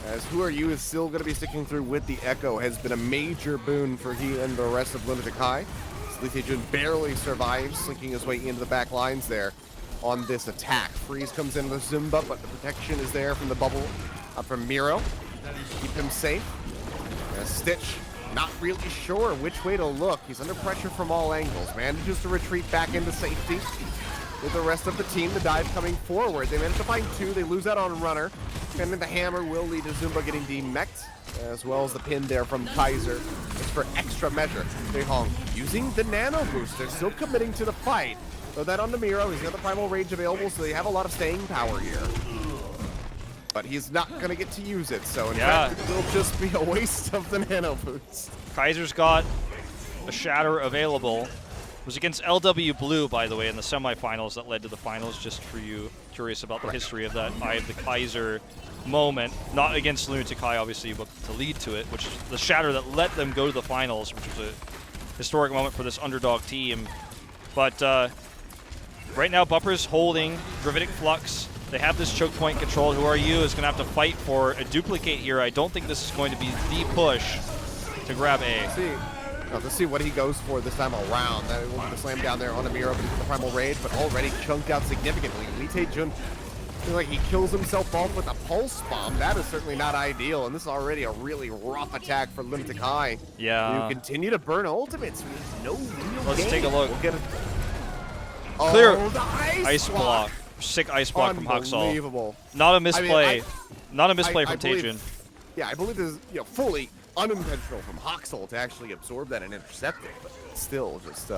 As Whoru is still going to be sticking through with the Echo, has been a major boon for he and the rest of Lunatic-Hai. Leetaejun barely survives, slinking his way into the back lines there on this attack. Freeze comes in with Zunba, but the protection is there from the bubble from Miro. Keep him safe. Stitch, not really sure which way to look. He's under pressure from all angles. Manages to retreat back into safety with the rest of the team. The dive coming forward. They manage to find 2. They lose out on Runner. And then the hammer will lead to Zunba getting demech'd, as well as the pin there from Kaiser. It's for extra measure. Ryujehong using the nano boost. They're still committing to the fight. Throw that on the Miro. He's got the primal rage available, so they have a lot of staying power here. But he's not going to get to use it, so in fact, it will just be a waste of the nano boost. Kaiser's got a shatter available. It was against LW Blue, by the way, in the semifinals that led to the finals, just for you curious about the history of that Eye of the Kaiser moment. Not against Lunatic-Hai, obviously, but to lead to it, which is the shatter that let them go to the finals, which was a historic moment for this underdog team. But right now, Bumper's holding Gravitic Flux. They have this choke point controlled. Whoru is going to have to fight for a duplicate here. I don't think this is going to be the push to grab A. Let's see what he goes for this time around. That will be the slam down there on the Miro with the primal raid, but already chunked out significantly. Leetaejun, like he kills himself off with a pulse bomb. That is certainly not ideal, and this is already a really rough attack for Lunatic-Hai. Yeah. You continue to burn ultimates. No real Let's gain. take a look. We'll get Clear the ice block. Sick ice block from Haskal. Unbelievable. Not a misplay. Not a misplay from believe, Teijun. Yeah, I believe this is fully unintentional from Haskal to actually absorb that and intercept it, but still just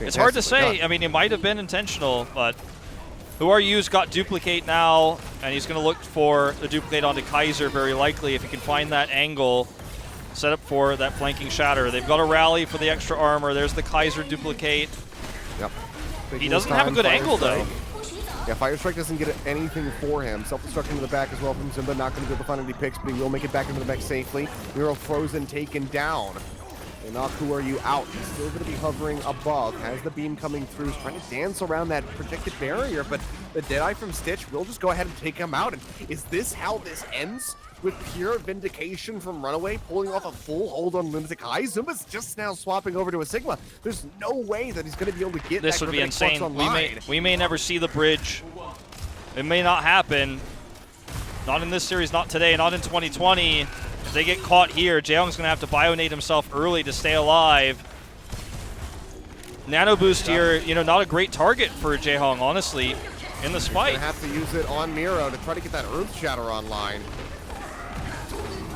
it's hard to say. done. I mean, it might have been intentional, but Whoru's got duplicate now, and he's going to look for the duplicate onto Kaiser very likely if he can find that angle. Set up for that flanking shatter. They've got a rally for the extra armor. There's the Kaiser duplicate. Yep. He doesn't have a good angle, though. Yeah, Fire Strike doesn't get anything for him. Self-destruction to the back as well from Zunba. Not going to be able to find any picks, but he will make it back into the mech safely. Miro frozen, taken down. They knock Whoru out. He's still going to be hovering above. Has the beam coming through. He's trying to dance around that protected barrier, but the Deadeye from Stitch will just go ahead and take him out. And is this how this ends? With pure vindication from Runaway, pulling off a full hold on Lunatic-Hai. Zumba's just now swapping over to a Sigma. There's no way that he's going to be able to get this that would be insane. Online. We may never see the bridge. It may not happen. Not in this series, not today, not in 2020. If they get caught here, Jaehyung's going to have to bionate himself early to stay alive. Nano boost here, you know, not a great target for Jaehyung, honestly, in this fight. He's going to have to use it on Miro to try to get that Earth Shatter online.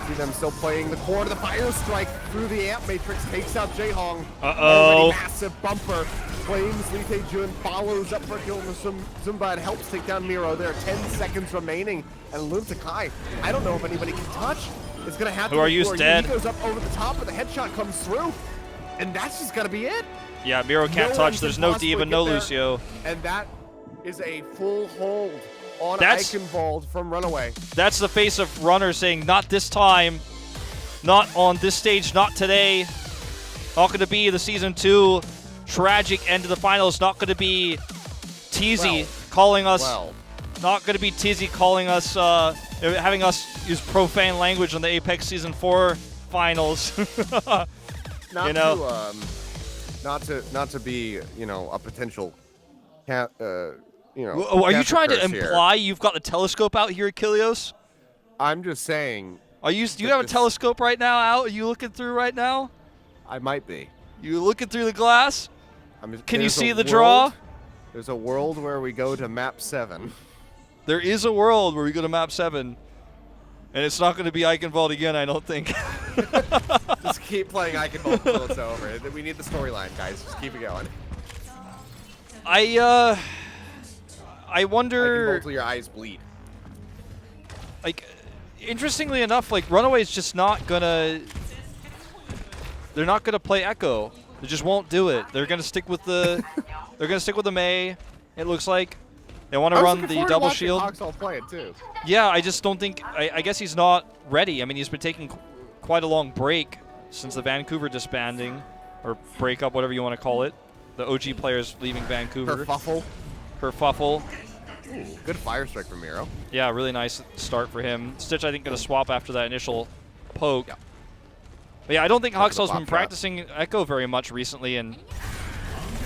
See them still playing the core to the Fire Strike through the Amp Matrix, takes out Jaehyung. Uh-oh. Massive bumper. Flames Leetaejun, follows up for a kill from Zunba and helps take down Miro. There are 10 seconds remaining. And Lunatic-Hai, I don't know if anybody can touch. It's going to have to Whoru's dead. He goes up over the top, but the headshot comes through. And that's just going to be it. Yeah, Miro can't touch. There's no D.Va, no Lucio. And that is a full hold on Eichenwald from Runaway. That's the face of Runner saying, not this time, not on this stage, not today. Not going to be the Season 2 tragic end of the finals. Not going to be Teasy calling us. Not going to be Teasy calling us, having us use profane language on the Apex Season 4 finals. Not to be, you know, a potential you know, are you trying to imply you've got the telescope out here at Kilios? I'm just saying. Do you have a telescope right now out? Are you looking through right now? I might be. You looking through the glass? Can you see the draw? There's a world where we go to map 7. There is a world where we go to map 7. And it's not going to be Eichenwald again, I don't think. Just keep playing Eichenwald until it's over. We need the storyline, guys. Just keep it going. I wonder. Eichenwald till your eyes bleed. Like, interestingly enough, like Runaway's just not gonna. They're not gonna play Echo. They just won't do it. They're gonna stick with the. They're gonna stick with the Mei. It looks like they want to run the double shield. Haskal play it too. Yeah, I just don't think. I guess he's not ready. I mean, he's been taking quite a long break since the Vancouver disbanding, or breakup, whatever you want to call it. The OG players leaving Vancouver. Kerfuffle. Ooh, good Fire Strike from Miro. Yeah, really nice start for him. Stitch, I think, going to swap after that initial poke. Yeah. But yeah, I don't think Haskal's been practicing Echo very much recently, and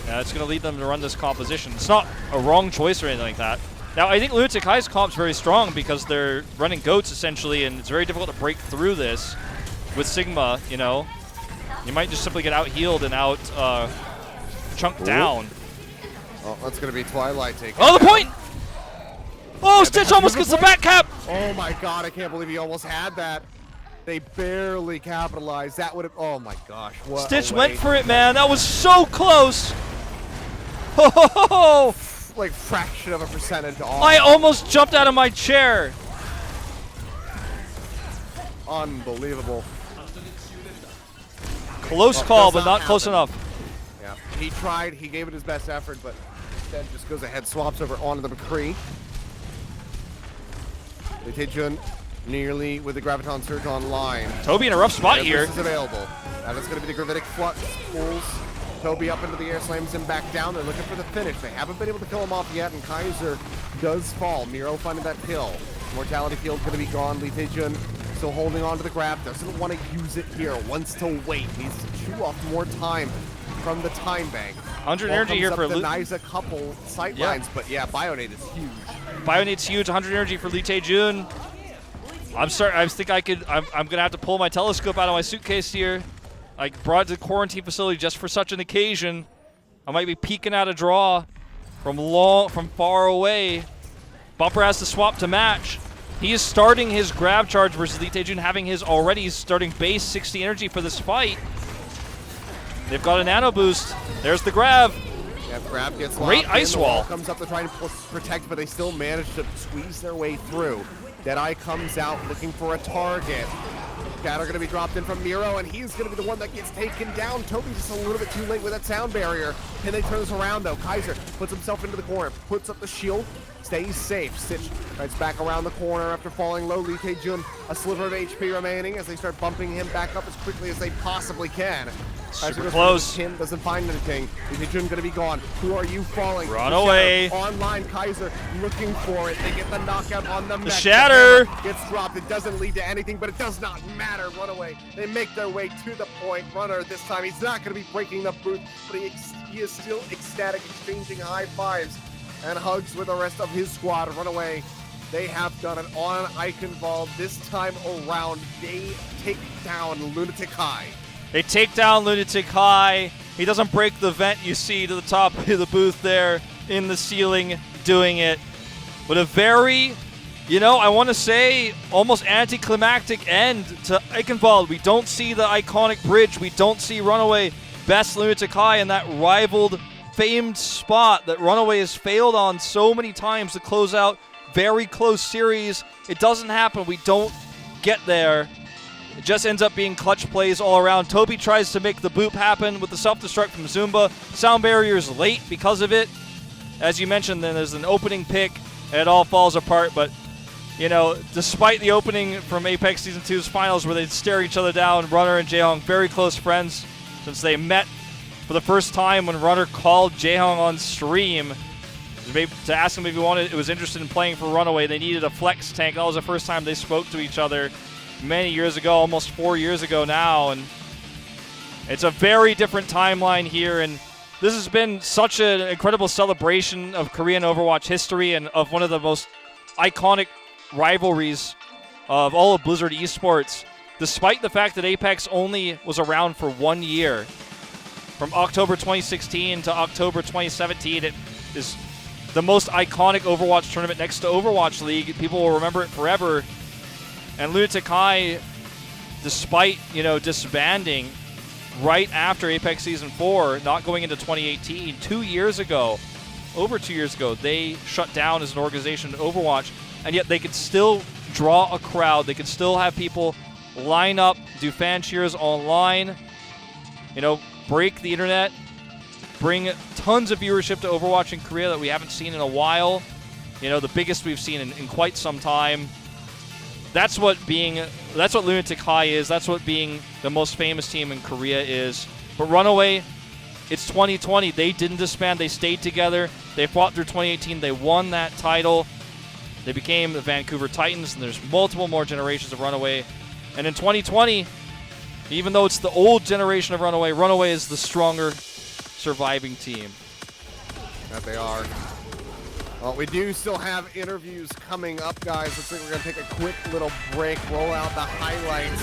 it's going to lead them to run this composition. It's not a wrong choice or anything like that. Now, I think Lunatic-Hai's comp's very strong because they're running goats, essentially, and it's very difficult to break through this with Sigma, you know. You might just simply get out-healed and chunked down. Oh, that's going to be Twilight taking. Oh, the point! Oh, Stitch almost gets the back cap! Oh my god, I can't believe he almost had that. They barely capitalized. That would have. Oh my gosh. What Stitch went for it, man. That was so close. Oh! Like fraction of a percentage off. I almost jumped out of my chair. Unbelievable. Close call, but not close enough. Yeah, he tried. He gave it his best effort, but instead just goes ahead, swaps over onto the McCree. Leetaejun nearly with the Graviton Surge online. Tobi in a rough spot here. This is available. That is going to be the Gravitic Flux. Pulls Tobi up into the air, slams him back down. They're looking for the finish. They haven't been able to kill him off yet, and Kaiser does fall. Miro finding that kill. Mortality Field going to be gone. Leetaejun still holding on to the grab. Doesn't want to use it here. Wants to wait. Needs to chew off more time from the time bank. 100 energy here for denies a couple sight lines, but yeah, Bionate is huge. Bionate's huge. 100 energy for Leetaejun. I'm gonna have to pull my telescope out of my suitcase here. I brought it to the quarantine facility just for such an occasion. I might be peeking out a draw from far away. Bumper has to swap to match. He is starting his grab charge versus Leetaejun, having his already starting base 60 energy for this fight. They've got a nano boost. There's the grab. Yeah, grab gets Great locked in. ice The wall. comes up to try and protect, but they still manage to squeeze their way through. Deadeye comes out looking for a target. Shatter going to be dropped in from Miro, and he's going to be the one that gets taken down. Tobi just a little bit too late with that sound barrier. Can they turn this around, though? Kaiser puts himself into the corner, puts up the shield, stays safe. Stitch rides back around the corner after falling low. Leetaejun, a sliver of HP remaining as they start bumping him back up as quickly as they possibly can. Super close. Kim doesn't find anything. Leetaejun going to be gone. Who are you falling? Runaway. Online, Kaiser looking for it. They get the knockout on the mech. Shatter gets dropped. It doesn't lead to anything, but it does not matter. Runaway. They make their way to the point. Runner this time. He's not going to be breaking the booth, but he is still ecstatic, exchanging high fives and hugs with the rest of his squad. Runaway. They have done it on Eichenwald. This time around, they take down Lunatic-Hai. They take down Lunatic-Hai. He doesn't break the vent you see to the top of the booth there in the ceiling doing it. But a very, I want to say almost anticlimactic end to Eichenwald. We don't see the iconic bridge. We don't see Runaway best Lunatic-Hai in that rivaled, famed spot that Runaway has failed on so many times to close out very close series. It doesn't happen. We don't get there. It just ends up being clutch plays all around. Tobi tries to make the boop happen with the self-destruct from Zunba. Sound barrier's late because of it. As you mentioned, then there's an opening pick, and it all falls apart. But, despite the opening from Apex Season 2's finals where they stare each other down, Runner and Jaehong, very close friends since they met for the first time when Runner called Jaehong on stream to ask him if he was interested in playing for Runaway. They needed a flex tank. That was the first time they spoke to each other many years ago, almost 4 years ago now, and it's a very different timeline here, and this has been such an incredible celebration of Korean Overwatch history and of one of the most iconic rivalries of all of Blizzard esports, despite the fact that Apex only was around for 1 year. From October 2016 to October 2017, it is the most iconic Overwatch tournament next to Overwatch League. People will remember it forever. And Lunatic-Hai, despite, disbanding right after Apex Season 4, not going into 2018, 2 years ago, over 2 years ago, they shut down as an organization in Overwatch, and yet they could still draw a crowd. They could still have people line up, do fan cheers online, break the internet, bring tons of viewership to Overwatch in Korea that we haven't seen in a while, the biggest we've seen in quite some time. That's what Lunatic-Hai is. That's what being the most famous team in Korea is. But Runaway, it's 2020. They didn't disband. They stayed together. They fought through 2018. They won that title. They became the Vancouver Titans, and there's multiple more generations of Runaway. And in 2020, even though it's the old generation of Runaway, Runaway is the stronger surviving team. That they are. Well, we do still have interviews coming up, guys. Looks like we're going to take a quick little break, roll out the highlights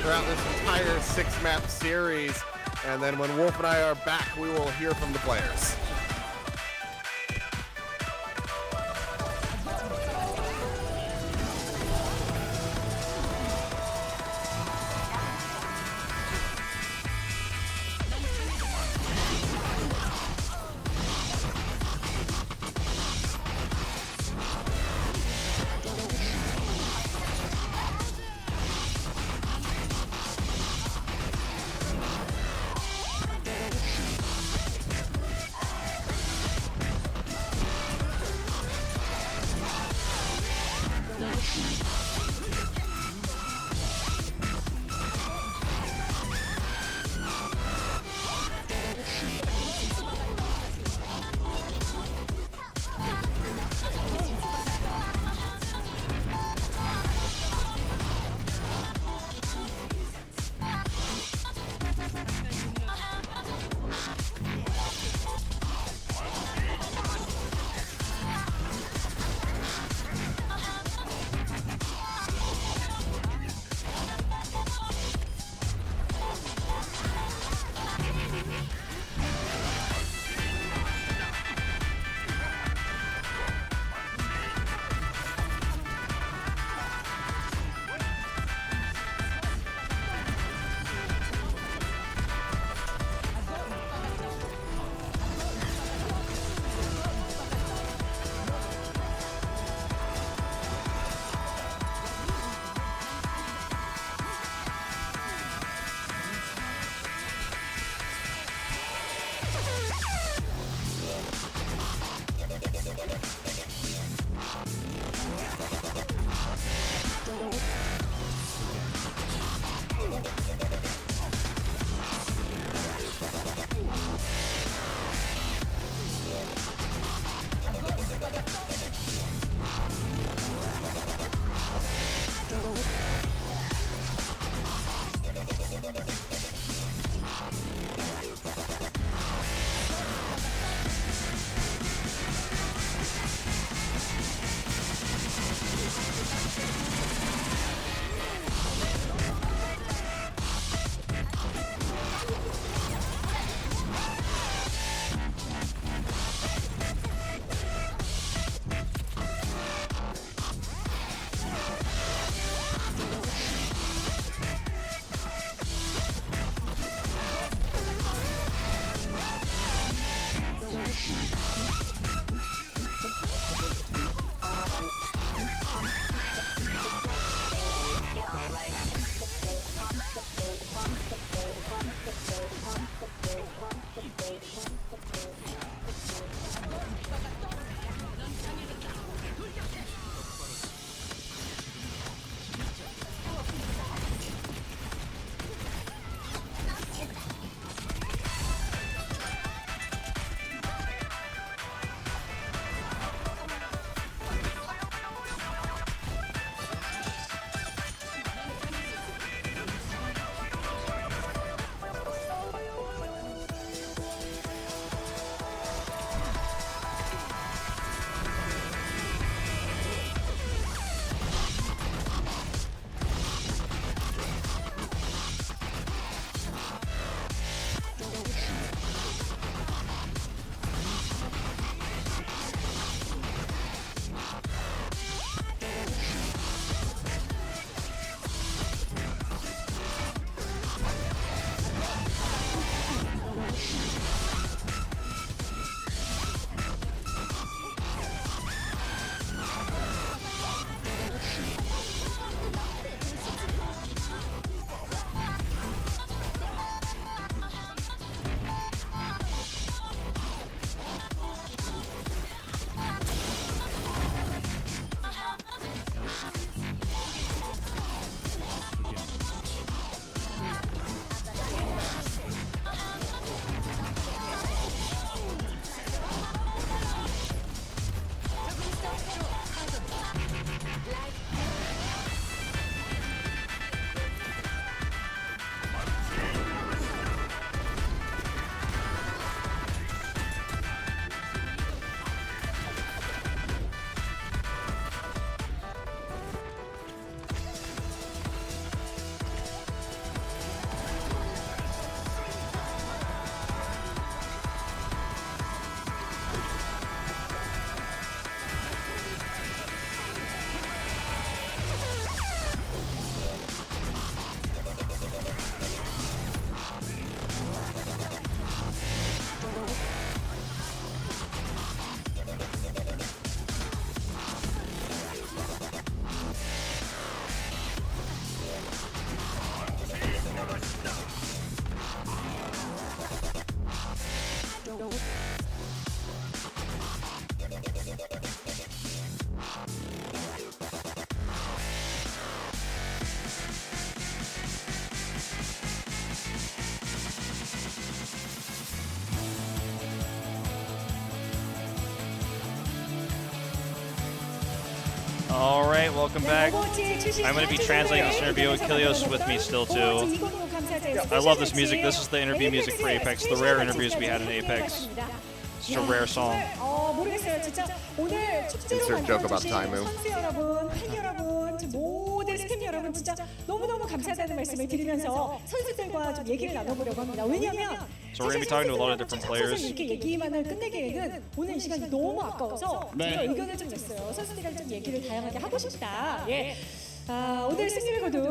throughout this entire 6-map series. And then when Wolf and I are back, we will hear from the players. All right, welcome back. I'm going to be translating this interview with Kilios with me still too. I love this music. This is the interview music for Apex, the rare interviews we had in Apex. It's a rare song. Insert joke about Taimu. So we're going to be talking to a lot of different players. 오늘 승리를 거둔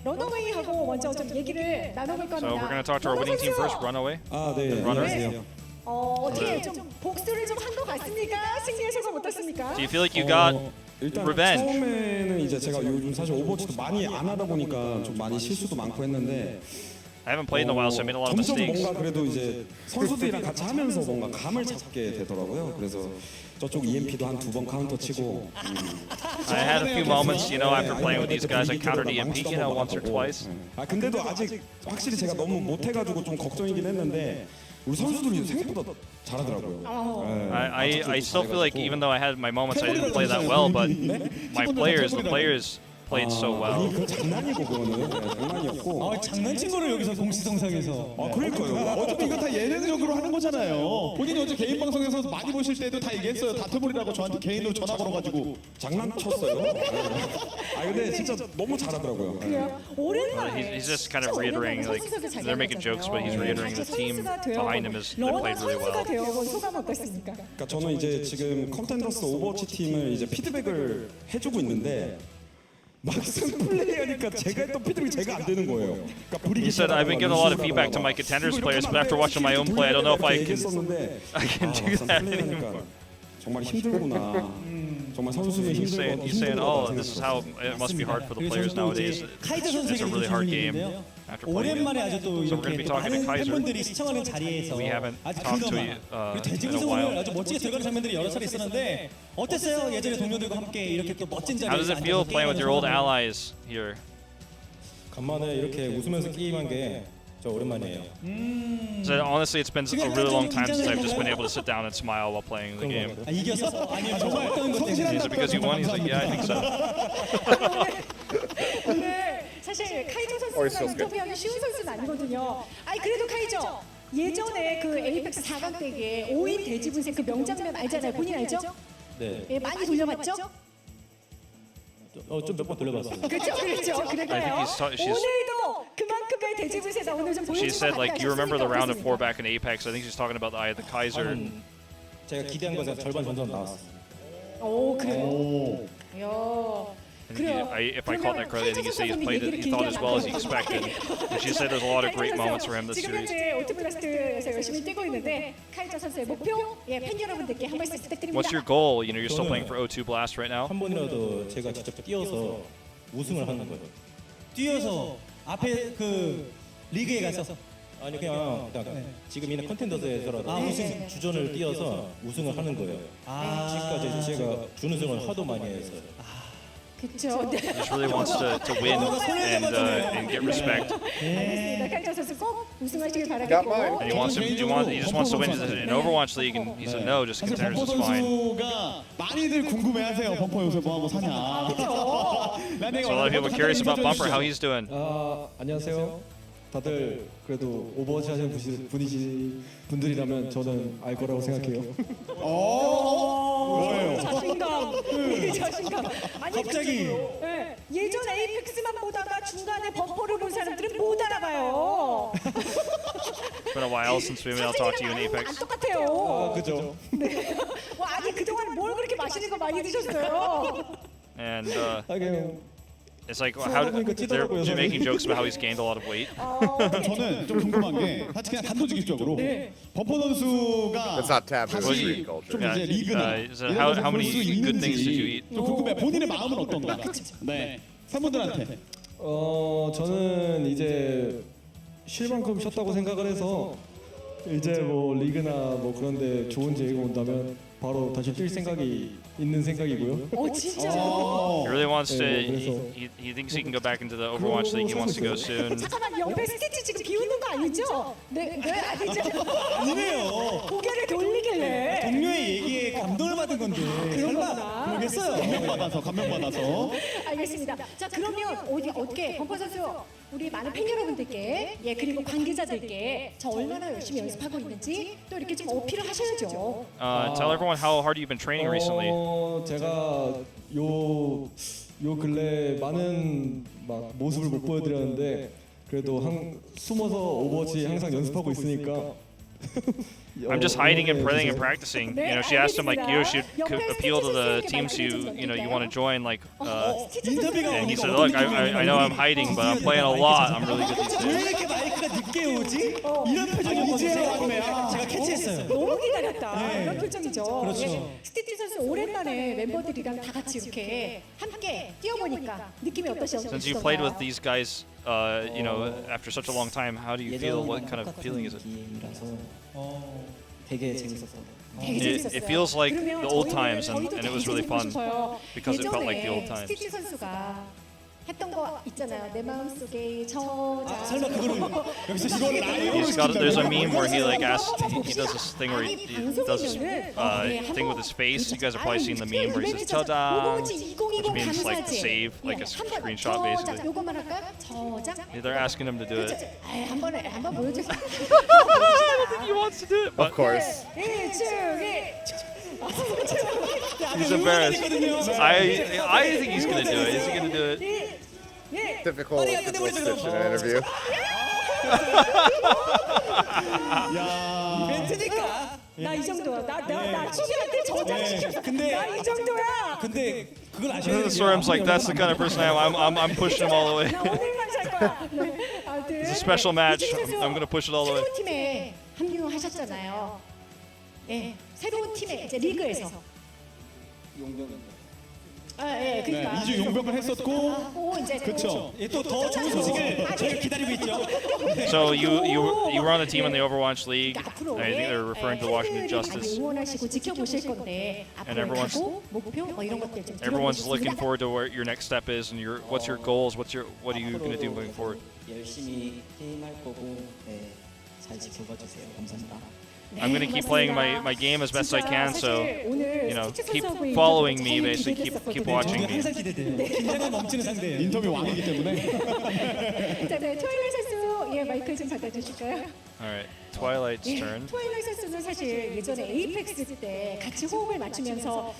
러너웨이하고 먼저 좀 얘기를 나눠볼 겁니다. So we're going to talk to our winning team first, Runaway. 네. Runner. 어떻게 좀 복수를 좀 한 것 같습니까? 승리의 소감 어떻습니까? Do you feel like you got 일단 revenge? 처음에는 이제 제가 요즘 사실 오버워치도 많이 안 하다 보니까 좀 많이 실수도 많고 했는데 I haven't played in a while, so I made a lot of 점점 mistakes. 뭔가 그래도 이제 선수들이랑 같이 하면서 뭔가 감을 잡게 되더라고요. 그래서 저쪽 EMP도 한 2번 카운터 치고 I had a few moments, you know, after playing with these guys, I countered EMP, you know, once or twice. 아 근데도 아직 확실히 제가 너무 못해가지고 좀 걱정이긴 했는데 우리 선수들이 생각보다 잘하더라고요. I still feel like even though I had my moments, I didn't play that well, but my players, the players played so well. 그 장난이고 그거는 장난이었고. 장난친 거를 여기서 공시성상에서. 그러니까요. 어차피 이거 다 예능적으로 하는 거잖아요. 본인이 어제 개인 방송에서 많이 보실 때도 다 얘기했어요. 다트볼이라고 저한테 개인으로 전화 걸어가지고 장난쳤어요. 아 근데 진짜 너무 잘하더라고요. 그래요? 오랜만에. He's just kind of reiterating, like they're making jokes, but he's reiterating the team behind him is they played really well. 되어본 소감 어떻습니까? 그러니까 저는 이제 지금 컨텐더스 오버워치 팀을 이제 피드백을 해주고 있는데. 막상 플레이하니까 제가 했던 피드백이 제가 안 되는 거예요. He said, I've been giving a lot of feedback to my contenders players, but after watching my own play, I don't know if I can do that anymore. 정말 힘들구나. 정말 선수는 힘들고 He's saying, oh, this is how it must be hard for the players nowadays. It's a really hard game after playing 오랜만에 아주 it. 또 So we're going to be 이렇게 talking to 많은 Kaiser. 팬분들이 시청하는 자리에서 We haven't 아주 talked to 그나마 you in 대지부에서 a 오늘 while. 아주 멋지게 들어가는 장면들이 여러 차례 있었는데 어땠어요? 예전에 동료들과 함께 이렇게 또 멋진 How does 자리에서 it feel playing with your old allies here? 간만에 이렇게 웃으면서 게임한 게 저 오랜만이에요. So honestly, it's been a really long time since I've just been able to sit down and smile while playing the game. 이겨서 아니면 정말 어떤 것 때문에? Is it because you won? He's like, yeah, I think so. 오늘 사실 카이저 선수가 인터뷰하기 쉬운 선수는 아니거든요. 아니 그래도 카이저 예전에 그 에이펙스 4강 때에 5인 대지분세 그 명장면 알잖아요. 본인 알죠? 네. 예, 많이 돌려봤죠? 좀 몇 번 돌려봤어요. 그렇죠. 그러니까요. 오늘도 그만큼의 대지분세다. 오늘 좀 보여주신 She said, 것 like, you remember the round of 4 같아요. back in Apex. I think she's talking about the Eye of the Kaiser. 제가 기대한 것은 절반 정도 나왔어요. 오 그래요. 이야. If I caught that correctly, I think he said he played it. He thought as well as he expected. And she said there's a lot of great moments for him this 지금 series. 현재 오토블라스트에서 열심히 뛰고 있는데 카이저 선수의 목표, 예, 팬 여러분들께 한 말씀 부탁드립니다. What's your goal? You know, you're still playing for O2 Blast right now. 한 번이라도 제가 직접 뛰어서 우승을 하는 거예요. 뛰어서 앞에 그 리그에 가서 아니 그냥 지금 있는 컨텐더스에서라도 우승 주전을 뛰어서 우승을 하는 거예요. 지금까지 제가 준우승을 하도 많이 해서. 그렇죠. He just really wants to win and get respect. 알겠습니다. 카이저 선수 꼭 우승하시길 바라겠고. And he just wants to win in Overwatch League, and he said no, just contenders is fine. 선수가 많이들 궁금해하세요. 범퍼 요새 뭐 하고 사냐. So a lot of people are curious about Bumper, how he's doing. 안녕하세요. 다들 그래도 오버워치 하시는 분들이라면 저는 알 거라고 생각해요. 자신감. 아니 갑자기. 네, 예전 에이펙스만 보다가 중간에 범퍼를 본 사람들은 못 알아봐요. It's been a while since we've been able to talk to you in Apex. 안 똑같아요. 그죠. 네. 와, 아니 그동안 뭘 그렇게 맛있는 거 많이 드셨어요? And it's like how they're making jokes about how he's gained a lot of weight. 저는 좀 궁금한 게 사실 그냥 단도직입적으로 범퍼 선수가 It's not taboo in street culture. 좀 이제 리그나 So how many good things did you eat? 좀 궁금해. 본인의 마음은 어떤가? 네. 팬분들한테. 저는 이제 쉴 만큼 쉬었다고 생각을 해서 이제 뭐 리그나 뭐 그런데 좋은 제의가 온다면 바로 다시 뛸 생각이 있는 생각이고요. 진짜요? He really wants to. He thinks he can go back into the Overwatch League. He wants to go soon. 잠깐만 옆에 스티치 지금 비웃는 거 아니죠? 네 아니죠? 아니네요. 고개를 돌리길래. 동료의 얘기에 감동을 받은 받은 건데. 그런 거구나. 모르겠어요. 감명받아서. 알겠습니다. 자 그러면 어떻게 범퍼 선수 우리 많은 팬 여러분들께 그리고 관계자들께 저 얼마나 열심히 연습하고 있는지 또 이렇게 좀 어필을 하셔야죠. Tell everyone how hard you've been training recently. 제가 요 근래 많은 막 모습을 못 보여드렸는데 그래도 숨어서 오버워치 항상 연습하고 있으니까. I'm just hiding and praying and practicing. You know, she asked him like you should appeal to the teams you want to join like. And he said, look, I know I'm hiding, but I'm playing a lot. I'm really good these 왜 days. 이렇게 마이크가 늦게 오지? 이런 표정이었거든요. 제가 캐치했어요. 너무 기다렸다. 이런 표정이죠. 그렇죠. 스티치 선수 오랜만에 멤버들이랑 다 같이 이렇게 함께 뛰어보니까 느낌이 어떠셨어요? Since you played with these guys, you know, after such a long time, how do you feel? What kind of feeling is it? 되게 재밌었어요. It feels like the old times, and it was really fun because it felt like the old times. 스티치 선수가 했던 거 있잖아요. 내 마음속에 저자. 설마 그거를 여기서 이걸 라이브로 There's a meme where he like asks, he does this thing where he does this thing with his face. You guys have probably seen the meme where he says "저장," which means like save, like a screenshot basically. 요거만 할까? 저장. They're asking him to do it. 한번 보여주세요. I don't think he wants to do it. But Of course. he's embarrassed. I think he's gonna do it. Is he gonna do it? Typical stitch in an interview. 이벤트니까. 나 이 정도야. 나 취재한테 저장시켰어. 나 이 정도야. 근데 그걸 아셔야 돼요. Storm's like, that's the kind of person I am. I'm pushing him all the way. 나 오늘만 살 거야. It's a special match. I'm gonna push it all the way. 새로운 팀에 합류하셨잖아요. 새로운 팀에 이제 리그에서. 그러니까. 2주 용병을 했었고. 그렇죠. 또 더 좋은 소식을 저희가 기다리고 있죠. So you were on the team in the Overwatch League. I think they're referring to Washington Justice. 응원하시고 지켜보실 건데 And 앞으로 목표 뭐 이런 것들 좀 Everyone's looking forward to where your next step is and what's your goals. What are you going to do moving forward? 열심히 게임할 거고 잘 지켜봐 주세요. 감사합니다. I'm going to keep playing my game as best I can. So keep following me. Basically, keep watching me. 항상 기대돼요. 긴장감 넘치는 상대예요. 인터뷰 왕이기 때문에. 자, 트와일라이트 선수 마이크 좀 받아주실까요? All right, Twilight's turn. 트와일라이트 선수는 사실 예전에 에이펙스 때 같이 호흡을 맞추면서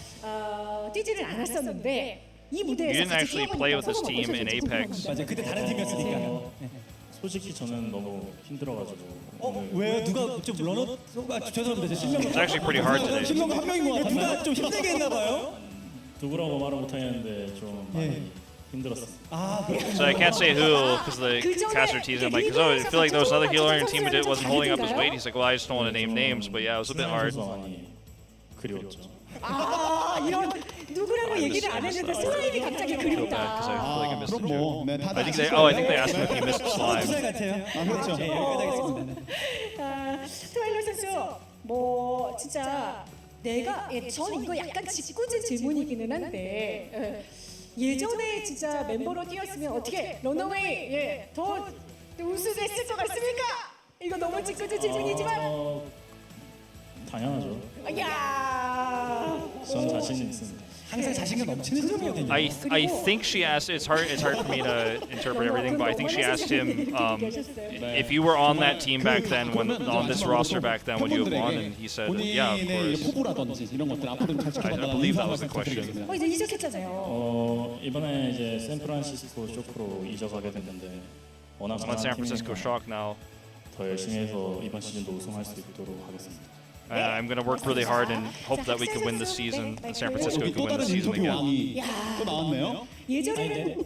뛰지를 않았었는데 이 무대에서 You didn't actually play with this team in Apex. 맞아요. 그때 다른 팀이었으니까. 솔직히 저는 너무 힘들어가지고. 왜요? 누가 좀 죄송합니다. 실명. It's actually pretty hard today. 실명 한 명인 것 같은데. 누가 좀 힘들게 했나 봐요. 누구라고 말은 못하겠는데 좀 많이 힘들었어요. So I can't say who because the caster teased him like, because I feel like there was another healer on your team who wasn't holding up his weight. He's like, well, I just don't want to name names, but yeah, it was a bit hard. 그리웠죠. 이런 누구라고 얘기를 안 했는데 슬라임이 갑자기 그립다. Because I feel like I missed 그럼 it. 뭐, 네, I think they asked him if he missed slime. 같아요. 그렇죠. 네, 여기까지 하겠습니다. 트와일라이트 선수 뭐 진짜 전 이거 약간 짓궂은 질문이기는 한데 예전에 진짜 멤버로 뛰었으면 어떻게 런어웨이 더 우승했을 것 같습니까? 이거 너무 짓궂은 질문이지만 당연하죠. 야. 전 자신 있습니다. 항상 자신감 넘치는 사람이거든요. I think she asked. It's hard for me to interpret everything, but I think she asked him if you were on that team back then, on this roster back then, would you have won? And he said, yeah, of course. 포부라든지 이런 것들 앞으로 잘 I believe that was the question. 이제 이적했잖아요. 이번에 이제 샌프란시스코 쇼크로 이적하게 됐는데 워낙 I'm on San Francisco Shock now. 더 열심히 해서 이번 시즌도 우승할 수 있도록 하겠습니다. I'm going to work really hard and hope that we can win this season. And San Francisco can win the season again. 또 나왔네요. 예전에는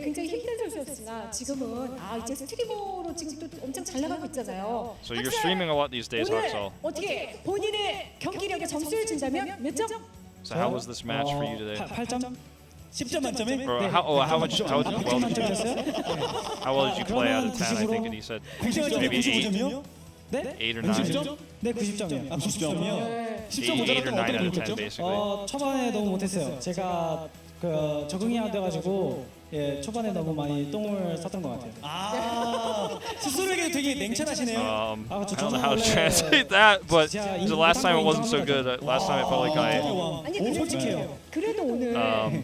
굉장히 힘든 선수였으나 지금은 이제 스트리머로 지금 또 엄청 잘 나가고 있잖아요. So you're streaming a lot these days, Haskal. 어떻게 본인의 경기력에 점수를 준다면 몇 점? So how was this match for you today? 8점? 10점 만점에? Or how well did you play out of 10? I think and he said maybe 8. 네? 8 or 9. 90점? 네, 90점이요. 90점이요? 8 or 9 out of 10 basically. 초반에 너무 못했어요. 제가 그 적응이 안 돼가지고 예 초반에 너무 많이 똥을 쌌던 것 같아요. 아 스스로에게 되게 냉철하시네요. I don't know how to translate that, but the last time it wasn't so good. Last time I felt like 아니 솔직해요. 그래도 오늘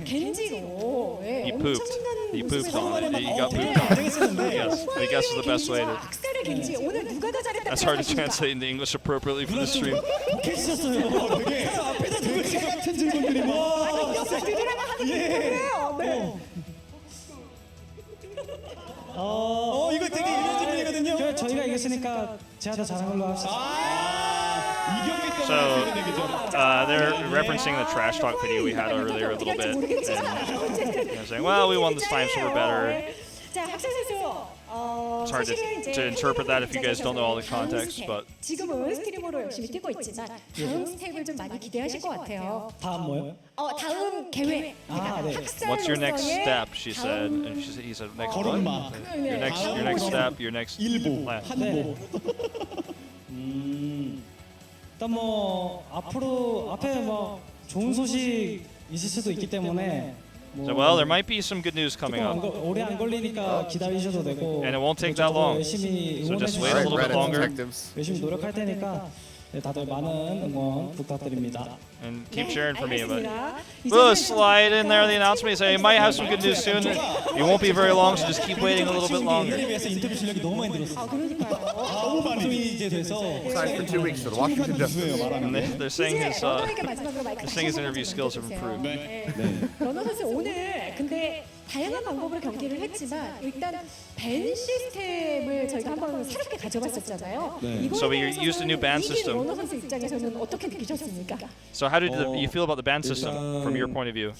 겐지로 he pooped. He pooped on it. He got pooped on. Yes, I guess is the best way to. 학살의 겐지 오늘 누가 더 잘했다 That's hard to translate into English appropriately for the stream. 캐시셨어요. 되게 앞에다 두고 같은 질문들이 와. 아니 역시 드리라고 하는 거예요. 네. 이거 되게 유명한 질문이거든요. 저희가 이겼으니까 제가 더 잘한 걸로 합시다. So they're referencing the trash talk video we had earlier a little bit. And saying, well, we won this time, so we're better. 자, 학살 선수. It's hard to interpret that if you guys don't know all the context, but 지금은 스트리머로 열심히 뛰고 있지만 다음 스텝을 좀 많이 기대하실 것 같아요. 다음 뭐요? 다음 계획. what's your next step? She said, and he said, next what? Your next step, your next plan. 일단 뭐 앞으로 앞에 뭐 좋은 소식 있을 수도 있기 때문에. So, well, there might be some good news coming up. 오래 안 걸리니까 기다리셔도 되고. And it won't take that long. So just wait a little bit longer. 열심히 노력할 테니까 다들 많은 응원 부탁드립니다. And keep cheering for me. But we'll slide in there the announcement. Say, you might have some good news soon. It won't be very long, so just keep waiting a little bit longer. 인터뷰 실력이 너무 많이 늘었어요. 너무 방송이 이제 돼서. Signed for 2 weeks for the Washington Justice. And they're saying his interview skills have improved. 러너 선수 오늘 근데 다양한 방법으로 경기를 했지만 일단 밴 시스템을 저희가 한번 새롭게 가져봤었잖아요. So we used a new ban system. 러너 선수 입장에서는 어떻게 느끼셨습니까? So how did you feel about the ban system from your point of view?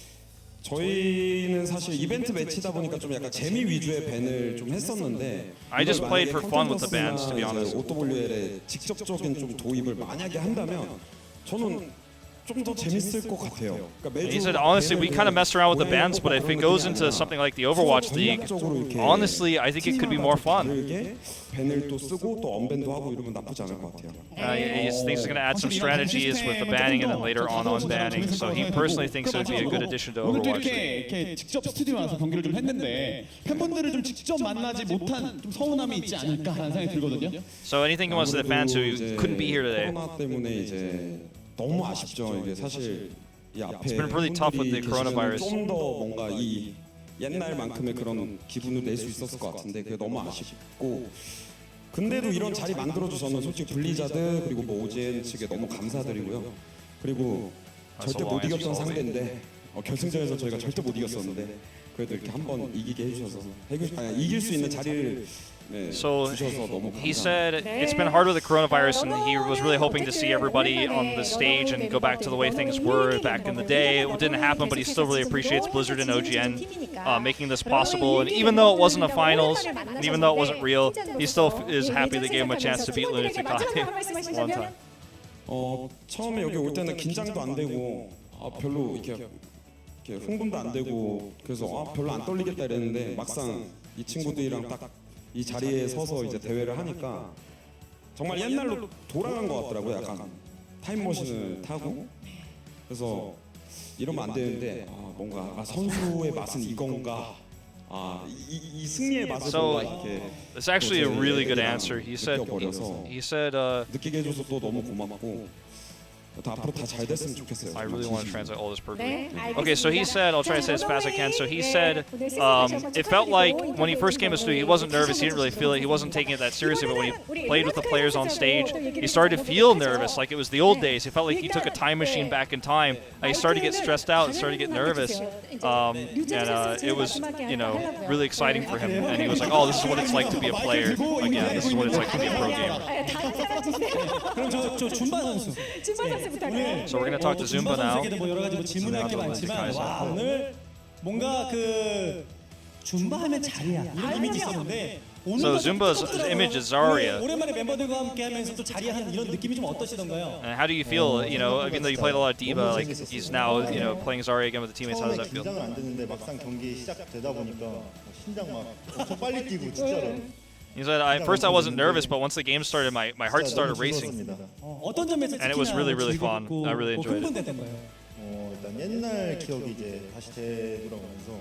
저희는 사실 이벤트 매치다 보니까 좀 약간 재미 위주의 밴을 좀 했었는데 I just played for fun with the bans, to be honest. OWL에 직접적인 좀 도입을 만약에 한다면 저는 좀 더 재밌을 것 같아요. He said, honestly, we kind of messed around with the bans, but if it goes into something like the Overwatch League, honestly, I think it could be more fun. 밴을 또 쓰고 또 언밴도 하고 이러면 나쁘지 않을 것 같아요. He thinks he's going to add some strategies with the banning and then later on unbanning. So he personally thinks it would be a good addition to Overwatch League. 이렇게 직접 스튜디오 와서 경기를 좀 했는데 팬분들을 좀 직접 만나지 못한 좀 서운함이 있지 않을까라는 생각이 들거든요. So anything he wants to the fans who couldn't be here today? 코로나 때문에 이제 너무 아쉽죠. 이게 사실 이 앞에 It's been really tough with the coronavirus. 좀더 뭔가 이 옛날만큼의 그런 기분을 낼 수 있었을 것 같은데 그게 너무 아쉽고 근데도 이런 자리 만들어줘서는 솔직히 블리자드 그리고 뭐 오젠 측에 너무 감사드리고요. 그리고 절대 못 이겼던 상대인데 결승전에서 저희가 절대 못 이겼었는데 그래도 이렇게 한번 이기게 해주셔서 이길 수 있는 자리를 So he said it's been hard with the coronavirus, and he was really hoping to see everybody on the stage and go back to the way things were back in the day. It didn't happen, but he still really appreciates Blizzard and OGN making this possible. And even though it wasn't a finals, and even though it wasn't real, he still is happy they gave him a chance to beat Lunatic-Hai one time. 처음에 여기 올 때는 긴장도 안 되고 별로 이렇게 흥분도 안 되고 그래서 별로 안 떨리겠다 이랬는데 막상 이 친구들이랑 딱 이 자리에 서서 이제 대회를 하니까 정말 옛날로 돌아간 것 같더라고요. 약간 타임머신을 타고 그래서 이러면 안 되는데 뭔가 선수의 맛은 이건가 이 승리의 맛을 So 이렇게 it's actually a really good answer. He said 느끼게 해줘서 또 너무 고맙고 앞으로 다 잘 됐으면 좋겠어요. I really want to translate all this perfectly. Okay, so he said, I'll try to say as fast as I can. So he said, it felt like when he first came to studio, he wasn't nervous, he didn't really feel it, he wasn't taking it that seriously, but when he played with the players on stage, he started to feel nervous, like it was the old days. He felt like he took a time machine back in time. He started to get stressed out and started to get nervous. And it was, really exciting for him. And he was like, oh, this is what it's like to be a player again. This is what it's like to be a pro gamer. 그럼 저 줌바 선수. So we're going to talk to Zunba now. 뭐 여러 가지 뭐 질문할 게 많지만 와 오늘 뭔가 그 줌바 하면 자리야 이런 이미지 있었는데 So Zunba's image is Zarya. 오랜만에 멤버들과 함께 하면서 또 자리야 하는 이런 느낌이 좀 어떠시던가요? And how do you feel? Even though you played a lot of D.Va, like he's now playing Zarya again with the teammates. How does that feel? 긴장은 안 됐는데 막상 경기 시작되다 보니까 심장 막 엄청 빨리 뛰고 진짜로. He said, at first I wasn't nervous, but once the game started, my heart started racing. And it was really, really fun. I really enjoyed it. 일단 옛날 기억이 이제 다시 되돌아오면서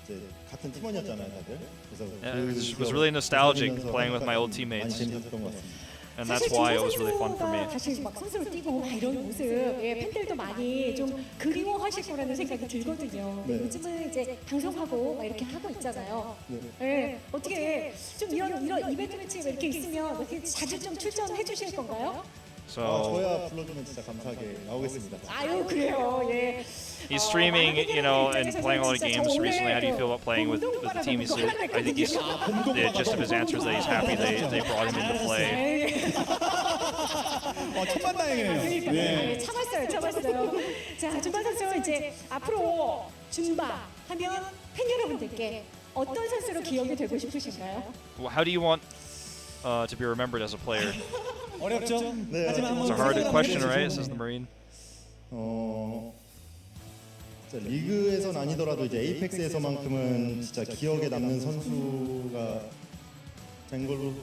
이제 같은 팀원이었잖아요, 다들. 그래서 It was really nostalgic playing with my old teammates. 많이 재밌었던 것 같습니다. And that's why it was really fun for me. 사실 막 선수로 뛰고 막 이런 모습, 예, 팬들도 많이 좀 그리워하실 거라는 생각이 들거든요. 근데 요즘은 이제 방송하고 막 이렇게 하고 있잖아요. 예, 어떻게 좀 이런 이벤트 매치가 이렇게 있으면 어떻게 자주 좀 출전해 주실 건가요? 저야 불러주면 진짜 감사하게 나오겠습니다. 아유 그래요, 예. He's streaming, you know, and playing a lot of games recently. How do you feel about playing with the team? I think he's the gist of his answer is that he's happy they brought him into play. 천만다행이네요. 네. 참았어요. 자, 준바 선수 이제 앞으로 준바 하면 팬 여러분들께 어떤 선수로 기억이 되고 싶으신가요? How do you want to be remembered as a player? 어렵죠. It's a hard question, right? Says the Marine. 진짜 리그에선 아니더라도 이제 에이펙스에서만큼은 진짜 기억에 남는 선수가 된 걸로.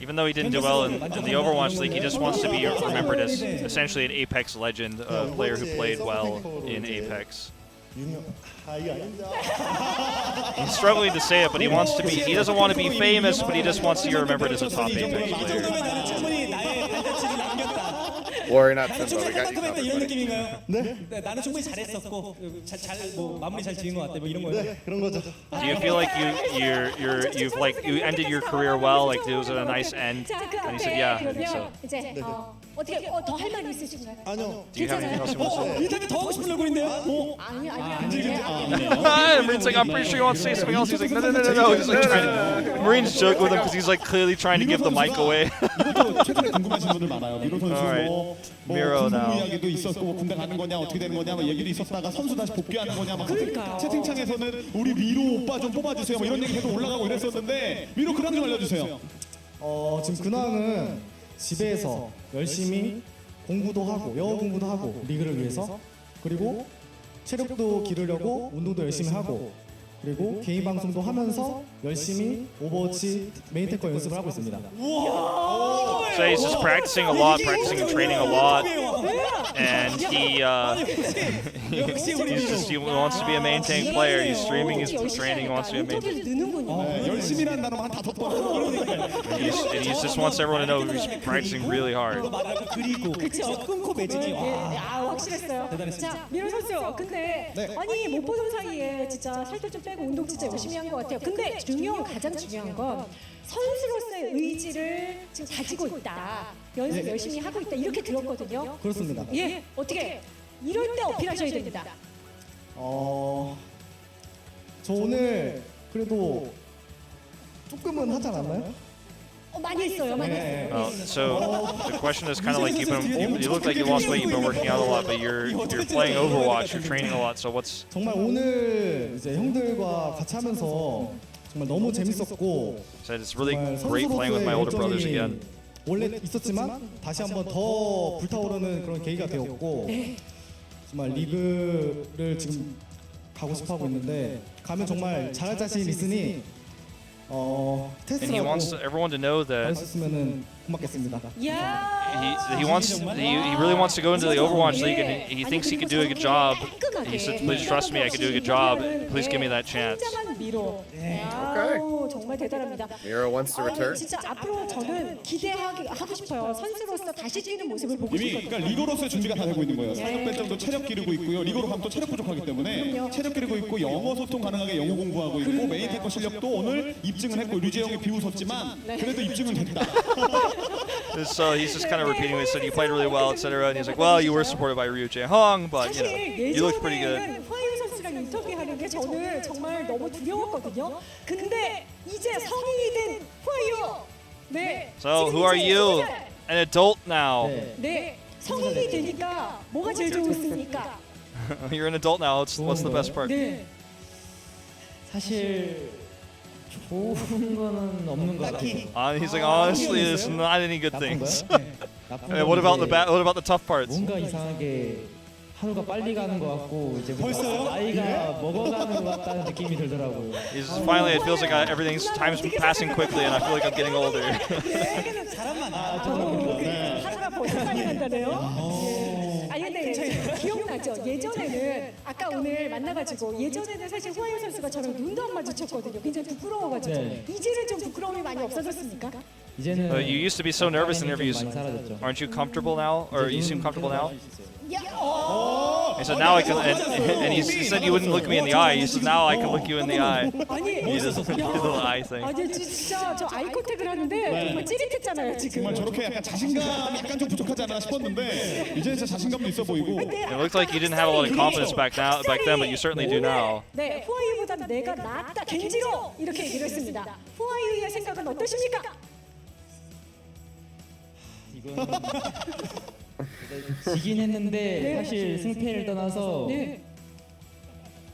Even though he didn't do well in the Overwatch League, he just wants to be remembered as essentially an Apex legend, a player who played well in Apex. He's struggling to say it, but he wants to be. He doesn't want to be famous, but he just wants to be remembered as a top Apex player. Worry not, Zunba. We got you covered, 이런 buddy. 느낌인가요? 네. 나는 충분히 잘했었고 뭐 마무리 잘 지은 것 같아. 뭐 이런 거예요. 네, 그런 거죠. Do you feel like you ended your career well? Like it was a nice end? And he said, yeah. I think so. 이제 어떻게 더 할 말이 있으신가요? 아니요. Do you have anything else you want to say? 이 다음에 더 하고 싶은 얼굴인데요? 뭐? 아니. Marine's like, I'm pretty sure you want to say something else. He's like, no. He's like trying to. Marine's joking with him because he's like clearly trying to give the mic away. 이것도 최근에 궁금하신 분들 많아요. 미로 선수 뭐 Miro now. 이야기도 있었고 뭐 군대 가는 거냐 어떻게 되는 거냐 뭐 얘기도 있었다가 선수 다시 복귀하는 거냐 막 채팅창에서는 우리 미로 오빠 좀 뽑아주세요 뭐 이런 얘기 계속 올라가고 이랬었는데 미로 근황 좀 알려주세요. 지금 근황은 집에서 열심히 공부도 하고 영어 공부도 하고 리그를 위해서 그리고 체력도 기르려고 운동도 열심히 하고 그리고 개인 방송도 하면서 열심히 오버워치 메인 탱커 연습을 하고 있습니다. So he's just practicing a lot, practicing and training a lot, and he wants to be a main tank player. He's streaming, he's training, he wants to be a main tank. 열심히라는 단어만 한 5번. And he just wants everyone to know he's practicing really hard. 그쵸. 끊고 매지기. 확실했어요. 자, 미로 선수. 근데 아니 못 보던 사이에 진짜 살도 좀 빼고 운동 진짜 열심히 한 것 같아요. 근데 가장 중요한 건 선수로서의 의지를 지금 가지고 있다. 연습 열심히 하고 있다. 이렇게 들었거든요. 그렇습니다. 예, 어떻게 이럴 때 어필하셔야 됩니다. 저 오늘 그래도 조금은 하지 않았나요? 많이 했어요. So the question is kind of like you look like you lost weight, you've been working out a lot, but you're playing Overwatch, you're training a lot. So what's 정말 오늘 이제 형들과 같이 하면서 정말 너무 재밌었고 said it's really great playing with my older brothers again. 원래 있었지만 다시 한번 더 불타오르는 그런 계기가 되었고 정말 리그를 지금 가고 싶어하고 있는데 가면 정말 잘할 자신 있으니 And he wants everyone to know that he really wants to go into the Overwatch League, and he thinks he can do a good job. He said, "Please trust me, I can do a good job. Please give me that chance." Okay. 정말 대단합니다. Miro wants to return. 진짜 앞으로 저는 기대하고 싶어요. 선수로서 다시 뛰는 모습을 보고 이미 싶거든요. 그러니까 리거로서의 준비가 다 되고 있는 거예요. 사격 배점도 체력 기르고 있고요. 리거로 가면 또 체력 부족하기 때문에 체력 기르고 있고 영어 소통 가능하게 영어 공부하고 있고 메인 탱커 실력도 오늘 입증을 했고 류재영이 비웃었지만 그래도 입증은 됐다. So he's just kind of repeating what he said. You played really well, etc. And he's like, "Well, you were supported by Ryujehong, but you looked pretty good." 화유 선수랑 인터뷰하는 게 저는 정말 너무 두려웠거든요. 근데 이제 성인이 된 화유. 네. So who are you? An adult now. 네. 성인이 되니까 뭐가 제일 좋습니까? You're an adult now. What's the best part? 네. 사실 좋은 거는 없는 것 같아요. He's like, honestly, there's not any good things. What about the tough parts? 뭔가 이상하게 하루가 빨리 가는 것 같고 이제 나이가 먹어가는 것 같다는 느낌이 들더라고요. Finally, it feels like time's passing quickly, and I feel like I'm getting older. 하루가 벌써 빨리 간다네요. 아니 근데 기억나죠? 예전에는 아까 오늘 만나가지고 예전에는 사실 후아유 선수가 저랑 눈도 안 마주쳤거든요. 굉장히 부끄러워가지고 네. 이제는 좀 부끄러움이 많이 없어졌습니까? 이제는 You used to be so nervous in interviews. Aren't you comfortable now? Or you seem comfortable now? He said, now I can, and he said you wouldn't look me in the eye. He said, now I can look you in the eye. He does a little eye thing. 아니 진짜 저 아이 컨택을 하는데 정말 찌릿했잖아요 지금. 정말 저렇게 약간 자신감이 약간 좀 부족하지 않나 싶었는데 이제 진짜 자신감도 있어 보이고. It looked like you didn't have a lot of confidence back then, but you certainly do now. 네, 후아유보다 내가 낫다 겐지로 이렇게 얘기를 했습니다. 후아유의 생각은 어떠십니까? 지긴 했는데 네. 사실 승패를 떠나서 네.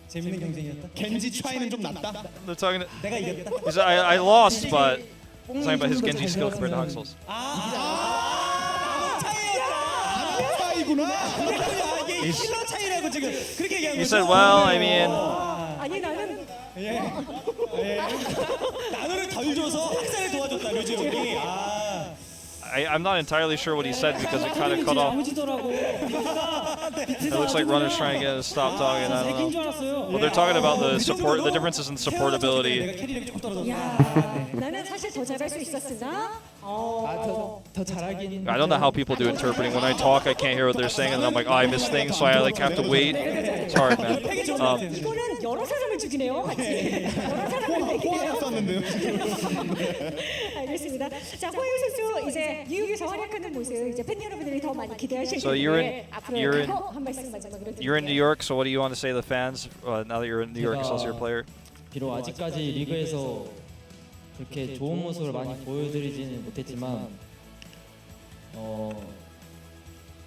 재밌는 경쟁이었다. 겐지 차이는 좀 낫다. They're talking. 내가 이겼다. He said, I lost, but talking about his Genji skill compared to Haskell's. 차이구나. 이게 킬러 차이라고 지금 그렇게 얘기한 He 거죠? said, well, I mean. 아니 나는 나노를 덜 줘서 학살을 도와줬다 류재용이. I'm not entirely sure what he said because it kind of cut off. It looks like Runner's trying to get us to stop talking. I don't know. Well, they're talking about the support, the differences in supportability. 야, 나는 사실 더 잘할 수 있었으나. 더 잘하긴. I don't know how people do interpreting. When I talk, I can't hear what they're saying, and then I'm like, oh, I miss things, so I like have to wait. It's hard, man. 이거는 여러 사람을 죽이네요, 같이. 여러 사람을 죽이네요. 알겠습니다. 자, 호유 선수 이제 뉴욕에서 활약하는 모습 이제 팬 여러분들이 더 많이 기대하실 So 텐데 앞으로 한 말씀 마지막으로 you're in New York, so what do you want to say to the fans now that you're in New York Excelsior player? 비록 아직까지 리그에서 그렇게 좋은 모습을 많이 보여드리지는 못했지만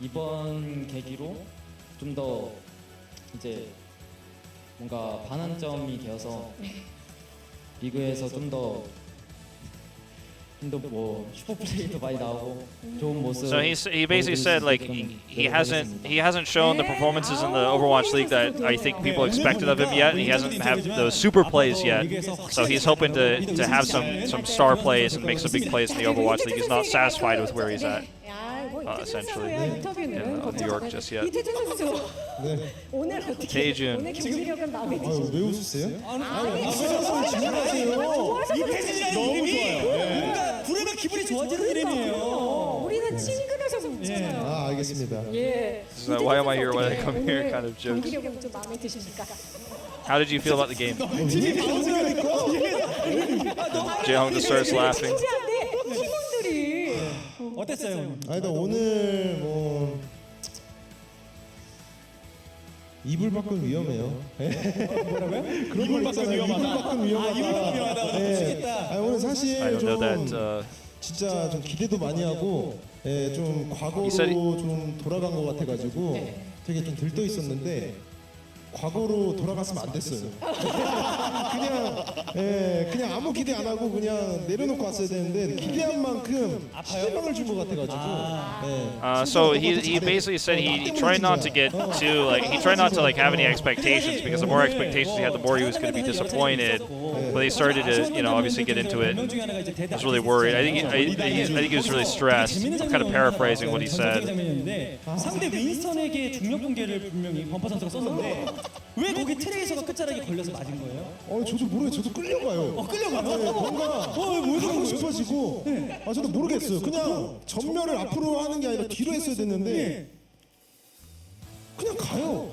이번 계기로 좀 더 이제 뭔가 반환점이 되어서 리그에서 좀 더 뭐 슈퍼 플레이도 많이 나오고 좋은 모습. So he basically said like he hasn't shown the performances in the Overwatch League that I think people expected of him yet, and he hasn't had those super plays yet. So he's hoping to have some star plays and make some big plays in the Overwatch League. He's not satisfied with where he's at. Essentially, New York just yet. 이태준 선수 오늘 어떻게 Leetaejun. 오늘 경기력은 마음에 드시죠? 왜 웃으세요? 너무 좋아요. 뭔가 부르면 기분이 좋아지는 이름이에요. 우리는 친근해서 웃잖아요. 아 알겠습니다. 예. Why am I here when I come here? Kind of jokes. 경기력은 좀 마음에 드십니까? How did you feel about the game? Jaehong just starts laughing. 팀원들이 어땠어요? 아니다 오늘 뭐 이불 밖은 위험해요. 뭐라고요? 이불 밖은 위험하다. 이불 밖은 위험하다. 이불 밖은 위험하다. 네. 오늘 사실 I don't know that. 좀 진짜 좀 기대도 많이 하고 좀 과거로 좀 돌아간 것 같아가지고 되게 좀 들떠 있었는데 과거로 돌아갔으면 안 됐어요. 그냥 아무 기대 안 하고 그냥 내려놓고 왔어야 되는데 기대한 만큼 실망을 준 것 같아가지고. So he basically said he tried not to get too he tried not to have any expectations, because the more expectations he had, the more he was going to be disappointed. But he started to obviously get into it. He was really worried. I think he was really stressed. I'm kind of paraphrasing what he said. 상대 윈스턴에게 중력 붕괴를 분명히 범퍼 선수가 썼는데 왜 거기 트레이서가 끝자락에 걸려서 맞은 거예요? 저도 모르겠어요. 저도 끌려가요. 끌려가요? 뭔가 하고 싶어지고 저도 모르겠어요. 그냥 전멸을 앞으로 하는 게 아니라 뒤로 했어야 됐는데 그냥 가요.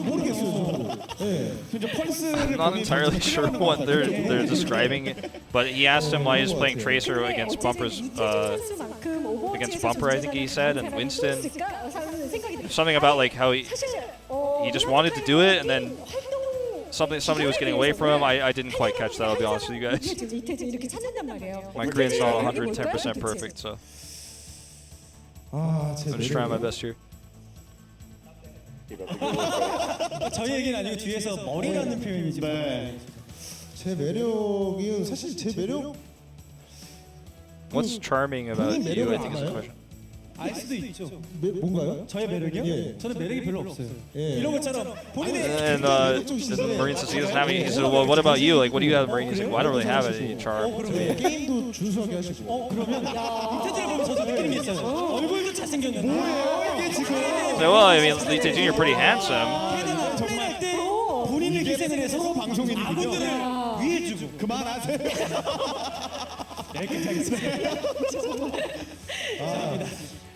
모르겠어요. I'm not entirely sure what they're describing, but he asked him why he's playing Tracer against Bumper's against Bumper, I think he said, and Winston. Something about how he just wanted to do it, and then somebody was getting away from him. I didn't quite catch that, I'll be honest with you guys. My Korean's not 110% perfect, so I'm just trying my best here. 저희 얘기는 아니고 뒤에서 머리라는 표현이지만 제 매력은 사실 제 매력 What's charming about you, I think is the question. 알 수도 있죠. 뭔가요? 저의 매력이요? 저는 매력이 별로 없어요. 이런 것처럼 본인의 And Marine says he doesn't have any. He said, well, what about you? What do you have, Marine? He's like, well, I don't really have any charm to me. 게임도 준수하게 하시고. 그러면 이태준을 보면 저도 느끼는 게 있어요. 얼굴도 잘생겼는데 well, I mean, Leetaejun, you're pretty handsome. 정말 본인을 희생을 해서 방송인이군요. 위해주고 그만하세요.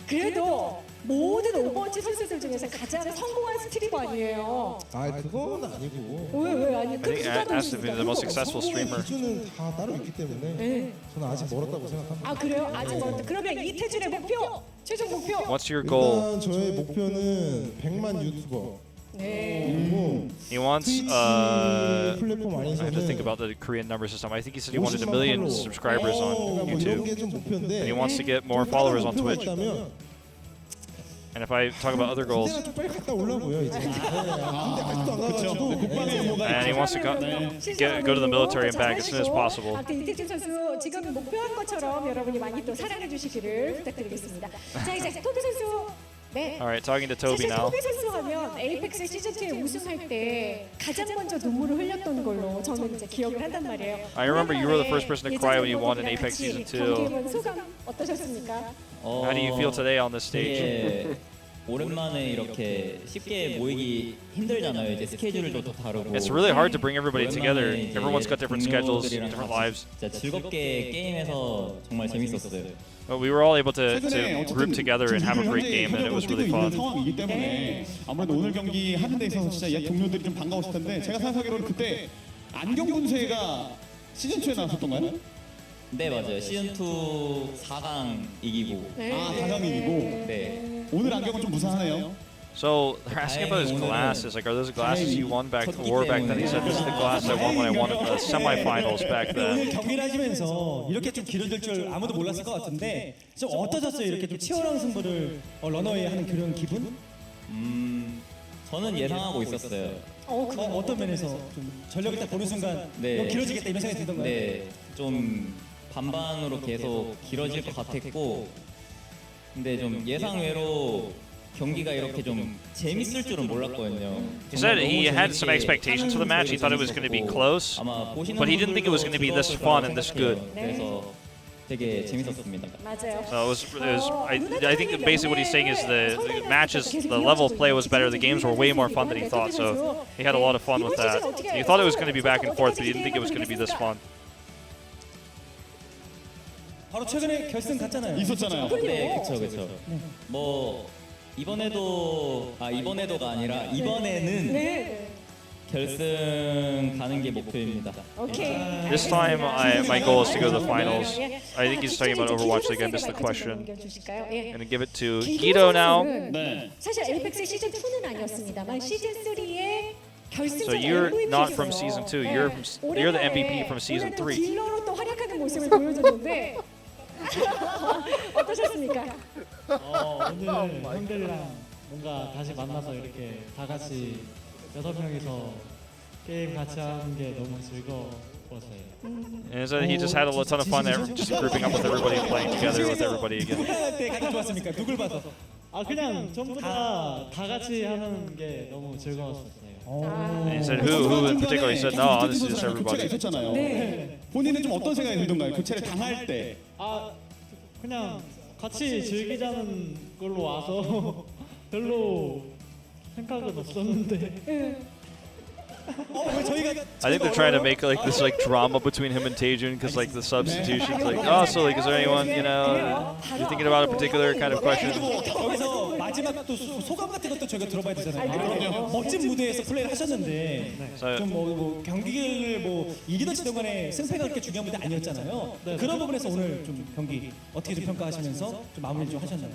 그래도 모든 오버워치 선수들 중에서 가장 성공한 스트리머 아니에요. 아 그건 아니고. 왜 아니? I think Assasin is the most successful streamer. 기준은 다 따로 있기 때문에 저는 아직 멀었다고 생각합니다. 아 그래요? 아직 멀었다. 그러면 이태준의 목표, 최종 목표. What's your goal? 일단 저의 목표는 100만 유튜버. 그리고 He wants. I 플랫폼 have to 안에서는 think about the Korean number system. I think he said he wanted 1 million subscribers on YouTube, and he wants to get more followers on Twitch. And if I talk about other goals, and he wants to go to the military and back as soon as possible. 아까 이태준 선수 지금 목표한 것처럼 여러분이 많이 또 사랑해 주시기를 부탁드리겠습니다. 자 이제 토비 선수. 네. All right, talking to Tobi 사실 now. 토비 선수 하면 에이펙스 시즌 2에 우승할 때 가장 먼저 눈물을 흘렸던 걸로 저는 이제 기억을 한단 말이에요. I remember you were the first person to cry when you won in Apex Season 2. 경기해본 소감 어떠셨습니까? How do you feel today on this stage? 오랜만에 이렇게 쉽게 모이기 힘들잖아요. 이제 스케줄도 더 다르고. It's really hard to bring everybody together. Everyone's got different schedules, different lives. 진짜 즐겁게 게임해서 정말 재밌었어요. But we were all able to group together and have a great game, and it was really fun. 상황이기 때문에 아무래도 오늘 경기 하는 데 있어서 진짜 옛 동료들이 좀 반가웠을 텐데 제가 생각하기로는 그때 안경 분쇄가 시즌 2에 나왔었던가요? 네 맞아요. 시즌 2 4강 이기고. 아 4강 이기고. 네. 오늘 안경은 좀 무사하네요. So they're asking about his glasses. Like, are those the glasses you won back then? He said, "This is the glasses I won when I won the semifinals back 오늘 then." 경기를 하시면서 이렇게 좀 길어질 줄 아무도 몰랐을 것 같은데 좀 어떠셨어요? 이렇게 좀 치열한 승부를 러너웨이 하는 그런 기분? 저는 예상하고 있었어요. 어떤 면에서 좀 전력을 딱 보는 순간 네. 길어지겠다 이런 생각이 들던가요? 네, 좀 반반으로 계속 길어질 것 같았고, 근데 좀 예상 외로 경기가 이렇게 좀 재밌을 줄은 몰랐거든요. He said he had some expectations for the match. He thought it was going to be close, but he didn't think it was going to be this fun and this good. 그래서 되게 재밌었습니다. 맞아요. So I think basically what he's saying is the matches, the level of play was better. The games were way more fun than he thought. So he had a lot of fun with that. He thought it was going to be back and forth, but he didn't think it was going to be this fun. 바로 최근에 결승 갔잖아요. 있었잖아요. 네, 그렇죠. 뭐 이번에도가 아니라 이번에는 결승 가는 게 목표입니다. This time, my goal is to go to the finals. I think he's talking about Overwatch League. I missed the question. I'm gonna give it to Gido now. 사실 에이펙스 시즌 2는 아니었습니다만 시즌 3의 So you're not from season 2. You're the MVP from season 3. 딜러로 또 활약하는 모습을 보여줬는데 어떠셨습니까? 오늘 형들이랑 뭔가 다시 만나서 이렇게 다 같이 6명이서 게임 같이 하는 게 너무 즐거웠어요. And so he just had a ton of fun there, just grouping up with everybody and playing together with everybody again. 누굴 할 때 가장 좋았습니까? 누굴 봐서? 그냥 전부 다 같이 하는 게 너무 즐거웠었어요. And he said who in particular? He said no, honestly, just everybody. 있었잖아요. 본인은 좀 어떤 생각이 들던가요? 교체를 당할 때. 그냥 같이 즐기자는 걸로 와서 별로 생각은 없었는데. I think they're trying to make like this drama between him and Taejun because like the substitutions, like so like is there anyone you're thinking about a particular kind of question? 여기서 마지막 또 소감 같은 것도 저희가 들어봐야 되잖아요. 멋진 무대에서 플레이를 하셨는데 좀 뭐 경기를 뭐 이기던 지던 간에 승패가 그렇게 중요한 무대 아니었잖아요. 그런 부분에서 오늘 좀 경기 어떻게 좀 평가하시면서 좀 마무리 좀 하셨나요?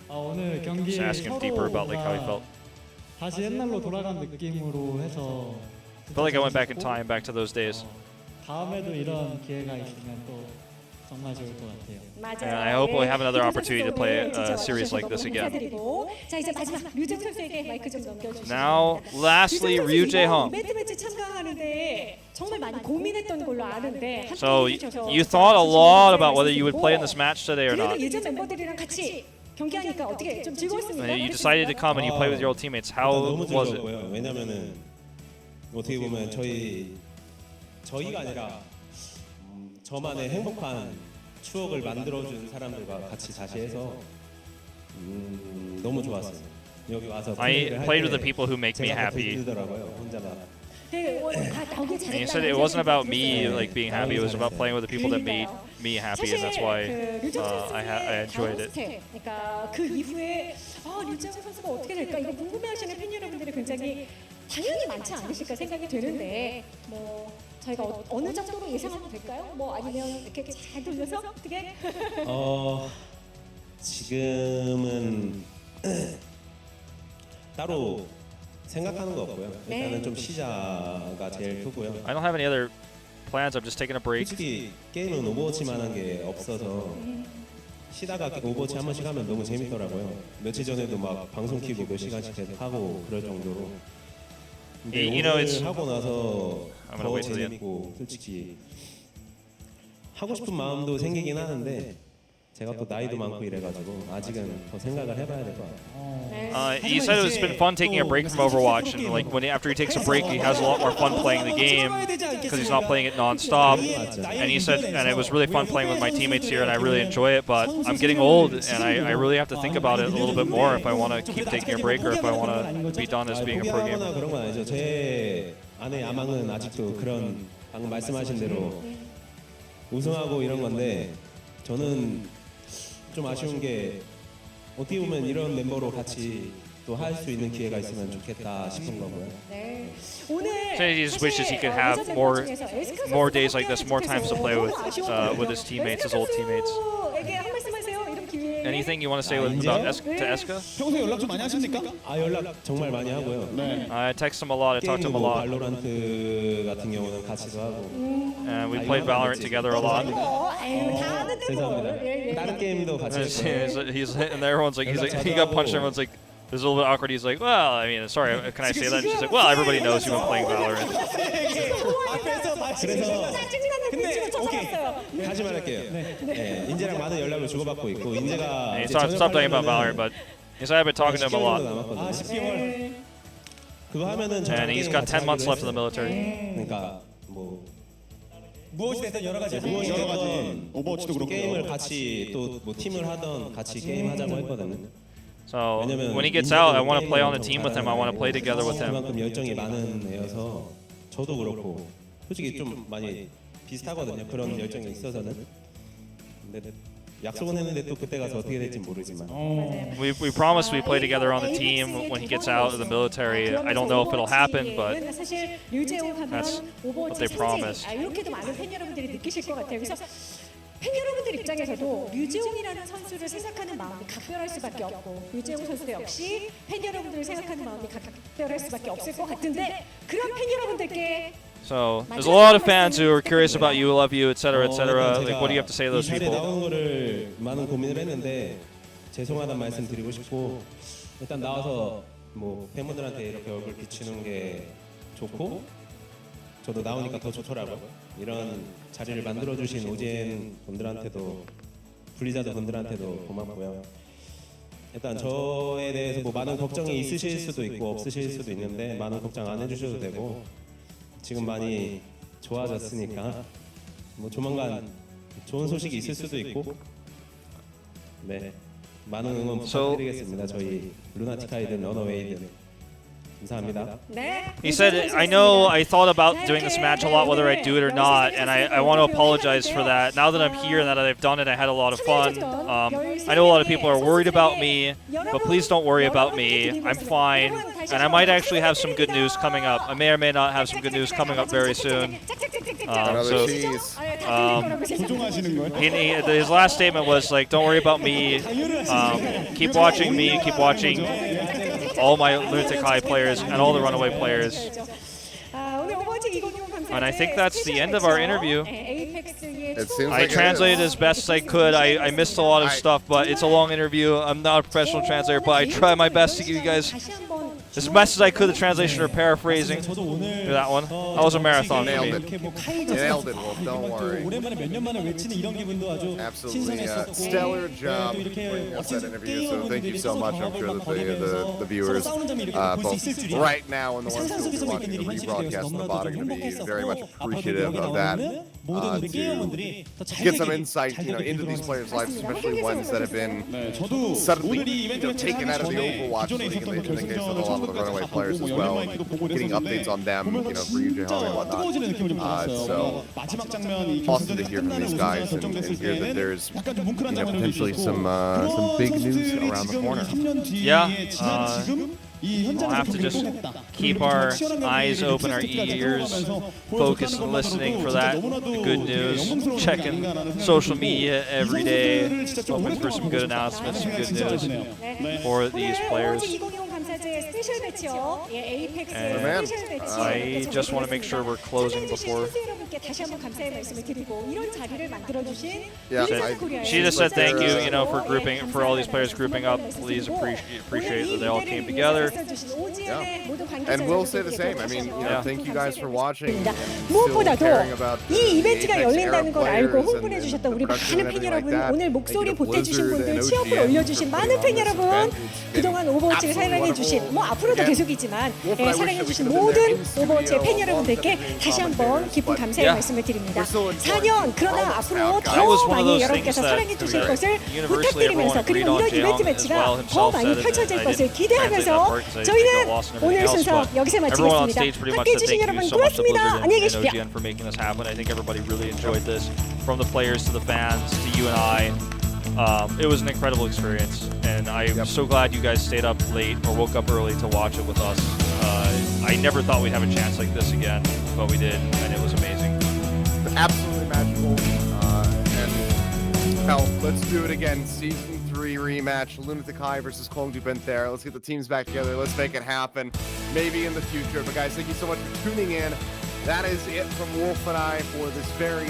오늘 경기 Just ask him deeper about like how he felt. 다시 옛날로 돌아간 느낌으로 해서 I felt like I went back in time, back to those days. 다음에도 이런 기회가 있으면 또 정말 좋을 것 같아요. And I hope we'll have another opportunity to play a series like this again. 자 이제 마지막 류재홍 선수에게 마이크 좀 넘겨주시죠. Now, lastly, Ryujehong. 매트매치 참가하는데 정말 많이 고민했던 걸로 아는데. So you thought a lot about whether you would play in this match today or not. 그래도 예전 멤버들이랑 같이 경기하니까 어떻게 좀 즐거웠습니까? And you decided to come and you play with your old teammates. How 너무 was it? 즐거웠고요. 왜냐면은 어떻게 보면 저희가 아니라 저만의 행복한 추억을 만들어준 사람들과 같이 해서 너무 좋았어요. 여기 와서 I played with the people who make me happy. And you said it wasn't about me like being happy. It was about playing with the people that made me happy, and that's why I enjoyed it. 그러니까 그 이후에 류재홍 선수가 어떻게 될까 이거 궁금해하시는 팬 여러분들이 굉장히 당연히 많지 않으실까 생각이 되는데 뭐 저희가 어느 정도로 예상하면 될까요? 뭐 아니면 이렇게 잘 돌려서 어떻게? 지금은 따로 생각하는 거 없고요. 일단은 좀 시자가 제일 크고요. I don't have any other plans. I'm just taking a break. 솔직히 게임은 오버워치만한 게 없어서 쉬다가 오버워치 한 번씩 하면 너무 재밌더라고요. 며칠 전에도 막 방송 키고 몇 시간씩 계속 하고 그럴 정도로. 근데 You know, it's 하고 나서 더 재밌고 솔직히 하고 싶은 마음도 생기긴 하는데 제가 또 나이도 많고 이래가지고 아직은 더 생각을 해봐야 될 것 같아요. He said it's been fun taking a break from Overwatch, and like after he takes a break, he has a lot more fun playing the game because he's not playing it non-stop. And he said, and it was really fun playing with my teammates here, and I really enjoy it. But I'm getting old, and I really have to think about it a little bit more if I want to keep taking a break or if I want to be done as being a pro gamer. 그런 건 아니죠. 제 아내 야망은 아직도 그런 방금 말씀하신 대로 우승하고 이런 건데 저는 좀 아쉬운 게 어떻게 보면 이런 멤버로 같이 또 할 수 있는 기회가 있으면 좋겠다 싶은 거고요. 네. 오늘 So he just wishes he could have more days like this, more times to play with his teammates, his old teammates. 한 말씀하세요. 이런 기회에. Anything you want to say about to Eska? 평소에 연락 좀 많이 하십니까? 연락 정말 많이 하고요. 네. I text him a lot. I talk to him a lot. 발로란트 같은 경우는 같이도 하고. And we played Valorant together a lot. 죄송합니다. 다른 게임도 같이 했어요. And everyone's like, he got punched. Everyone's like, there's a little bit awkward. He's like, well, I mean, sorry, can I say that? And she's like, well, everybody knows you've been playing Valorant. 그래서 근데 오케이 하지 말할게요. 네, 인재랑 많은 연락을 주고받고 있고 인재가 Stop talking about Valorant, but he said I've been talking to him a lot. 10개월 그거 하면은 And he's got 10 months left in the military. 그러니까 뭐 무엇이 됐든 여러 가지 오버워치도 그렇고 게임을 같이 또 뭐 팀을 하던 같이 게임 하자고 했거든요. So when he gets out, I want to play on the team with him. I want to play together with him. 그만큼 열정이 많은 애여서 저도 그렇고 솔직히 좀 많이 비슷하거든요. 그런 열정이 있어서는. 근데 약속은 했는데 또 그때 가서 어떻게 될지 모르지만. We promised we play together on the team when he gets out of the military. I don't know if it'll happen, but 사실 류재홍 하면 what they promised. 이렇게도 많은 팬 여러분들이 느끼실 것 같아요. 그래서 팬 여러분들 입장에서도 류재홍이라는 선수를 생각하는 마음이 각별할 수밖에 없고 류재홍 선수도 역시 팬 여러분들을 생각하는 마음이 각별할 수밖에 없을 것 같은데 그런 팬 여러분들께 So there's a lot of fans who are curious about you, love you, etc., etc. Like, what do you have to say to those 이 자리에 people? 나오는 거를 많은 고민을 했는데 죄송하다는 말씀 드리고 싶고 일단 나와서 뭐 팬분들한테 이렇게 얼굴 비추는 게 좋고 저도 나오니까 더 좋더라고요. 이런 자리를 만들어 주신 오젠 분들한테도 블리자드 분들한테도 고맙고요. 일단 저에 대해서 뭐 많은 걱정이 있으실 수도 있고 없으실 수도 있는데 많은 걱정 안 해주셔도 되고 지금 많이 좋아졌으니까 뭐 조만간 좋은 소식이 있을 수도 있고 네 많은 응원 부탁드리겠습니다. 저희 루나틱하이든 러너웨이든 감사합니다. He said, I know I thought about doing this match a lot, whether I do it or not, and I want to apologize for that. Now that I'm here and that I've done it, I had a lot of fun. I know a lot of people are worried about me, but please don't worry about me. I'm fine, and I might actually have some good news coming up. I may or may not have some good news coming up very soon. His last statement was like, don't worry about me. Keep watching me, keep watching all my Lunatic-Hai players and all the Runaway players. And I think that's the end of our interview. I translated as best as I could. I missed a lot of stuff, but it's a long interview. I'm not a professional translator, but I try my best to give you guys as best as I could, the translation or paraphrasing. Do that one. That was a marathon for me. Nailed it, Wolf. Don't worry. Absolutely stellar job bringing us that interview. So thank you so much. I'm sure that the viewers, both right now and the ones who will be watching the rebroadcast on the bot, are going to be very much appreciative of that. To get some insight, into these players' lives, especially ones that have been suddenly, taken out of the Overwatch League, in the case of a lot of the Runaway players as well, and getting updates on them, Ryujehong and whatnot. So awesome to hear from these guys and hear that there's potentially some big news around the corner. Yeah. We'll have to just keep our eyes open, our ears focused and listening for that good news. Checking social media every day, hoping for some good announcements, some good news for these players. And I just want to make sure we're closing before. Yeah, she just said thank you, for grouping, for all these players grouping up. Please appreciate that they all came together. Yeah. And we'll say the same. I mean, thank you guys for watching. 무엇보다도 이 이벤트가 열린다는 걸 알고 흥분해 주셨던 우리 많은 팬 여러분, 오늘 목소리 보태주신 분들, 취업을 올려주신 많은 팬 여러분, 그동안 오버워치를 사랑해 주신, 앞으로도 계속이지만 사랑해 주신 모든 오버워치의 팬 여러분들께 다시 한번 깊은 감사의 말씀을 드립니다. 4년, 그러나 앞으로 더 많이 여러분께서 사랑해 주실 것을 부탁드리면서, 그리고 이런 이벤트 매치가 더 많이 펼쳐질 것을 기대하면서 저희는 오늘 순서 여기서 마치겠습니다. 함께 해주신 여러분 고맙습니다. 안녕히 계십시오. For making this happen. I think everybody really enjoyed this, from the players to the fans to you and I. It was an incredible experience, and I'm so glad you guys stayed up late or woke up early to watch it with us. I never thought we'd have a chance like this again, but we did, and it was amazing. Absolutely magical. And hell, let's do it again. Season 3 rematch, Lunatic-Hai versus Kongdu Benthera. Let's get the teams back together. Let's make it happen. Maybe in the future. But guys, thank you so much for tuning in. That is it from Wolf and I for this very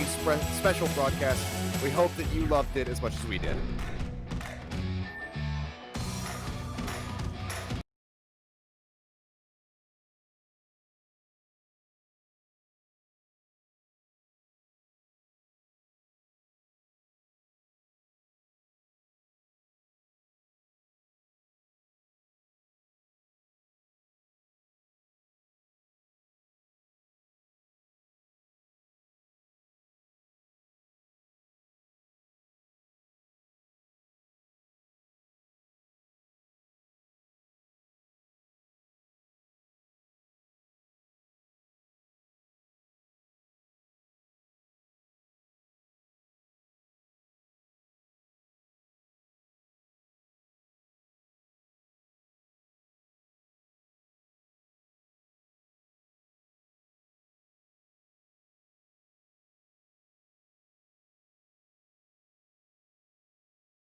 special broadcast. We hope that you loved it as much as we did.